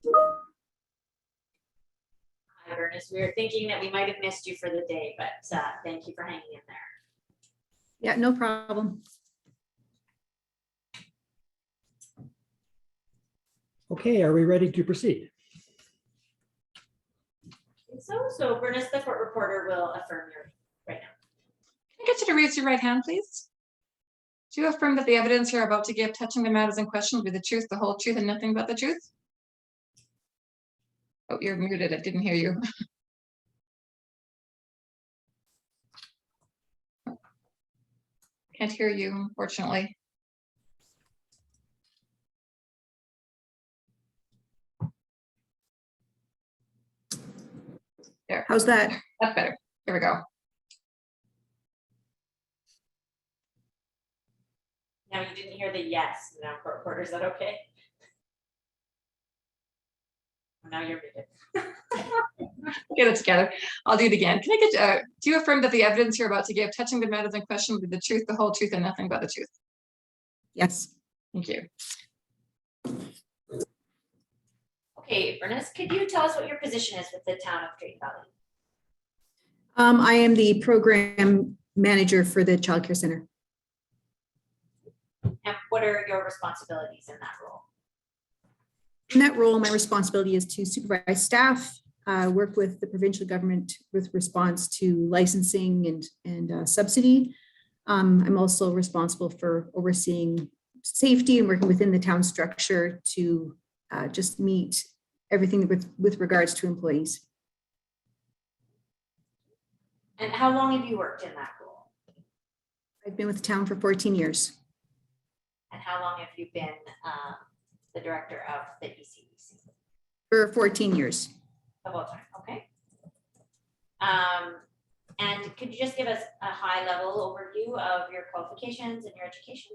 Hi, Ernest. We were thinking that we might have missed you for the day, but thank you for hanging in there. Yeah, no problem. Okay, are we ready to proceed? So Bernice, the court reporter, will affirm your right now. Can I get you to raise your right hand, please? Do you affirm that the evidence you're about to give touching the matters in question will be the truth, the whole truth, and nothing but the truth? Oh, you're muted. I didn't hear you. Can't hear you, unfortunately. There. How's that? That's better. Here we go. Now you didn't hear the yes. Now court reporter, is that okay? Now you're muted. Get it together. I'll do it again. Can I get, do you affirm that the evidence you're about to give touching the matters in question will be the truth, the whole truth, and nothing but the truth? Yes. Thank you. Okay, Bernice, could you tell us what your position is with the town of Drayton Valley? I am the program manager for the Child Care Center. And what are your responsibilities in that role? In that role, my responsibility is to supervise staff, work with the provincial government with response to licensing and subsidy. I'm also responsible for overseeing safety and working within the town structure to just meet everything with regards to employees. And how long have you worked in that role? I've been with the town for 14 years. And how long have you been the director of the ECBC? For 14 years. Of all time, okay. And could you just give us a high level overview of your qualifications and your education?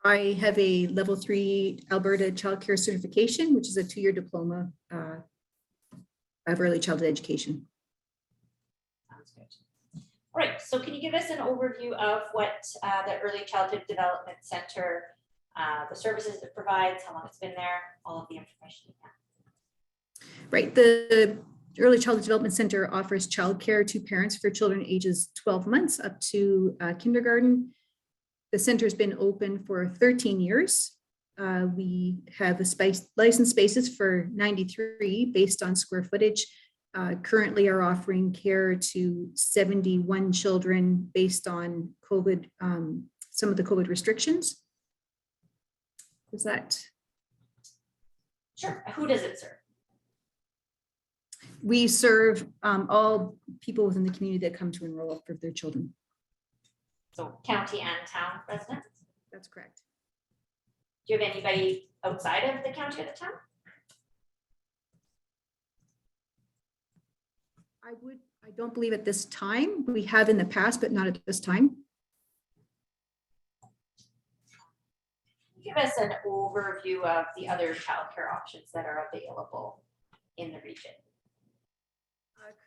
I have a level 3 Alberta Child Care certification, which is a 2-year diploma of early childhood education. Sounds good. All right, so can you give us an overview of what the Early Childhood Development Center, the services it provides, how long it's been there, all of the information you have? Right, the Early Childhood Development Center offers childcare to parents for children ages 12 months up to kindergarten. The center's been open for 13 years. We have licensed spaces for 93 based on square footage. Currently are offering care to 71 children based on COVID, some of the COVID restrictions. Is that? Sure, who does it serve? We serve all people within the community that come to enroll for their children. So county and town residents? That's correct. Do you have anybody outside of the county or the town? I don't believe at this time. We have in the past, but not at this time. Give us an overview of the other childcare options that are available in the region.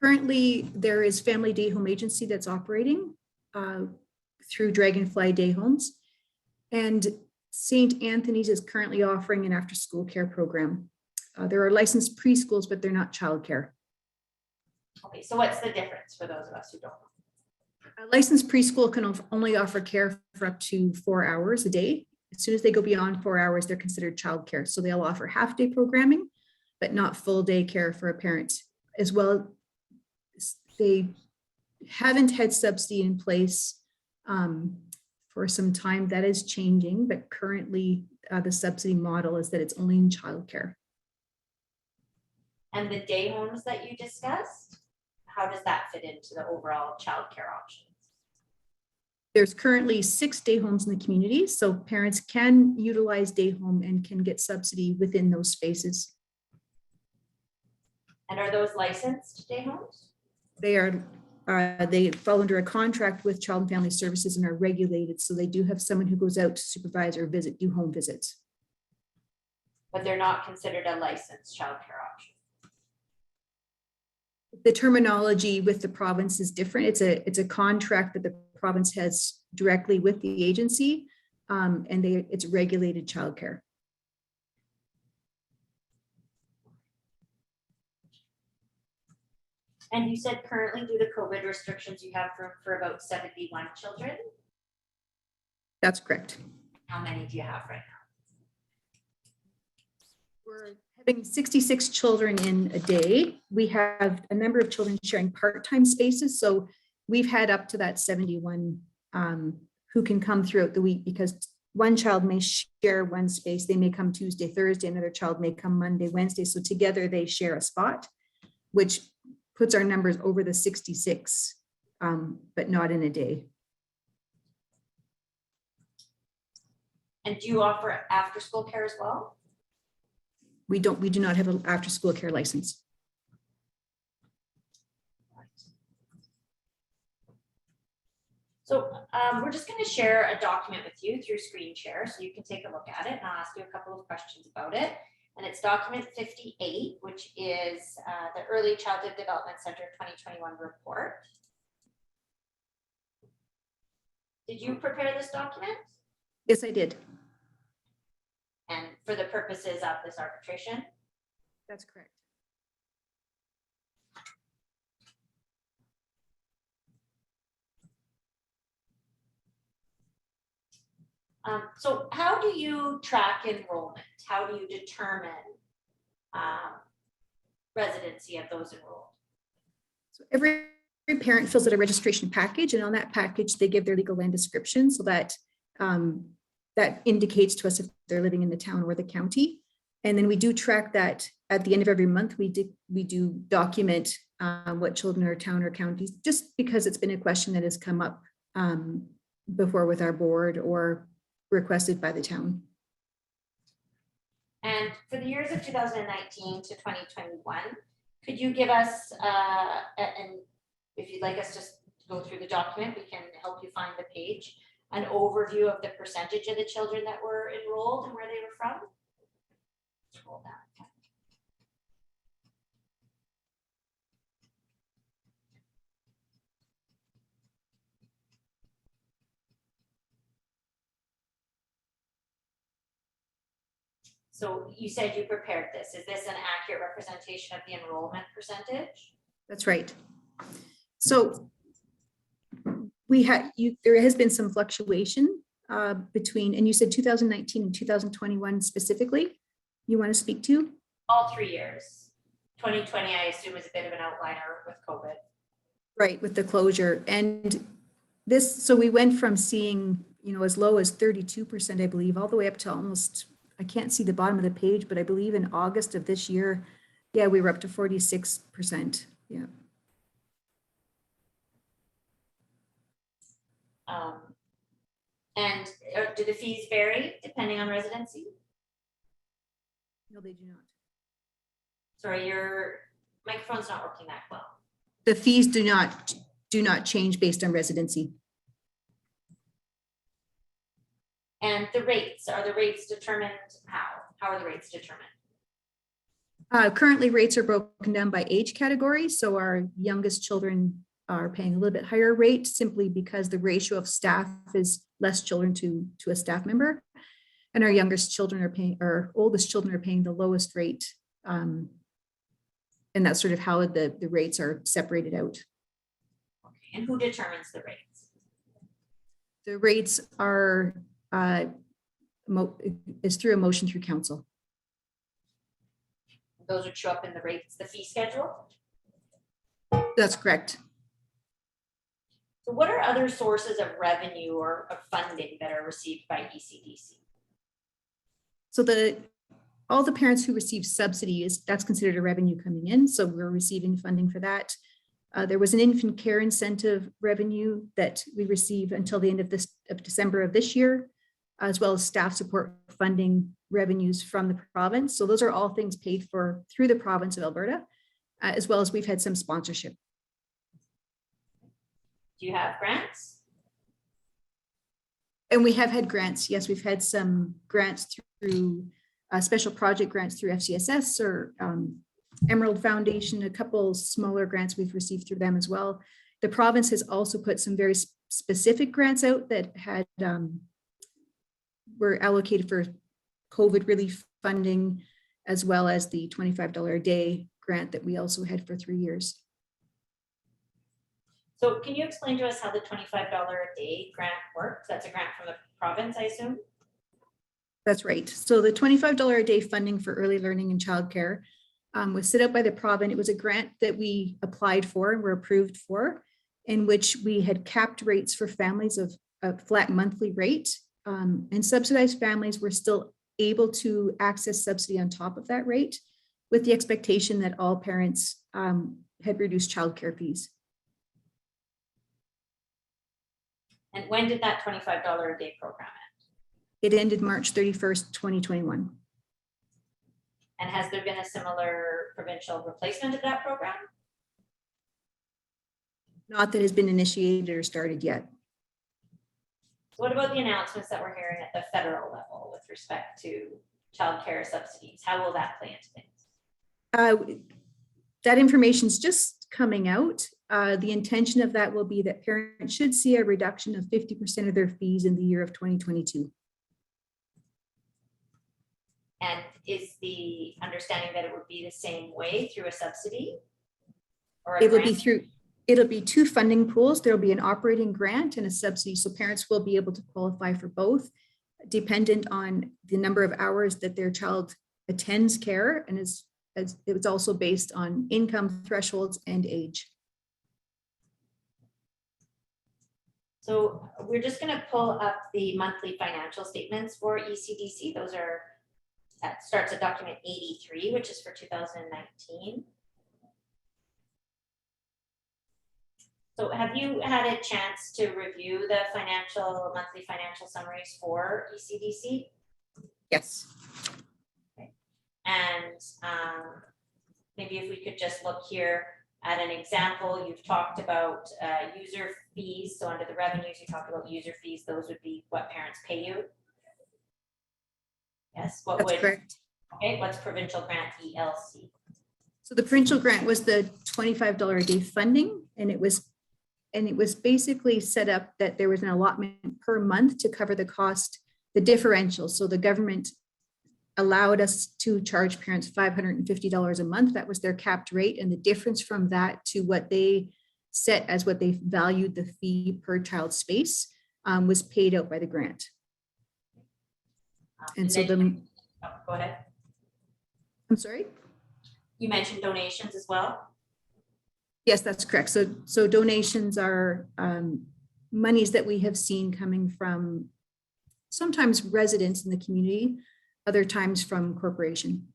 Currently, there is Family Day Home Agency that's operating through Dragonfly Day Homes. And St. Anthony's is currently offering an after-school care program. There are licensed preschools, but they're not childcare. Okay, so what's the difference for those of us who don't know? A licensed preschool can only offer care for up to 4 hours a day. As soon as they go beyond 4 hours, they're considered childcare. So they'll offer half-day programming, but not full-day care for a parent. As well, they haven't had subsidy in place for some time. That is changing, but currently the subsidy model is that it's only in childcare. And the day homes that you discussed, how does that fit into the overall childcare options? There's currently 6 day homes in the community, so parents can utilize day home and can get subsidy within those spaces. And are those licensed day homes? They are. They fall under a contract with Child and Family Services and are regulated, so they do have someone who goes out to supervise or do home visits. But they're not considered a licensed childcare option. The terminology with the province is different. It's a contract that the province has directly with the agency, and it's regulated childcare. And you said currently due to COVID restrictions, you have room for about 71 children. That's correct. How many do you have right now? We're having 66 children in a day. We have a number of children sharing part-time spaces. So we've had up to that 71 who can come throughout the week, because one child may share one space. They may come Tuesday, Thursday, another child may come Monday, Wednesday. So together they share a spot, which puts our numbers over the 66, but not in a day. And do you offer after-school care as well? We do not have an after-school care license. So we're just going to share a document with you through screen share so you can take a look at it, and I'll ask you a couple of questions about it. And it's document 58, which is the Early Childhood Development Center 2021 report. Did you prepare this document? Yes, I did. And for the purposes of this arbitration? That's correct. So how do you track enrollment? How do you determine residency of those enrolled? So every parent fills out a registration package, and on that package, they give their legal land description, so that that indicates to us if they're living in the town or the county. And then we do track that at the end of every month. We do document what children are town or counties, just because it's been a question that has come up before with our board or requested by the town. And for the years of 2019 to 2021, could you give us, and if you'd like us just to go through the document, we can help you find the page, an overview of the percentage of the children that were enrolled and where they were from? Scroll down. So you said you prepared this. Is this an accurate representation of the enrollment percentage? That's right. So there has been some fluctuation between, and you said 2019 and 2021 specifically, you want to speak to? All 3 years. 2020, I assume, is a bit of an outliner with COVID. Right, with the closure. And this, so we went from seeing, as low as 32%, I believe, all the way up to almost, I can't see the bottom of the page, but I believe in August of this year, yeah, we were up to 46%. Yeah. And do the fees vary depending on residency? No, they do not. Sorry, your microphone's not working that well. The fees do not change based on residency. And the rates, are the rates determined how? How are the rates determined? Currently, rates are broken down by age category. So our youngest children are paying a little bit higher rate simply because the ratio of staff is less children to a staff member. And our youngest children are paying, our oldest children are paying the lowest rate. And that's sort of how the rates are separated out. Okay. And who determines the rates? The rates are is through a motion through council. Those would show up in the rates, the fee schedule? That's correct. So what are other sources of revenue or of funding that are received by ECDC? So all the parents who receive subsidies, that's considered a revenue coming in. So we're receiving funding for that. There was an infant care incentive revenue that we receive until the end of December of this year, as well as staff support funding revenues from the province. So those are all things paid for through the province of Alberta, as well as we've had some sponsorship. Do you have grants? And we have had grants. Yes, we've had some grants through special project grants through FCSS or Emerald Foundation, a couple smaller grants we've received through them as well. The province has also put some very specific grants out that had were allocated for COVID relief funding, as well as the $25 a day grant that we also had for 3 years. So can you explain to us how the $25 a day grant works? That's a grant from the province, I assume? That's right. So the $25 a day funding for early learning and childcare was set up by the province. It was a grant that we applied for and were approved for, in which we had capped rates for families of a flat monthly rate. And subsidized families were still able to access subsidy on top of that rate, with the expectation that all parents had reduced childcare fees. And when did that $25 a day program end? It ended March 31st, 2021. And has there been a similar provincial replacement of that program? Not that has been initiated or started yet. So what about the announcements that we're hearing at the federal level with respect to childcare subsidies? How will that play into things? That information is just coming out. The intention of that will be that parents should see a reduction of 50% of their fees in the year of 2022. And is the understanding that it would be the same way through a subsidy? Or a It'll be grant? through, it'll be two funding pools. There'll be an operating grant and a subsidy. So parents will be able to qualify for both, dependent on the number of hours that their child attends care, and it's also based on income thresholds and age. So we're just going to pull up the monthly financial statements for ECDC. Those are, that starts at document 83, which is for 2019. So have you had a chance to review the monthly financial summaries for ECDC? Yes. Okay. And maybe if we could just look here at an example, you've talked about user fees. So under the revenues, you talked about user fees. Those would be what parents pay you. Yes, what That's would, correct. okay, what's provincial grant ELC? So the provincial grant was the $25 a day funding, and it was basically set up that there was an allotment per month to cover the cost, the differential. So the government allowed us to charge parents $550 a month. That was their capped rate. And the difference from that to what they set as what they valued the fee per child space was paid out by the grant. And so oh, go ahead. I'm sorry? You mentioned donations as well. Yes, that's correct. So donations are monies that we have seen coming from sometimes residents in the community, other times from corporation.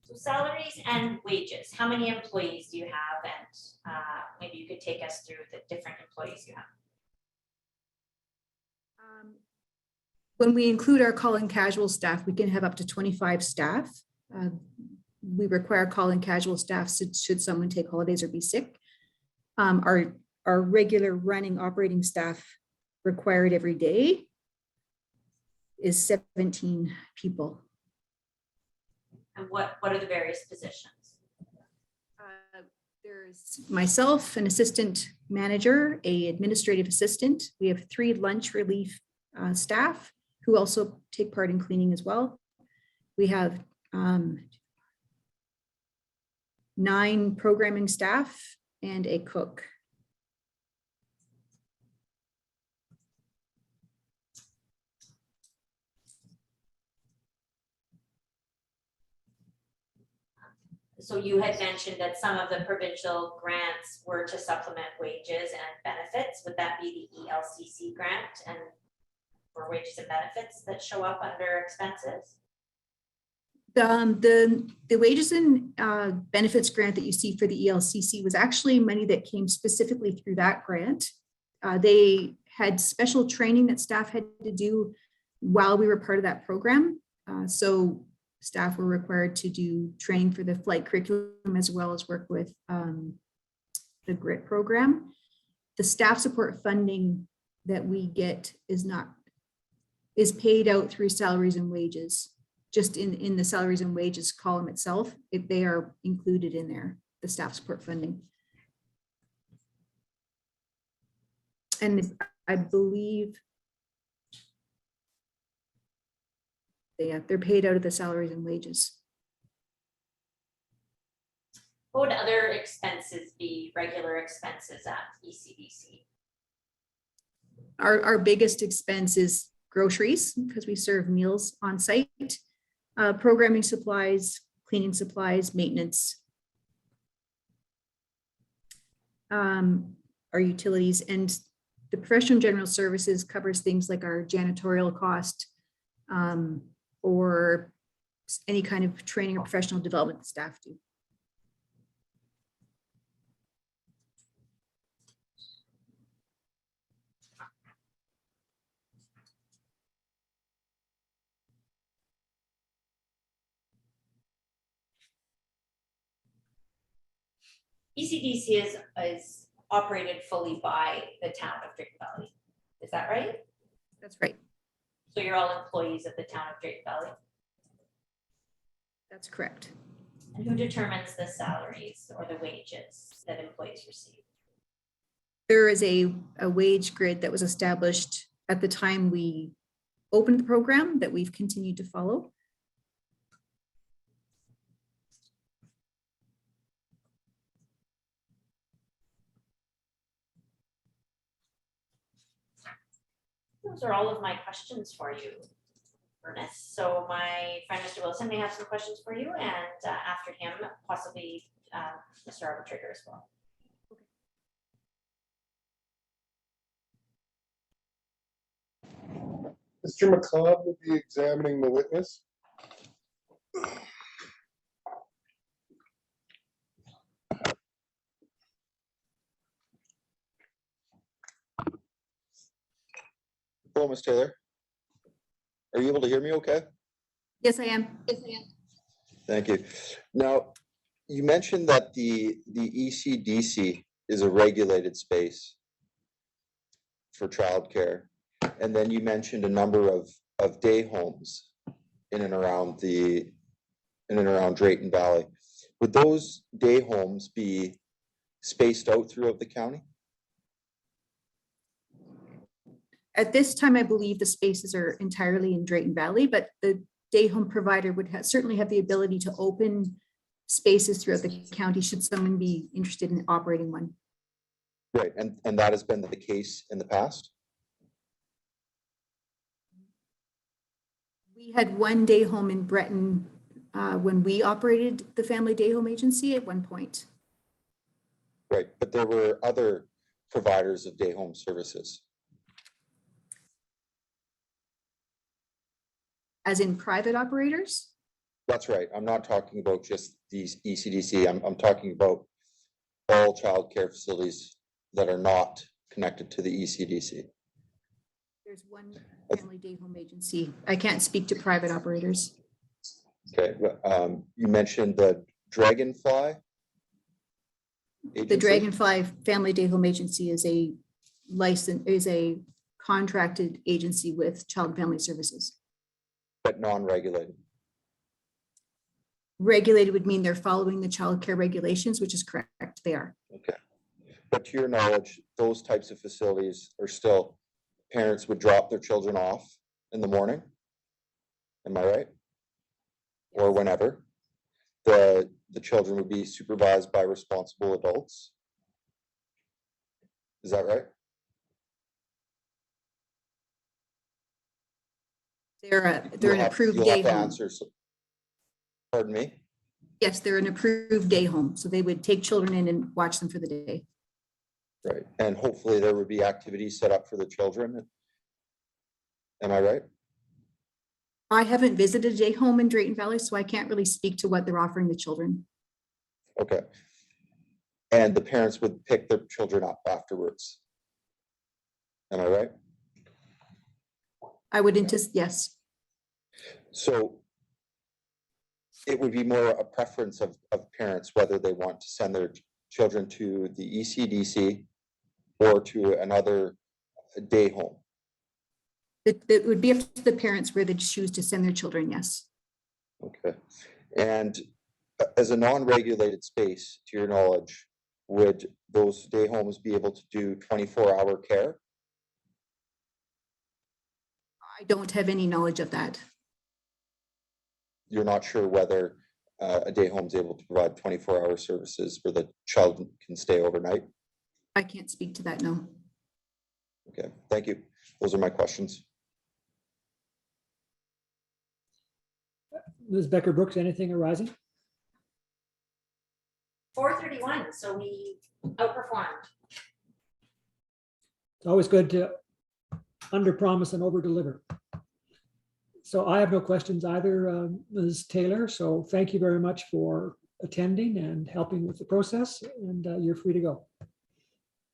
So salaries and wages, how many employees do you have? And maybe you could take us through the different employees you have. When we include our call and casual staff, we can have up to 25 staff. We require call and casual staff should someone take holidays or be sick. Our regular running operating staff required every day is 17 people. And what are the various positions? There's myself, an assistant manager, a administrative assistant. We have 3 lunch relief staff who also take part in cleaning as well. We have 9 programming staff and a cook. So you had mentioned that some of the provincial grants were to supplement wages and benefits. Would that be the ELCC grant and for wages and benefits that show up under expenses? The wages and benefits grant that you see for the ELCC was actually money that came specifically through that grant. They had special training that staff had to do while we were part of that program. So staff were required to do training for the flight curriculum as well as work with the GRIT program. The staff support funding that we get is paid out through salaries and wages. Just in the salaries and wages column itself, if they are included in there, the staff support funding. And I believe they're paid out of the salaries and wages. What would other expenses be, regular expenses at ECDC? Our biggest expense is groceries because we serve meals on site, programming supplies, cleaning supplies, maintenance. Our utilities, and the professional general services covers things like our janitorial cost, or any kind of training or professional development that staff do. ECDC is operated fully by the town of Drayton Valley. Is that right? That's right. So you're all employees of the town of Drayton Valley? That's correct. And who determines the salaries or the wages that employees receive? There is a wage grid that was established at the time we opened the program that we've continued to follow. Those are all of my questions for you, Ernest. So my friend, Mr. Wilson, may have some questions for you, and after him, possibly Mr. Arbitrator as well. Mr. McCobb will be examining the witness. Hello, Ms. Taylor. Are you able to hear me okay? Yes, I am. Thank you. Now, you mentioned that the ECDC is a regulated space for childcare. And then you mentioned a number of day homes in and around Drayton Valley. Would those day homes be spaced out throughout the county? At this time, I believe the spaces are entirely in Drayton Valley, but the day home provider would certainly have the ability to open spaces throughout the county should someone be interested in operating one. Right, and that has been the case in the past? We had one day home in Breton when we operated the family day home agency at one point. Right, but there were other providers of day home services. As in private operators? That's right. I'm not talking about just these ECDC. I'm talking about all childcare facilities that are not connected to the ECDC. There's one family day home agency. I can't speak to private operators. Okay, you mentioned the Dragonfly The agency? Dragonfly Family Day Home Agency is a contracted agency with Child and Family Services. But non-regulated. Regulated would mean they're following the child care regulations, which is correct. They are. Okay. But to your knowledge, those types of facilities are still, parents would drop their children off in the morning? Am I right? Or whenever. The children would be supervised by responsible adults? Is that right? They're an You'll have approved day to home. answer. Pardon me? Yes, they're an approved day home. So they would take children in and watch them for the day. Right, and hopefully there would be activities set up for the children. Am I right? I haven't visited a day home in Drayton Valley, so I can't really speak to what they're offering the children. Okay. And the parents would pick their children up afterwards. Am I right? I would anticipate, yes. So it would be more a preference of parents whether they want to send their children to the ECDC or to another day home. It would be up to the parents where they choose to send their children, yes. Okay. And as a non-regulated space, to your knowledge, would those day homes be able to do 24-hour care? I don't have any knowledge of that. You're not sure whether a day home is able to provide 24-hour services where the child can stay overnight? I can't speak to that, no. Okay, thank you. Those are my questions. Ms. Becker Brooks, anything arising? 431, so we outperformed. It's always good to under-promise and over-deliver. So I have no questions either, Ms. Taylor. So thank you very much for attending and helping with the process, and you're free to go.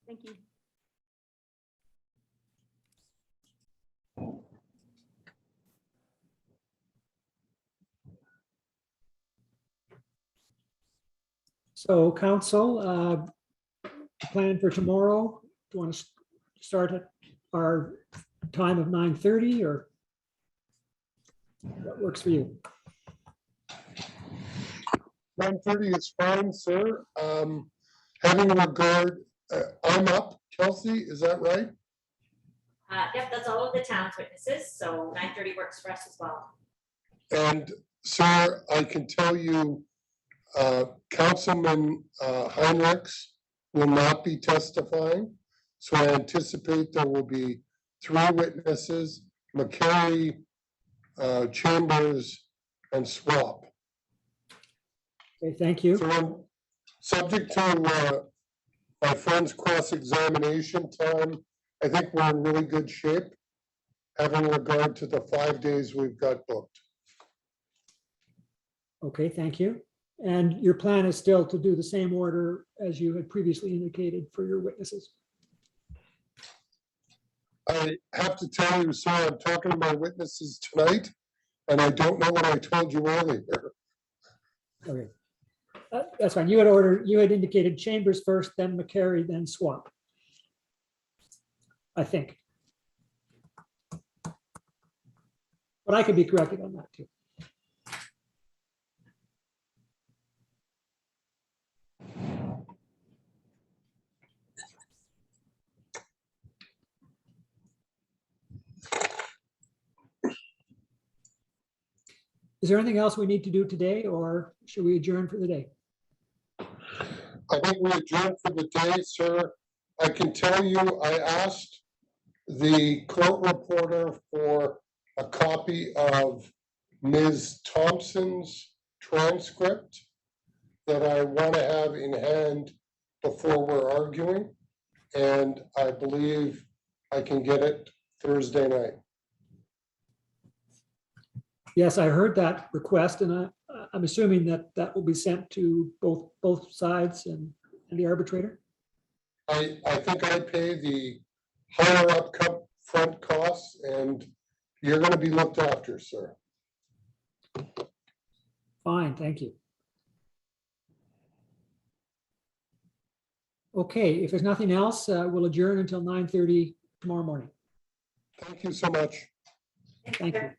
Thank you. So council, plan for tomorrow, do you want to start at our time of 9:30 or what works for you? 9:30 is fine, sir. Having regard, I'm up. Kelsey, is that right? Yep, that's all of the town's witnesses, so 9:30 works for us as well. And sir, I can tell you, Councilman Heinrichs will not be testifying. So I anticipate there will be 3 witnesses, McCary, Chambers, and Swap. Okay, thank you. So I'm subject to my friend's cross-examination time. I think we're in really good shape, having regard to the 5 days we've got booked. Okay, thank you. And your plan is still to do the same order as you had previously indicated for your witnesses? I have to tell you, sir, I'm talking to my witnesses tonight, and I don't know what I told you earlier. Okay. That's fine. You had indicated Chambers first, then McCary, then Swap. I think. But I could be corrected on that too. Is there anything else we need to do today, or should we adjourn for the day? I think we adjourn for the day, sir. I can tell you, I asked the court reporter for a copy of Ms. Thompson's transcript that I want to have in hand before we're arguing. And I believe I can get it Thursday night. Yes, I heard that request, and I'm assuming that that will be sent to both sides and the arbitrator. I think I pay the higher up front costs, and you're going to be looked after, sir. Fine, thank you. Okay, if there's nothing else, we'll adjourn until 9:30 tomorrow morning. Thank you so much. Thank you.